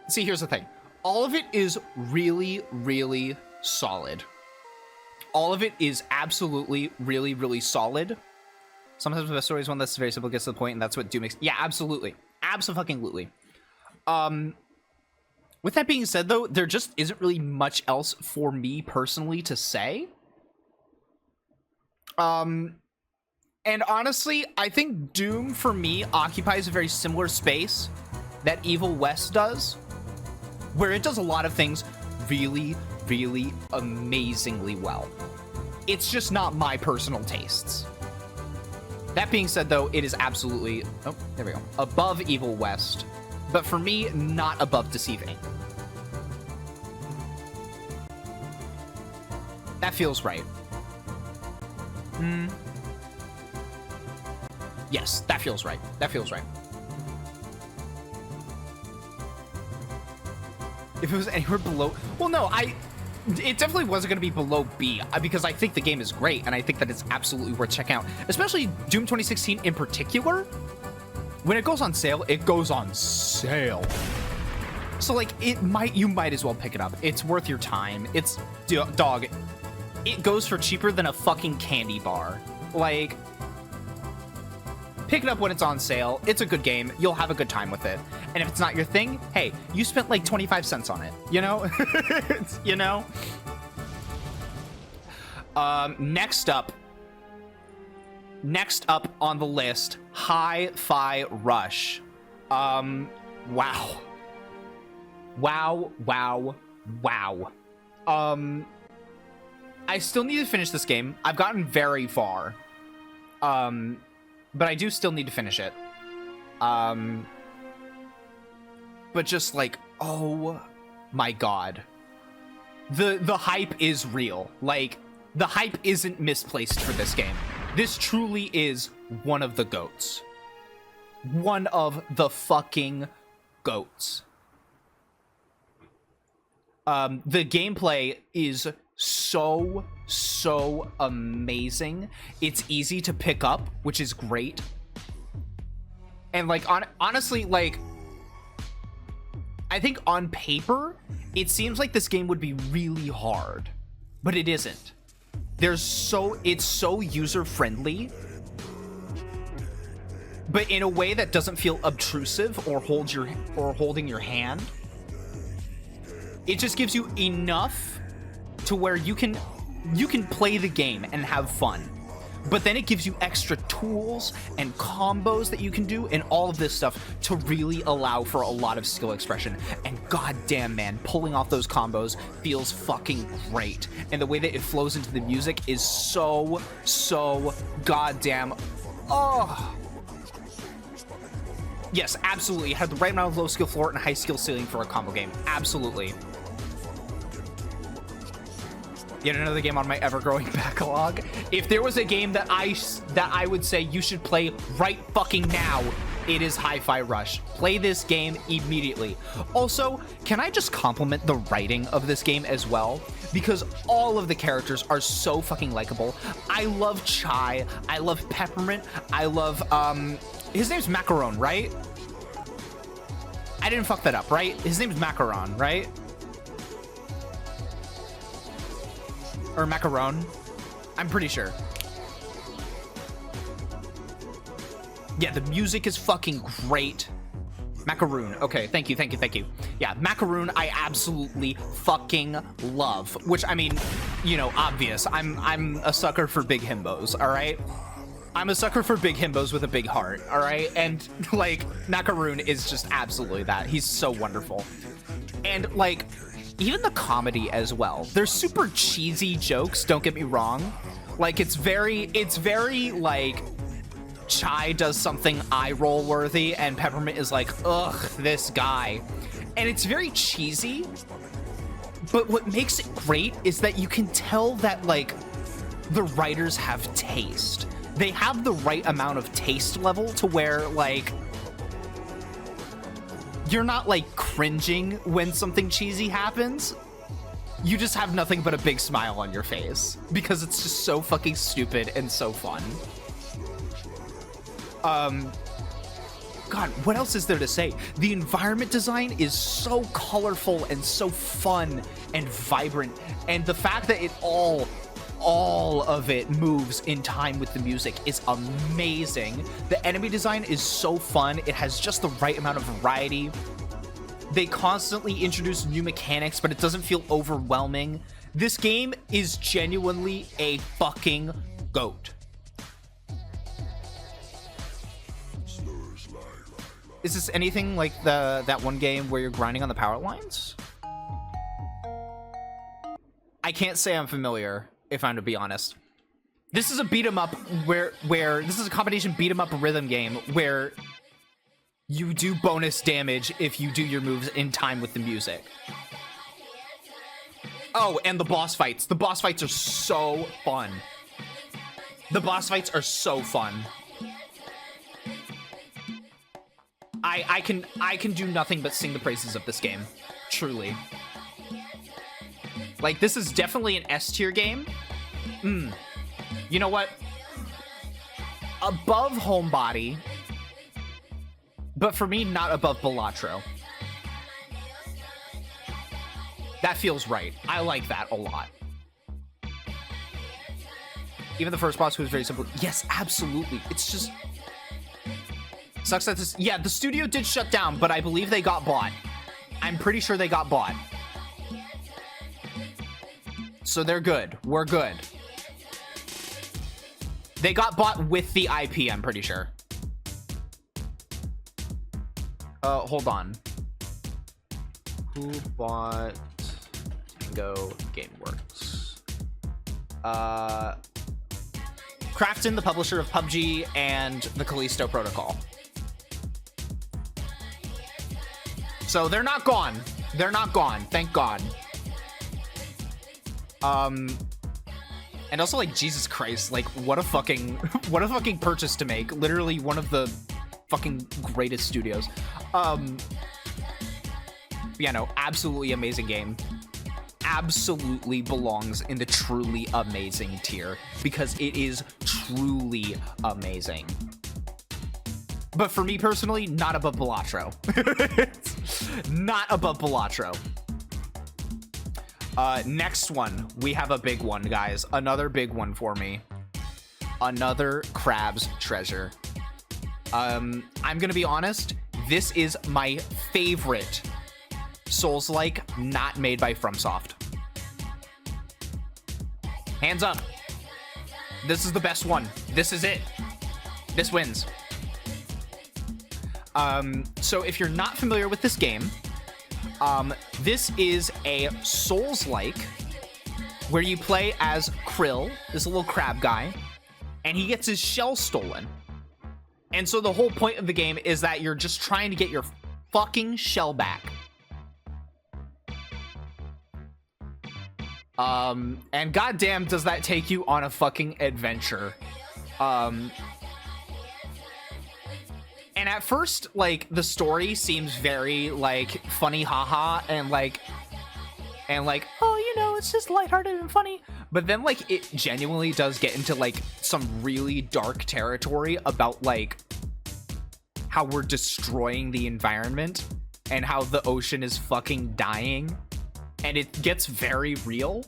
see, here's the thing. All of it is really, really solid. All of it is absolutely really, really solid. Sometimes the best story is one that's very simple, gets to the point, and that's what Doom makes. Yeah, absolutely. Abso-fucking-lutely. With that being said, though, there just isn't really much else for me personally to say. And honestly, I think Doom, for me, occupies a very similar space that Evil West does, where it does a lot of things really, really amazingly well. It's just not my personal tastes. That being said, though, it is absolutely, oh, there we go, above Evil West, but for me, not above Deceiving. That feels right. Yes, that feels right. That feels right. If it was anywhere below, well, no, it definitely wasn't going to be below B, because I think the game is great, and I think that it's absolutely worth checking out. Especially Doom 2016 in particular. When it goes on sale, it goes on sale. So, like, you might as well pick it up. It's worth your time. It's, dog, it goes for cheaper than a fucking candy bar. Like, pick it up when it's on sale. It's a good game. You'll have a good time with it. And if it's not your thing, hey, you spent like 25 cents on it, you know? You know? Next up on the list, Hi-Fi Rush. Wow. I still need to finish this game. I've gotten very far. But I do still need to finish it. But just like, oh my god. The hype is real. Like, the hype isn't misplaced for this game. This truly is one of the GOATs. One of the fucking GOATs. The gameplay is so amazing. It's easy to pick up, which is great. And like, honestly, like, I think on paper, it seems like this game would be really hard, but it isn't. It's so user-friendly, but in a way that doesn't feel obtrusive or holding your hand. It just gives you enough to where you can play the game and have fun, but then it gives you extra tools and combos that you can do and all of this stuff to really allow for a lot of skill expression. And goddamn, man, pulling off those combos feels fucking great. And the way that it flows into the music is so goddamn, oh. Yes, absolutely. It had the right amount of low skill floor and high skill ceiling for a combo game. Absolutely. Yet another game on my ever-growing backlog. If there was a game that I would say you should play right fucking now, it is Hi-Fi Rush. Play this game immediately. Also, can I just compliment the writing of this game as well? Because all of the characters are so fucking likable. I love Chai. I love Peppermint. I love, his name's Macaron, right? I didn't fuck that up, right? His name's Macaron, right? Or Macaron. I'm pretty sure. Yeah, the music is fucking great. Macaroon. Okay, thank you. Yeah, Macaroon I absolutely fucking love. Which, I mean, you know, obvious. I'm a sucker for big himbos, all right? I'm a sucker for big himbos with a big heart, all right? And, like, Macaroon is just absolutely that. He's so wonderful. And, like, even the comedy as well. They're super cheesy jokes, don't get me wrong. Like, it's very, like, Chai does something eye-roll worthy, and Peppermint is like, ugh, this guy. And it's very cheesy, but what makes it great is that you can tell that, like, the writers have taste. They have the right amount of taste level to where, like, you're not, like, cringing when something cheesy happens. You just have nothing but a big smile on your face because it's just so fucking stupid and so fun. God, what else is there to say? The environment design is so colorful and so fun and vibrant, and the fact that it all of it moves in time with the music is amazing. The enemy design is so fun. It has just the right amount of variety. They constantly introduce new mechanics, but it doesn't feel overwhelming. This game is genuinely a fucking GOAT. Is this anything like that one game where you're grinding on the power lines? I can't say I'm familiar, if I'm to be honest. This is a beat 'em up where this is a combination beat 'em up rhythm game where you do bonus damage if you do your moves in time with the music. Oh, and the boss fights. The boss fights are so fun. The boss fights are so fun. I can do nothing but sing the praises of this game. Truly. Like, this is definitely an S tier game. You know what? Above Homebody, but for me, not above Balatro. That feels right. I like that a lot. Even the first boss was very simple. Yes, absolutely. It's just... sucks that this... yeah, the studio did shut down, but I believe they got bought. I'm pretty sure they got bought. So they're good. We're good. They got bought with the IP, I'm pretty sure. Hold on. Who bought Tango Gameworks? Krafton, the publisher of PUBG and the Callisto Protocol. So they're not gone. They're not gone. Thank God. And also, like, Jesus Christ, like, what a fucking purchase to make. Literally one of the fucking greatest studios. Yeah, no, absolutely amazing game. Absolutely belongs in the truly amazing tier because it is truly amazing. But for me personally, not above Balatro. Not above Balatro. Next one, we have a big one, guys. Another big one for me. Another Crab's Treasure. I'm gonna be honest, this is my favorite Souls-like not made by FromSoft. Hands up. This is the best one. This is it. This wins. So if you're not familiar with this game, this is a Souls-like where you play as Krill, this little crab guy, and he gets his shell stolen. And so the whole point of the game is that you're just trying to get your fucking shell back. And goddamn does that take you on a fucking adventure. And at first, like, the story seems very, like, funny haha and like, oh, you know, it's just lighthearted and funny. But then, like, it genuinely does get into, like, some really dark territory about, like, how we're destroying the environment and how the ocean is fucking dying. And it gets very real.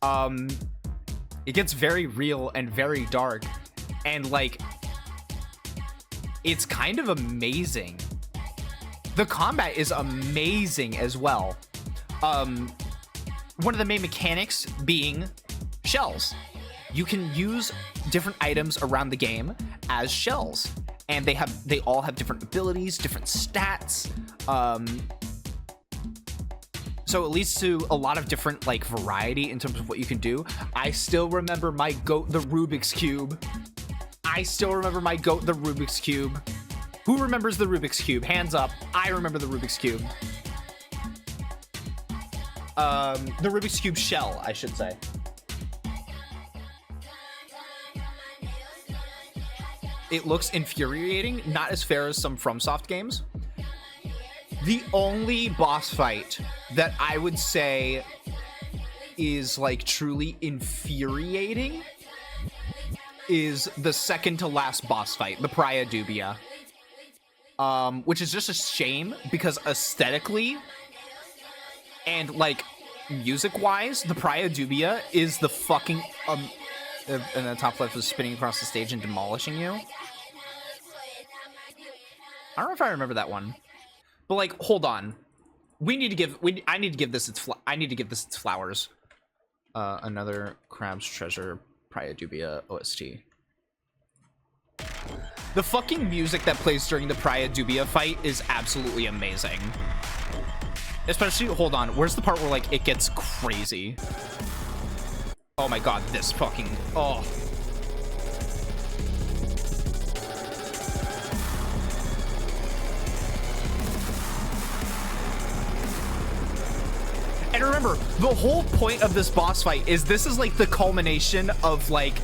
It gets very real and very dark. And, like, it's kind of amazing. The combat is amazing as well. One of the main mechanics being shells. You can use different items around the game as shells, and they all have different abilities, different stats. So it leads to a lot of different, like, variety in terms of what you can do. I still remember my goat, the Rubik's Cube. I still remember my goat, the Rubik's Cube. Who remembers the Rubik's Cube? Hands up. I remember the Rubik's Cube. The Rubik's Cube shell, I should say. It looks infuriating, not as fair as some FromSoft games. The only boss fight that I would say is, like, truly infuriating is the second to last boss fight, the Praia Dubia. Which is just a shame because aesthetically and, like, music-wise, the Praia Dubia is the fucking, and the top left was spinning across the stage and demolishing you. I don't know if I remember that one. But, like, hold on. I need to give this its flowers. Another Crab's Treasure Praia Dubia OST. The fucking music that plays during the Praia Dubia fight is absolutely amazing. Especially, hold on, where's the part where, like, it gets crazy? Oh my god, this fucking, oh. And remember, the whole point of this boss fight is this is, like, the culmination of, like,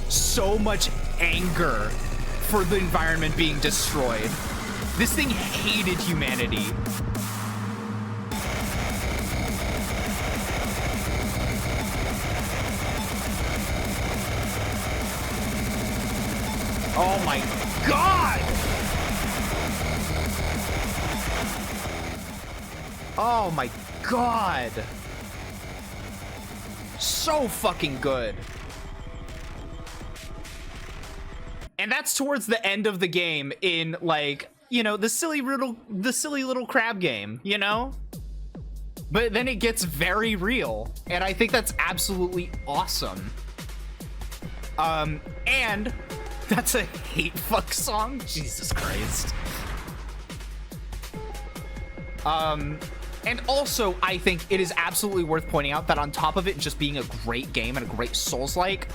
so much anger for the environment being destroyed. This thing hated humanity. Oh my god! Oh my god! So fucking good. And that's towards the end of the game in, like, you know, the silly little crab game, you know? But then it gets very real, and I think that's absolutely awesome. And that's a hate fuck song? Jesus Christ. And also, I think it is absolutely worth pointing out that on top of it just being a great game and a great Souls-like,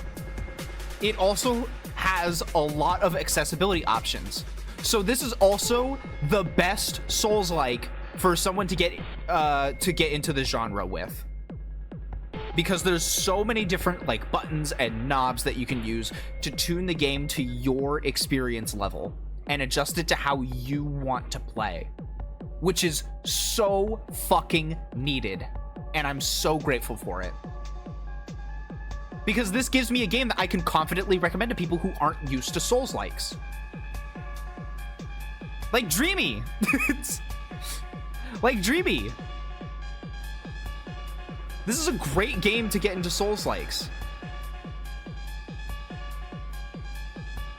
it also has a lot of accessibility options. So this is also the best Souls-like for someone to get into the genre with. Because there's so many different, like, buttons and knobs that you can use to tune the game to your experience level and adjust it to how you want to play, which is so fucking needed, and I'm so grateful for it. Because this gives me a game that I can confidently recommend to people who aren't used to Souls-likes. Like Dreamy! Like Dreamy! This is a great game to get into Souls-likes.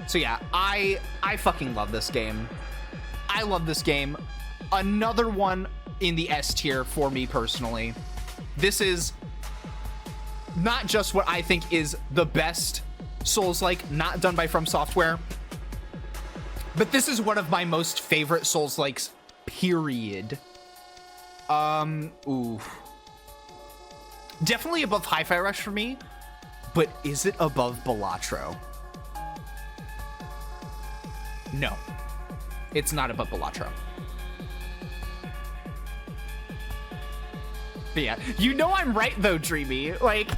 So yeah, I fucking love this game. I love this game. Another one in the S tier for me personally. This is not just what I think is the best Souls-like, not done by From Software. But this is one of my most favorite Souls-likes, period. Ooh. Definitely above Hi-Fi Rush for me, but is it above Balatro? No. It's not above Balatro. But yeah, you know I'm right though, Dreamy. Like,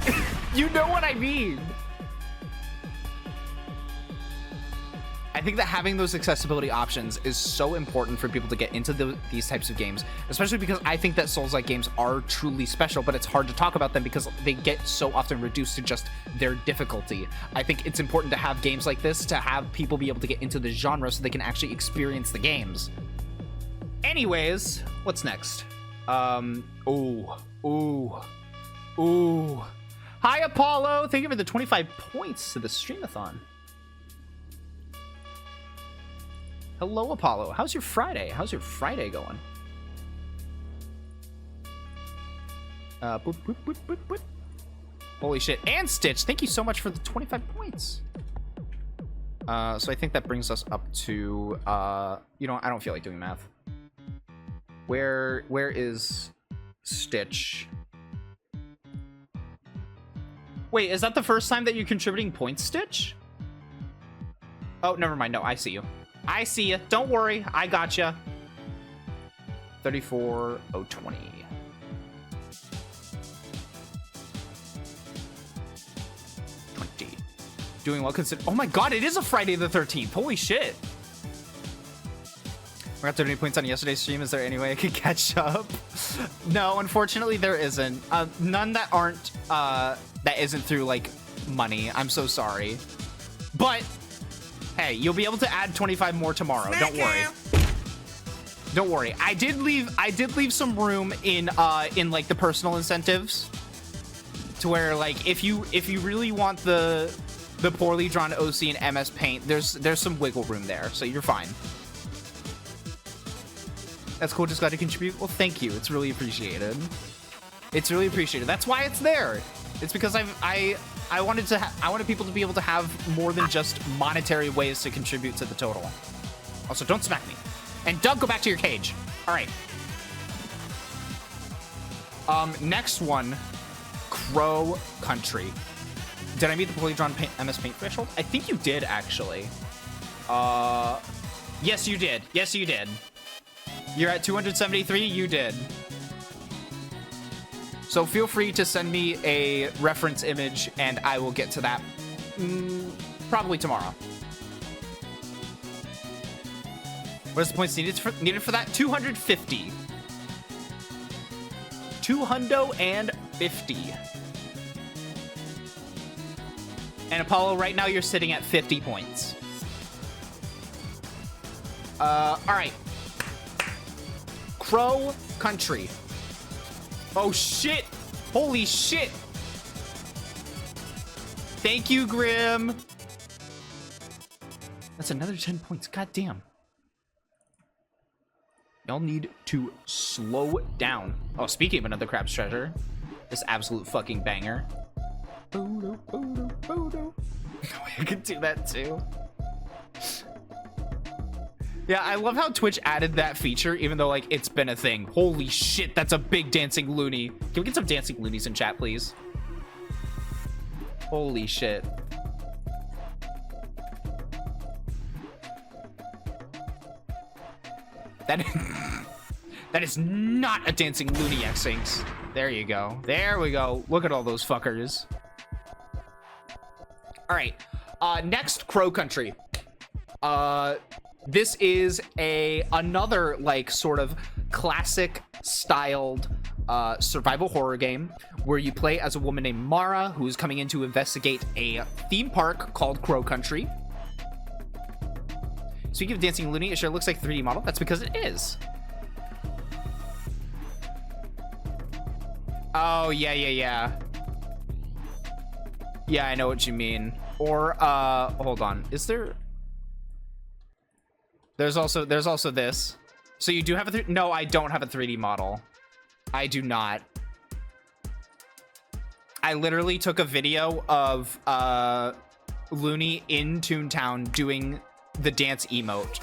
you know what I mean. I think that having those accessibility options is so important for people to get into these types of games, especially because I think that Souls-like games are truly special, but it's hard to talk about them because they get so often reduced to just their difficulty. I think it's important to have games like this to have people be able to get into the genre so they can actually experience the games. Anyways, what's next? Ooh. Hi, Apollo. Thank you for the 25 points to the Streamathon. Hello, Apollo. How's your Friday? How's your Friday going? Boop, boop, boop, boop, boop. Holy shit. And Stitch, thank you so much for the 25 points. So I think that brings us up to, you know, I don't feel like doing math. Where is Stitch? Wait, is that the first time that you're contributing points, Stitch? Oh, never mind. No, I see you. I see you. Don't worry. I got you. 34,020. Doing well consider. Oh my god, it is a Friday the 13th. Holy shit. We're at 30 points on yesterday's stream. Is there any way I could catch up? No, unfortunately there isn't. None that aren't that isn't through like money. I'm so sorry. But hey, you'll be able to add 25 more tomorrow. Don't worry. Don't worry. I did leave some room in like the personal incentives to where like if you really want the poorly drawn OC and MS Paint, there's some wiggle room there, so you're fine. That's cool. Just got to contribute. Well, thank you. It's really appreciated. It's really appreciated. That's why it's there. It's because I wanted people to be able to have more than just monetary ways to contribute to the total. Also, don't smack me. And Doug, go back to your cage. All right. Next one, Crow Country. Did I meet the poorly drawn MS Paint threshold? I think you did, actually. Yes, you did. Yes, you did. You're at 273. You did. So feel free to send me a reference image, and I will get to that probably tomorrow. What is the points needed for that? 250. 250. And Apollo, right now you're sitting at 50 points. All right. Crow Country. Oh shit! Holy shit! Thank you, Grim. That's another 10 points. God damn. Y'all need to slow down. Oh, speaking of another Crab's Treasure, this absolute fucking banger. I could do that too. Yeah, I love how Twitch added that feature, even though, like, it's been a thing. Holy shit, that's a big dancing loony. Can we get some dancing loonies in chat, please? Holy shit. That is not a dancing loony, X-Sinks. There you go. There we go. Look at all those fuckers. All right. Next, Crow Country. This is another like sort of classic styled survival horror game where you play as a woman named Mara who is coming in to investigate a theme park called Crow Country. Speaking of dancing loony, it sure looks like a 3D model. That's because it is. Oh yeah. Yeah, I know what you mean. Or hold on. Is there? There's also this. So you do have a no, I don't have a 3D model. I do not. I literally took a video of Looney in Toontown doing the dance emote,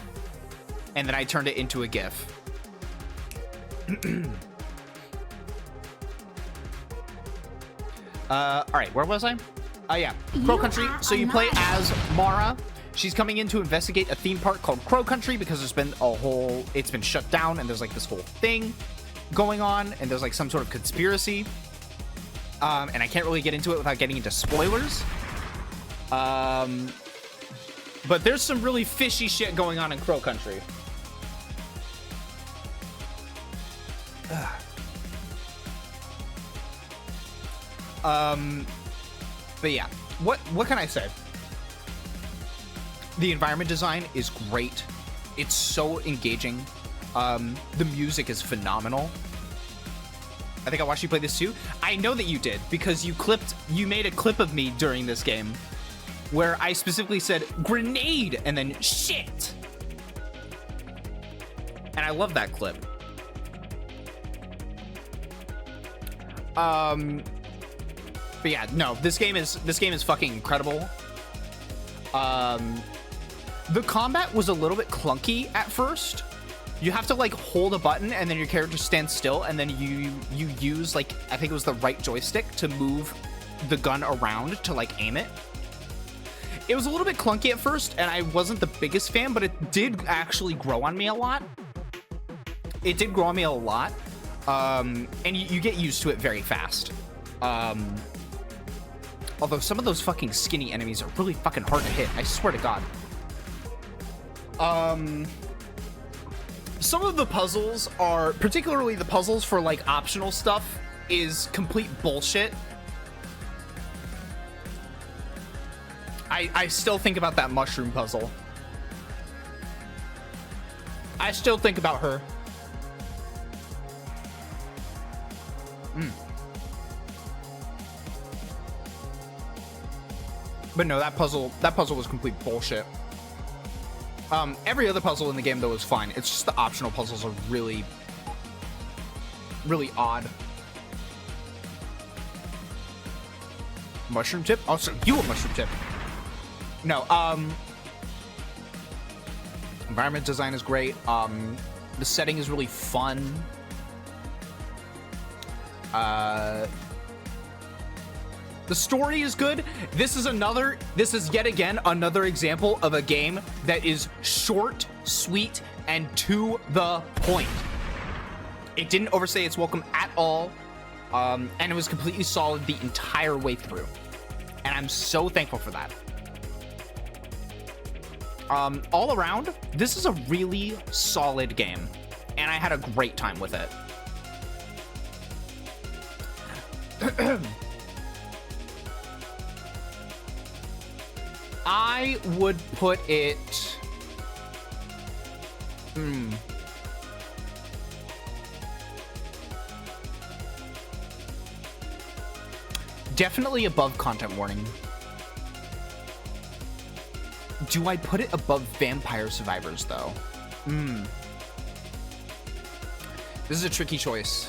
and then I turned it into a GIF. All right, where was I? Oh yeah, Crow Country. So you play as Mara. She's coming in to investigate a theme park called Crow Country because there's been it's been shut down, and there's like this whole thing going on, and there's like some sort of conspiracy. And I can't really get into it without getting into spoilers. But there's some really fishy shit going on in Crow Country. But yeah, what can I say? The environment design is great. It's so engaging. The music is phenomenal. I think I watched you play this too. I know that you did because you made a clip of me during this game where I specifically said grenade and then shit. And I love that clip. But yeah, no, this game is fucking incredible. The combat was a little bit clunky at first. You have to like hold a button and then your character stands still, and then you use like, I think it was the right joystick to move the gun around to like aim it. It was a little bit clunky at first, and I wasn't the biggest fan, but it did actually grow on me a lot. It did grow on me a lot. And you get used to it very fast. Although some of those fucking skinny enemies are really fucking hard to hit, I swear to God. Some of the puzzles are, particularly the puzzles for like optional stuff, is complete bullshit. I still think about that mushroom puzzle. I still think about her. But no, that puzzle was complete bullshit. Every other puzzle in the game though was fine. It's just the optional puzzles are really, really odd. Mushroom tip? Oh, so you a mushroom tip. No, environment design is great. The setting is really fun. The story is good. This is yet again another example of a game that is short, sweet, and to the point. It didn't overstay its welcome at all, and it was completely solid the entire way through. And I'm so thankful for that. All around, this is a really solid game, and I had a great time with it. I would put it... Definitely above content warning. Do I put it above Vampire Survivors, though? This is a tricky choice.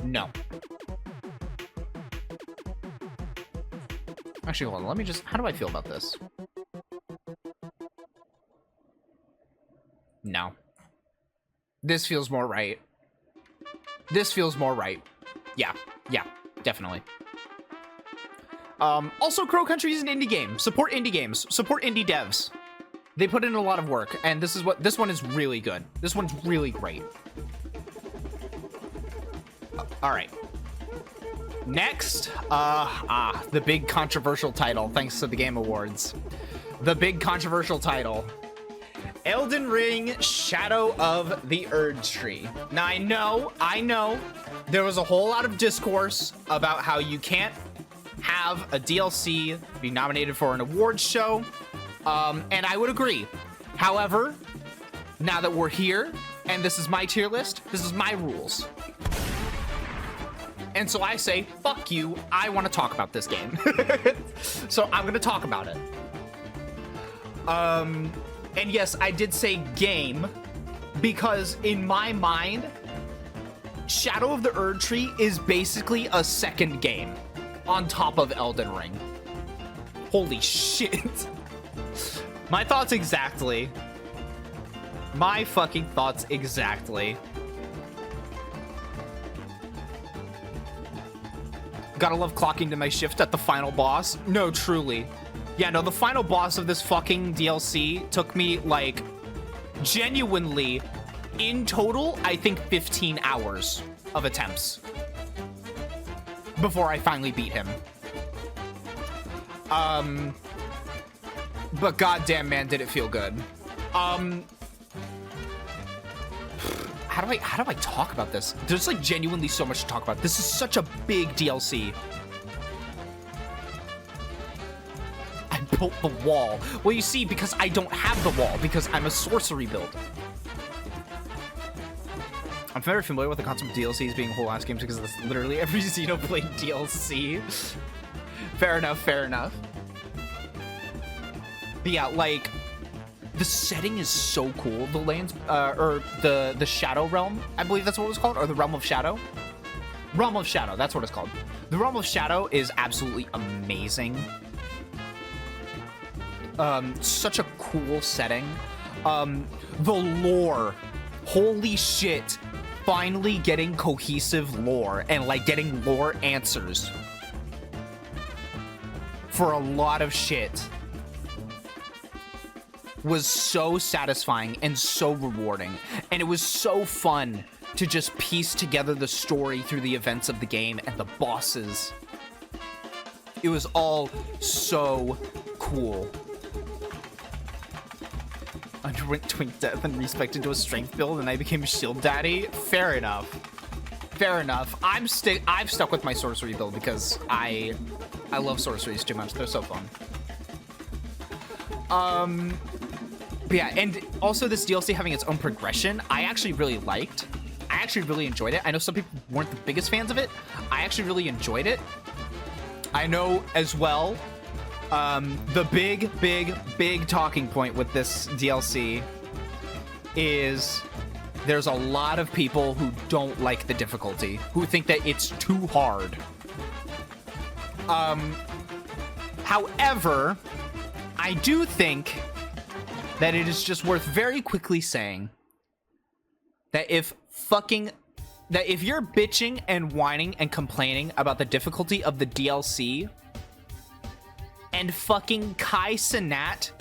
No. Actually, hold on. Let me just... How do I feel about this? No. This feels more right. This feels more right. Yeah, definitely. Also, Crow Country is an indie game. Support indie games. Support indie devs. They put in a lot of work, and this one is really good. This one's really great. All right. Next, the big controversial title, thanks to the Game Awards. The big controversial title. Elden Ring Shadow of the Erdtree. Now, I know, there was a whole lot of discourse about how you can't have a DLC be nominated for an awards show, and I would agree. However, now that we're here, and this is my tier list, this is my rules. And so I say, fuck you, I want to talk about this game. So I'm going to talk about it. And yes, I did say game because in my mind, Shadow of the Erdtree is basically a second game on top of Elden Ring. Holy shit. My thoughts exactly. My fucking thoughts exactly. Gotta love clocking to my shift at the final boss. No, truly. Yeah, no, the final boss of this fucking DLC took me, like, genuinely, in total, I think 15 hours of attempts before I finally beat him. But goddamn, man, did it feel good. How do I talk about this? There's like genuinely so much to talk about. This is such a big DLC. I built the wall. Well, you see, because I don't have the wall, because I'm a sorcery build. I'm very familiar with the concept of DLCs being whole ass games because that's literally every Xenoblade DLC. Fair enough, fair enough. But yeah, like, the setting is so cool. The lands, or the Shadow Realm, I believe that's what it was called, or the Realm of Shadow? Realm of Shadow, that's what it's called. The Realm of Shadow is absolutely amazing. Such a cool setting. The lore, holy shit. Finally getting cohesive lore and like getting lore answers for a lot of shit was so satisfying and so rewarding, and it was so fun to just piece together the story through the events of the game and the bosses. It was all so cool. Underwent twink death and respected into a strength build, and I became a shield daddy. Fair enough. Fair enough. I've stuck with my sorcery build because I love sorceries too much. They're so fun. But yeah, and also this DLC having its own progression, I actually really liked. I actually really enjoyed it. I know some people weren't the biggest fans of it. I actually really enjoyed it. I know as well. The big talking point with this DLC is there's a lot of people who don't like the difficulty, who think that it's too hard. However, I do think that it is just worth very quickly saying that if you're bitching and whining and complaining about the difficulty of the DLC, and fucking Kai Cenat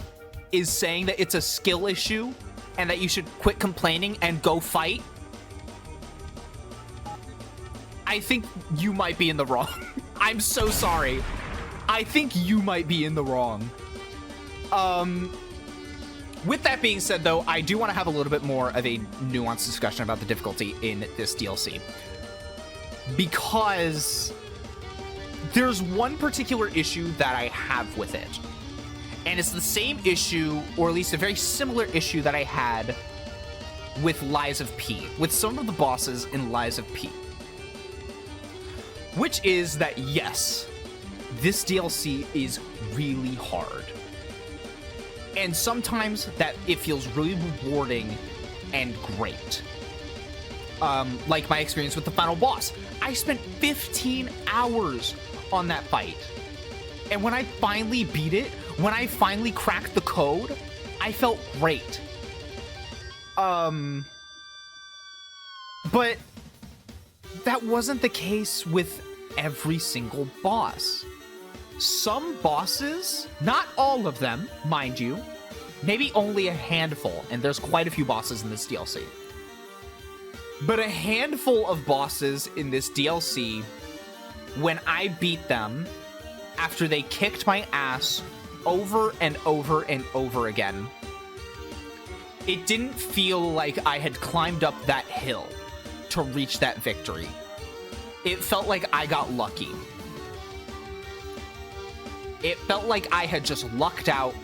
is saying that it's a skill issue and that you should quit complaining and go fight, I think you might be in the wrong. I'm so sorry. I think you might be in the wrong. With that being said, though, I do want to have a little bit more of a nuanced discussion about the difficulty in this DLC. Because there's one particular issue that I have with it. And it's the same issue, or at least a very similar issue that I had with Lies of P, with some of the bosses in Lies of P. Which is that, yes, this DLC is really hard. And sometimes that it feels really rewarding and great. Like my experience with the final boss. I spent 15 hours on that fight. And when I finally beat it, when I finally cracked the code, I felt great. But that wasn't the case with every single boss. Some bosses, not all of them, mind you, maybe only a handful, and there's quite a few bosses in this DLC. But a handful of bosses in this DLC, when I beat them, after they kicked my ass over and over and over again, it didn't feel like I had climbed up that hill to reach that victory. It felt like I got lucky. It felt like I had just lucked out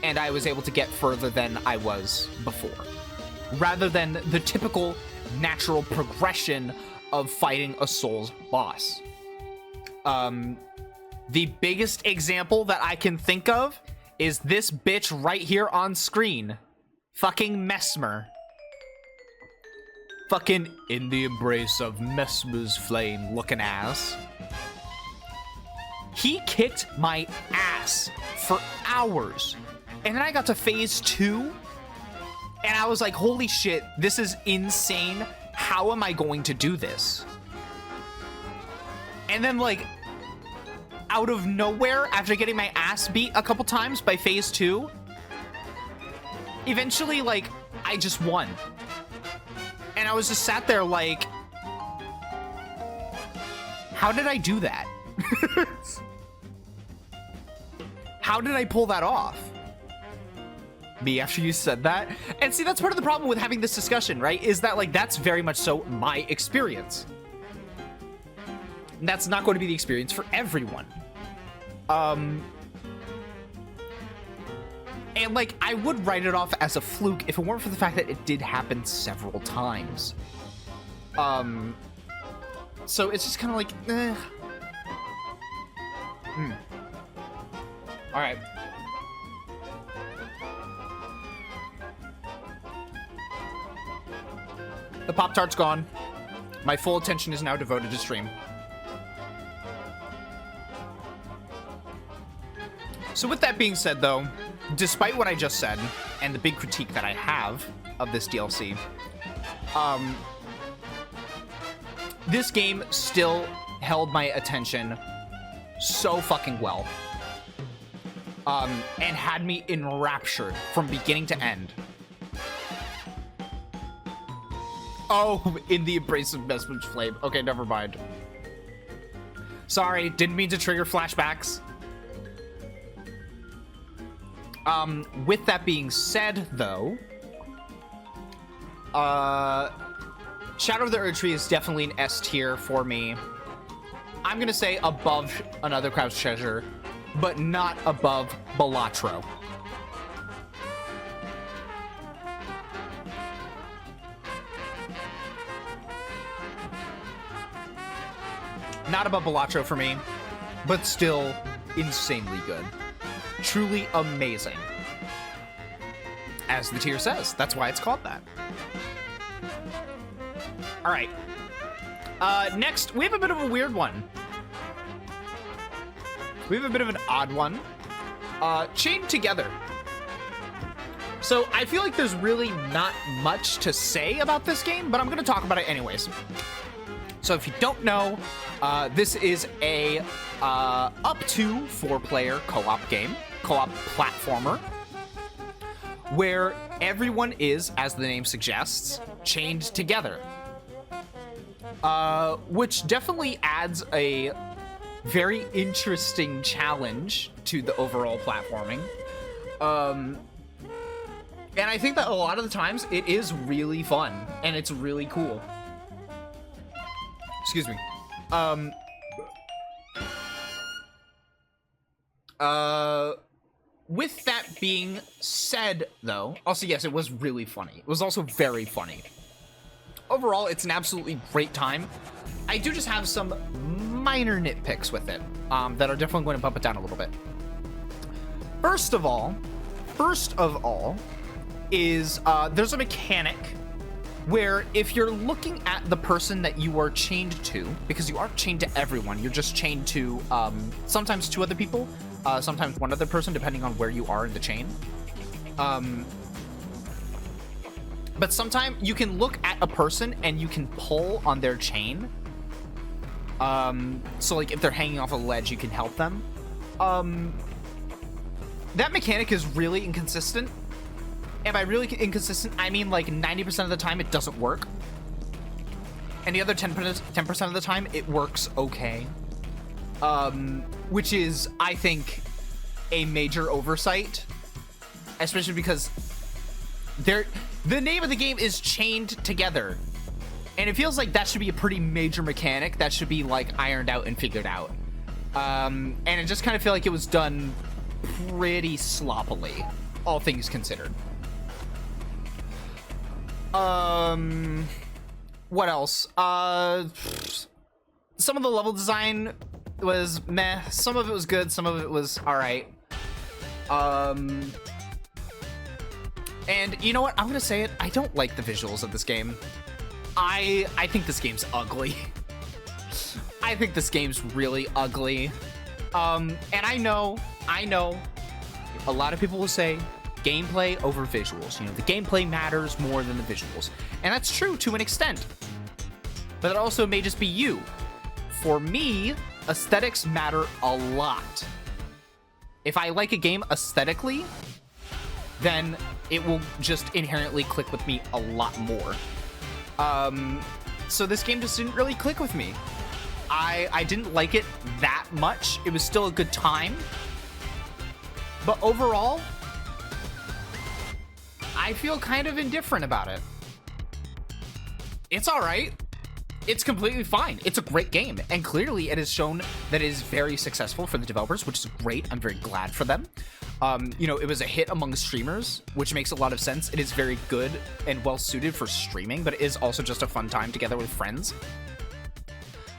and I was able to get further than I was before, rather than the typical natural progression of fighting a Souls boss. The biggest example that I can think of is this bitch right here on screen. Fucking Mesmer. Fucking in the embrace of Mesmer's flame looking ass. He kicked my ass for hours. And then I got to phase 2. And I was like, holy shit, this is insane. How am I going to do this? And then, like, out of nowhere, after getting my ass beat a couple times by phase 2, eventually, like, I just won. And I was just sat there like, how did I do that? How did I pull that off? Me after you said that? And see, that's part of the problem with having this discussion, right? Is that, like, that's very much so my experience. That's not going to be the experience for everyone. And, like, I would write it off as a fluke if it weren't for the fact that it did happen several times. So it's just kind of like, eh. All right. The Pop-Tart's gone. My full attention is now devoted to stream. So with that being said, though, despite what I just said and the big critique that I have of this DLC, this game still held my attention so fucking well, and had me enraptured from beginning to end. Oh, in the embrace of Mesmer's flame. Okay, never mind. Sorry, didn't mean to trigger flashbacks. With that being said, though, Shadow of the Erd Tree is definitely an S tier for me. I'm gonna say above Another Crouched Treasure, but not above Balatro. Not above Balatro for me, but still insanely good. Truly amazing. As the tier says, that's why it's called that. All right. Next, we have a bit of a weird one. We have a bit of an odd one. Chained Together. So I feel like there's really not much to say about this game, but I'm going to talk about it anyways. So if you don't know, this is a up to 4-player co-op game, co-op platformer, where everyone is, as the name suggests, chained together. Which definitely adds a very interesting challenge to the overall platforming. And I think that a lot of the times it is really fun and it's really cool. Excuse me. With that being said, though, also, yes, it was really funny. It was also very funny. Overall, it's an absolutely great time. I do just have some minor nitpicks with it that are definitely going to bump it down a little bit. First of all, is there's a mechanic where if you're looking at the person that you are chained to, because you aren't chained to everyone, you're just chained to sometimes 2 other people, sometimes 1 other person, depending on where you are in the chain. But sometimes you can look at a person and you can pull on their chain. So like if they're hanging off a ledge, you can help them. That mechanic is really inconsistent. And by really inconsistent, I mean like 90% of the time it doesn't work. And the other 10% of the time it works okay. Which is, I think, a major oversight. Especially because the name of the game is Chained Together. And it feels like that should be a pretty major mechanic that should be like ironed out and figured out. And it just kind of feel like it was done pretty sloppily, all things considered. What what else? Some of the level design was meh. Some of it was good. Some of it was all right. And you know what? I'm gonna say it. I don't like the visuals of this game. I think this game's ugly. I think this game's really ugly. And I know a lot of people will say gameplay over visuals. You know, the gameplay matters more than the visuals. And that's true to an extent. But it also may just be you. For me, aesthetics matter a lot. If I like a game aesthetically, then it will just inherently click with me a lot more. So this game just didn't really click with me. I didn't like it that much. It was still a good time. But overall, I feel kind of indifferent about it. It's all right. It's completely fine. It's a great game. And clearly it has shown that it is very successful for the developers, which is great. I'm very glad for them. You know, it was a hit among streamers, which makes a lot of sense. It is very good and well suited for streaming, but it is also just a fun time together with friends.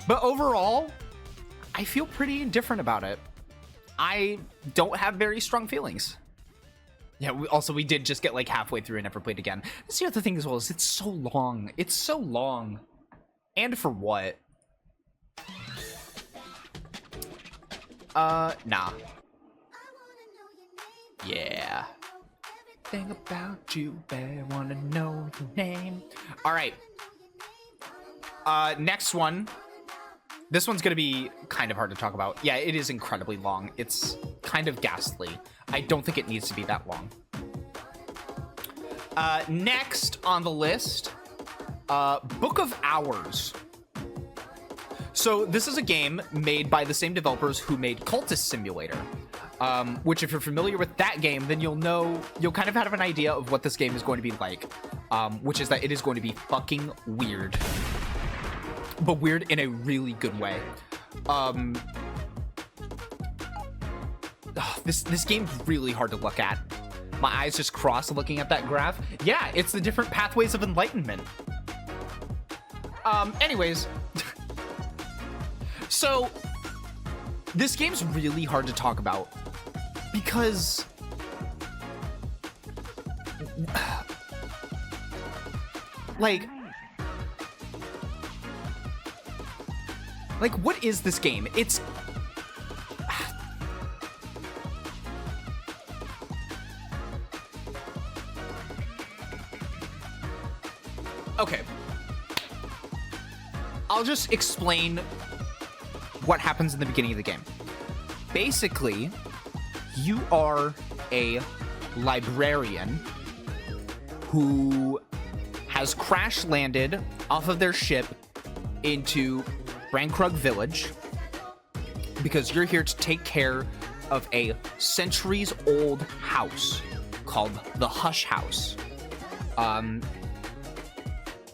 But overall, I feel pretty indifferent about it. I don't have very strong feelings. Yeah, we did just get like halfway through and never played again. That's the other thing as well, is it's so long. It's so long. And for what? Nah. Yeah. Thing about you, babe, wanna know your name. All right. Next one. This one's gonna be kind of hard to talk about. Yeah, it is incredibly long. It's kind of ghastly. I don't think it needs to be that long. Next on the list, Book of Hours. So this is a game made by the same developers who made Cultist Simulator. Which if you're familiar with that game, then you'll kind of have an idea of what this game is going to be like. Which is that it is going to be fucking weird. But weird in a really good way. This game's really hard to look at. My eyes just cross looking at that graph. Yeah, it's the different pathways of enlightenment. Anyways. So, this game's really hard to talk about because like what is this game? It's okay. I'll just explain what happens in the beginning of the game. Basically, you are a librarian who has crash landed off of their ship into Brankrug Village because you're here to take care of a centuries-old house called the Hush House.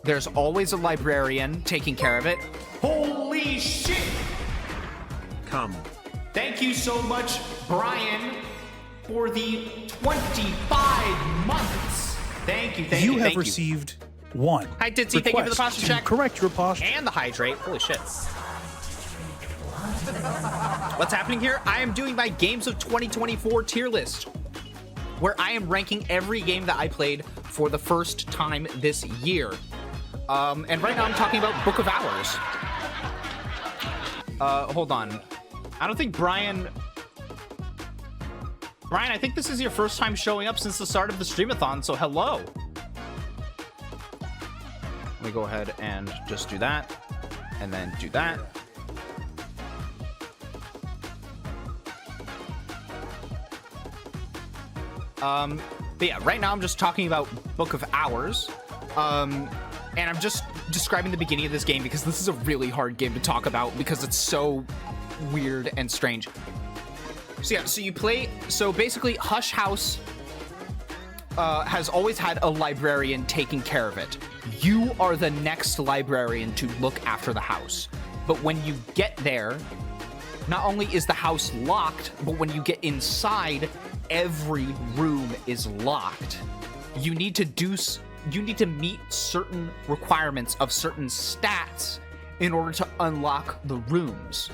There's always a librarian taking care of it. Holy shit! Come. Thank you so much, Brian, for the 25 months. Thank you. You have received one. Hi, Ditzy. Thank you for the posture check. Correct your posture. And the hydrate. Holy shit. What's happening here? I am doing my Games of 2024 tier list, where I am ranking every game that I played for the first time this year. And right now I'm talking about Book of Hours. Hold on. I don't think Brian, I think this is your first time showing up since the start of the Streamathon, so hello. Let me go ahead and just do that, and then do that. But yeah, right now I'm just talking about Book of Hours. And I'm just describing the beginning of this game because this is a really hard game to talk about because it's so weird and strange. So yeah, so basically Hush House has always had a librarian taking care of it. You are the next librarian to look after the house. But when you get there, not only is the house locked, but when you get inside, every room is locked. You need to do you need to meet certain requirements of certain stats in order to unlock the rooms.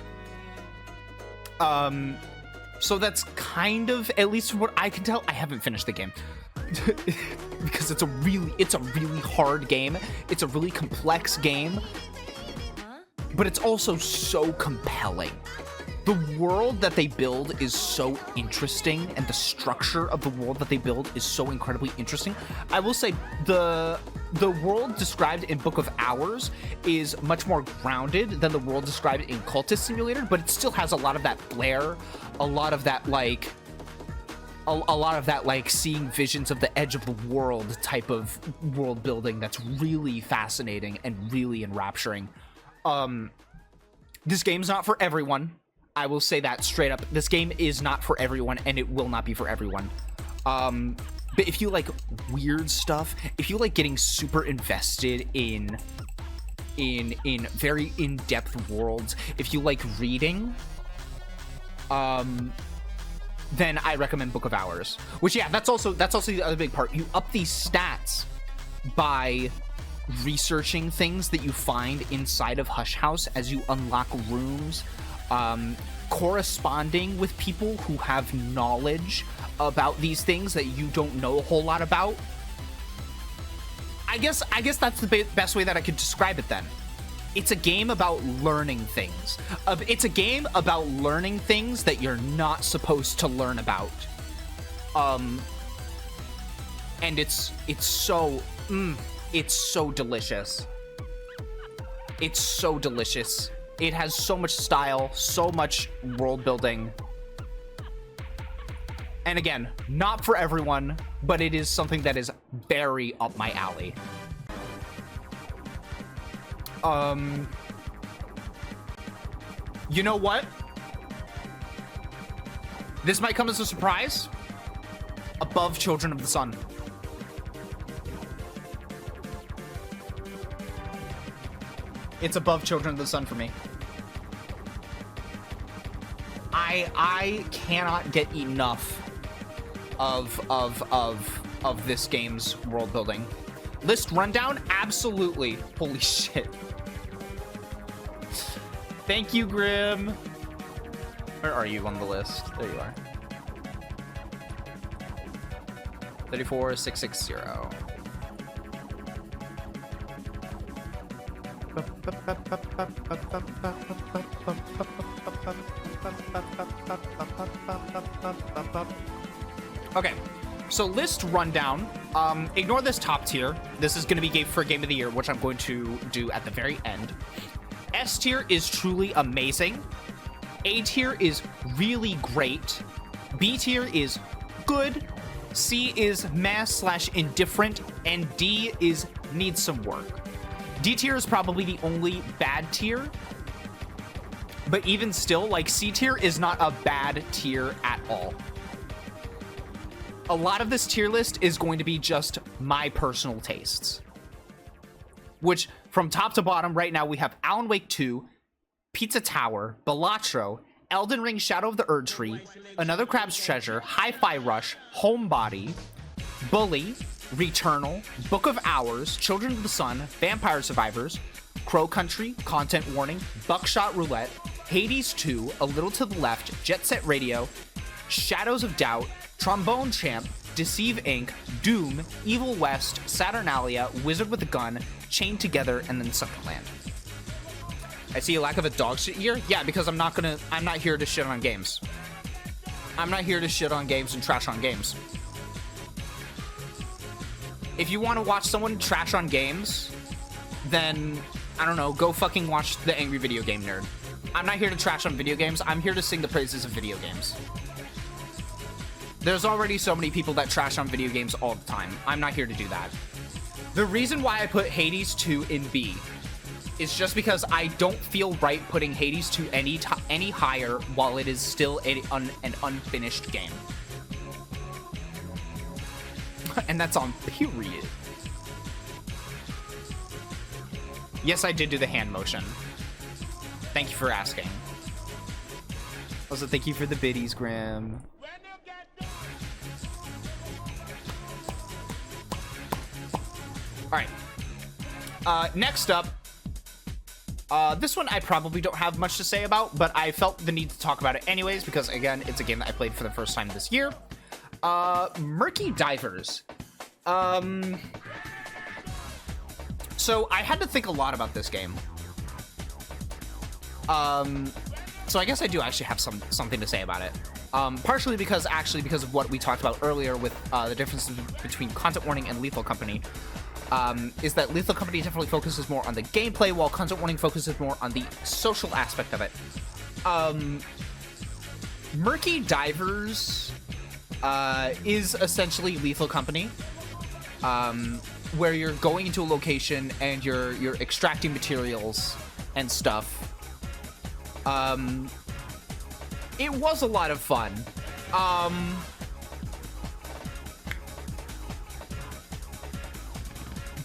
So that's kind of, at least from what I can tell, I haven't finished the game. Because it's a really hard game. It's a really complex game. But it's also so compelling. The world that they build is so interesting, and the structure of the world that they build is so incredibly interesting. I will say the world described in Book of Hours is much more grounded than the world described in Cultist Simulator, but it still has a lot of that flair, a lot of that like seeing visions of the edge of the world type of world building that's really fascinating and really enrapturing. This game's not for everyone. I will say that straight up. This game is not for everyone, and it will not be for everyone. But if you like weird stuff, if you like getting super invested in very in-depth worlds, if you like reading, then I recommend Book of Hours. Which, yeah, that's also the other big part. You up these stats by researching things that you find inside of Hush House as you unlock rooms, corresponding with people who have knowledge about these things that you don't know a whole lot about. I guess that's the best way that I could describe it then. It's a game about learning things. It's a game about learning things that you're not supposed to learn about. And it's so delicious. It's so delicious. It has so much style, so much world building. And again, not for everyone, but it is something that is very up my alley. You know what? This might come as a surprise. Above Children of the Sun. It's above Children of the Sun for me. I cannot get enough of this game's world building. List rundown? Absolutely. Holy shit. Thank you, Grim. Where are you on the list? There you are. 34660. Okay, so list rundown. Ignore this top tier. This is going to be for Game of the Year, which I'm going to do at the very end. S tier is truly amazing. A tier is really great. B tier is good. C is meh/indifferent, and D is needs some work. D tier is probably the only bad tier, but even still, like, C tier is not a bad tier at all. A lot of this tier list is going to be just my personal tastes, which from top to bottom right now we have Alan Wake 2, Pizza Tower, Balatro, Elden Ring Shadow of the Erd Tree, Another Crab's Treasure, Hi-Fi Rush, Homebody, Bully, Returnal, Book of Hours, Children of the Sun, Vampire Survivors, Crow Country, Content Warning, Buckshot Roulette, Hades 2, A Little to the Left, Jet Set Radio, Shadows of Doubt, Trombone Champ, Deceive Inc., Doom, Evil West, Saturnalia, Wizard with a Gun, Chained Together, and then Suckerland. I see a lack of a dog shit year? Yeah, because I'm not here to shit on games. I'm not here to shit on games and trash on games. If you want to watch someone trash on games, then, I don't know, go fucking watch The Angry Video Game Nerd. I'm not here to trash on video games. I'm here to sing the praises of video games. There's already so many people that trash on video games all the time. I'm not here to do that. The reason why I put Hades 2 in B is just because I don't feel right putting Hades 2 any higher while it is still an unfinished game. And that's on period. Yes, I did do the hand motion. Thank you for asking. Also, thank you for the biddies, Grim. All right. Next up, this one I probably don't have much to say about, but I felt the need to talk about it anyways because, again, it's a game that I played for the first time this year. Murky Divers. So I had to think a lot about this game. So I guess I do actually have something to say about it. Partially because of what we talked about earlier with the difference between Content Warning and Lethal Company. Is that Lethal Company definitely focuses more on the gameplay, while Content Warning focuses more on the social aspect of it. Murky Divers is essentially Lethal Company, where you're going into a location and you're extracting materials and stuff. It was a lot of fun.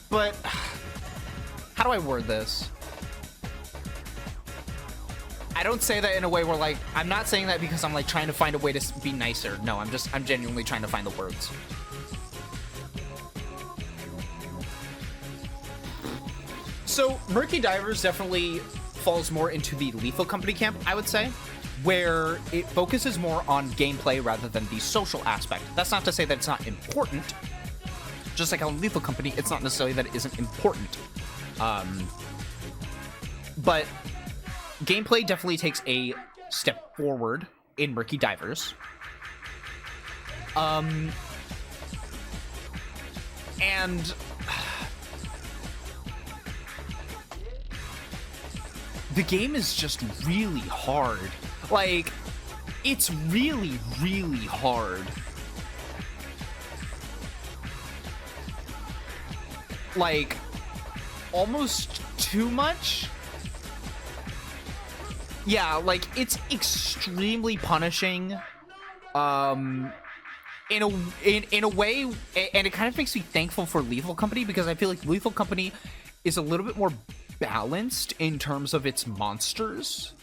But how do I word this? I don't say that in a way where, like, I'm not saying that because I'm like trying to find a way to be nicer. No, I'm genuinely trying to find the words. So Murky Divers definitely falls more into the Lethal Company camp, I would say, where it focuses more on gameplay rather than the social aspect. That's not to say that it's not important. Just like on Lethal Company, it's not necessarily that it isn't important. But gameplay definitely takes a step forward in Murky Divers. And the game is just really hard. Like, it's really, really hard. Like, almost too much. Yeah, like, it's extremely punishing. In a way, and it kind of makes me thankful for Lethal Company, because I feel like Lethal Company is a little bit more balanced in terms of its monsters.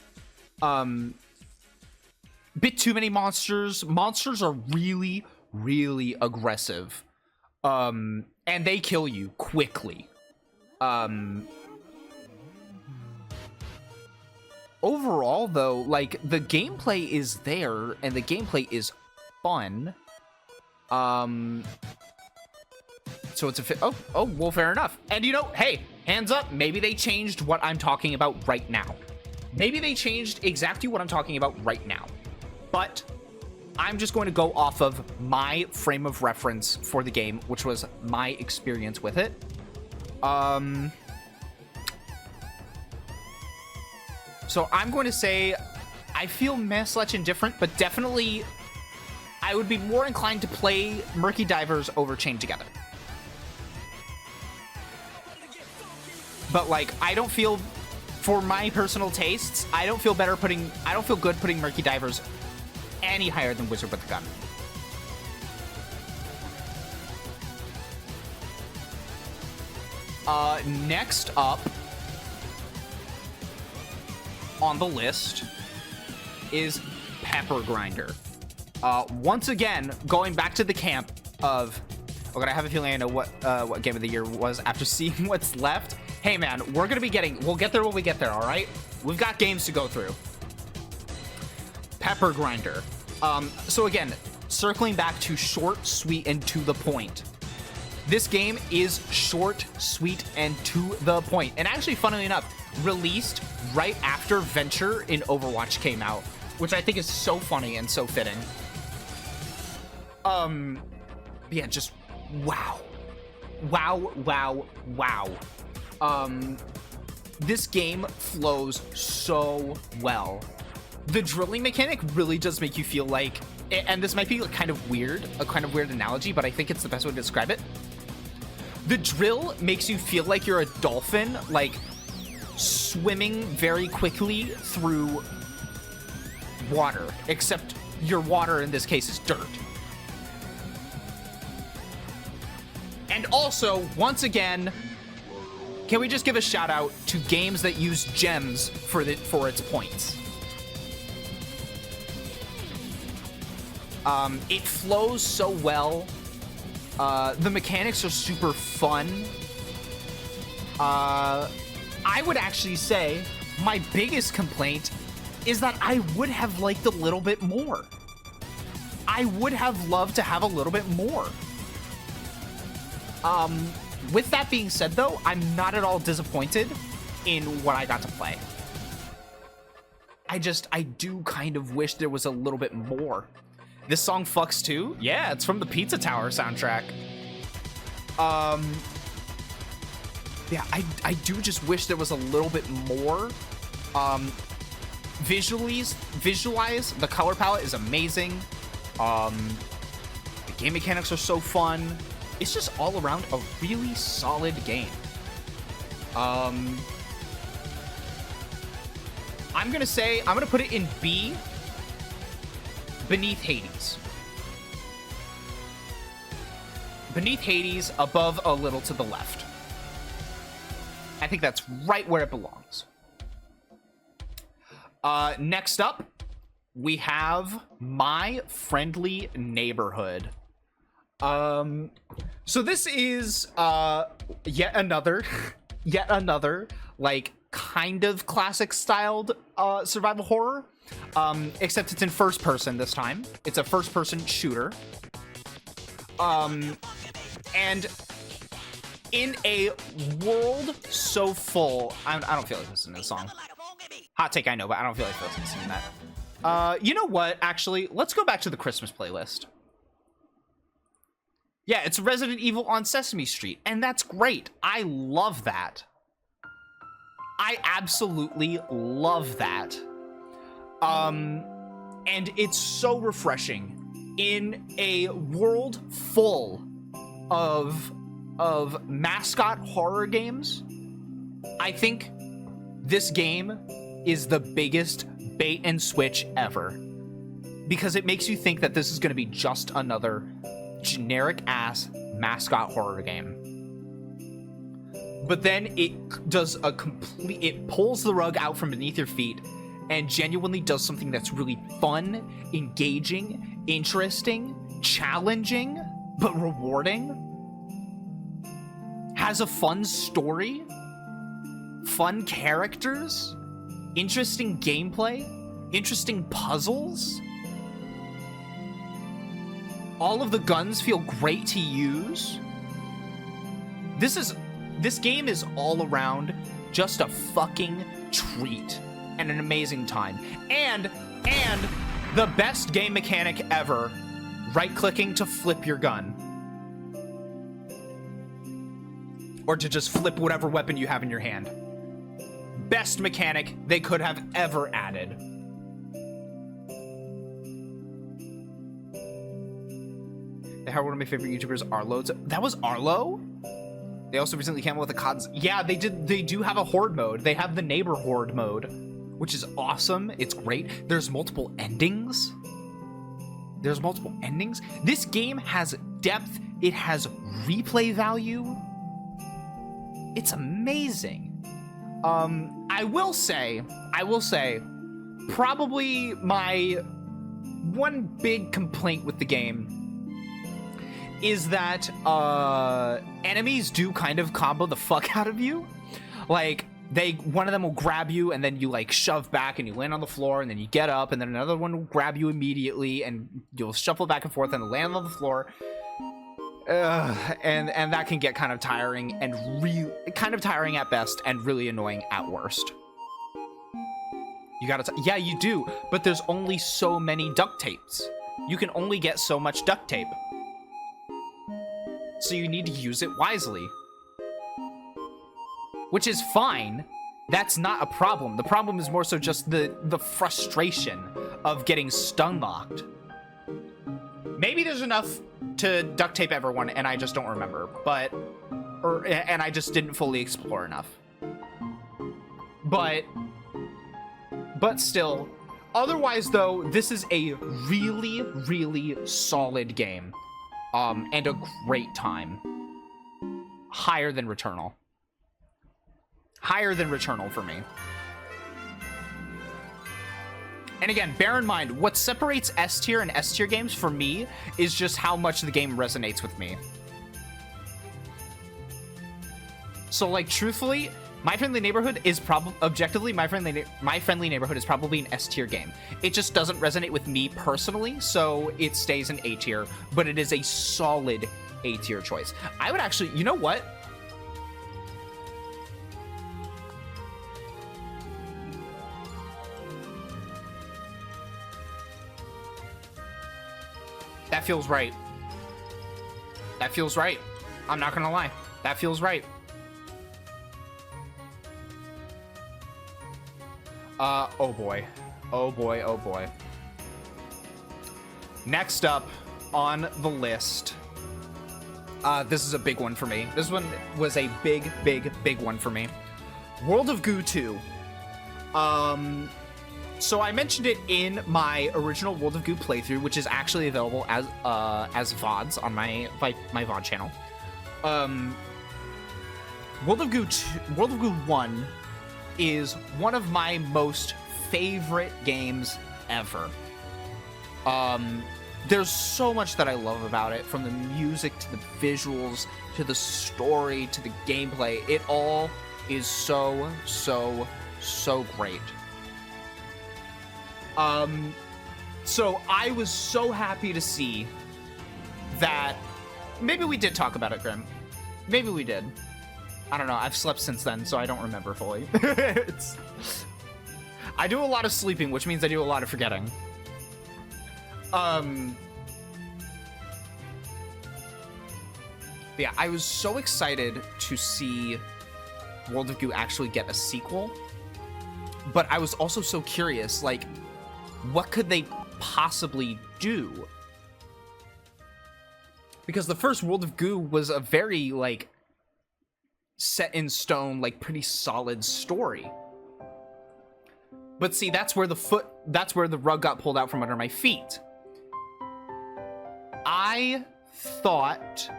Bit too many monsters. Monsters are really, really aggressive. And they kill you quickly. Overall, though, like, the gameplay is there, and the gameplay is fun. So it's a oh, well, fair enough. And you know, hey, hands up, maybe they changed what I'm talking about right now. Maybe they changed exactly what I'm talking about right now. But I'm just going to go off of my frame of reference for the game, which was my experience with it. So I'm going to say I feel meh/indifferent, but definitely I would be more inclined to play Murky Divers over Chained Together. But like, I don't feel, for my personal tastes, I don't feel good putting Murky Divers any higher than Wizard with a Gun. Next up on the list is Pepper Grinder. Once again, going back to the camp of, okay, I have a feeling I know what game of the year was after seeing what's left. Hey man, we'll get there when we get there, all right? We've got games to go through. Pepper Grinder. So again, circling back to short, sweet, and to the point. This game is short, sweet, and to the point. And actually, funnily enough, released right after Venture in Overwatch came out, which I think is so funny and so fitting. Yeah, just wow. Wow, wow, wow. This game flows so well. The drilling mechanic really does make you feel like, and this might be a kind of weird analogy, but I think it's the best way to describe it. The drill makes you feel like you're a dolphin, like swimming very quickly through water, except your water in this case is dirt. And also, once again, can we just give a shout out to games that use gems for its points? It flows so well. The mechanics are super fun. I would actually say my biggest complaint is that I would have liked a little bit more. I would have loved to have a little bit more. With that being said, though, I'm not at all disappointed in what I got to play. I do kind of wish there was a little bit more. This song fucks too? Yeah, it's from the Pizza Tower soundtrack. Yeah, I do just wish there was a little bit more. Visualize, the color palette is amazing. The game mechanics are so fun. It's just all around a really solid game. I'm gonna put it in B, beneath Hades. Beneath Hades, above a little to the left. I think that's right where it belongs. Next up, we have My Friendly Neighborhood. So this is yet another like kind of classic styled survival horror, except it's in first person this time. It's a first person shooter. And in a world so full, I don't feel like listening to the song. Hot take, I know, but I don't feel like listening to that. You know what? Actually, let's go back to the Christmas playlist. Yeah, it's Resident Evil on Sesame Street, and that's great. I love that. I absolutely love that. And it's so refreshing in a world full of mascot horror games. I think this game is the biggest bait and switch ever, because it makes you think that this is going to be just another generic ass mascot horror game. But then it does it pulls the rug out from beneath your feet and genuinely does something that's really fun, engaging, interesting, challenging, but rewarding. Has a fun story, fun characters, interesting gameplay, interesting puzzles. All of the guns feel great to use. This game is all around just a fucking treat and an amazing time. And the best game mechanic ever, right-clicking to flip your gun. Or to just flip whatever weapon you have in your hand. Best mechanic they could have ever added. They had one of my favorite YouTubers, Arlo. That was Arlo? They also recently came out with a COD. Yeah, they do have a horde mode. They have the neighbor horde mode, which is awesome. It's great. There's multiple endings. This game has depth. It has replay value. It's amazing. I will say, probably my one big complaint with the game is that enemies do kind of combo the fuck out of you. Like, one of them will grab you and then you like shove back and you land on the floor and then you get up and then another one will grab you immediately and you'll shuffle back and forth and land on the floor. And that can get kind of tiring and kind of tiring at best and really annoying at worst. You gotta yeah, you do, but there's only so many duct tapes. You can only get so much duct tape. So you need to use it wisely. Which is fine. That's not a problem. The problem is more so just the frustration of getting stun locked. Maybe there's enough to duct tape everyone and I just don't remember, and I just didn't fully explore enough. But still, otherwise though, this is a really, really solid game. And a great time. Higher than Returnal. Higher than Returnal for me. And again, bear in mind, what separates S tier and S tier games for me is just how much the game resonates with me. So like truthfully, My Friendly Neighborhood is probably objectively My Friendly Neighborhood is probably an S tier game. It just doesn't resonate with me personally, so it stays an A tier, but it is a solid A tier choice. I would actually, you know what? That feels right. That feels right. I'm not gonna lie. That feels right. Oh boy. Oh boy, oh boy. Next up on the list. This is a big one for me. This one was a big one for me. World of Goo 2. So I mentioned it in my original World of Goo playthrough, which is actually available as VODs on my VOD channel. World of Goo 1 is one of my most favorite games ever. There's so much that I love about it, from the music to the visuals to the story to the gameplay. It all is so great. So I was so happy to see that. Maybe we did talk about it, Grim. Maybe we did. I don't know. I've slept since then, so I don't remember fully. I do a lot of sleeping, which means I do a lot of forgetting. Yeah, I was so excited to see World of Goo actually get a sequel, but I was also so curious, like, what could they possibly do? Because the first World of Goo was a very, like, set in stone, like, pretty solid story. But see, that's where the rug got pulled out from under my feet. I thought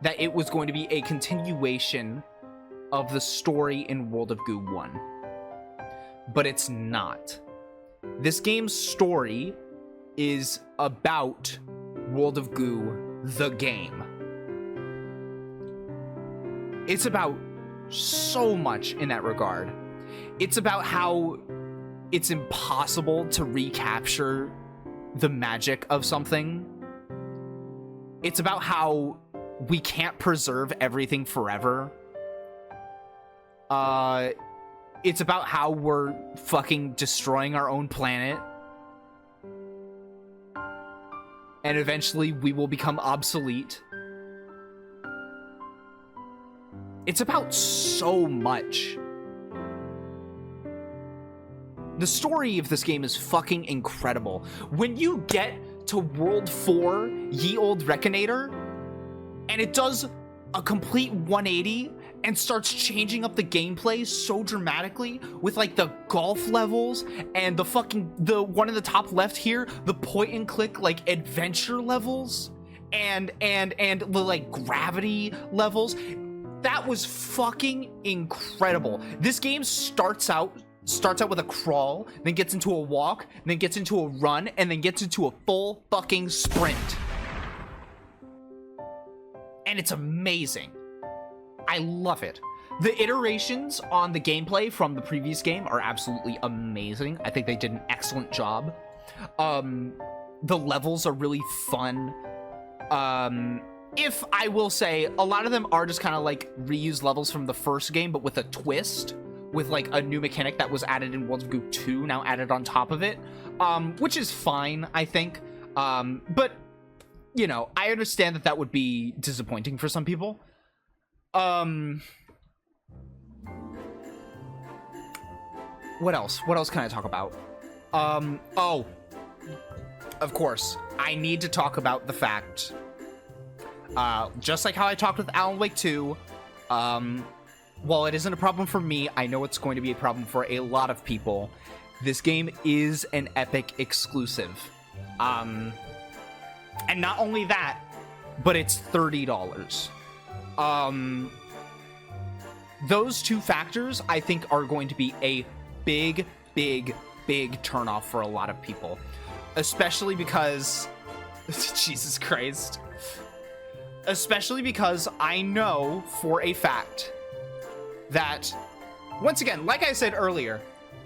that it was going to be a continuation of the story in World of Goo 1. But it's not. This game's story is about World of Goo, the game. It's about so much in that regard. It's about how it's impossible to recapture the magic of something. It's about how we can't preserve everything forever. It's about how we're fucking destroying our own planet. And eventually we will become obsolete. It's about so much. The story of this game is fucking incredible. When you get to World 4, Ye Old Reckonator, and it does a complete 180 and starts changing up the gameplay so dramatically with, like, the golf levels and the one in the top left here, the point and click, like, adventure levels and the, like, gravity levels. That was fucking incredible. This game starts out with a crawl, then gets into a walk, then gets into a run, and then gets into a full fucking sprint. And it's amazing. I love it. The iterations on the gameplay from the previous game are absolutely amazing. I think they did an excellent job. The levels are really fun. If I will say, a lot of them are just kind of like reused levels from the first game, but with a twist, with like a new mechanic that was added in World of Goo 2, now added on top of it, which is fine, I think. But, you know, I understand that would be disappointing for some people. What else? What else can I talk about? Oh, of course, I need to talk about the fact, just like how I talked with Alan Wake 2, while it isn't a problem for me, I know it's going to be a problem for a lot of people. This game is an Epic exclusive. And not only that, but it's $30. Those two factors, I think, are going to be a big turnoff for a lot of people. Especially because... Jesus Christ. Especially because I know for a fact that, once again, like I said earlier,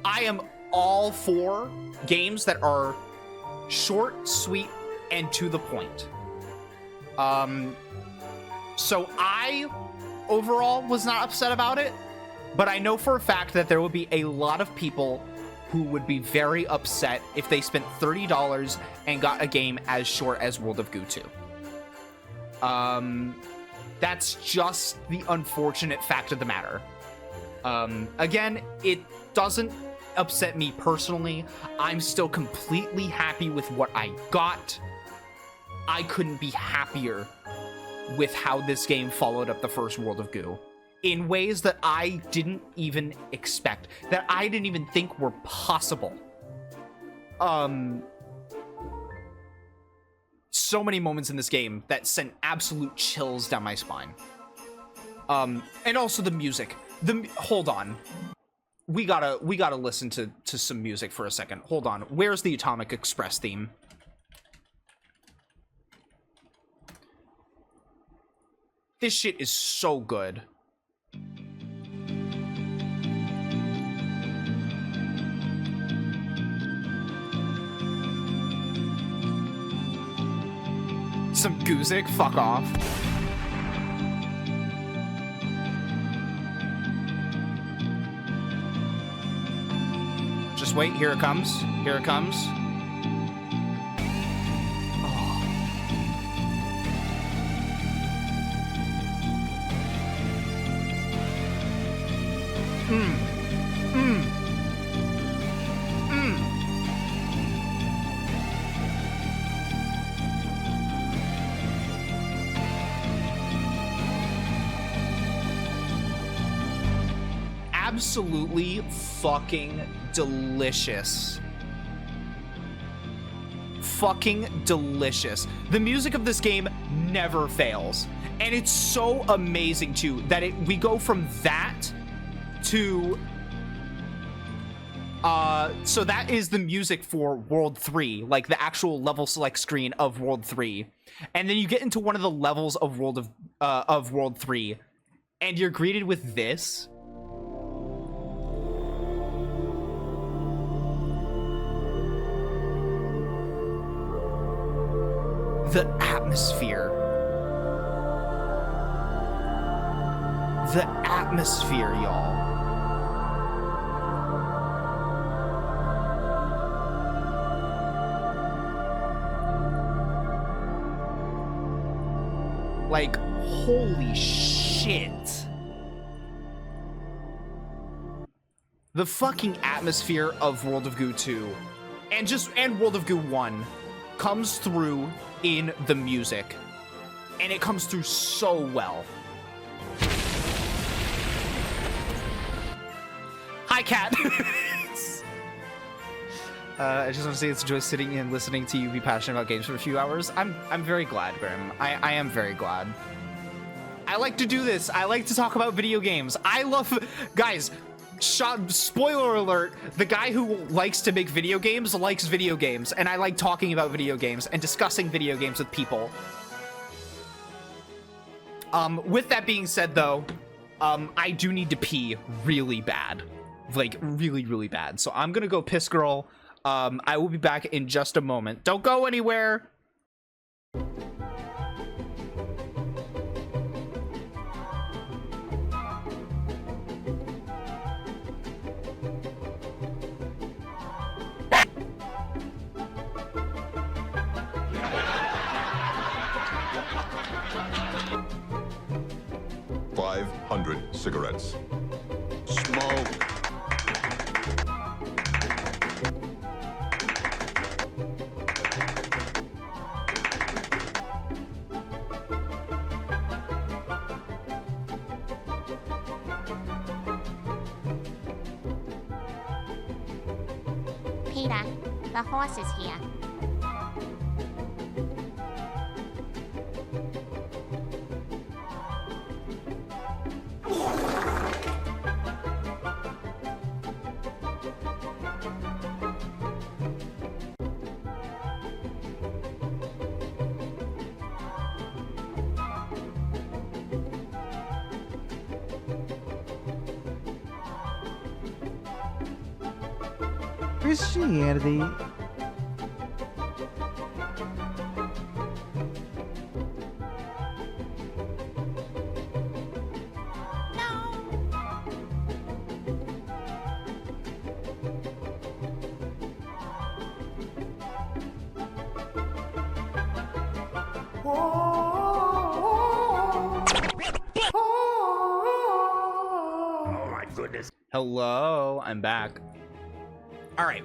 I am all for games that are short, sweet, and to the point. So I overall was not upset about it, but I know for a fact that there would be a lot of people who would be very upset if they spent $30 and got a game as short as World of Goo 2. That's just the unfortunate fact of the matter. Again, it doesn't upset me personally. I'm still completely happy with what I got. I couldn't be happier with how this game followed up the first World of Goo in ways that I didn't even expect, that I didn't even think were possible. So many moments in this game that sent absolute chills down my spine. And also the music. Hold on. We gotta listen to some music for a second. Hold on. Where's the Atomic Express theme? This shit is so good. Some Guzik? Fuck off. Just wait, here it comes. Here it comes. Absolutely fucking delicious. Fucking delicious. The music of this game never fails. And it's so amazing too that we go from that to so that is the music for World 3, like the actual level select screen of World 3. And then you get into one of the levels of World 3 and you're greeted with this. The atmosphere. The atmosphere, y'all. Like, holy shit. The fucking atmosphere of World of Goo 2 and World of Goo 1 comes through in the music, and it comes through so well. Hi, Cat. I just want to say it's a joy sitting and listening to you be passionate about games for a few hours. I'm very glad, Grim. I am very glad. I like to do this. I like to talk about video games. I love, guys. Spoiler alert, the guy who likes to make video games likes video games, and I like talking about video games and discussing video games with people. With that being said, though, I do need to pee really bad. Like, really, really bad. So I'm gonna go piss girl. I will be back in just a moment. Don't go anywhere! Cigarettes. Smoke. Peter, the horse is here. Christianity. Oh my goodness. Hello, I'm back. All right.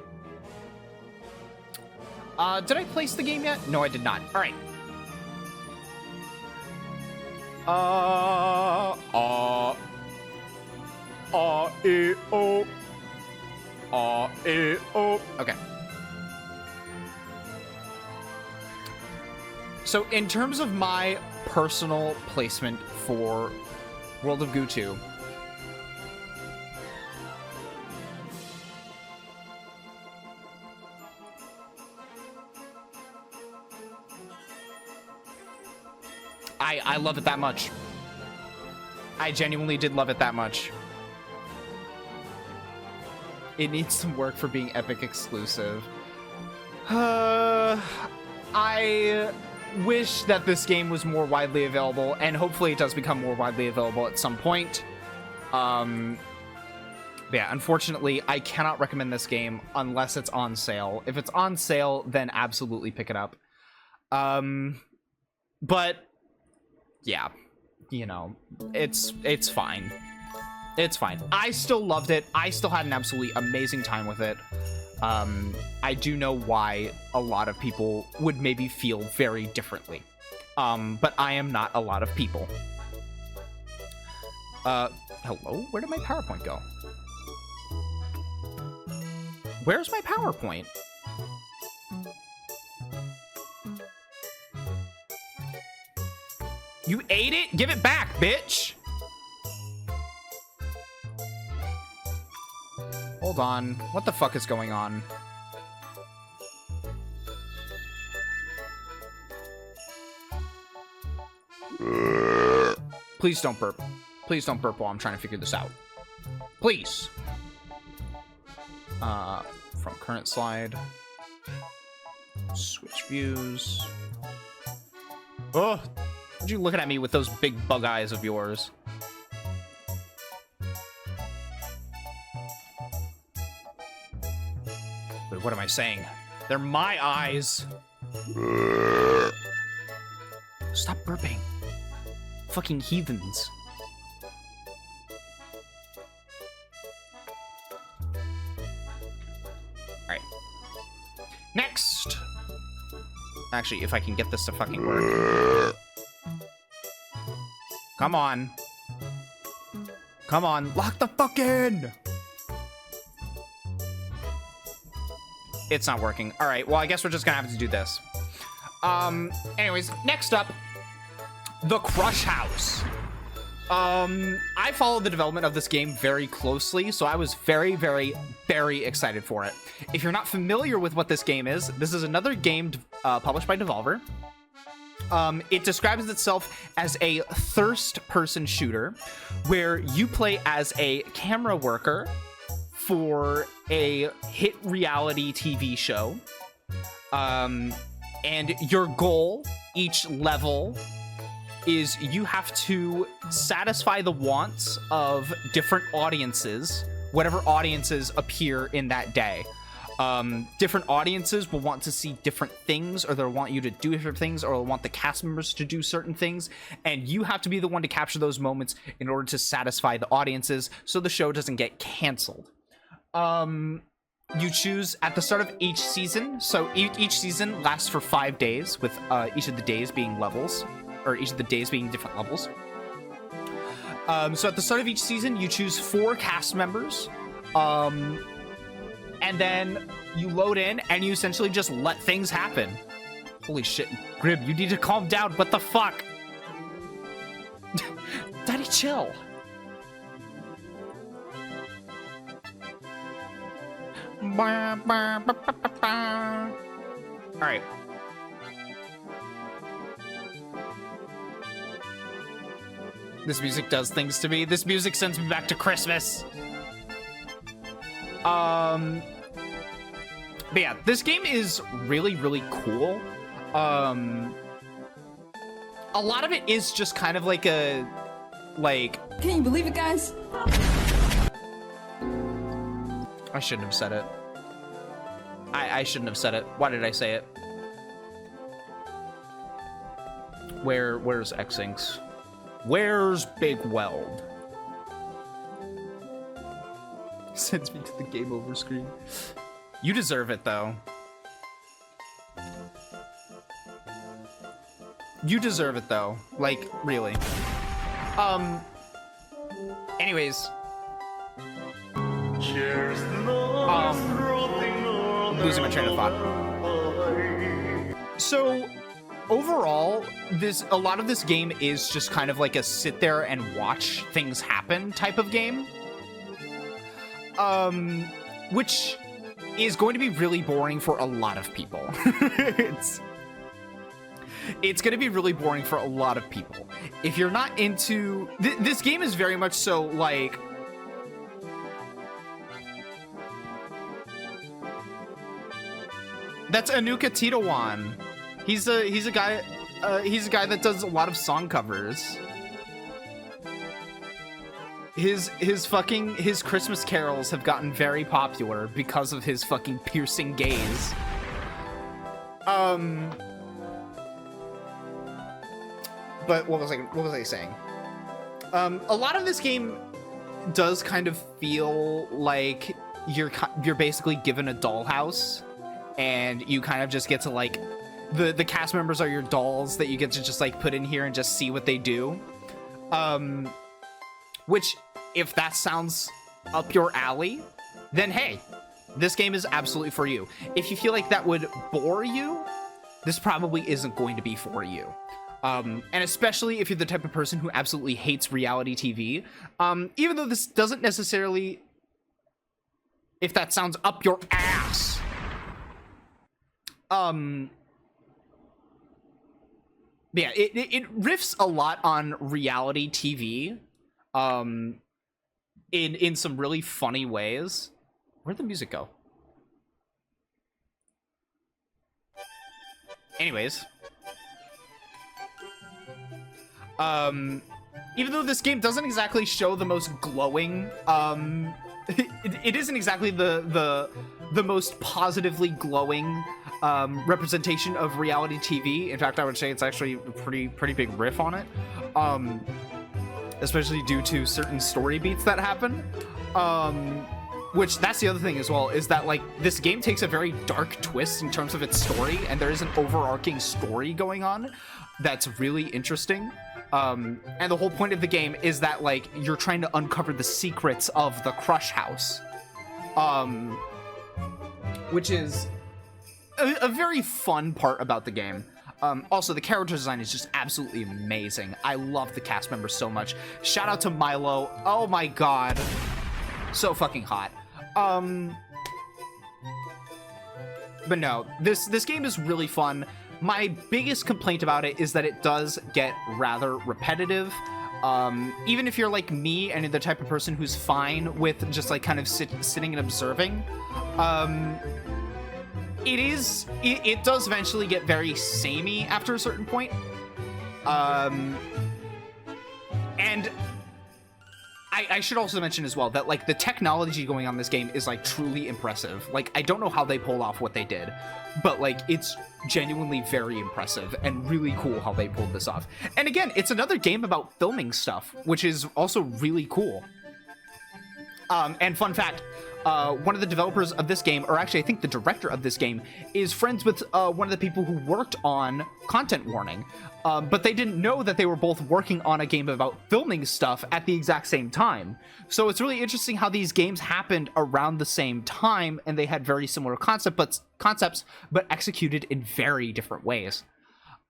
Did I place the game yet? No, I did not. All right. Okay. So in terms of my personal placement for World of Goo 2, I love it that much. I genuinely did love it that much. It needs some work for being Epic exclusive. I wish that this game was more widely available, and hopefully it does become more widely available at some point. Yeah, unfortunately, I cannot recommend this game unless it's on sale. If it's on sale, then absolutely pick it up. But yeah, you know, it's fine. It's fine. I still loved it. I still had an absolutely amazing time with it. I do know why a lot of people would maybe feel very differently. But I am not a lot of people. Hello? Where did my PowerPoint go? Where's my PowerPoint? You ate it? Give it back, bitch! Hold on. What the fuck is going on? Please don't burp. Please don't burp while I'm trying to figure this out. Please. From current slide. Switch views. Oh! What are you looking at me with those big bug eyes of yours? Wait, what am I saying? They're my eyes. Stop burping. Fucking heathens. Alright. Next! Actually, if I can get this to fucking work. Come on. Come on. Lock the fuck in! It's not working. All right, well, I guess we're just gonna have to do this. Anyways, next up, The Crush House. I followed the development of this game very closely, so I was very, very, very excited for it. If you're not familiar with what this game is another game published by Devolver. It describes itself as a thirst-person shooter, where you play as a camera worker for a hit reality TV show. And your goal, each level, is you have to satisfy the wants of different audiences, whatever audiences appear in that day. Different audiences will want to see different things, or they'll want you to do different things, or they'll want the cast members to do certain things, and you have to be the one to capture those moments in order to satisfy the audiences so the show doesn't get canceled. You choose at the start of each season, so each season lasts for 5 days, with each of the days being levels, or each of the days being different levels. So at the start of each season, you choose 4 cast members, and then you load in, and you essentially just let things happen. Holy shit, Grib, you need to calm down. What the fuck? Daddy, chill. Alright. This music does things to me. This music sends me back to Christmas. But yeah, this game is really, really cool. A lot of it is just kind of like a, like... Can you believe it, guys? I shouldn't have said it. I shouldn't have said it. Why did I say it? Where's Xinks? Where's Big Weld? Sends me to the game over screen. You deserve it, though. You deserve it, though. Like, really. Anyways. Losing my train of thought. So, overall, a lot of this game is just kind of like a sit there and watch things happen type of game. Which is going to be really boring for a lot of people. It's going to be really boring for a lot of people. If you're not into... this game is very much so, like... That's Anuka Titawan. He's a guy that does a lot of song covers. His Christmas carols have gotten very popular because of his fucking piercing gaze. But what was I saying? A lot of this game does kind of feel like you're basically given a dollhouse, and you kind of just get to, like, the cast members are your dolls that you get to just, like, put in here and just see what they do. Which, if that sounds up your alley, then hey, this game is absolutely for you. If you feel like that would bore you, this probably isn't going to be for you. And especially if you're the type of person who absolutely hates reality TV, even though this doesn't necessarily, if that sounds up your ass, yeah, it riffs a lot on reality TV, in some really funny ways. Where'd the music go? Anyways, even though this game doesn't exactly show the most glowing, it isn't exactly the most positively glowing representation of reality TV. In fact, I would say it's actually a pretty big riff on it, especially due to certain story beats that happen. Which, that's the other thing as well, is that, like, this game takes a very dark twist in terms of its story, and there is an overarching story going on that's really interesting. And the whole point of the game is that, like, you're trying to uncover the secrets of the Crush House. Which is a very fun part about the game. Also, the character design is just absolutely amazing. I love the cast members so much. Shout out to Milo. Oh my god. So fucking hot. But no, this game is really fun. My biggest complaint about it is that it does get rather repetitive. Even if you're like me and the type of person who's fine with just like kind of sitting and observing, it does eventually get very samey after a certain point. And I should also mention as well that, like, the technology going on in this game is, like, truly impressive. Like, I don't know how they pulled off what they did, but, like, it's genuinely very impressive and really cool how they pulled this off. And again, it's another game about filming stuff, which is also really cool. And fun fact, one of the developers of this game, or actually I think the director of this game, is friends with one of the people who worked on Content Warning. But they didn't know that they were both working on a game about filming stuff at the exact same time. So it's really interesting how these games happened around the same time, and they had very similar concepts, but executed in very different ways.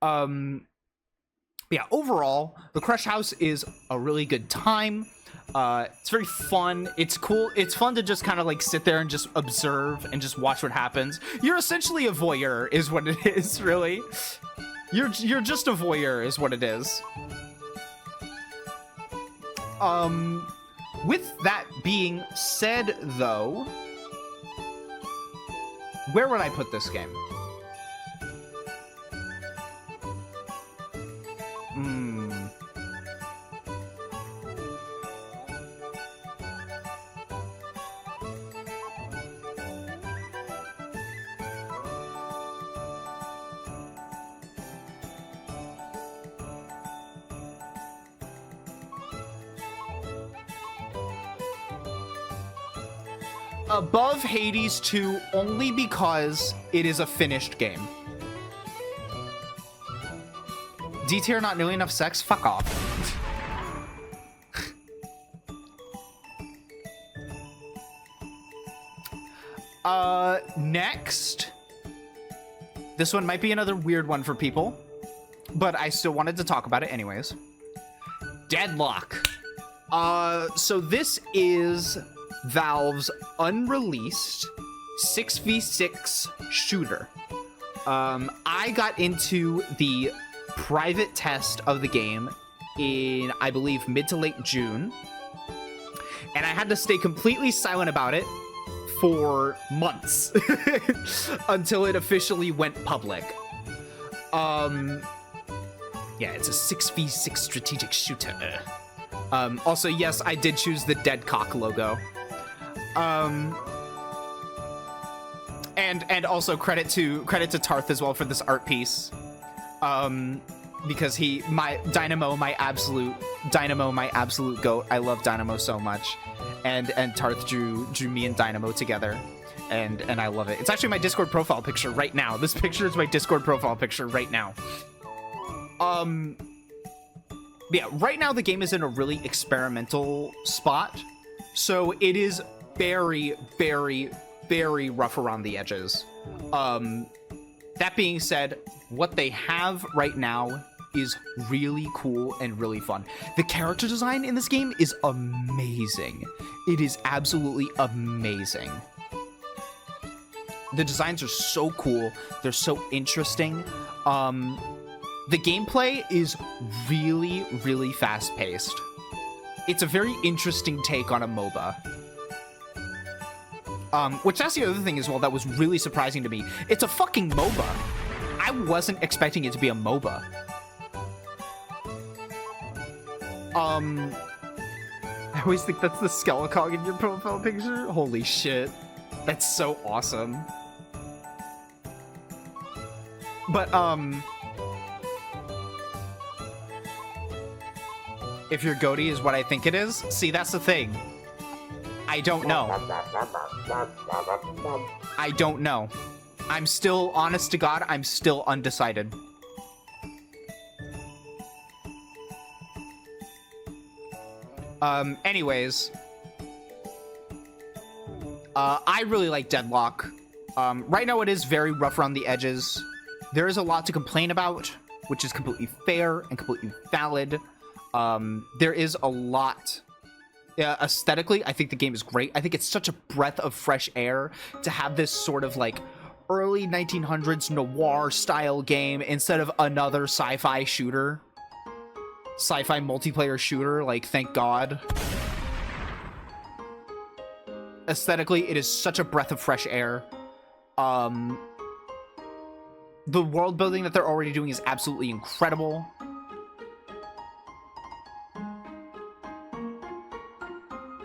Yeah, overall, the Crush House is a really good time. It's very fun. It's cool. It's fun to just kind of like sit there and just observe and just watch what happens. You're essentially a voyeur is what it is, really. You're just a voyeur is what it is. With that being said, though, Where would I put this game? Above Hades 2 only because it is a finished game. D tier not nearly enough sex? Fuck off. Next. This one might be another weird one for people, but I still wanted to talk about it anyways. Deadlock. So this is Valve's unreleased 6v6 shooter. I got into the private test of the game in, I believe, mid to late June, and I had to stay completely silent about it for months until it officially went public. Yeah, it's a 6v6 strategic shooter. Also, yes, I did choose the dead cock logo. And also credit to Tarth as well for this art piece. Because Dynamo, my absolute goat. I love Dynamo so much. And Tarth drew me and Dynamo together. And I love it. It's actually my Discord profile picture right now. This picture is my Discord profile picture right now. Yeah, right now the game is in a really experimental spot. So it is very, very, very rough around the edges. That being said, what they have right now is really cool and really fun. The character design in this game is amazing. It is absolutely amazing. The designs are so cool. They're so interesting. The gameplay is really, really fast-paced. It's a very interesting take on a MOBA. Which that's the other thing as well that was really surprising to me. It's a fucking MOBA. I wasn't expecting it to be a MOBA. I always think that's the Skelecog in your profile picture. Holy shit. That's so awesome. But, if your goatee is what I think it is, see, that's the thing. I don't know. I don't know. I'm still, honest to God, I'm still undecided. Anyways. I really like Deadlock. Right now it is very rough around the edges. There is a lot to complain about, which is completely fair and completely valid. There is a lot. Aesthetically, I think the game is great. I think it's such a breath of fresh air to have this sort of like early 1900s noir style game instead of another sci-fi shooter. Sci-fi multiplayer shooter, like, thank God. Aesthetically, it is such a breath of fresh air. The world building that they're already doing is absolutely incredible.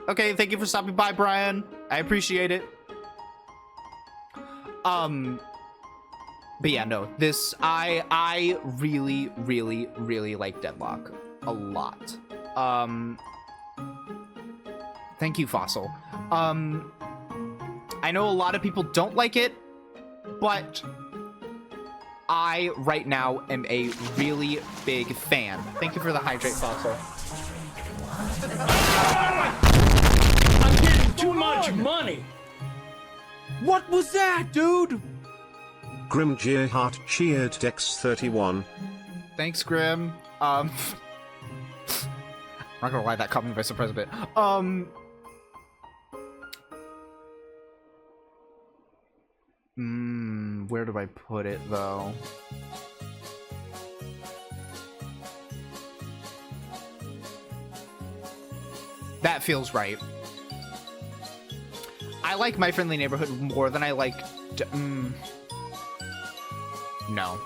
Okay, thank you for stopping by, Brian. I appreciate it. But yeah, no, this, I really, really, really like Deadlock a lot. Thank you, Fossil. I know a lot of people don't like it, but I, right now, am a really big fan. Thank you for the hydrate, Fossil. I'm getting too much money. What was that, dude? Grim Gearheart cheered Dex31. Thanks, Grim. I'm not gonna lie, that caught me by surprise a bit. Where do I put it, though? That feels right. I like My Friendly Neighborhood more than I like... No.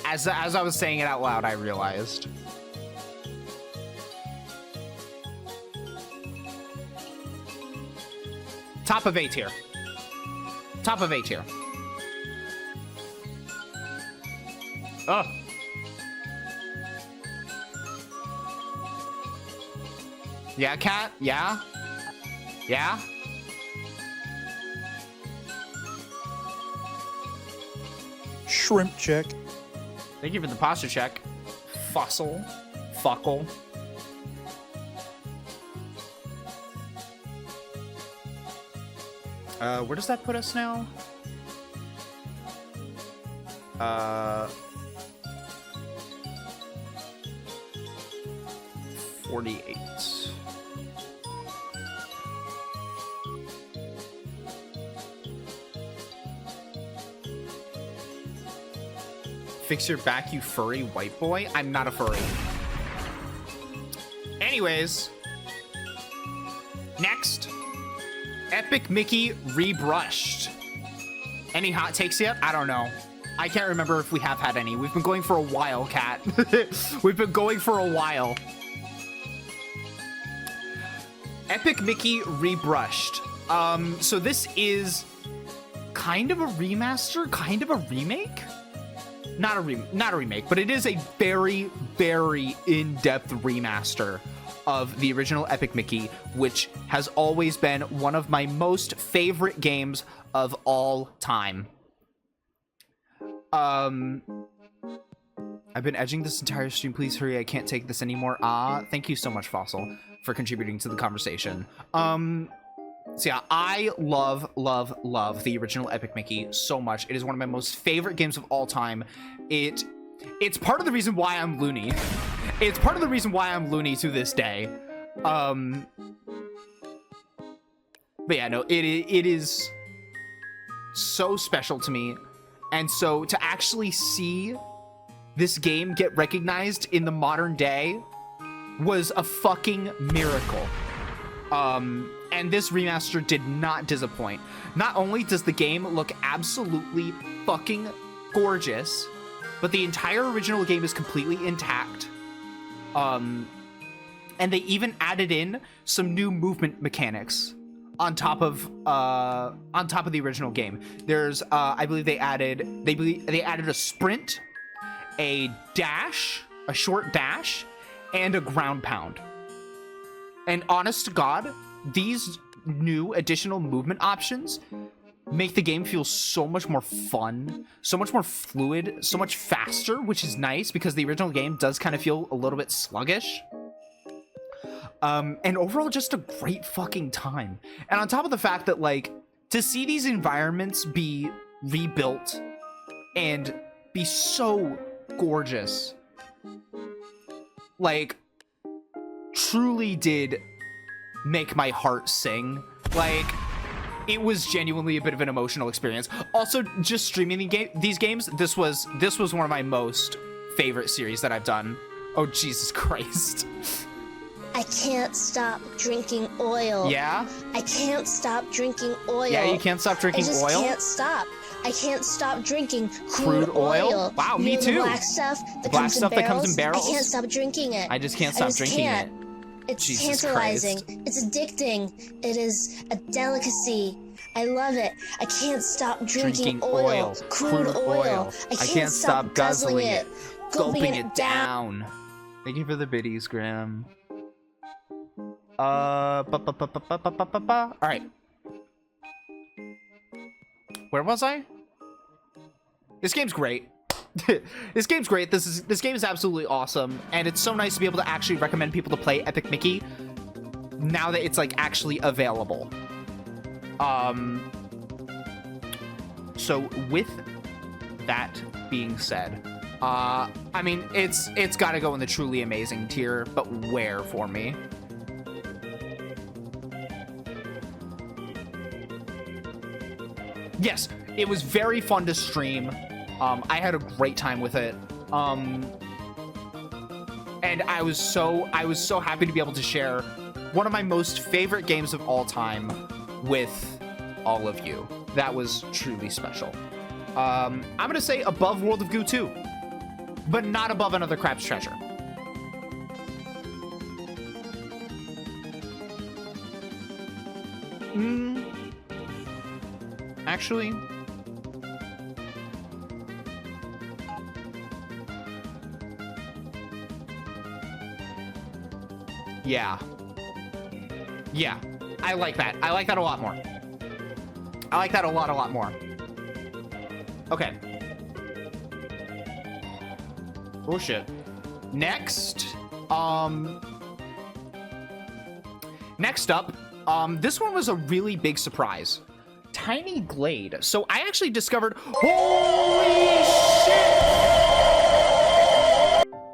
As I was saying it out loud, I realized. Top of A tier. Top of A tier. Oh. Yeah, cat? Yeah? Yeah? Shrimp check. Thank you for the posture check. Fossil. Fuckle. Where does that put us now? 48. Fix your back, you furry white boy. I'm not a furry. Anyways. Next. Epic Mickey rebrushed. Any hot takes yet? I don't know. I can't remember if we have had any. We've been going for a while, Cat. We've been going for a while. Epic Mickey rebrushed. So this is kind of a remaster, kind of a remake. Not a remake, but it is a very, very in-depth remaster of the original Epic Mickey, which has always been one of my most favorite games of all time. I've been edging this entire stream. Please hurry. I can't take this anymore. Thank you so much, Fossil, for contributing to the conversation. So yeah, I love the original Epic Mickey so much. It is one of my most favorite games of all time. It's part of the reason why I'm loony. It's part of the reason why I'm loony to this day. But yeah, no, it is so special to me. And so to actually see this game get recognized in the modern day was a fucking miracle. And this remaster did not disappoint. Not only does the game look absolutely fucking gorgeous, but the entire original game is completely intact. And they even added in some new movement mechanics on top of the original game. There's I believe they added a sprint, a dash, a short dash, and a ground pound. And honest to God, these new additional movement options make the game feel so much more fun, so much more fluid, so much faster, which is nice because the original game does kind of feel a little bit sluggish. And overall, just a great fucking time. And on top of the fact that, like, to see these environments be rebuilt and be so gorgeous, like, truly did make my heart sing. Like, it was genuinely a bit of an emotional experience. Also, just streaming these games, this was one of my most favorite series that I've done. Oh, Jesus Christ. I can't stop drinking oil. Yeah? I can't stop drinking oil. Yeah, you can't stop drinking oil? I just can't stop. I can't stop drinking crude oil. Wow, me too. The black stuff that comes in barrels. I can't stop drinking it. I just can't stop drinking it. It's Jesus tantalizing. Christ. It's addicting. It is a delicacy. I love it. I can't stop drinking oil. Crude oil. I can't stop guzzling it. Gulping it down. Thank you for the biddies, Graham. Alright. Where was I? This game's great. This game's great. This game is absolutely awesome, and it's so nice to be able to actually recommend people to play Epic Mickey now that it's like actually available. So with that being said, I mean, it's got to go in the truly amazing tier, but where for me? Yes, it was very fun to stream. I had a great time with it. And I was so happy to be able to share one of my most favorite games of all time with all of you. That was truly special. I'm gonna say above World of Goo 2, but not above Another Crab's Treasure. Actually, yeah, I like that. I like that a lot more. I like that a lot more. Okay. Oh shit. Next up, this one was a really big surprise. Tiny Glade. So I actually discovered, holy shit!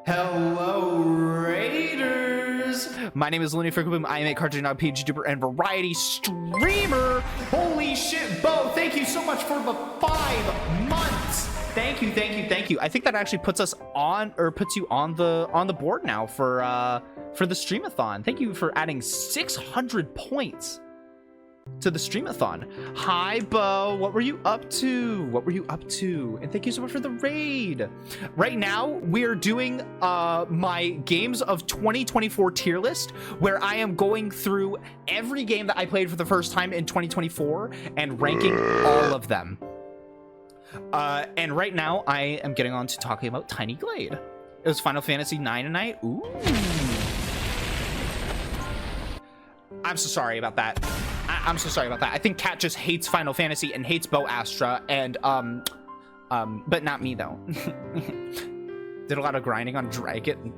Hello, Raiders! My name is Looney Frickaboom. I am a cartoon dog, PG YouTuber, and variety streamer. Holy shit, Bo, thank you so much for the 5 months. Thank you. I think that actually puts us on, or puts you on the board now for the Streamathon. Thank you for adding 600 points to the Streamathon. Hi, Bo. What were you up to? And thank you so much for the raid. Right now, we are doing my games of 2024 tier list, where I am going through every game that I played for the first time in 2024 and ranking all of them. And right now, I am getting on to talking about Tiny Glade. It was Final Fantasy IX tonight. Ooh. I'm so sorry about that. I'm so sorry about that. I think Kat just hates Final Fantasy and hates Bo Astra, and but not me though. Did a lot of grinding on Dragon.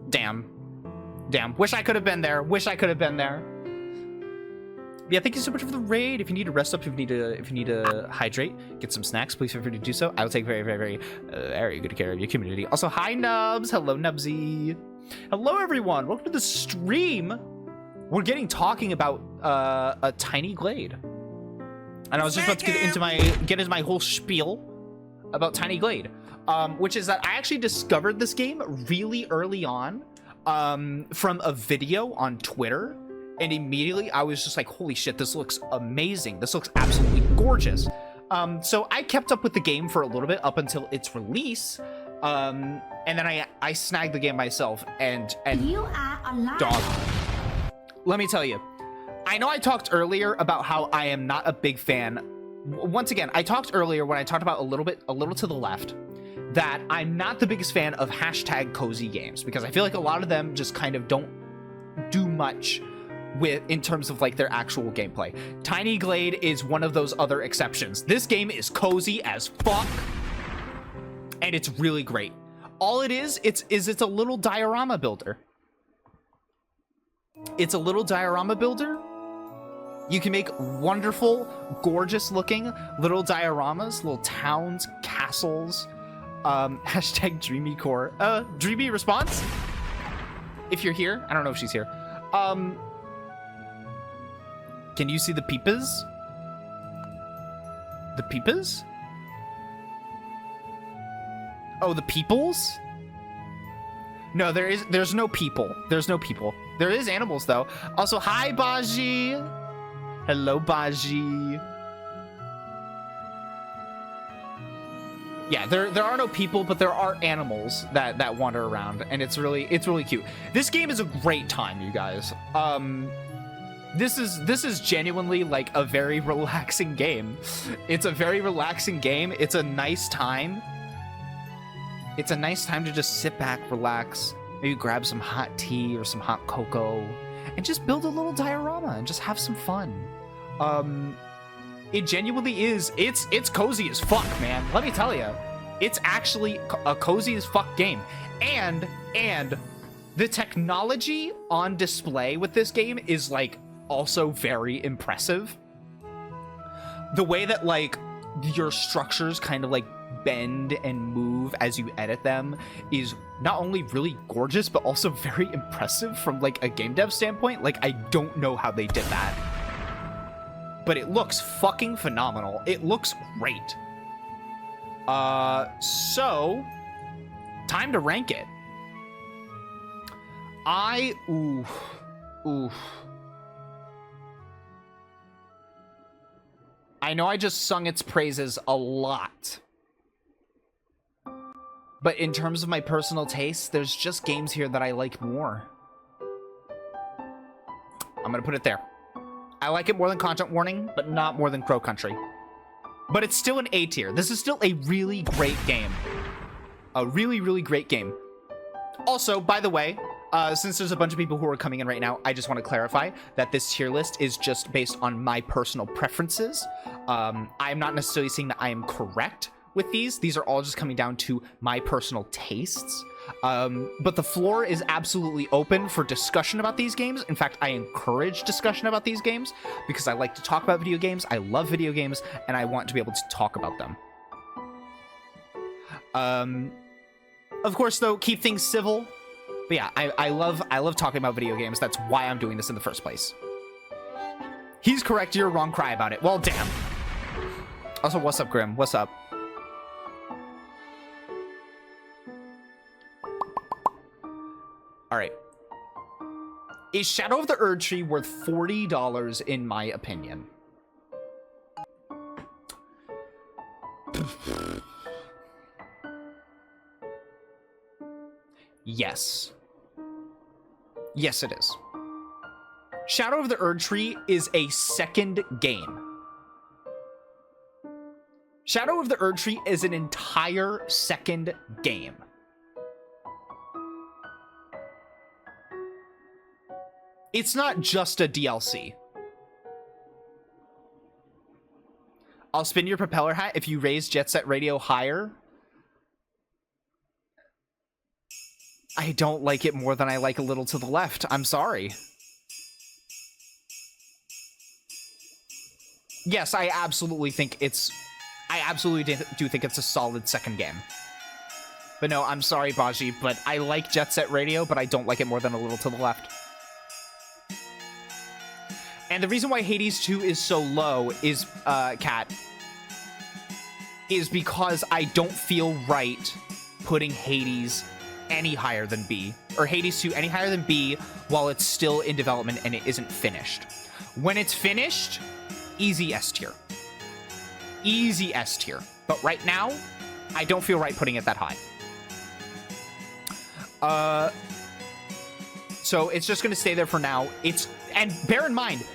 Damn. Wish I could have been there. Yeah, thank you so much for the raid. If you need to rest up, if you need to hydrate, get some snacks, please feel free to do so. I will take very good care of your community. Also, hi Nubs. Hello Nubsy. Hello everyone. Welcome to the stream. We're talking about a Tiny Glade. And I was just about to get into my whole spiel about Tiny Glade, which is that I actually discovered this game really early on from a video on Twitter. And immediately I was just like, holy shit, this looks amazing. This looks absolutely gorgeous. So I kept up with the game for a little bit up until its release. And then I snagged the game myself and you are alive. Dog. Let me tell you, I know I talked earlier about how I am not a big fan. Once again, I talked earlier when I talked about a little to the left, that I'm not the biggest fan of hashtag cozy games, because I feel like a lot of them just kind of don't do much in terms of like their actual gameplay. Tiny Glade is one of those other exceptions. This game is cozy as fuck, and it's really great. All it is, it's a little diorama builder. It's a little diorama builder. You can make wonderful, gorgeous looking little dioramas, little towns, castles. Hashtag dreamy core. Dreamy response? If you're here, I don't know if she's here. Can you see the peepas? The peepas? Oh, the peoples? No, there's no people. There's no people. There is animals though. Also, hi Baji. Hello Baji. Yeah, there are no people, but there are animals that wander around, and it's really cute. This game is a great time, you guys. This is genuinely like a very relaxing game. It's a very relaxing game. It's a nice time. It's a nice time to just sit back, relax, maybe grab some hot tea or some hot cocoa, and just build a little diorama and just have some fun. It genuinely is. It's cozy as fuck, man. Let me tell you, it's actually a cozy as fuck game. And the technology on display with this game is like also very impressive. The way that like your structures kind of like bend and move as you edit them is not only really gorgeous, but also very impressive from like a game dev standpoint. Like, I don't know how they did that, but it looks fucking phenomenal. It looks great. So time to rank it. Oof. I know I just sung its praises a lot. But in terms of my personal taste, there's just games here that I like more. I'm gonna put it there. I like it more than Content Warning, but not more than Crow Country. But it's still an A tier. This is still a really great game. A really, really great game. Also, by the way, since there's a bunch of people who are coming in right now, I just want to clarify that this tier list is just based on my personal preferences. I'm not necessarily saying that I am correct with these. These are all just coming down to my personal tastes. But the floor is absolutely open for discussion about these games. In fact, I encourage discussion about these games because I like to talk about video games. I love video games, and I want to be able to talk about them. Of course, though, keep things civil. But yeah, I love talking about video games. That's why I'm doing this in the first place. He's correct. You're wrong. Cry about it. Well, damn. Also, what's up, Grim? What's up? All right. Is Shadow of the Erd Tree worth $40 in my opinion? Yes. Yes, it is. Shadow of the Erd Tree is a second game. Shadow of the Erd Tree is an entire second game. It's not just a DLC. I'll spin your propeller hat if you raise Jet Set Radio higher. I don't like it more than I like A Little to the Left. I'm sorry. Yes, I absolutely think it's... I absolutely do think it's a solid second game. But no, I'm sorry, Baji, but I like Jet Set Radio, but I don't like it more than A Little to the Left. And the reason why Hades 2 is so low is, Cat, is because I don't feel right putting Hades any higher than B, or Hades 2 any higher than B while it's still in development and it isn't finished. When it's finished, easy S tier. Easy S tier. But right now, I don't feel right putting it that high. So it's just going to stay there for now. And bear in mind,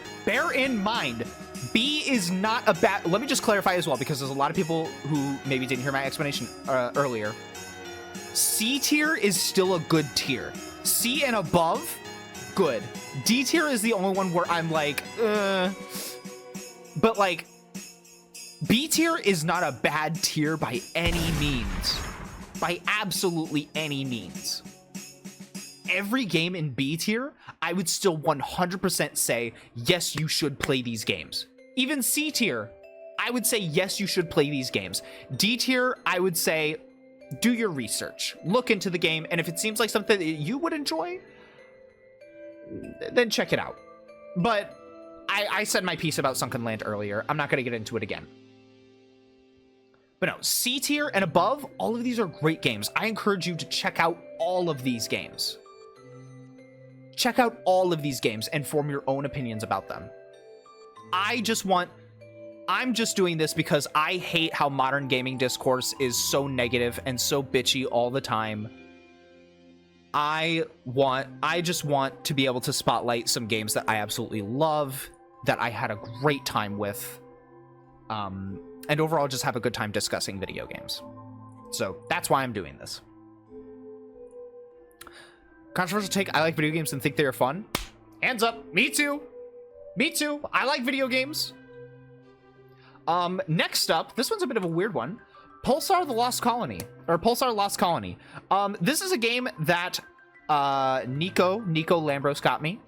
B is not a bad... Let me just clarify as well, because there's a lot of people who maybe didn't hear my explanation earlier. C tier is still a good tier. C and above, good. D tier is the only one where I'm like, But like, B tier is not a bad tier by any means. By absolutely any means. Every game in B tier, I would still 100% say, yes, you should play these games. Even C tier, I would say, yes, you should play these games. D tier, I would say, do your research. Look into the game, and if it seems like something that you would enjoy, then check it out. But I said my piece about Sunken Land earlier. I'm not going to get into it again. But no, C tier and above, all of these are great games. I encourage you to check out all of these games. Check out all of these games and form your own opinions about them. I'm just doing this because I hate how modern gaming discourse is so negative and so bitchy all the time. I just want to be able to spotlight some games that I absolutely love, that I had a great time with, and overall just have a good time discussing video games. So that's why I'm doing this. Controversial take, I like video games and think they are fun. Hands up. Me too. Me too. I like video games. Next up, this one's a bit of a weird one. Pulsar the Lost Colony. Or Pulsar Lost Colony. This is a game that Nico Lambros got me.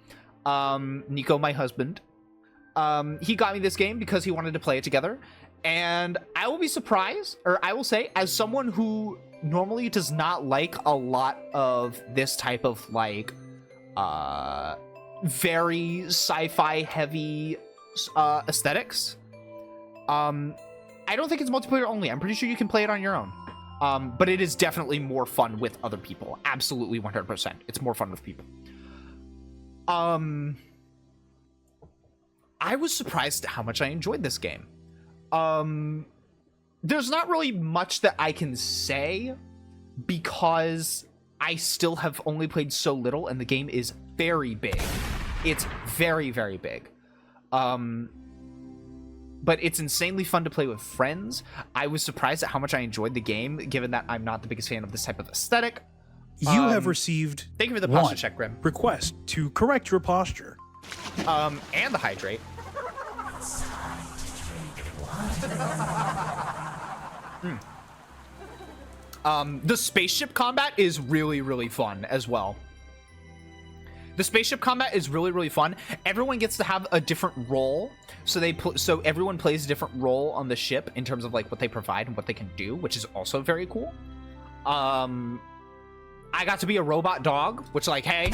Nico, my husband. He got me this game because he wanted to play it together. And I will be surprised, or I will say, as someone who normally does not like a lot of this type of like very sci-fi heavy aesthetics, I don't think it's multiplayer only. I'm pretty sure you can play it on your own. But it is definitely more fun with other people. Absolutely 100%. It's more fun with people. I was surprised at how much I enjoyed this game. There's not really much that I can say because I still have only played so little and the game is very big. It's very, very big. But it's insanely fun to play with friends. I was surprised at how much I enjoyed the game, given that I'm not the biggest fan of this type of aesthetic. You have received thank you for the posture check, Grim. request to correct your posture. And the hydrate. The spaceship combat is really, really fun as well. The spaceship combat is really, really fun. Everyone gets to have a different role. So so everyone plays a different role on the ship in terms of like what they provide and what they can do, which is also very cool. I got to be a robot dog, which like, hey,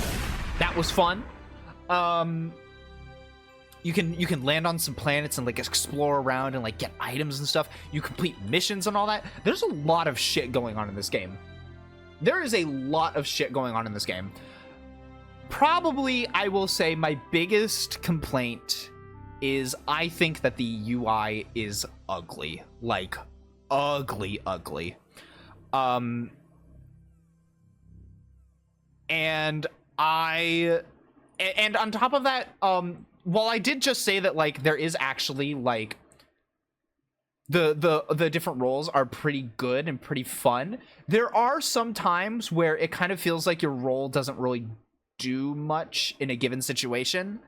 that was fun. You can land on some planets and like explore around and like get items and stuff. You complete missions and all that. There's a lot of shit going on in this game. There is a lot of shit going on in this game. Probably, I will say my biggest complaint is I think that the UI is ugly. Like, ugly. And on top of that, while I did just say that, like, there is actually, like, the different roles are pretty good and pretty fun, there are some times where it kind of feels like your role doesn't really do much in a given situation.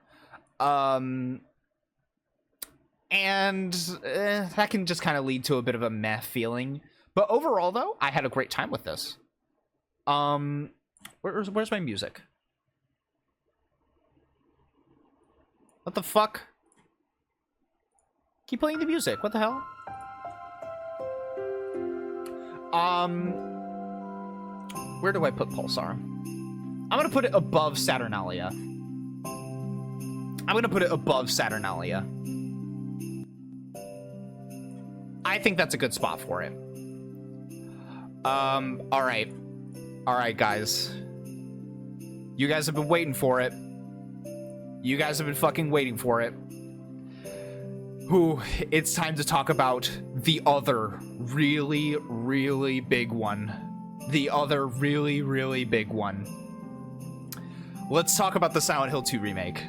And that can just kind of lead to a bit of a meh feeling. But overall, though, I had a great time with this. Where's my music? What the fuck? Keep playing the music. What the hell? Where do I put Pulsar? I'm gonna put it above Saturnalia. I think that's a good spot for it. All right, guys. You guys have been waiting for it. You guys have been fucking waiting for it. It's time to talk about the other really, really big one. Let's talk about the Silent Hill 2 remake.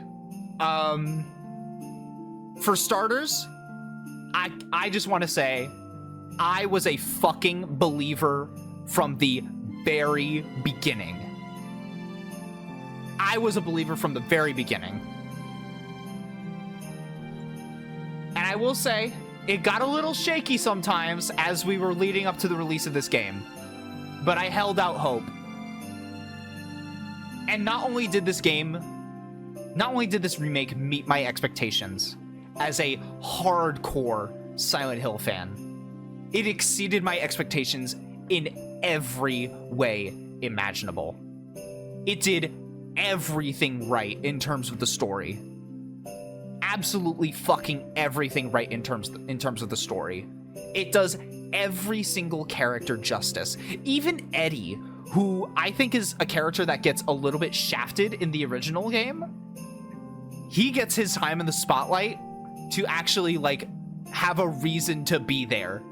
For starters, I just want to say I was a fucking believer from the very beginning. I was a believer from the very beginning. And I will say, it got a little shaky sometimes as we were leading up to the release of this game. But I held out hope. And not only did this remake meet my expectations as a hardcore Silent Hill fan, it exceeded my expectations in every way imaginable. It did everything right in terms of the story. Absolutely fucking everything right in terms of the story. It does every single character justice. Even Eddie, who I think is a character that gets a little bit shafted in the original game, he gets his time in the spotlight to actually like have a reason to be there.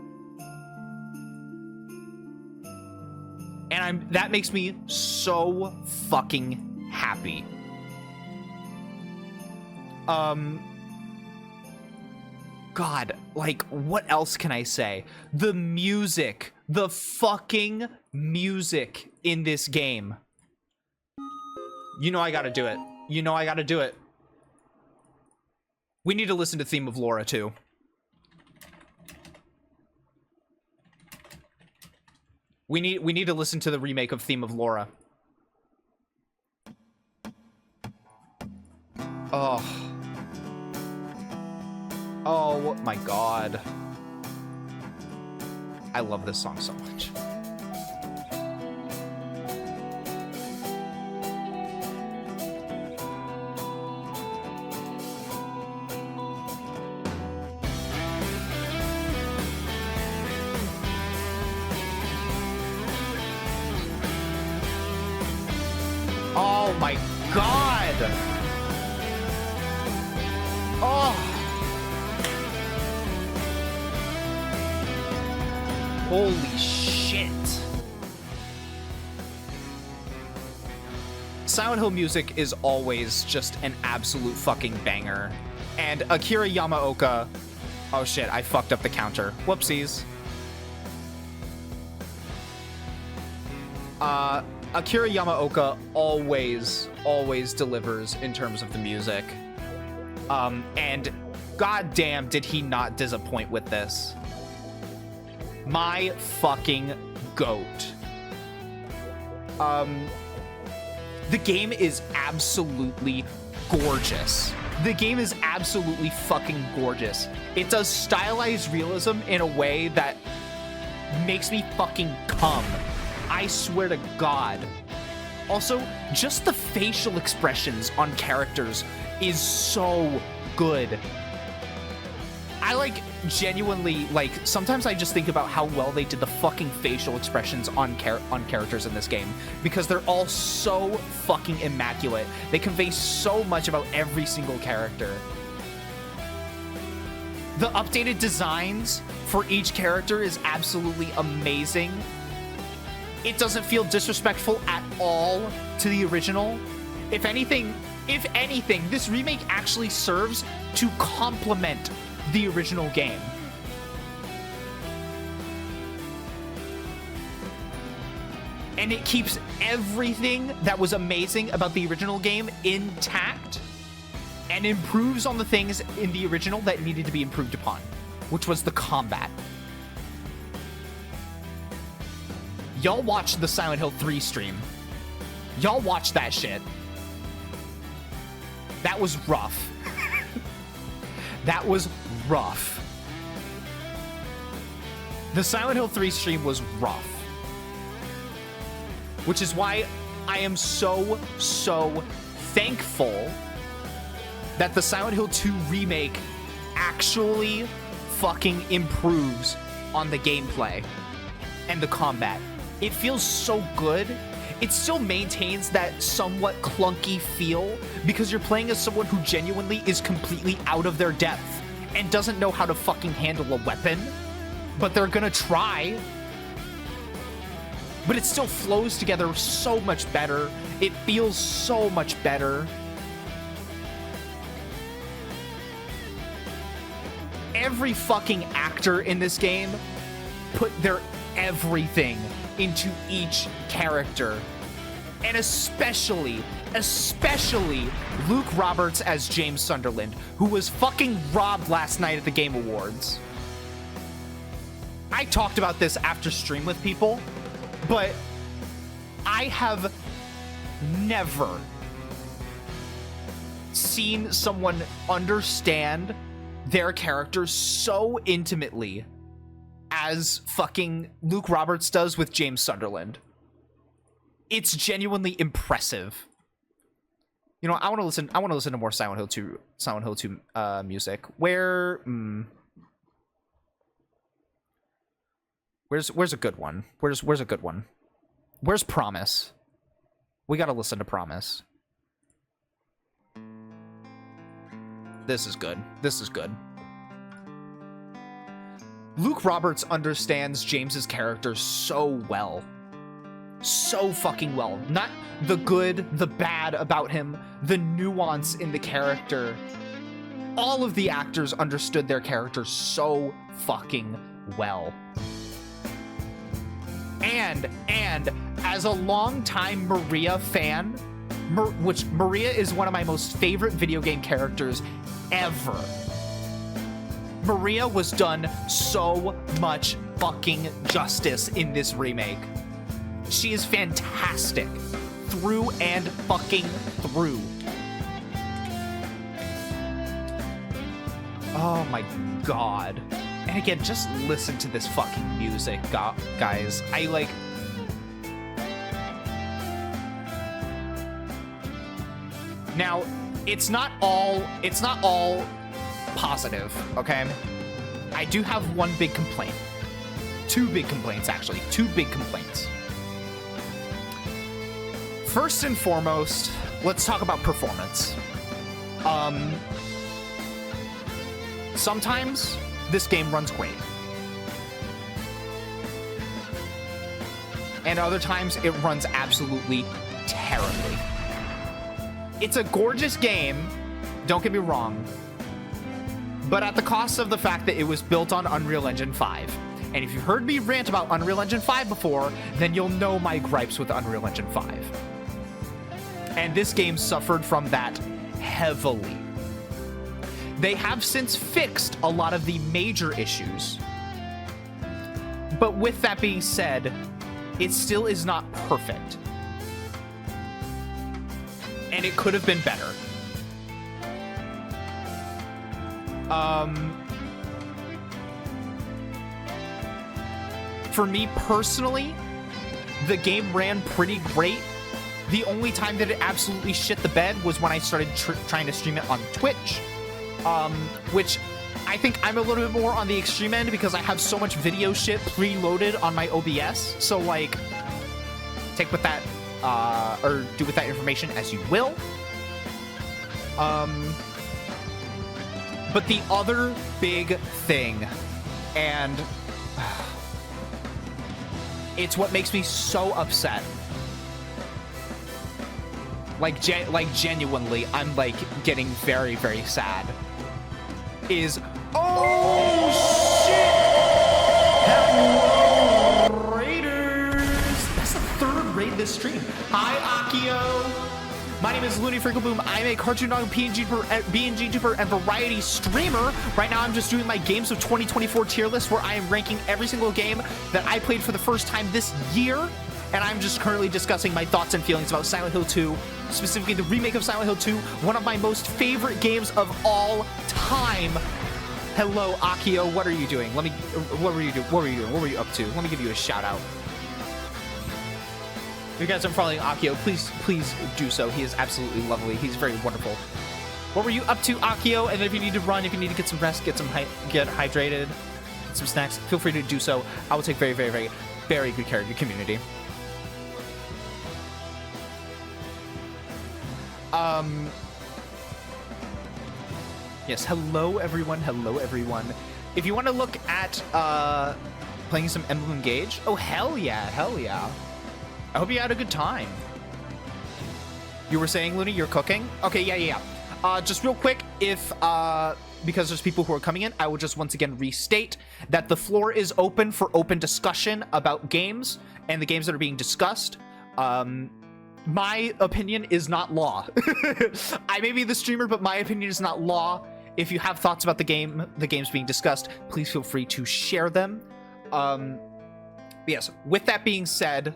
And that makes me so fucking happy. God, like, what else can I say? The music, the fucking music in this game. You know I gotta do it. We need to listen to Theme of Laura too. We need to listen to the remake of Theme of Laura. Oh my god. I love this song so much. Oh my god! Oh! Holy shit! Silent Hill music is always just an absolute fucking banger. And Akira Yamaoka... Oh shit, I fucked up the counter. Whoopsies. Akira Yamaoka always delivers in terms of the music. And goddamn did he not disappoint with this. My fucking goat. The game is absolutely gorgeous. The game is absolutely fucking gorgeous. It does stylized realism in a way that makes me fucking cum. I swear to God. Also, just the facial expressions on characters is so good. I genuinely sometimes I just think about how well they did the fucking facial expressions on characters in this game, because they're all so fucking immaculate. They convey so much about every single character. The updated designs for each character is absolutely amazing. It doesn't feel disrespectful at all to the original. If anything, this remake actually serves to complement the original game. And it keeps everything that was amazing about the original game intact and improves on the things in the original that needed to be improved upon, which was the combat. Y'all watched the Silent Hill 3 stream. Y'all watched that shit. That was rough. That was rough. The Silent Hill 3 stream was rough. Which is why I am so thankful that the Silent Hill 2 remake actually fucking improves on the gameplay and the combat. It feels so good. It still maintains that somewhat clunky feel because you're playing as someone who genuinely is completely out of their depth and doesn't know how to fucking handle a weapon, but they're gonna try. But it still flows together so much better. It feels so much better. Every fucking actor in this game put their everything into each character. And especially Luke Roberts as James Sunderland, who was fucking robbed last night at the Game Awards. I talked about this after stream with people, but I have never seen someone understand their character so intimately as fucking Luke Roberts does with James Sunderland. It's genuinely impressive. You know, I want to listen to more Silent Hill 2 music. Where's a good one? Where's a good one? Where's Promise? We got to listen to Promise. This is good. This is good. Luke Roberts understands James's character so well. So fucking well. Not the good, the bad about him, the nuance in the character. All of the actors understood their characters so fucking well. And as a longtime Maria fan, which Maria is one of my most favorite video game characters ever. Maria was done so much fucking justice in this remake. She is fantastic through and fucking through. Oh my god. And again, just listen to this fucking music, guys. Now, it's not all positive, okay? I do have one big complaint. Two big complaints, actually. Two big complaints. First and foremost, let's talk about performance. Sometimes this game runs great. And other times it runs absolutely terribly. It's a gorgeous game, don't get me wrong, but at the cost of the fact that it was built on Unreal Engine 5. And if you've heard me rant about Unreal Engine 5 before, then you'll know my gripes with Unreal Engine 5. And this game suffered from that heavily. They have since fixed a lot of the major issues. But with that being said, it still is not perfect. And it could have been better. For me personally, the game ran pretty great. The only time that it absolutely shit the bed was when I started trying to stream it on Twitch, which I think I'm a little bit more on the extreme end because I have so much video shit preloaded on my OBS. So like, take with that, or do with that information as you will. But the other big thing, and it's what makes me so upset. Like genuinely, I'm like getting very, very sad. Is shit! Hello, Raiders! That's the third raid this stream. Hi, Akio. My name is Looney Freakle I'm a cartoon dog, BNG tuber, and variety streamer. Right now, I'm just doing my Games of 2024 tier list where I am ranking every single game that I played for the first time this year. And I'm just currently discussing my thoughts and feelings about Silent Hill 2, specifically the remake of Silent Hill 2, one of my most favorite games of all time. Hello, Akio. What are you doing? What were you doing? What were you up to? Let me give you a shout out. If you guys aren't following Akio, please do so. He is absolutely lovely. He's very wonderful. What were you up to, Akio? And if you need to run, if you need to get some rest, get hydrated, get some snacks, feel free to do so. I will take very, very, very, very good care of your community. Yes, hello everyone, hello everyone. If you want to look at playing some Emblem Engage, oh hell yeah, hell yeah. I hope you had a good time. You were saying, Looney, you're cooking? Okay, yeah. Just real quick, if because there's people who are coming in, I will just once again restate that the floor is open for open discussion about games and the games that are being discussed. My opinion is not law. I may be the streamer, but my opinion is not law. If you have thoughts about the games being discussed, please feel free to share them. Yes, with that being said,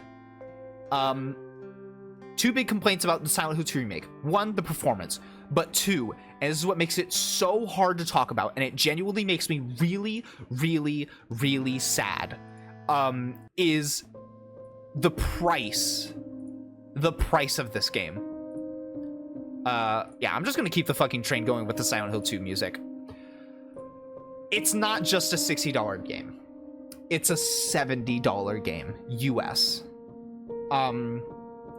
two big complaints about the Silent Hill 2 remake. One, the performance. But two, and this is what makes it so hard to talk about, and it genuinely makes me really, really, really sad, is the price. The price of this game. Yeah, I'm just gonna keep the fucking train going with the Silent Hill 2 music. It's not just a $60 game. It's a $70 game, US.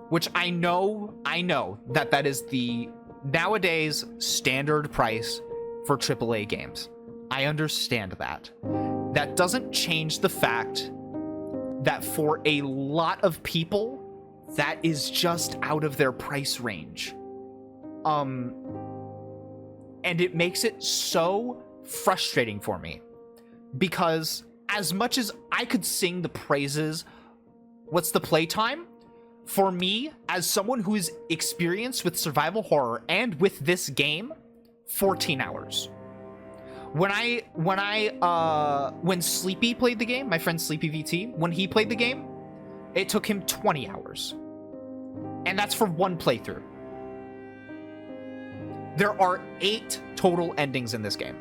Which I know that is the nowadays standard price for AAA games. I understand that. That doesn't change the fact that for a lot of people, that is just out of their price range. And it makes it so frustrating for me because as much as I could sing the praises, what's the playtime? For me, as someone who is experienced with survival horror and with this game, 14 hours. When Sleepy played the game, my friend Sleepy VT, when he played the game, it took him 20 hours. And that's for one playthrough. There are 8 total endings in this game.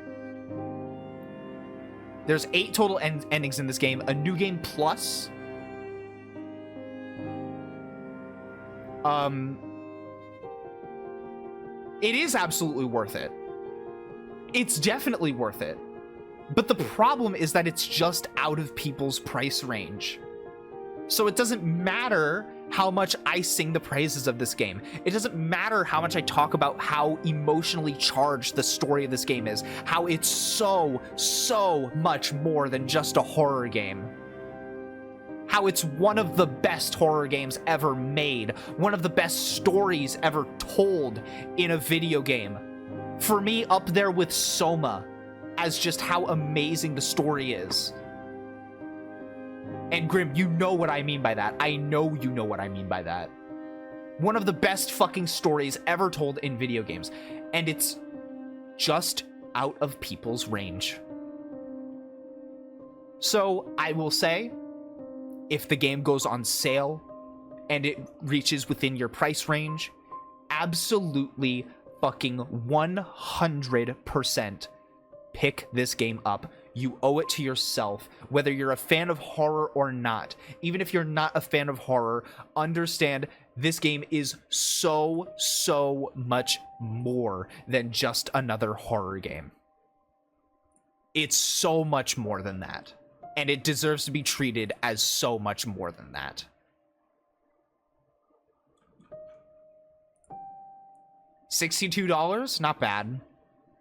There's 8 total endings in this game. A new game plus. It is absolutely worth it. It's definitely worth it. But the problem is that it's just out of people's price range. So it doesn't matter how much I sing the praises of this game. It doesn't matter how much I talk about how emotionally charged the story of this game is, how it's so much more than just a horror game. How it's one of the best horror games ever made, one of the best stories ever told in a video game. For me, up there with Soma, as just how amazing the story is. And Grim, you know what I mean by that. I know you know what I mean by that. One of the best fucking stories ever told in video games. And it's just out of people's range. So I will say, if the game goes on sale and it reaches within your price range, absolutely fucking 100% pick this game up. You owe it to yourself, whether you're a fan of horror or not. Even if you're not a fan of horror, understand this game is so much more than just another horror game. It's so much more than that. And it deserves to be treated as so much more than that. $62? Not bad.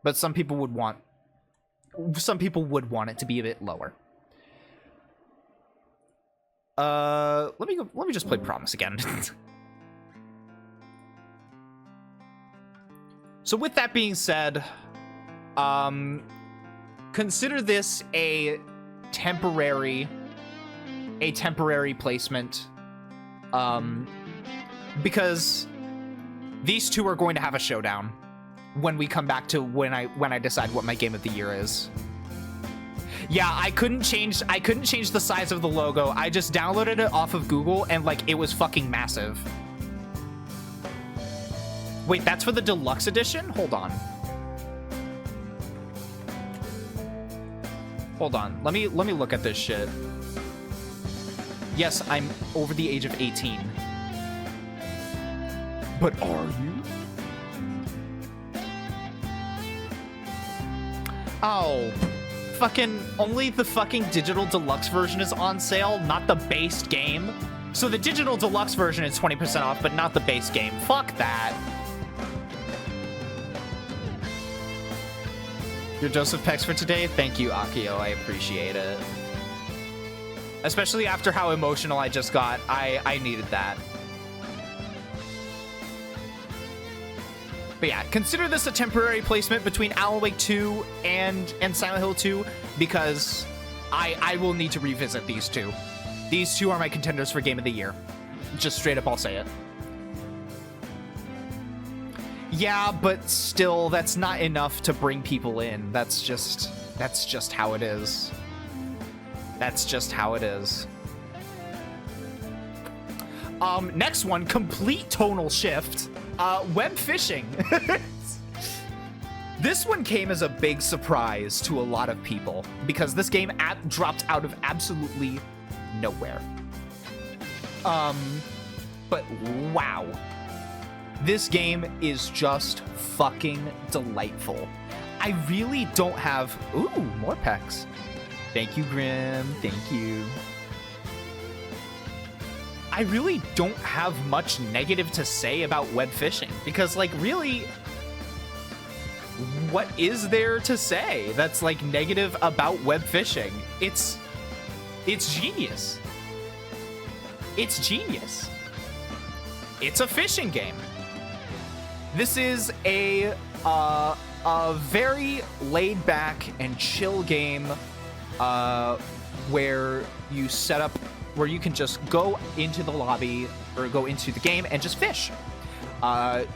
But some people would want it to be a bit lower. Let me just play Promise again. So with that being said, consider this a temporary placement, because these two are going to have a showdown when we come back to when I decide what my game of the year is. Yeah, I couldn't change the size of the logo. I just downloaded it off of Google and like it was fucking massive. Wait, that's for the deluxe edition? Hold on. Hold on. Let me look at this shit. Yes, I'm over the age of 18. But are you? Oh, fucking only the fucking digital deluxe version is on sale, not the base game. So the digital deluxe version is 20% off, but not the base game. Fuck that. Your dose of pecs for today? Thank you, Akio. I appreciate it. Especially after how emotional I just got. I needed that. But yeah, consider this a temporary placement between Alan Wake 2 and Silent Hill 2, because I will need to revisit these two. These two are my contenders for Game of the Year. Just straight up, I'll say it. Yeah, but still, that's not enough to bring people in. That's just how it is. That's just how it is. Next one, complete tonal shift. Web phishing. This one came as a big surprise to a lot of people because this game dropped out of absolutely nowhere. But wow. This game is just fucking delightful. I really don't have... Ooh, more pecs. Thank you, Grim. Thank you. I really don't have much negative to say about web phishing because, like, really, what is there to say that's, like, negative about web phishing? It's genius. It's genius. It's a phishing game. This is a very laid back and chill game where you set up, where you can just go into the lobby or go into the game and just fish.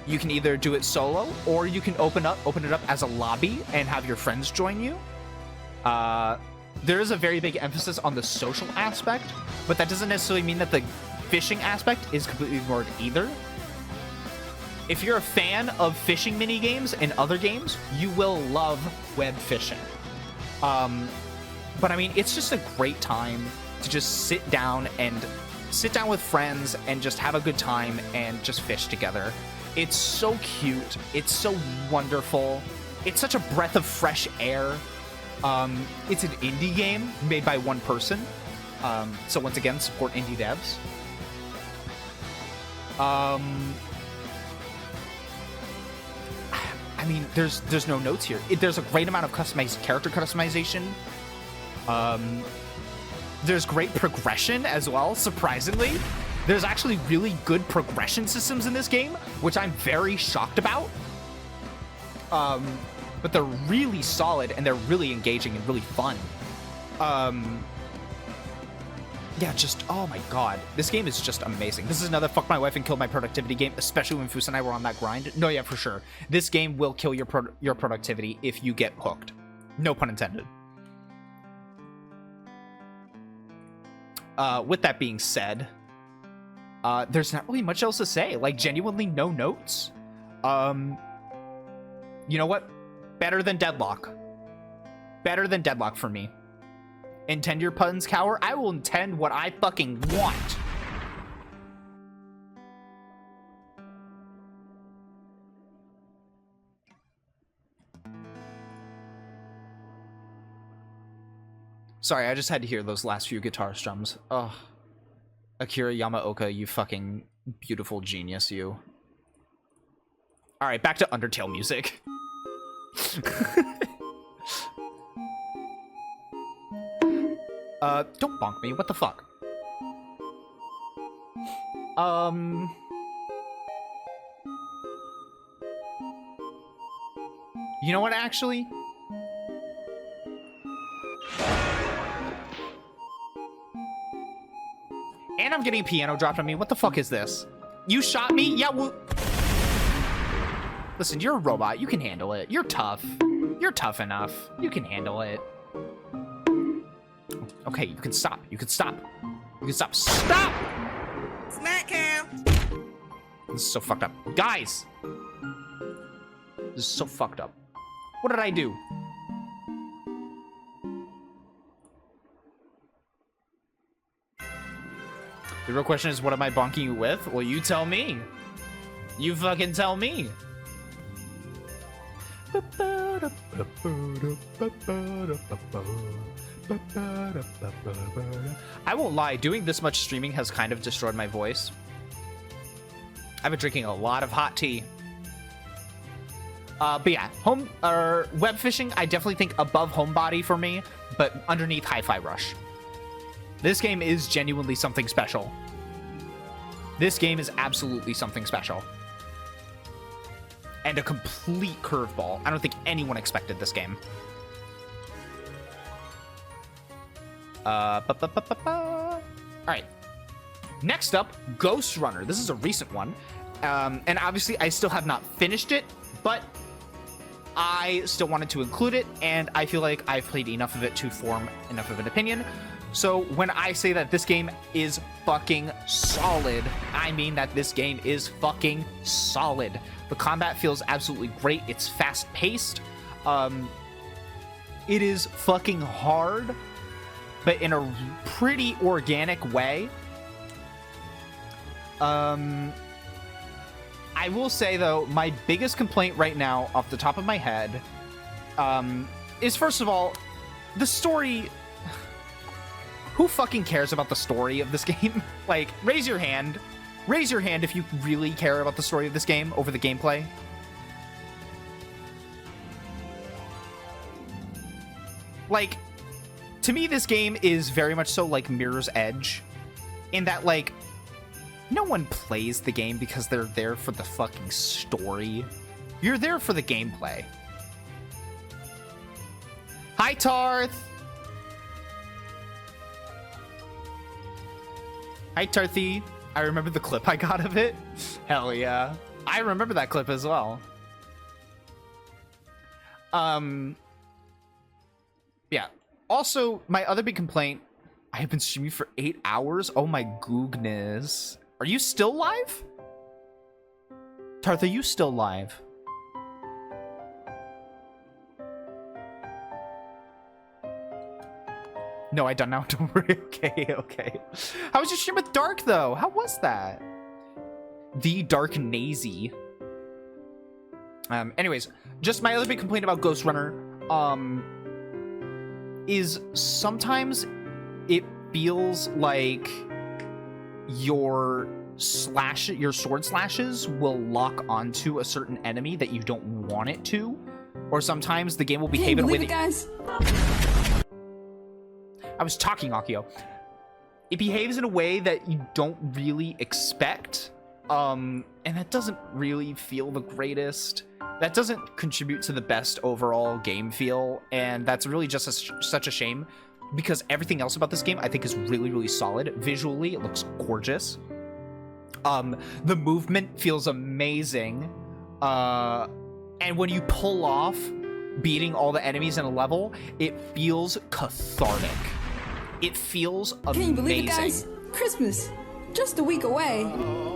You can either do it solo or you can open it up as a lobby and have your friends join you. There is a very big emphasis on the social aspect, but that doesn't necessarily mean that the fishing aspect is completely ignored either. If you're a fan of fishing mini games and other games, you will love web fishing. But I mean, it's just a great time to just sit down with friends and just have a good time and just fish together. It's so cute. It's so wonderful. It's such a breath of fresh air. It's an indie game made by one person. So once again, support indie devs. I mean, there's no notes here. There's a great amount of character customization. There's great progression as well, surprisingly. There's actually really good progression systems in this game, which I'm very shocked about. But they're really solid and they're really engaging and really fun. Yeah, just, oh my god. This game is just amazing. This is another fuck my wife and kill my productivity game, especially when Foos and I were on that grind. No, yeah, for sure. This game will kill your productivity if you get hooked. No pun intended. With that being said, there's not really much else to say. Like, genuinely no notes. You know what? Better than Deadlock. Better than Deadlock for me. Intend your puns, cower. I will intend what I fucking want. Sorry, I just had to hear those last few guitar strums. Ugh. Akira Yamaoka, you fucking beautiful genius, you. Alright, back to Undertale music. Don't bonk me, what the fuck? You know what, actually? And I'm getting a piano dropped on me. What the fuck is this? You shot me? Yeah, well... Listen, you're a robot. You can handle it. You're tough. You're tough enough. You can handle it. Okay, you can stop. You can stop. You can stop. Stop! Snack cam. This is so fucked up. Guys! This is so fucked up. What did I do? The real question is, what am I bonking you with? Well, you tell me. You fucking tell me. I won't lie, doing this much streaming has kind of destroyed my voice. I've been drinking a lot of hot tea. But yeah, web fishing, I definitely think above Homebody for me, but underneath Hi-Fi Rush. This game is genuinely something special. This game is absolutely something special. And a complete curveball. I don't think anyone expected this game. Alright. Next up, Ghost Runner. This is a recent one. And obviously I still have not finished it, but I still wanted to include it, and I feel like I've played enough of it to form enough of an opinion. So when I say that this game is fucking solid, I mean that this game is fucking solid. The combat feels absolutely great. It's fast-paced. It is fucking hard, but in a pretty organic way. I will say, though, my biggest complaint right now, off the top of my head, is, first of all, the story... Who fucking cares about the story of this game? Like, raise your hand. Raise your hand if you really care about the story of this game over the gameplay. Like, to me, this game is very much so like Mirror's Edge, in that, like, no one plays the game because they're there for the fucking story. You're there for the gameplay. Hi, Tarth! Hi, Tarthy. I remember the clip I got of it. Hell yeah. I remember that clip as well. Yeah. Also, my other big complaint, I have been streaming for 8 hours. Oh my goodness. Are you still live? Tarth, are you still live? No, I don't know. Don't worry. Okay, okay. How was your stream with Dark, though? How was that? The Dark Nazy. Anyways, just my other big complaint about Ghost Runner, is sometimes it feels like your sword slashes will lock onto a certain enemy that you don't want it to, or sometimes the game will behave in a way that guys. I was talking, Akio. It behaves in a way that you don't really expect, and that doesn't really feel the greatest. That doesn't contribute to the best overall game feel, and that's really just such a shame, because everything else about this game I think is really, really solid. Visually, it looks gorgeous. The movement feels amazing, and when you pull off beating all the enemies in a level, it feels cathartic. It feels amazing. Can you believe it, guys? Christmas, just a week away.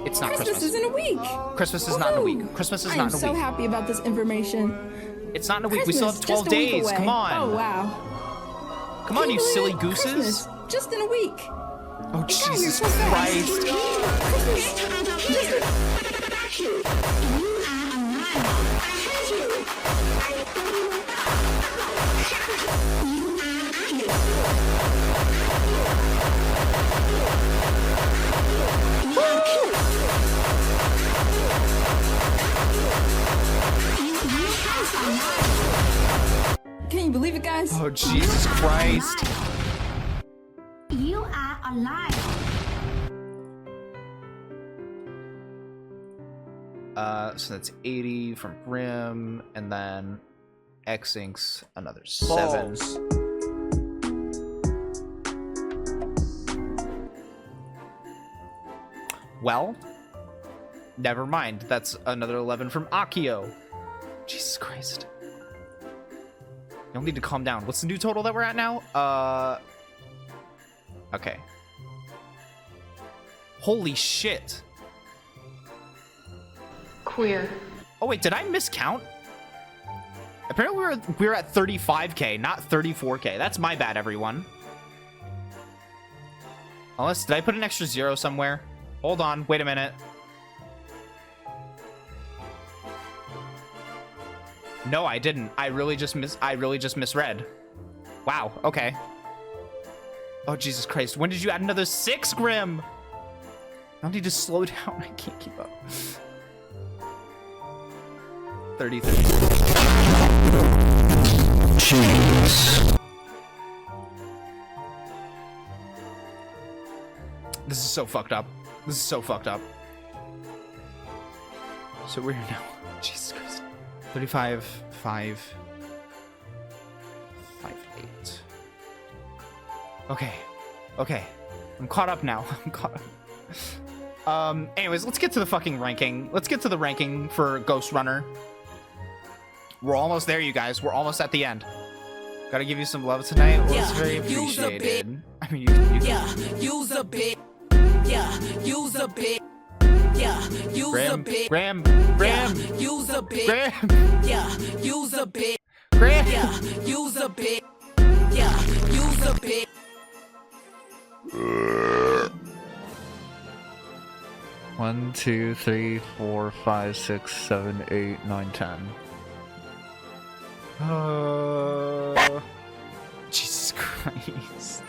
It's not Christmas. Christmas is in a week. Christmas is not in a week. Christmas is not in a week. I'm so happy about this information. It's not in a week. Christmas, We still have 12 days. Come on. Oh, wow. Come on, you silly Christmas, gooses. just in a week. Oh, Jesus Christ. Can you believe it, guys? Oh, Jesus Christ. You are alive. So that's 80 from Brim, and then X-Inks another 7. Well, never mind. That's another 11 from Akio. Jesus Christ. You'll need to calm down. What's the new total that we're at now? Okay. Holy shit. Queer. Oh wait, did I miscount? Apparently we were at 35k, not 34k. That's my bad, everyone. Unless, did I put an extra 0 somewhere? Hold on, wait a minute. No, I didn't. I really just misread. Wow, okay. Oh, Jesus Christ. When did you add another 6, Grim? I need to slow down. I can't keep up. 33. Jeez. This is so fucked up. This is so fucked up. So we're now. Jesus Christ. 35, 5, 5, 8. Okay. Okay. I'm caught up now. I'm caught up. Anyways, let's get to the fucking ranking. Let's get to the ranking for Ghost Runner. We're almost there, you guys. We're almost at the end. Gotta give you some love tonight. Well, it's very appreciated. I mean, use a bit. Yeah, use a bit. Yeah, use a bit. Graham. Use a bit. Graham. Yeah, use a bit. Graham. Yeah, use a bit. Yeah, use a bit. One, 2, 3, 4, 5, 6, 7, 8, 9, 10. Jesus Christ.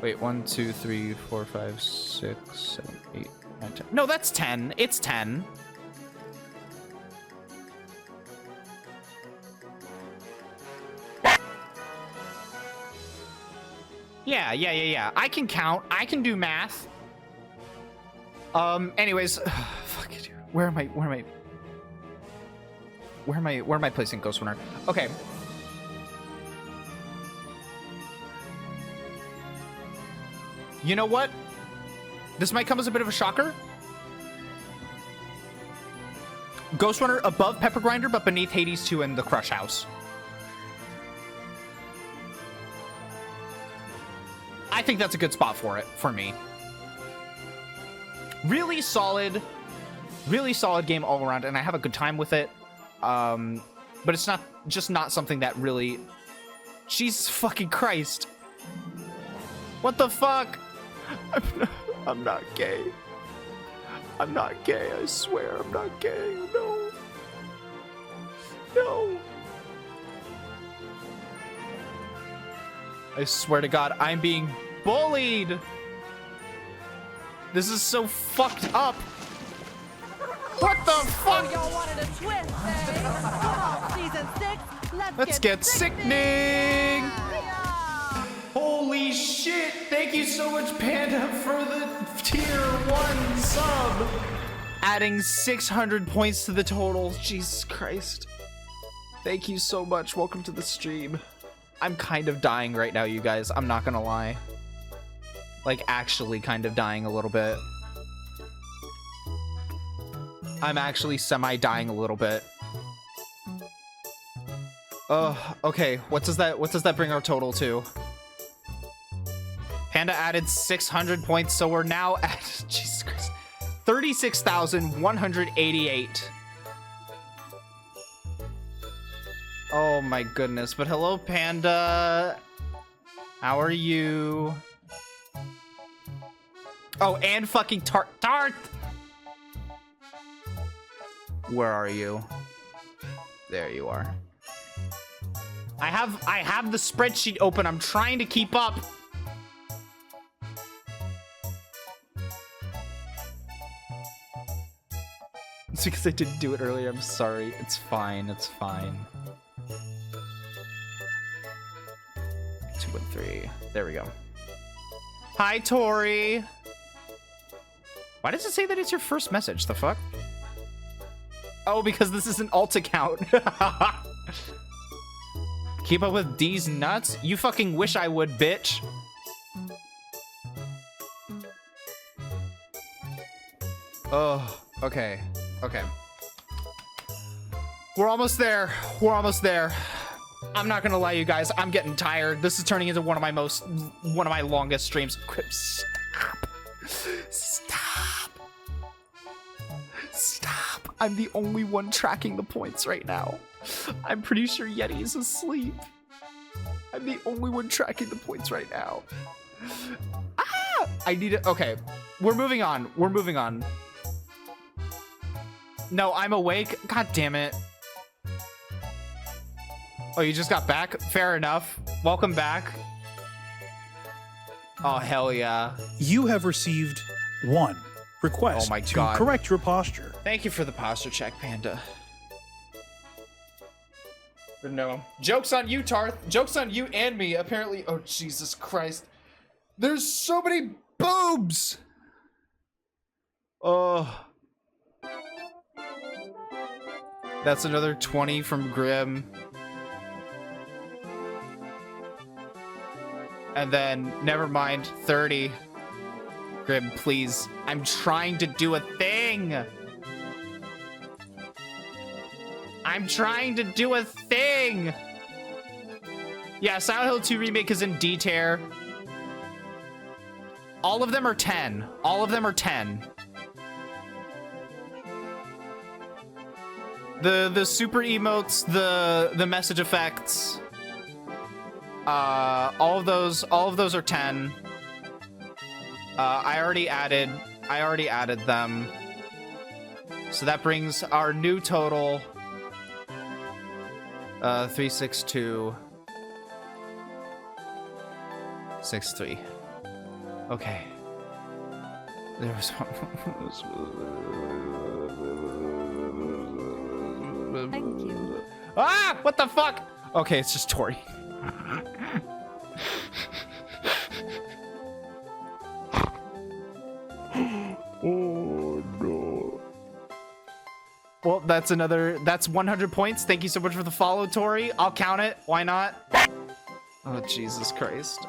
Wait, 1, 2, 3, 4, 5, 6, 7, 8, 9, 10. No, that's 10. It's 10. Yeah. I can count. I can do math. Anyways, fuck it, dude. Where am I placing Ghost Runner? Okay. You know what? This might come as a bit of a shocker. Ghost Runner above Pepper Grinder, but beneath Hades 2 and the Crush House. I think that's a good spot for it, for me. Really solid game all around, and I have a good time with it. But it's not something that really... Jesus fucking Christ. What the fuck? I'm not gay. I'm not gay, I swear I'm not gay. No. No. I swear to God, I'm being bullied. This is so fucked up. What the fuck? Y'all wanted a twist, eh? Come on, season 6. Let's get sickening. Holy shit. Thank you so much, Panda, for the tier 1 sub. Adding 600 points to the total. Jesus Christ. Thank you so much. Welcome to the stream. I'm kind of dying right now, you guys. I'm not gonna lie. Like, actually kind of dying a little bit. I'm actually semi-dying a little bit. Okay. What does that bring our total to? Panda added 600 points, so we're now at Jesus Christ, 36,188. Oh my goodness. But hello, Panda. How are you? Oh, and fucking Tart. Where are you? There you are. I have the spreadsheet open. I'm trying to keep up. It's because I didn't do it earlier. I'm sorry. It's fine. It's fine. 2 and 3. There we go. Hi, Tori. Why does it say that it's your first message? The fuck? Oh, because this is an alt account. Keep up with D's nuts? You fucking wish I would, bitch. Oh, okay. Okay. We're almost there. We're almost there. I'm not gonna lie, you guys. I'm getting tired. This is turning into one of my longest streams. Stop. Stop. Stop. I'm the only one tracking the points right now. I'm pretty sure Yeti is asleep. I'm the only one tracking the points right now. Ah! I need it. Okay. We're moving on. We're moving on. No, I'm awake. God damn it. Oh, you just got back? Fair enough. Welcome back. Oh, hell yeah. You have received 1 request to correct your posture. Thank you for the posture check, Panda. But no. Joke's on you, Tarth. Joke's on you and me, apparently. Oh, Jesus Christ. There's so many boobs! Oh. That's another 20 from Grim. And then, never mind, 30. Grim, please. I'm trying to do a thing! I'm trying to do a thing! Yeah, Silent Hill 2 Remake is in D-tier. All of them are 10. All of them are 10. The super emotes, the message effects, all of those are 10. I already added them. So that brings our new total 36263. Okay. There was Thank you. Ah! What the fuck? Okay, it's just Tori. Oh no. Well, that's 100 points. Thank you so much for the follow, Tori. I'll count it. Why not? Oh, Jesus Christ.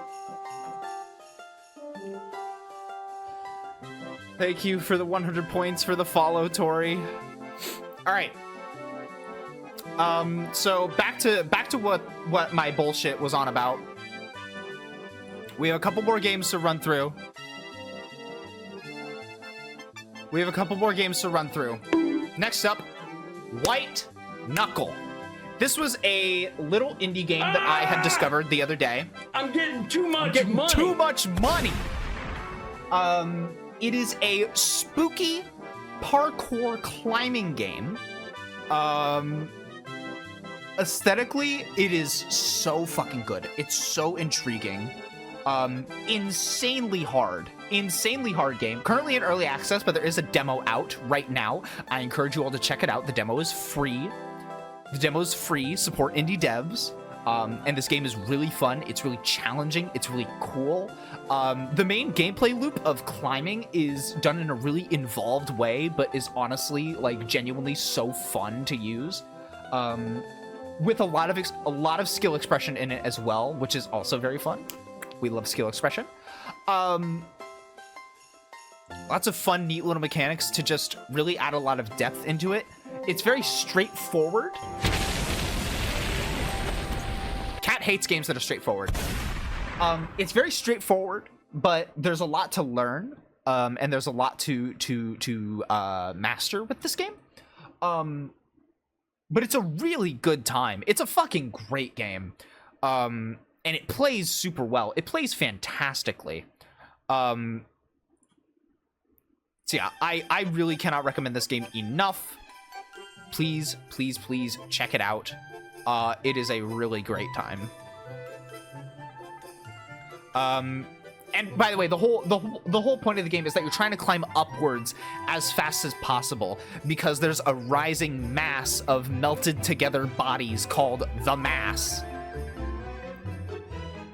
Thank you for the 100 points for the follow, Tori. All right. So back to what my bullshit was on about. We have a couple more games to run through. Next up, White Knuckle. This was a little indie game that I had discovered the other day. I'm getting too much money. Too much money. It is a spooky parkour climbing game. Aesthetically, it is so fucking good. It's so intriguing. Insanely hard game. Currently in early access, but there is a demo out right now. I encourage you all to check it out. The demo is free. Support indie devs. And this game is really fun. It's really challenging. It's really cool. The main gameplay loop of climbing is done in a really involved way, but is honestly, like, genuinely so fun to use. With a lot of skill expression in it as well, which is also very fun. We love skill expression. Lots of fun, neat little mechanics to just really add a lot of depth into it. It's very straightforward. Cat hates games that are straightforward. It's very straightforward, but there's a lot to learn, and there's a lot to master with this game. But it's a really good time. It's a fucking great game. And it plays super well. It plays fantastically. So yeah, I really cannot recommend this game enough. Please, please, please check it out. It is a really great time. And by the way, the whole point of the game is that you're trying to climb upwards as fast as possible because there's a rising mass of melted together bodies called the Mass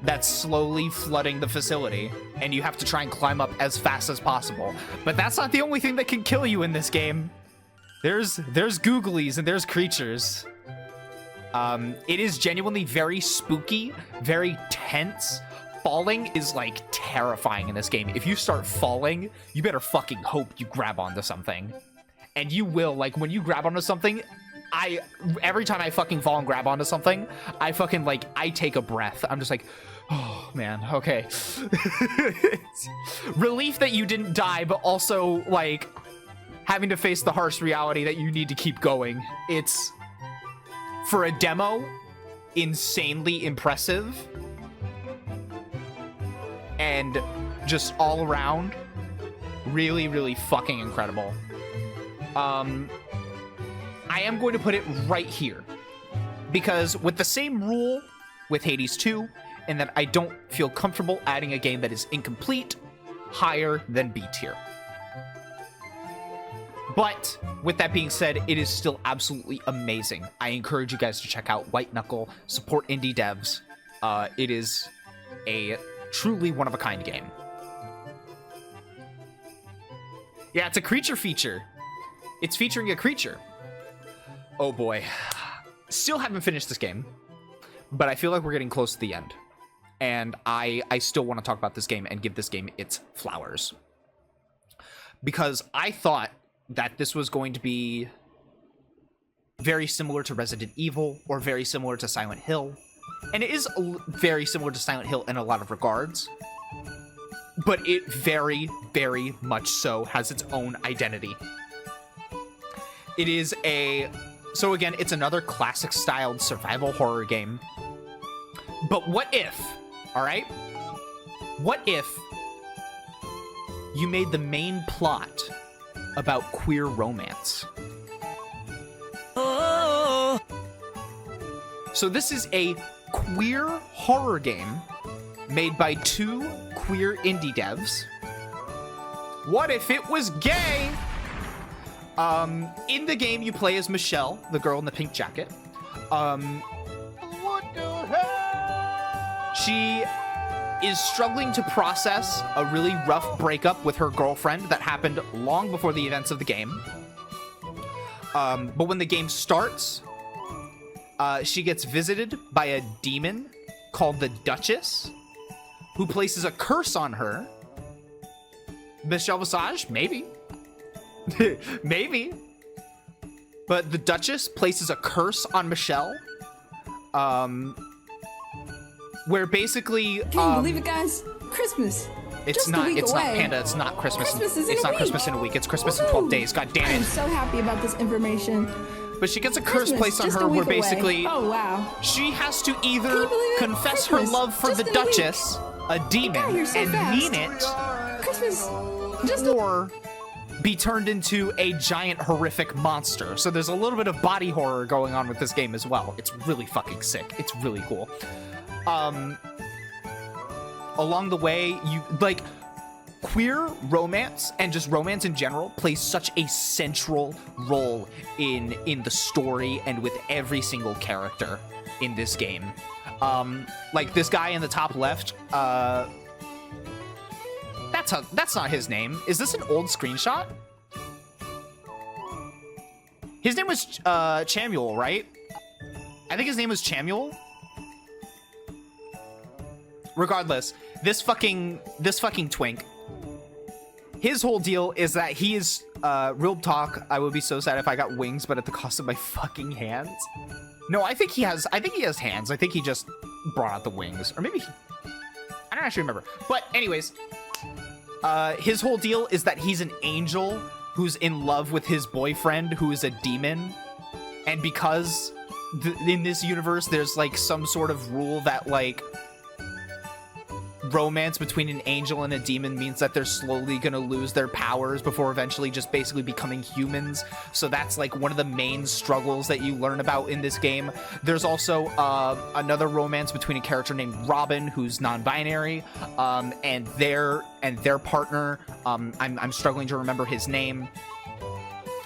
that's slowly flooding the facility, and you have to try and climb up as fast as possible. But that's not the only thing that can kill you in this game. There's googlies and there's creatures. It is genuinely very spooky, very tense. Falling is, like, terrifying in this game. If you start falling, you better fucking hope you grab onto something. And you will. Like, when you grab onto something, every time I fucking fall and grab onto something, I fucking, like, I take a breath. I'm just like, oh, man, okay. Relief that you didn't die, but also, like, having to face the harsh reality that you need to keep going. It's, for a demo, insanely impressive. And just all around, really, really fucking incredible. I am going to put it right here. Because with the same rule with Hades 2, in that I don't feel comfortable adding a game that is incomplete higher than B tier. But with that being said, it is still absolutely amazing. I encourage you guys to check out White Knuckle, support indie devs. It is a truly one-of-a-kind game. Yeah, it's a creature feature. It's featuring a creature. Oh boy. Still haven't finished this game, but I feel like we're getting close to the end. And I still want to talk about this game and give this game its flowers. Because I thought that this was going to be very similar to Resident Evil or very similar to Silent Hill. And it is very similar to Silent Hill in a lot of regards. But it very, very much so has its own identity. It is so again, it's another classic styled survival horror game. But what if, all right? What if you made the main plot about queer romance? Oh. So this is a queer horror game made by two queer indie devs. What if it was gay? In the game, you play as Michelle, the girl in the pink jacket. What the hell? She is struggling to process a really rough breakup with her girlfriend that happened long before the events of the game. But when the game starts, she gets visited by a demon called the Duchess, who places a curse on her. Michelle Visage? Maybe. Maybe. But the Duchess places a curse on Michelle. Where basically... Can you believe it, guys? Christmas. It's not Panda. It's not Christmas. It's not Christmas in a week. It's Christmas in 12 days. God damn it. I'm so happy about this information. But she gets a curse placed on her where basically she has to either confess her love for the Duchess, a demon, and mean it, Christmas, or be turned into a giant horrific monster. So there's a little bit of body horror going on with this game as well. It's really fucking sick. It's really cool. Along the way, you like queer romance and just romance in general plays such a central role in the story and with every single character in this game. Like this guy in the top left, that's not his name. Is this an old screenshot? His name was Chamuel, right? I think his name was Chamuel. Regardless, this fucking twink, his whole deal is that he is real talk. I would be so sad if I got wings, but at the cost of my fucking hands. No, I think he has hands. I think he just brought out the wings, or maybe I don't actually remember. But anyways, his whole deal is that he's an angel who's in love with his boyfriend who is a demon, and because in this universe there's like some sort of rule that like romance between an angel and a demon means that they're slowly gonna lose their powers before eventually just basically becoming humans. So that's like one of the main struggles that you learn about in this game. There's also another romance between a character named Robin who's non-binary, and their partner. I'm struggling to remember his name.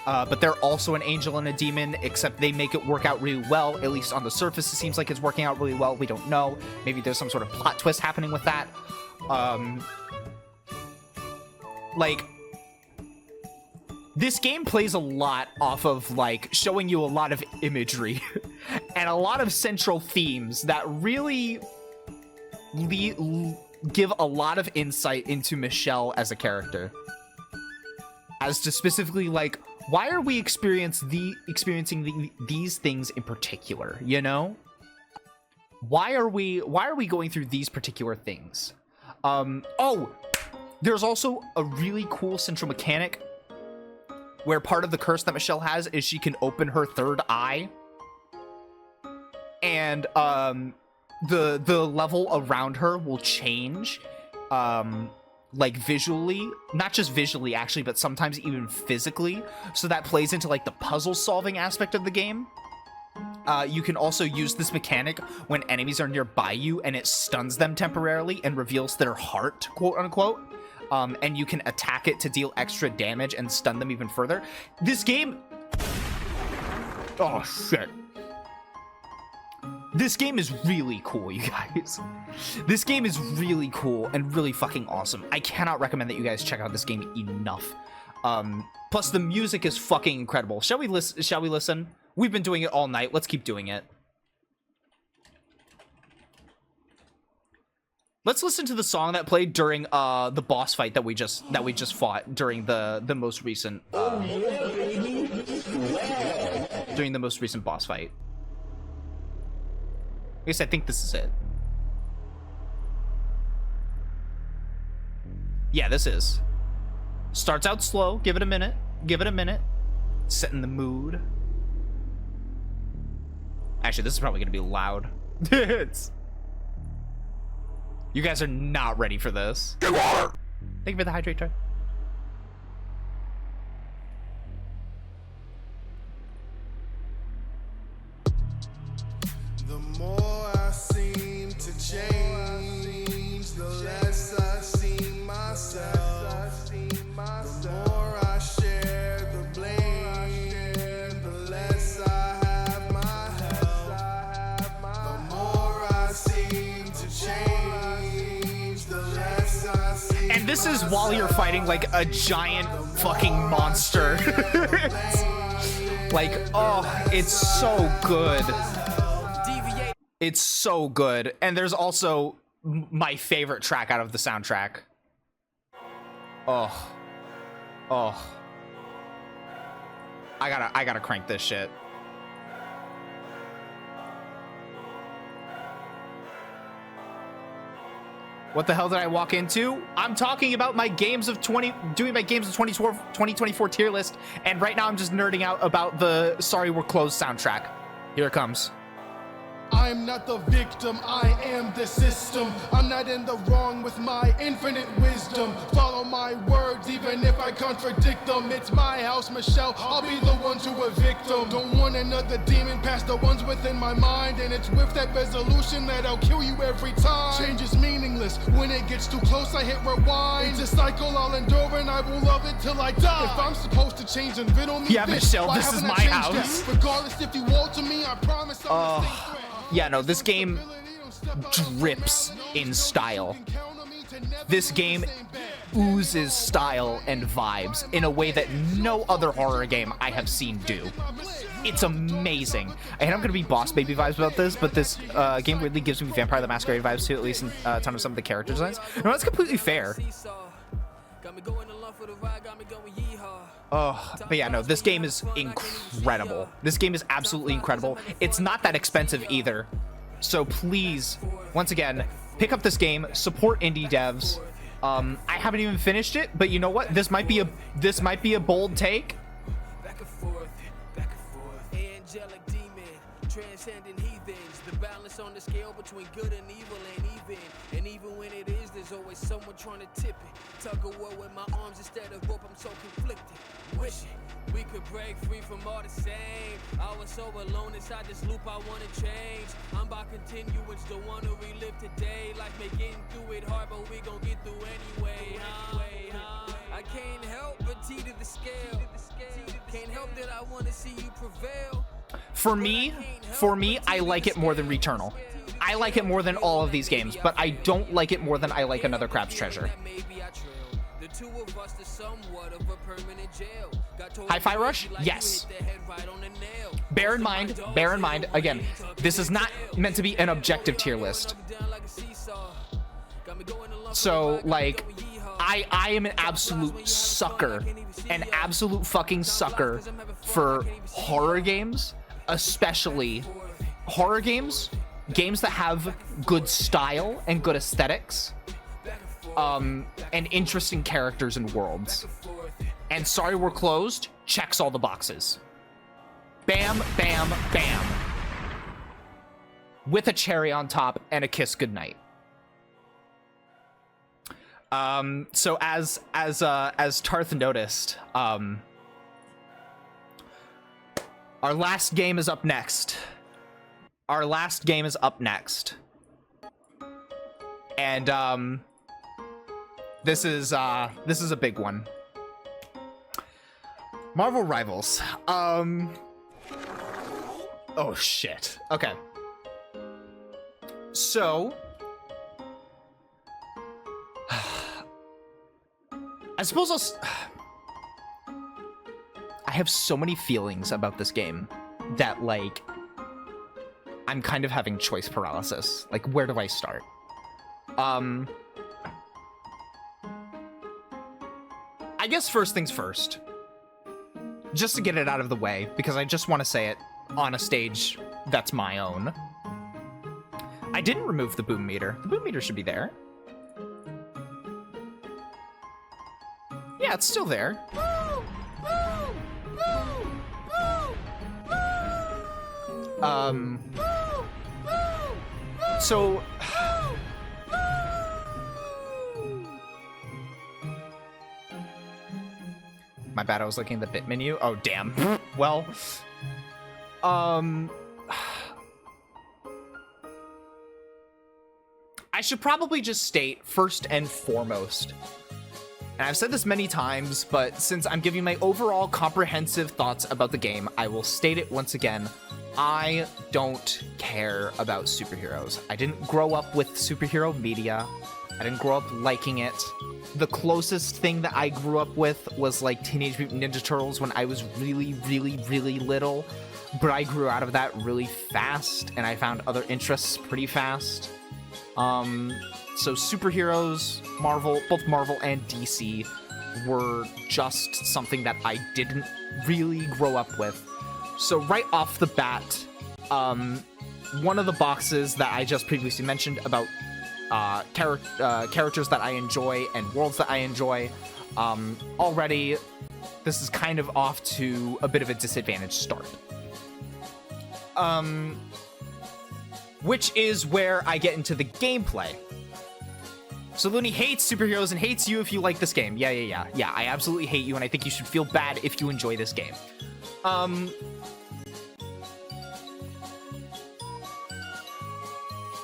But they're also an angel and a demon, except they make it work out really well. At least on the surface, it seems like it's working out really well. We don't know. Maybe there's some sort of plot twist happening with that. Like, this game plays a lot off of, like, showing you a lot of imagery and a lot of central themes that really give a lot of insight into Michelle as a character. As to specifically, like, why are we experiencing these things in particular, you know? Why are we going through these particular things? Oh, there's also a really cool central mechanic where part of the curse that Michelle has is she can open her third eye. And the level around her will change. Like visually, not just visually actually, but sometimes even physically. So that plays into like the puzzle solving aspect of the game. You can also use this mechanic when enemies are nearby you and it stuns them temporarily and reveals their heart, quote unquote. And you can attack it to deal extra damage and stun them even further. This game... Oh, shit. This game is really cool, you guys. This game is really cool and really fucking awesome. I cannot recommend that you guys check out this game enough. Plus, the music is fucking incredible. Shall we listen? We've been doing it all night. Let's keep doing it. Let's listen to the song that played during the boss fight that we just fought during the most recent boss fight. I guess I think this is it. Yeah, this is. Starts out slow. Give it a minute. Give it a minute. Setting the mood. Actually, this is probably going to be loud. You guys are not ready for this. Get water! Thank you for the hydrate try. The more I seem to change, the less I see myself. The more I share the blame, the less I have my help. The more I seem to change, the less I see. And this is while you're fighting like a giant fucking monster. Like, oh, it's so good. It's so good. And there's also my favorite track out of the soundtrack. Oh. Oh. I gotta crank this shit. What the hell did I walk into? I'm talking about my games of doing my games of 2024 tier list, and right now I'm just nerding out about the Sorry We're Closed soundtrack. Here it comes. I I'm not the victim, I am the system. I'm not in the wrong with my infinite wisdom. Follow my words even if I contradict them. It's my house, Michelle, I'll be the one to evict them. Don't want another demon past the ones within my mind. And it's with that resolution that I'll kill you every time. Change is meaningless, when it gets too close I hit rewind. It's a cycle I'll endure and I will love it till I die. If I'm supposed to change and riddle me, yeah, Michelle, this is my house. Regardless if you alter me, I promise I'll stay threat. Yeah, no, this game drips in style. This game oozes style and vibes in a way that no other horror game I have seen do. It's amazing. And I'm gonna be Boss Baby vibes about this, but this game really gives me Vampire the Masquerade vibes too, at least in a ton of some of the character designs. No, that's completely fair. Oh, but yeah, no, this game is incredible. This game is absolutely incredible. It's not that expensive either. So please, once again, pick up this game, support indie devs. I haven't even finished it, but you know what? This might be a bold take. Angelic demon, transcending heathens, the balance on the scale between good and evil ain't even. And even when it is, there's always someone trying to tip it. Tug of war with my arms instead of rope, I'm so conflicted. Wishing we could break free from all the same. I was so alone inside this loop, I wanna change. I'm by continuance, don't wanna relive today. Like making through it hard, but we gon' get through anyway, huh? I can't help but T to the scale. Can't help that I wanna see you prevail. For me, I like it more than Returnal. I like it more than all of these games, but I don't like it more than I like Another Crab's Treasure. Hi-Fi Rush? Yes. Bear in mind, again, this is not meant to be an objective tier list. So, like, I am an absolute sucker, an absolute fucking sucker for horror games, especially horror games, games that have good style and good aesthetics, and interesting characters and worlds. And Sorry We're Closed checks all the boxes. Bam, bam, bam. With a cherry on top and a kiss goodnight. So as Tarth noticed, our last game is up next. And this is a big one. Marvel Rivals. Oh shit. Okay. So I suppose I have so many feelings about this game that, like, I'm kind of having choice paralysis. Like, where do I start? I guess first things first. Just to get it out of the way, because I just want to say it on a stage that's my own. I didn't remove the boom meter. The boom meter should be there. Yeah, it's still there. So my bad, I was looking at the bit menu. Oh, damn. Well, I should probably just state first and foremost, and I've said this many times, but since I'm giving my overall comprehensive thoughts about the game, I will state it once again. I don't care about superheroes. I didn't grow up with superhero media. I didn't grow up liking it. The closest thing that I grew up with was like Teenage Mutant Ninja Turtles when I was really, really, really little. But I grew out of that really fast, and I found other interests pretty fast. So superheroes, Marvel, both Marvel and DC, were just something that I didn't really grow up with. So right off the bat, one of the boxes that I just previously mentioned about characters that I enjoy and worlds that I enjoy, already this is kind of off to a bit of a disadvantaged start. which is where I get into the gameplay. So Looney hates superheroes and hates you if you like this game. Yeah, I absolutely hate you, and I think you should feel bad if you enjoy this game.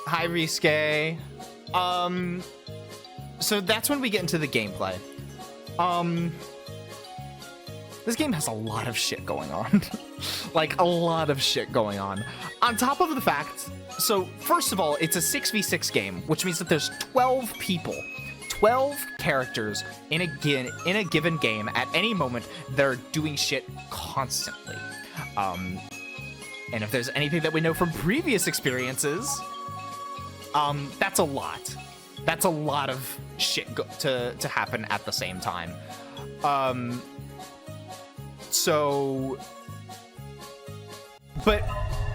Hi, Risque. So that's when we get into the gameplay. This game has a lot of shit going on. Like, a lot of shit going on. On top of the fact, so first of all, it's a 6v6 game, which means that there's 12 people, 12 characters in a given game at any moment. They're doing shit constantly. And if there's anything that we know from previous experiences, that's a lot. That's a lot of shit to happen at the same time. But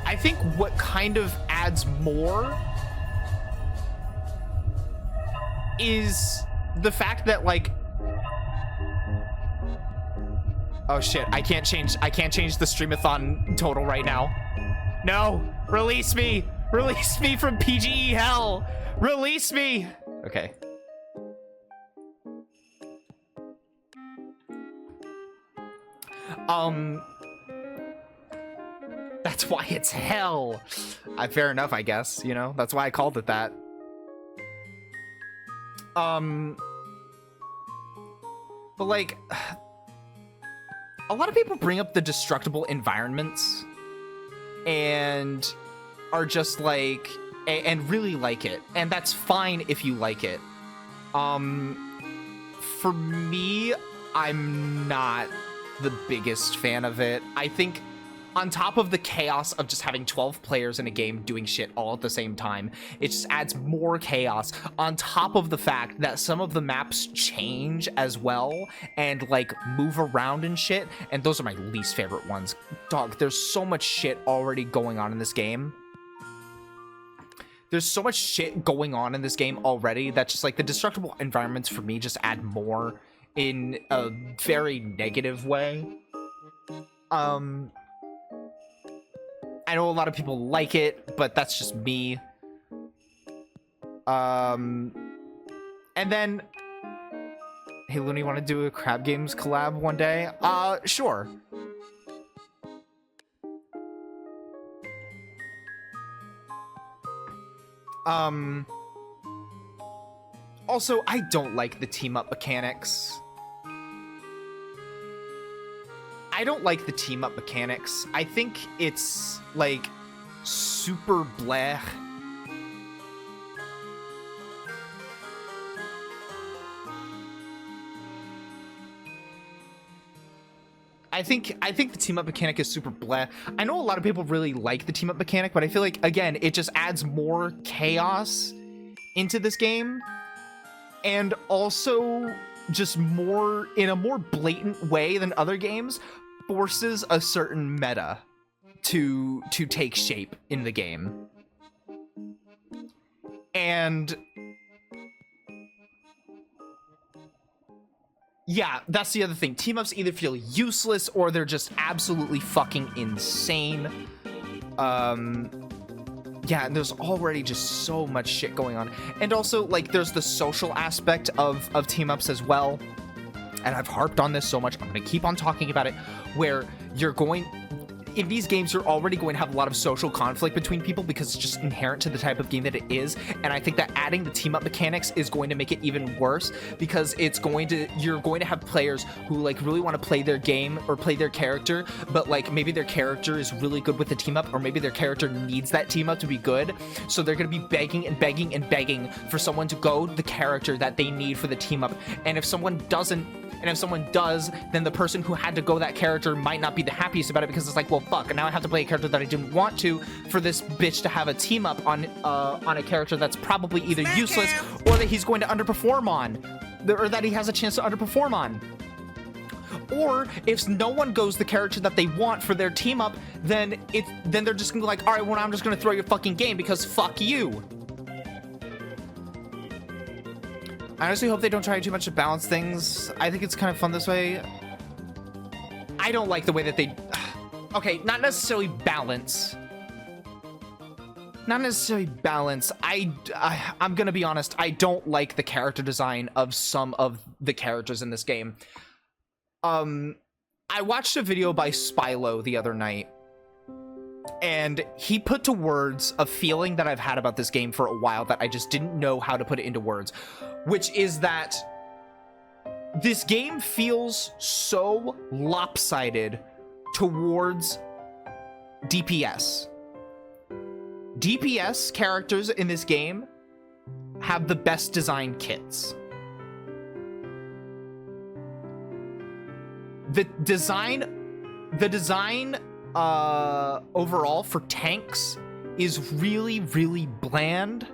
I think what kind of adds more is the fact that, like, oh shit, I can't change the Streamathon total right now. No, release me from PGE hell, release me. Okay. That's why it's hell. Fair enough, I guess, you know? That's why I called it that. But like, a lot of people bring up the destructible environments and are just like, and really like it. And that's fine if you like it. For me, I'm not the biggest fan of it. I think on top of the chaos of just having 12 players in a game doing shit all at the same time, it just adds more chaos on top of the fact that some of the maps change as well and like move around and shit, and those are my least favorite ones. Dog, there's so much shit already going on in this game. There's so much shit going on in this game already that just like the destructible environments for me just add more in a very negative way. I know a lot of people like it, but that's just me. And then, hey Looney, want to do a Crab Games collab one day? Sure. Also, I don't like the team-up mechanics. I don't like the team-up mechanics. I think it's, like, super bleh. I think the team-up mechanic is super bleh. I know a lot of people really like the team-up mechanic, but I feel like, again, it just adds more chaos into this game. And also, just more, in a more blatant way than other games, forces a certain meta to take shape in the game. And yeah, that's the other thing. Team-ups either feel useless or they're just absolutely fucking insane. Yeah, and there's already just so much shit going on. And also, like, there's the social aspect of team-ups as well. And I've harped on this so much, I'm gonna keep on talking about it, where you're going, in these games, you're already going to have a lot of social conflict between people because it's just inherent to the type of game that it is. And I think that adding the team-up mechanics is going to make it even worse because you're going to have players who like really want to play their game or play their character, but like maybe their character is really good with the team-up, or maybe their character needs that team-up to be good. So they're going to be begging and begging and begging for someone to go the character that they need for the team-up. And if someone doesn't, and if someone does, then the person who had to go that character might not be the happiest about it because it's like, well, fuck, and now I have to play a character that I didn't want to for this bitch to have a team up on a character that's probably either useless or that he's going to underperform on, or that he has a chance to underperform on. Or if no one goes the character that they want for their team up, then they're just gonna be like, all right, well, I'm just gonna throw your fucking game because fuck you. I honestly hope they don't try too much to balance things. I think it's kind of fun this way. I don't like the way that they... Okay, not necessarily balance. not necessarily balance. I'm gonna be honest, I don't like the character design of some of the characters in this game. I watched a video by Spylo the other night, and he put to words a feeling that I've had about this game for a while that I just didn't know how to put it into words, which is that this game feels so lopsided towards DPS. DPS characters in this game have the best design kits. The design overall for tanks is really, really bland,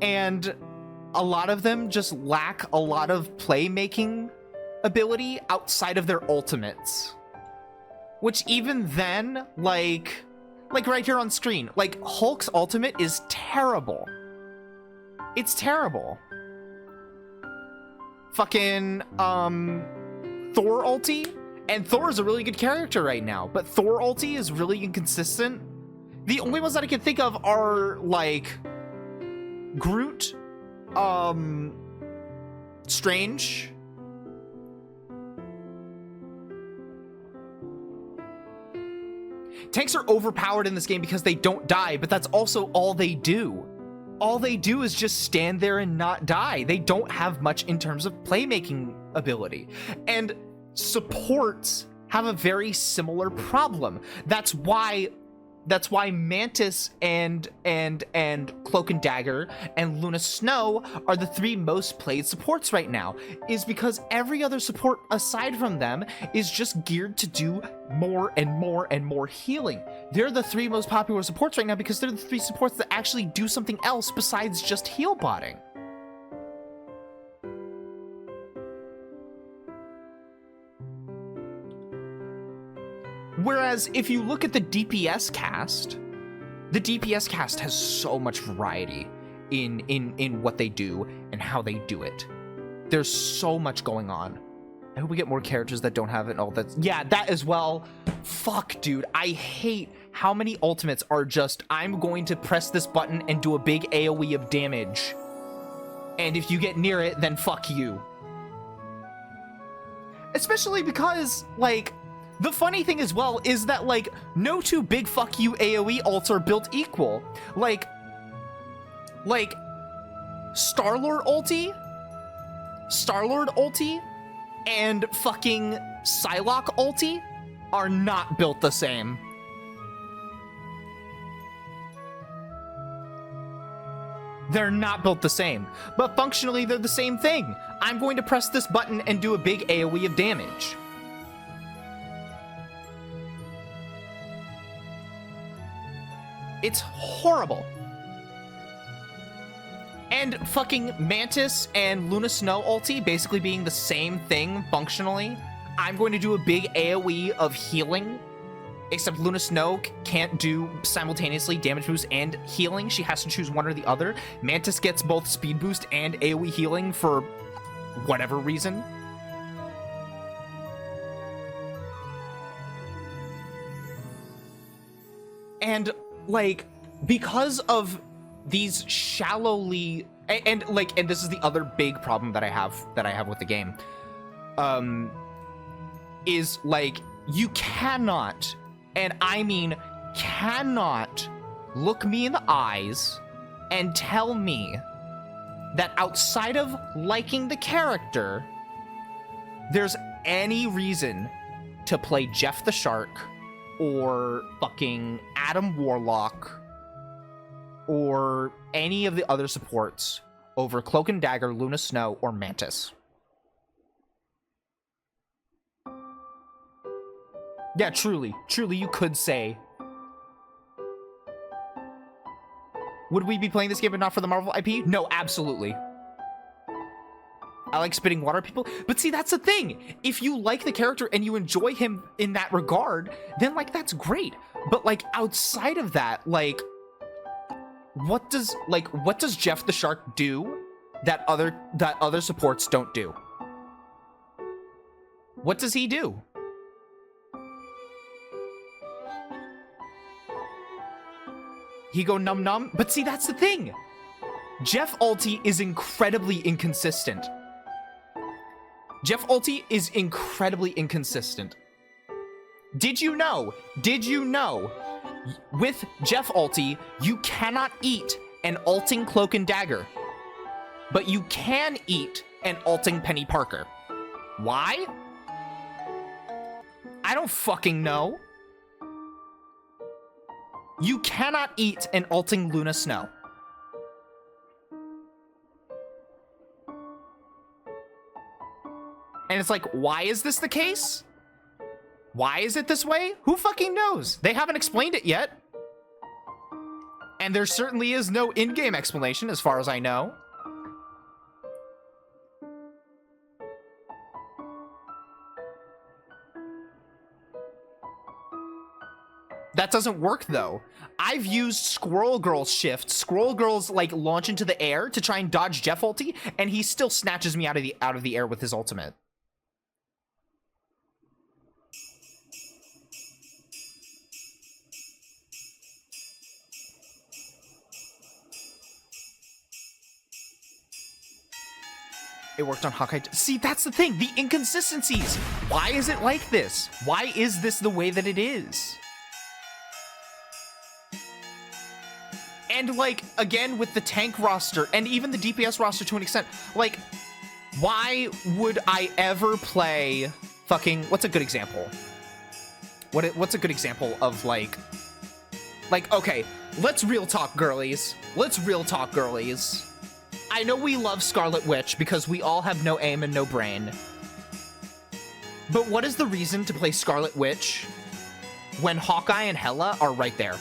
and a lot of them just lack a lot of playmaking ability outside of their ultimates, which even then, like right here on screen, like Hulk's ultimate is terrible. It's terrible. Fucking Thor ulti, and Thor is a really good character right now, but Thor ulti is really inconsistent. The only ones that I can think of are like Groot, Strange, tanks are overpowered in this game because they don't die, but that's also all they do. All they do is just stand there and not die. They don't have much in terms of playmaking ability. And supports have a very similar problem. That's why Mantis and Cloak and Dagger and Luna Snow are the three most played supports right now, is because every other support aside from them is just geared to do more and more and more healing. They're the three most popular supports right now because they're the three supports that actually do something else besides just heal botting. Whereas if you look at the DPS cast has so much variety in what they do and how they do it. There's so much going on. I hope we get more characters that don't have it and all that. Yeah, that as well. Fuck, dude. I hate how many ultimates are just, I'm going to press this button and do a big AoE of damage. And if you get near it, then fuck you. Especially because, like, the funny thing as well is that, like, no two big fuck you AoE ults are built equal. Like Star-Lord ulti, and fucking Psylocke ulti are not built the same. They're not built the same, but functionally they're the same thing. I'm going to press this button and do a big AoE of damage. It's horrible. And fucking Mantis and Luna Snow ulti basically being the same thing functionally. I'm going to do a big AoE of healing, except Luna Snow can't do simultaneously damage boost and healing. She has to choose one or the other. Mantis gets both speed boost and AoE healing for whatever reason. And like, because of these shallowly and this is the other big problem that I have with the game, is like, you cannot, and I mean cannot, look me in the eyes and tell me that outside of liking the character, there's any reason to play Jeff the Shark or fucking Adam Warlock or any of the other supports over Cloak and Dagger, Luna Snow, or Mantis. Yeah, truly you could say, would we be playing this game but not for the Marvel IP? No, absolutely. I like spitting water people, but see, that's the thing. If you like the character and you enjoy him in that regard, then like, that's great. But like, outside of that, like, what does Jeff the Shark do that other supports don't do? What does he do? He go num num. But see, that's the thing. Jeff ulti is incredibly inconsistent. Jeff ulti is incredibly inconsistent. Did you know? Did you know? With Jeff ulti, you cannot eat an ulting Cloak and Dagger. But you can eat an ulting Penny Parker. Why? I don't fucking know. You cannot eat an ulting Luna Snow. And it's like, why is this the case? Why is it this way? Who fucking knows? They haven't explained it yet. And there certainly is no in-game explanation as far as I know. That doesn't work though. I've used Squirrel Girl's shift. Squirrel Girl's like launch into the air to try and dodge Jeff ulti, and he still snatches me out of the air with his ultimate. It worked on Hawkeye. See, that's the thing. The inconsistencies. Why is it like this? Why is this the way that it is? And like, again, with the tank roster and even the DPS roster to an extent, like, why would I ever play fucking, what's a good example? What's a good example of like, okay, let's real talk, girlies. Let's real talk, girlies. I know we love Scarlet Witch because we all have no aim and no brain. But what is the reason to play Scarlet Witch when Hawkeye and Hela are right there?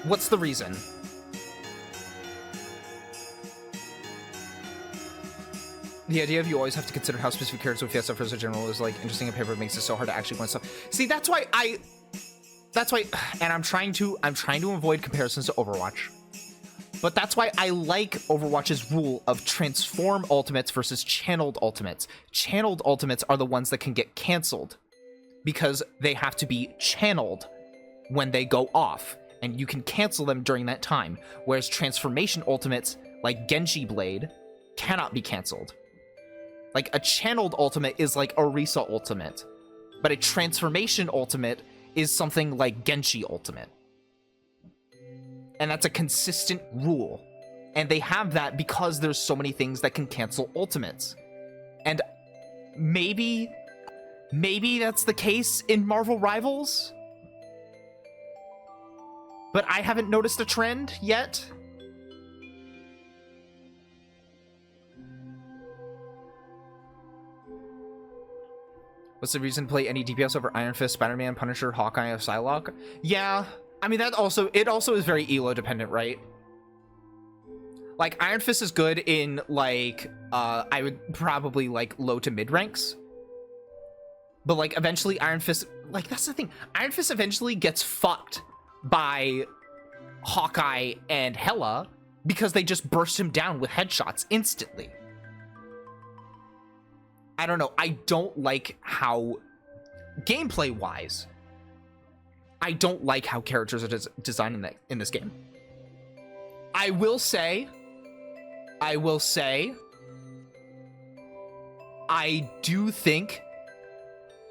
What's the reason? The idea of you always have to consider how specific characters with Fiesta First General is like interesting in paper makes it so hard to actually win stuff. See, that's why, and I'm trying to avoid comparisons to Overwatch. But that's why I like Overwatch's rule of transform ultimates versus channeled ultimates. Channeled ultimates are the ones that can get canceled because they have to be channeled when they go off, and you can cancel them during that time. Whereas transformation ultimates, like Genji Blade, cannot be canceled. Like, a channeled ultimate is like a Orisa ultimate, but a transformation ultimate is something like Genshi ultimate. And that's a consistent rule. And they have that because there's so many things that can cancel ultimates. And maybe that's the case in Marvel Rivals? But I haven't noticed a trend yet. What's the reason to play any DPS over Iron Fist, Spider-Man, Punisher, Hawkeye, or Psylocke? Yeah, I mean, it also is very elo dependent, right? Like, Iron Fist is good in, like, I would probably, like, low to mid ranks. But, like, eventually Iron Fist, like, that's the thing. Iron Fist eventually gets fucked by Hawkeye and Hela because they just burst him down with headshots instantly. I don't know. I don't like how, gameplay-wise, I don't like how characters are designed in this game. I will say, I do think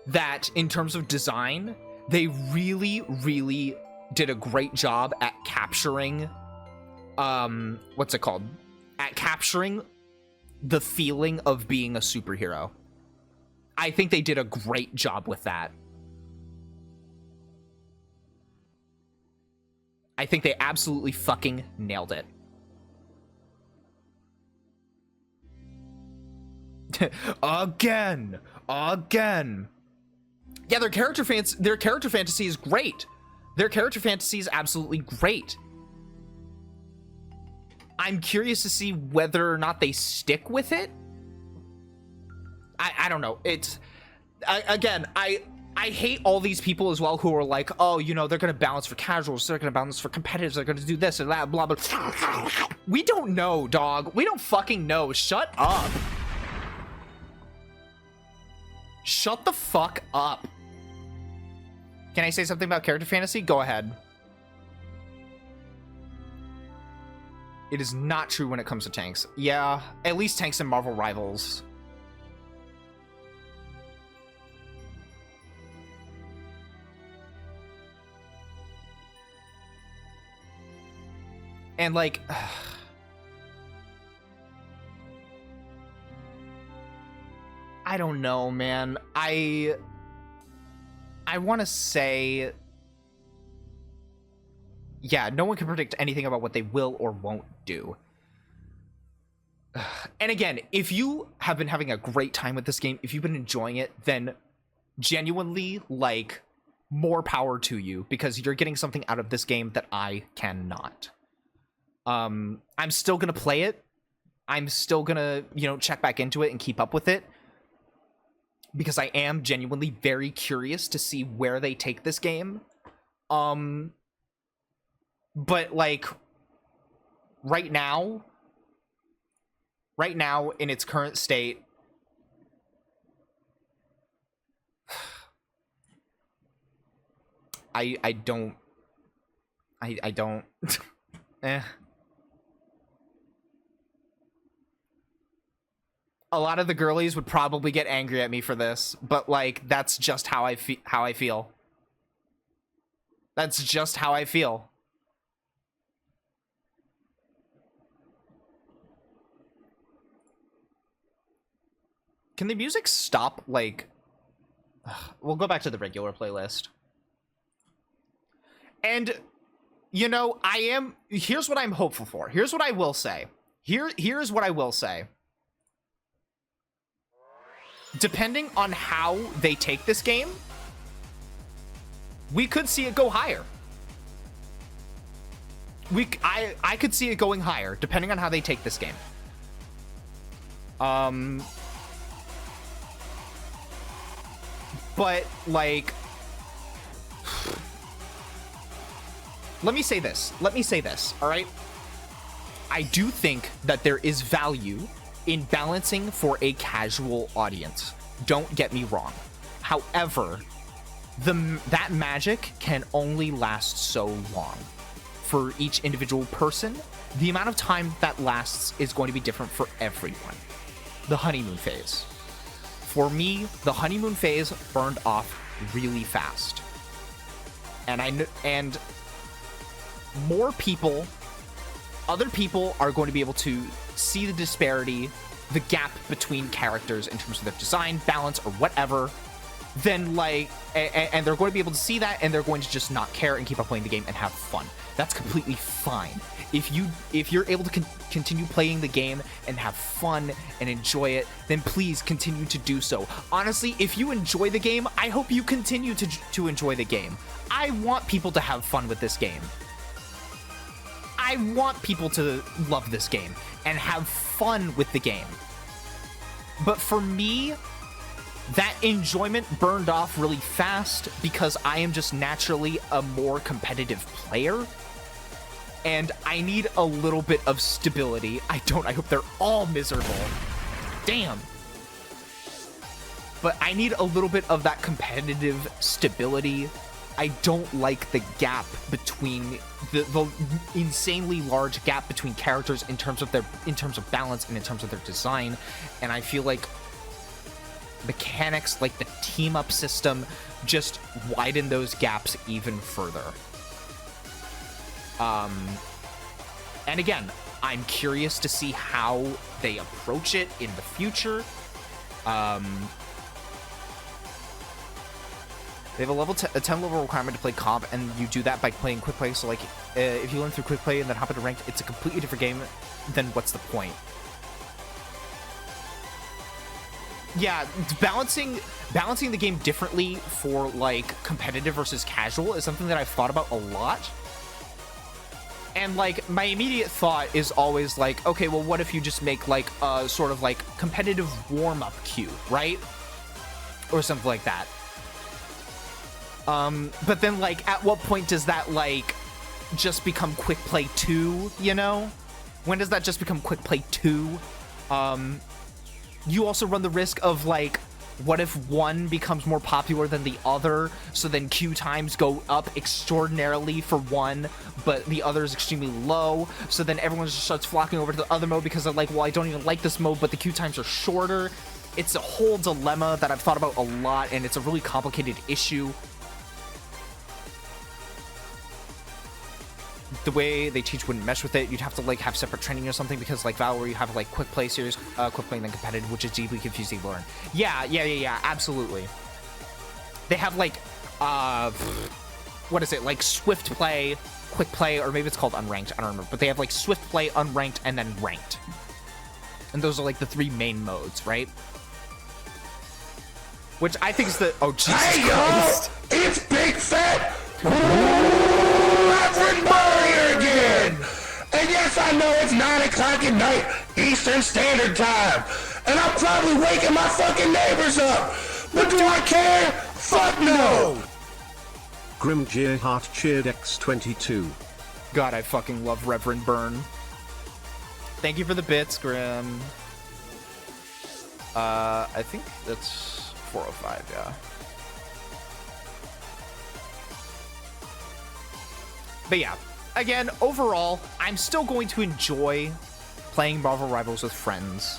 that in terms of design, they really, really did a great job at capturing, what's it called? At capturing the feeling of being a superhero. I think they did a great job with that. I think they absolutely fucking nailed it. Again. Yeah, their character fantasy is great. Their character fantasy is absolutely great. I'm curious to see whether or not they stick with it. I don't know. It's, again, I hate all these people as well who are like, oh, you know, they're going to balance for casuals, they're going to balance for competitives, they're going to do this and that, blah, blah. We don't know, dog. We don't fucking know. Shut up. Shut the fuck up. Can I say something about character fantasy? Go ahead. It is not true when it comes to tanks. Yeah, at least tanks in Marvel Rivals. And like... I don't know, man. I want to say... Yeah, no one can predict anything about what they will or won't do. And again, if you have been having a great time with this game, if you've been enjoying it, then genuinely, like, more power to you, because you're getting something out of this game that I cannot. I'm still gonna play it. I'm still gonna, you know, check back into it and keep up with it, because I am genuinely very curious to see where they take this game. But like right now in its current state, I don't eh. A lot of the girlies would probably get angry at me for this, but like that's just how I feel. That's just how I feel. Can the music stop, like... We'll go back to the regular playlist. And, you know, here's what I'm hopeful for. Here's what I will say. Here's what I will say. Depending on how they take this game, we could see it go higher. I could see it going higher, depending on how they take this game. But, like... Let me say this, alright? I do think that there is value in balancing for a casual audience. Don't get me wrong. However, that magic can only last so long. For each individual person, the amount of time that lasts is going to be different for everyone. The honeymoon phase. For me, the honeymoon phase burned off really fast. And more people, other people are going to be able to see the disparity, the gap between characters in terms of their design, balance, or whatever, then like, and they're going to be able to see that, and they're going to just not care and keep on playing the game and have fun. That's completely fine. If you're able to continue playing the game and have fun and enjoy it, then please continue to do so. Honestly, if you enjoy the game, I hope you continue to enjoy the game. I want people to have fun with this game. I want people to love this game and have fun with the game. But for me, that enjoyment burned off really fast because I am just naturally a more competitive player. And I need a little bit of stability. I hope they're all miserable. Damn. But I need a little bit of that competitive stability. I don't like the gap between the insanely large gap between characters in terms of balance and in terms of their design. And I feel like mechanics like the team up system just widen those gaps even further. And again, I'm curious to see how they approach it in the future. They have a 10 level requirement to play comp, and you do that by playing quick play. So like, if you learn through quick play and then hop into ranked, it's a completely different game. Then what's the point? Yeah, balancing the game differently for like competitive versus casual is something that I've thought about a lot. And like my immediate thought is always like, okay, well, what if you just make like a sort of like competitive warm-up queue, right? Or something like that. But then like at what point does that like just become quick play 2, you know? When does that just become quick play 2? You also run the risk of like What if one becomes more popular than the other, so then queue times go up extraordinarily for one, but the other is extremely low, so then everyone just starts flocking over to the other mode because they're like, well, I don't even like this mode, but the queue times are shorter. It's a whole dilemma that I've thought about a lot, and it's a really complicated issue. The way they teach wouldn't mesh with it. You'd have to like have separate training or something, because like Val, where you have like quick play series, quick play and then competitive, which is deeply confusing to learn. Yeah, absolutely. They have like what is it, like swift play, quick play, or maybe it's called unranked, I don't remember, but they have like swift play, unranked, and then ranked, and those are like the three main modes, right? Which I think is the Jesus Christ. It's Big Fat Reverend Barrier again! And yes, I know it's 9 o'clock at night, Eastern Standard Time, and I'm probably waking my fucking neighbors up, but do I care? Fuck no! Grim Heart cheered X22. God, I fucking love Reverend Burn. Thank you for the bits, Grim. I think that's 405, yeah. But yeah, again, overall, I'm still going to enjoy playing Marvel Rivals with friends.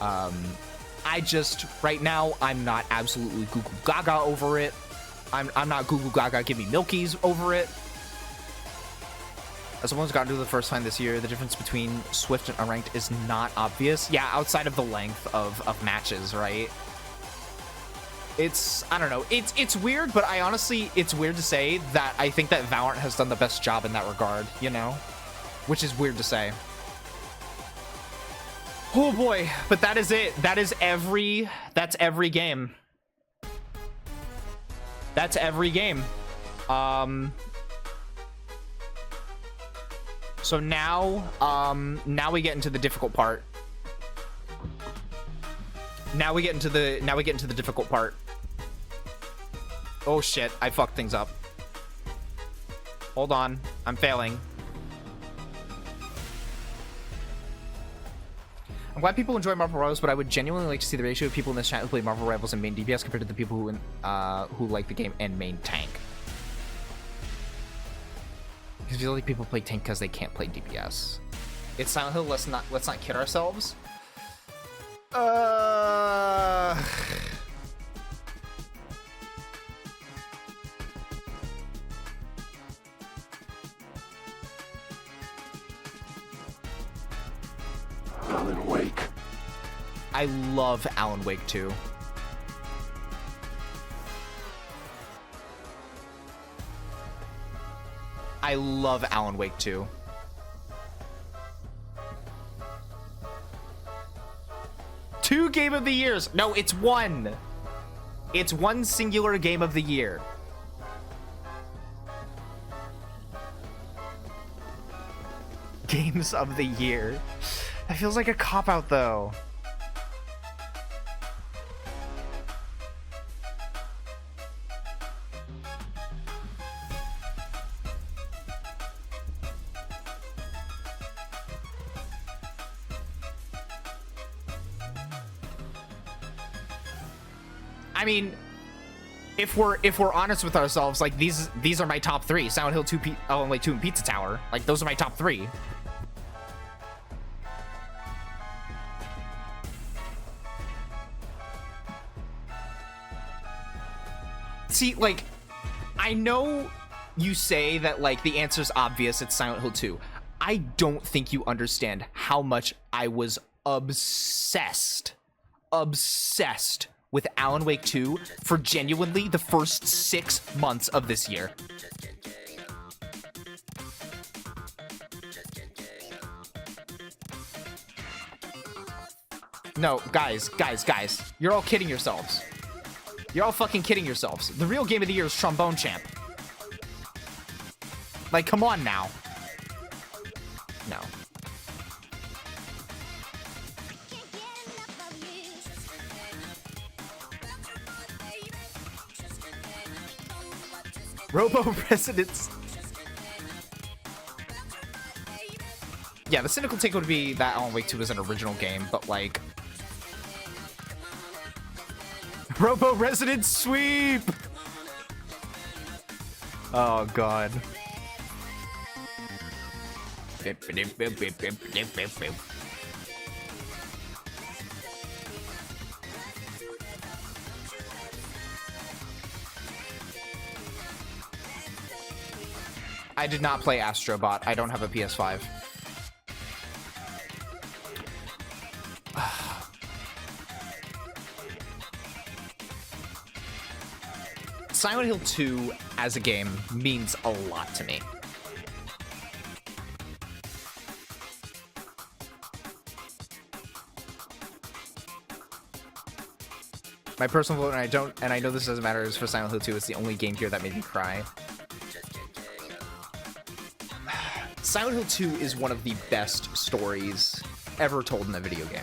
I just, right now, I'm not absolutely goo goo gaga over it. I'm not goo goo gaga give me milkies over it. As someone's gotten to the first time this year, the difference between Swift and Unranked is not obvious. Yeah, outside of the length of matches, right? It's, I don't know, it's weird, but I honestly, it's weird to say that I think that Valorant has done the best job in that regard, you know? Which is weird to say. Oh boy, but that is it. That's every game. That's every game. So now we get into the difficult part. Now we get into the difficult part. Oh shit, I fucked things up. Hold on, I'm failing. I'm glad people enjoy Marvel Rivals, but I would genuinely like to see the ratio of people in this chat who play Marvel Rivals and main DPS compared to the people who like the game and main tank. Because I feel like people play tank because they can't play DPS. It's Silent Hill. Let's not kid ourselves. Alan Wake. I love Alan Wake 2. I love Alan Wake 2. Two Game of the Years. No, it's one. It's one singular Game of the Year. Games of the Year. That feels like a cop-out, though. I mean, if we're honest with ourselves, like these are my top three: Silent Hill 2, Alan Wake 2, and Pizza Tower. Like those are my top three. See, like, I know you say that like the answer's obvious. It's Silent Hill 2. I don't think you understand how much I was obsessed with Alan Wake 2 for genuinely the first 6 months of this year. No, guys, you're all kidding yourselves. You're all fucking kidding yourselves. The real game of the year is Trombone Champ. Like, come on now. No. Robo Residents. Yeah, the cynical take would be that Alan Wake 2 is an original game, but like... Robo Resident Sweep! Oh, God. I did not play Astrobot. I don't have a PS5. Silent Hill 2 as a game means a lot to me. My personal vote, and I know this doesn't matter, is for Silent Hill 2. It's the only game here that made me cry. Silent Hill 2 is one of the best stories ever told in a video game.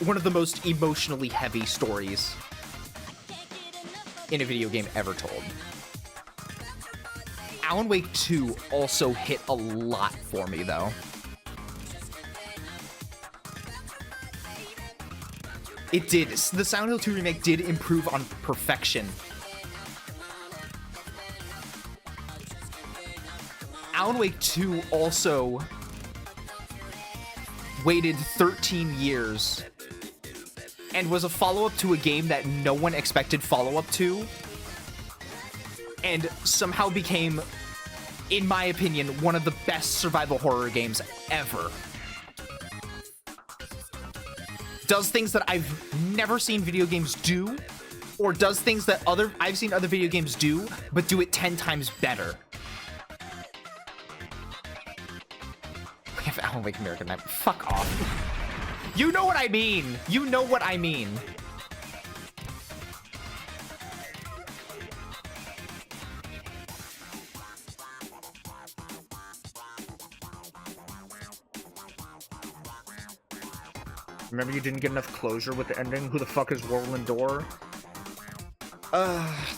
One of the most emotionally heavy stories in a video game ever told. Alan Wake 2 also hit a lot for me, though. It did. The Silent Hill 2 remake did improve on perfection. Alan Wake 2 also waited 13 years and was a follow-up to a game that no one expected follow-up to, and somehow became, in my opinion, one of the best survival horror games ever. Does things that I've never seen video games do, or does things that I've seen other video games do, but do it 10 times better. We have Alan Wake American Nightmare. Fuck off. You know what I mean. You know what I mean. Remember you didn't get enough closure with the ending? Who the fuck is Roland Door?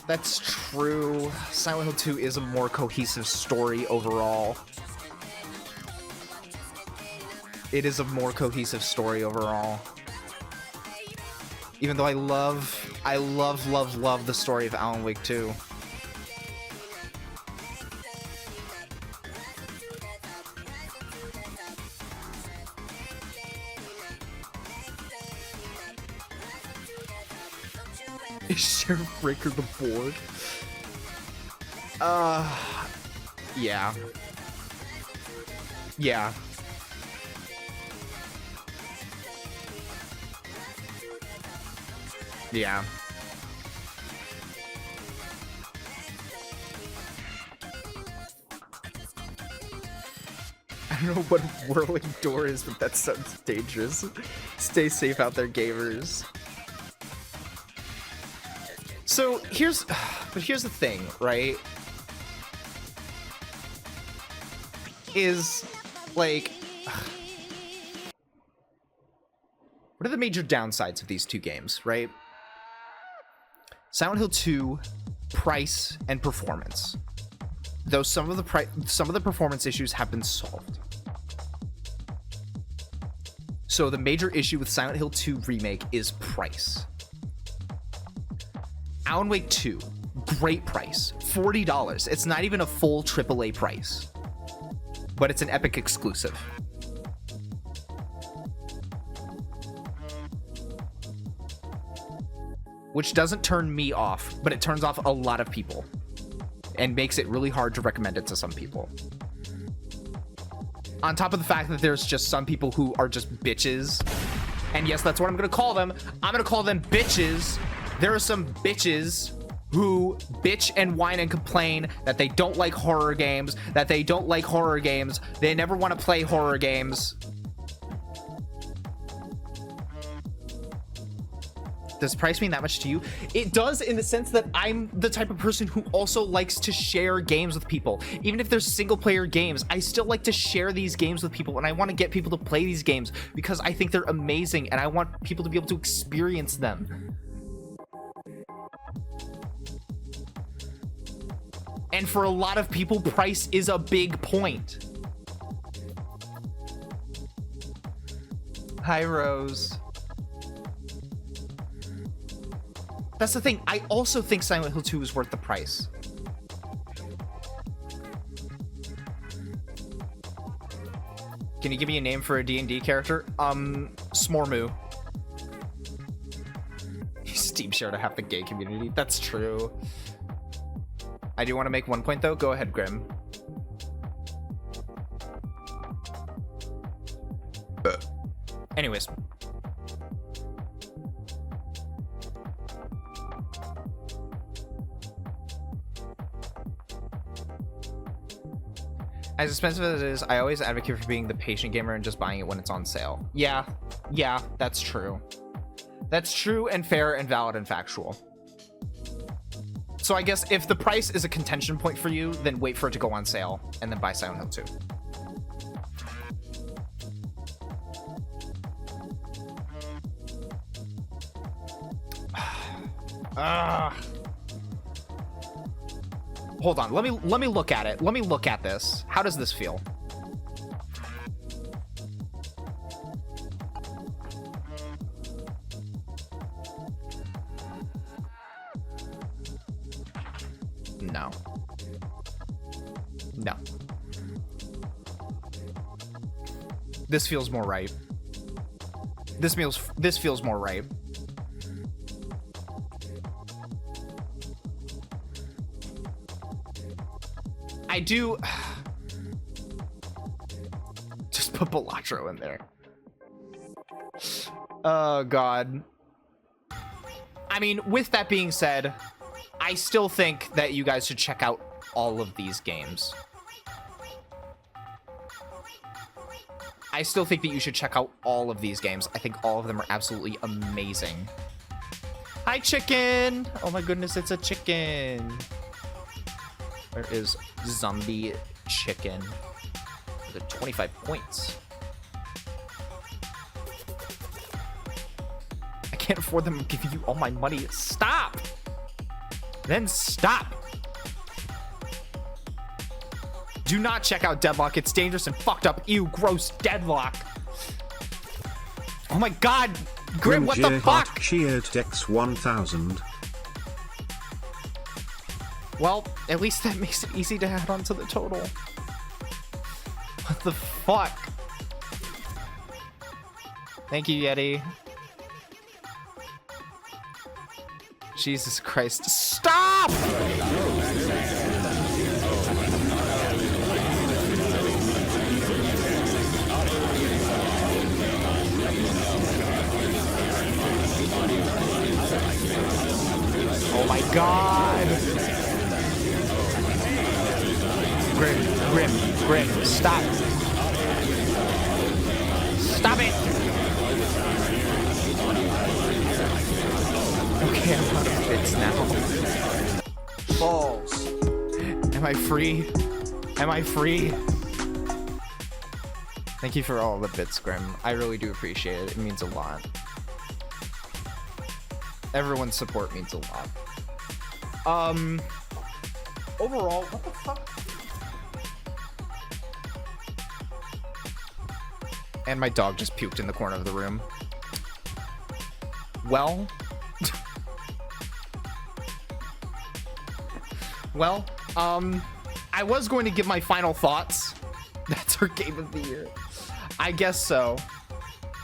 That's true. Silent Hill 2 is a more cohesive story overall. It is a more cohesive story overall. Even though I love the story of Alan Wake 2. Is Sheriff Breaker the board? Yeah. Yeah. Yeah. I don't know what whirling door is, but that sounds dangerous. Stay safe out there, gamers. So here's the thing, right? Is like, what are the major downsides of these two games, right? Silent Hill 2, price and performance. Though some of the performance issues have been solved. So the major issue with Silent Hill 2 Remake is price. Alan Wake 2, great price, $40. It's not even a full AAA price, but it's an Epic exclusive. Which doesn't turn me off, but it turns off a lot of people and makes it really hard to recommend it to some people. On top of the fact that there's just some people who are just bitches, and yes, that's what I'm gonna call them. I'm gonna call them bitches. There are some bitches who bitch and whine and complain that they don't like horror games, they never want to play horror games. Does price mean that much to you? It does, in the sense that I'm the type of person who also likes to share games with people. Even if there's single player games, I still like to share these games with people, and I want to get people to play these games because I think they're amazing and I want people to be able to experience them. And for a lot of people, price is a big point. Hi, Rose. That's the thing. I also think Silent Hill 2 is worth the price. Can you give me a name for a D&D character? Smormu. Steam share to half the gay community. That's true. I do want to make 1 point though. Go ahead, Grim. Anyways. As expensive as it is, I always advocate for being the patient gamer and just buying it when it's on sale. Yeah, that's true. That's true and fair and valid and factual. So I guess if the price is a contention point for you, then wait for it to go on sale and then buy Silent Hill 2. Hold on, let me look at it. Let me look at this. How does this feel? No. No. This feels more right. This feels more right. I do just put Balatro in there. Oh god. I mean, with that being said, I still think that you guys should check out all of these games. I still think that you should check out all of these games. I think all of them are absolutely amazing. Hi, chicken! Oh my goodness, it's a chicken. Where is Zombie Chicken? With 25 points. I can't afford them giving you all my money. Stop! Then stop! Do not check out Deadlock. It's dangerous and fucked up. Ew, gross Deadlock. Oh my god! Grim, what the fuck? Cheered Dex 1000. Well, at least that makes it easy to add on to the total. What the fuck? Thank you, Yeti. Jesus Christ. Stop! Oh my god! Grim, stop. Stop it! Okay, I'm out of bits now. Balls. Am I free? Am I free? Thank you for all the bits, Grim. I really do appreciate it. It means a lot. Everyone's support means a lot. Overall, what the fuck? And my dog just puked in the corner of the room. Well. Well, I was going to give my final thoughts. That's her game of the year. I guess so.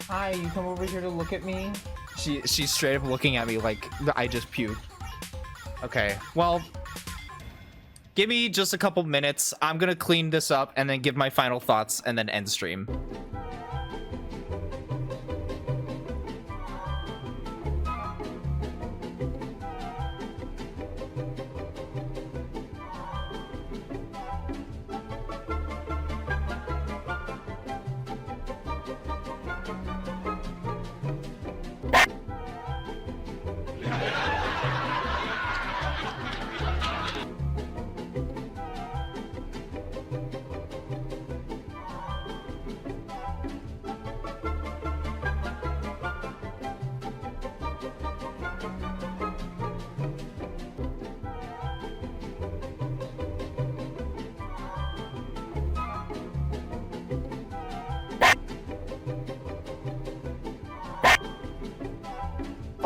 Hi, you come over here to look at me? She's straight up looking at me like I just puked. Okay, well, give me just a couple minutes. I'm gonna clean this up and then give my final thoughts and then end stream.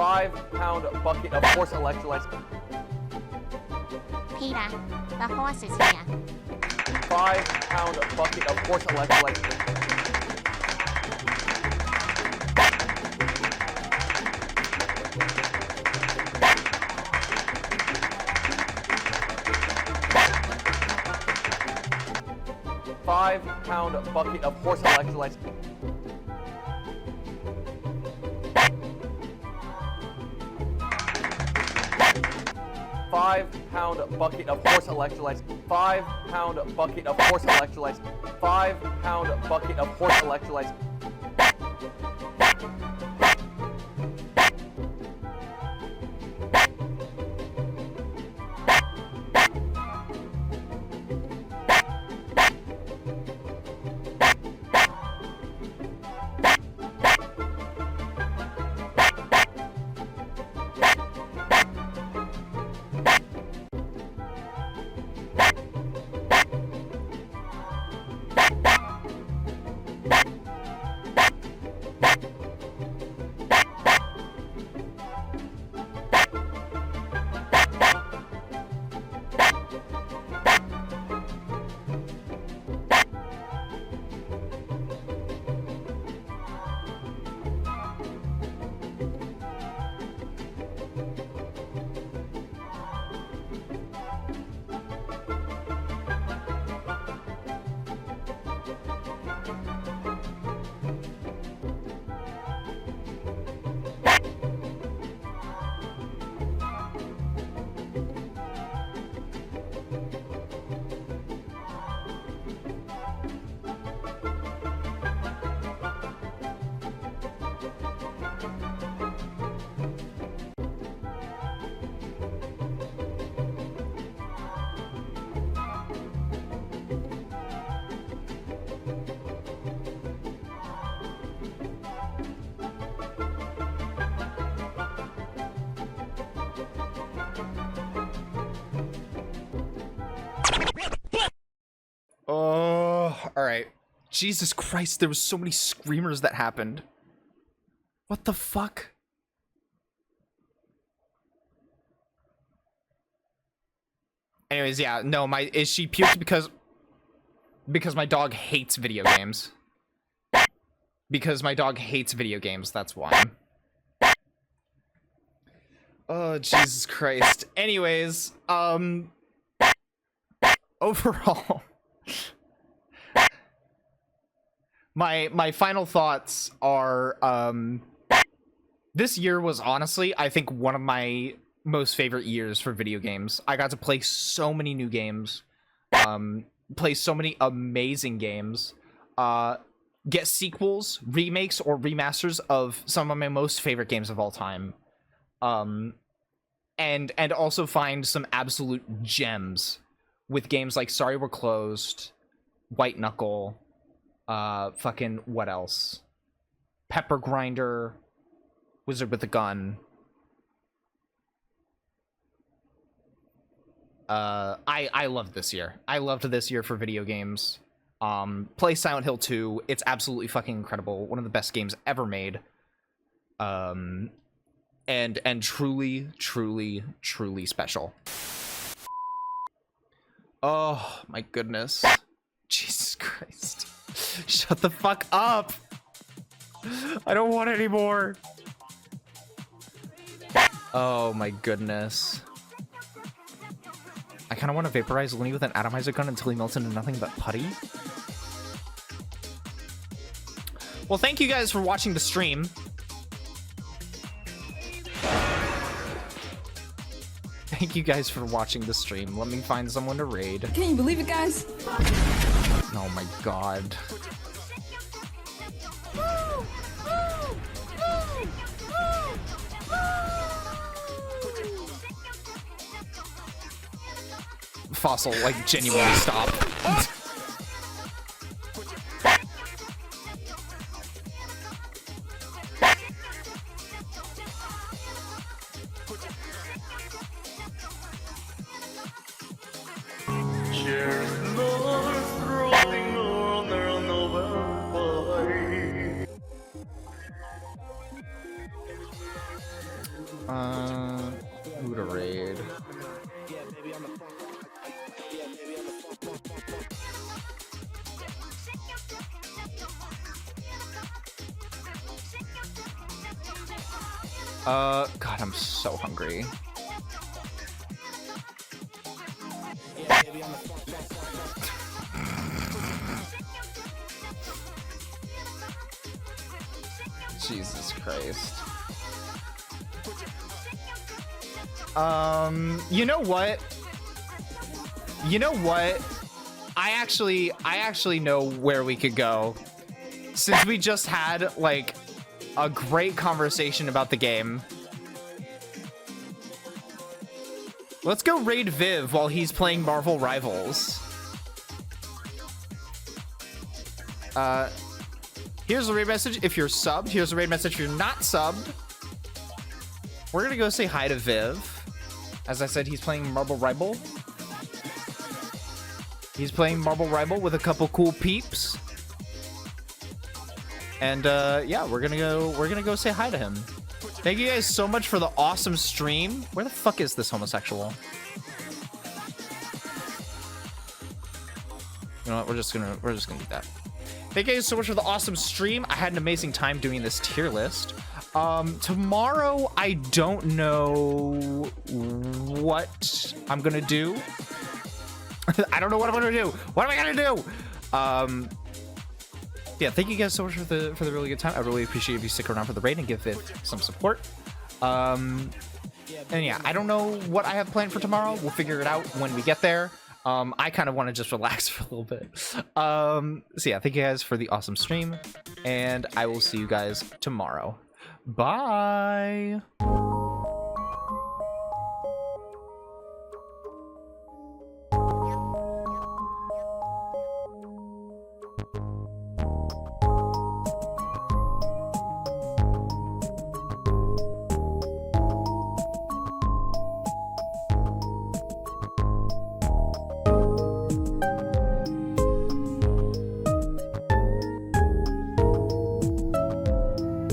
5-pound bucket of horse electrolytes. Peter, the horse is here. 5-pound bucket of horse electrolytes. Five-pound bucket of horse electrolytes. 5-pound bucket of horse electrolytes. 5-pound bucket of horse electrolytes. 5-pound bucket of horse electrolytes. Alright. Jesus Christ, there was so many screamers that happened. What the fuck? Anyways, yeah, no, she puked because my dog hates video games. Because my dog hates video games, that's why. Oh, Jesus Christ. Anyways, overall, my final thoughts are, this year was honestly, I think, one of my most favorite years for video games. I got to play so many new games, play so many amazing games, get sequels, remakes, or remasters of some of my most favorite games of all time, and also find some absolute gems with games like Sorry We're Closed, White Knuckle, fucking what else? Pepper Grinder, Wizard with a Gun. I loved this year. I loved this year for video games. Play Silent Hill 2. It's absolutely fucking incredible. One of the best games ever made. And truly, truly, truly special. Oh my goodness. Jesus Christ. Shut the fuck up. I don't want any more. Oh my goodness. I kind of want to vaporize Looney with an atomizer gun until he melts into nothing but putty. Well, thank you guys for watching the stream. Thank you guys for watching the stream. Let me find someone to raid. Can you believe it, guys? Oh my god. Fossil, like, genuinely stop. Who to raid? God, I'm so hungry. Jesus Christ. You know what? You know what? I actually know where we could go. Since we just had, like, a great conversation about the game. Let's go raid Viv while he's playing Marvel Rivals. Here's the raid message if you're subbed. Here's the raid message if you're not subbed. We're gonna go say hi to Viv. As I said, he's playing Marvel Rival. He's playing Marvel Rival with a couple cool peeps. And yeah, we're gonna go say hi to him. Thank you guys so much for the awesome stream. Where the fuck is this homosexual? You know what? We're just gonna do that. Thank you guys so much for the awesome stream. I had an amazing time doing this tier list. Tomorrow, I don't know what I'm gonna do. I don't know what I'm gonna do. What am I gonna do? Yeah, thank you guys so much for the really good time. I really appreciate if you stick around for the raid and give it some support. And yeah, I don't know what I have planned for tomorrow. We'll figure it out when we get there. I kind of want to just relax for a little bit. So yeah, thank you guys for the awesome stream, and I will see you guys tomorrow. Bye.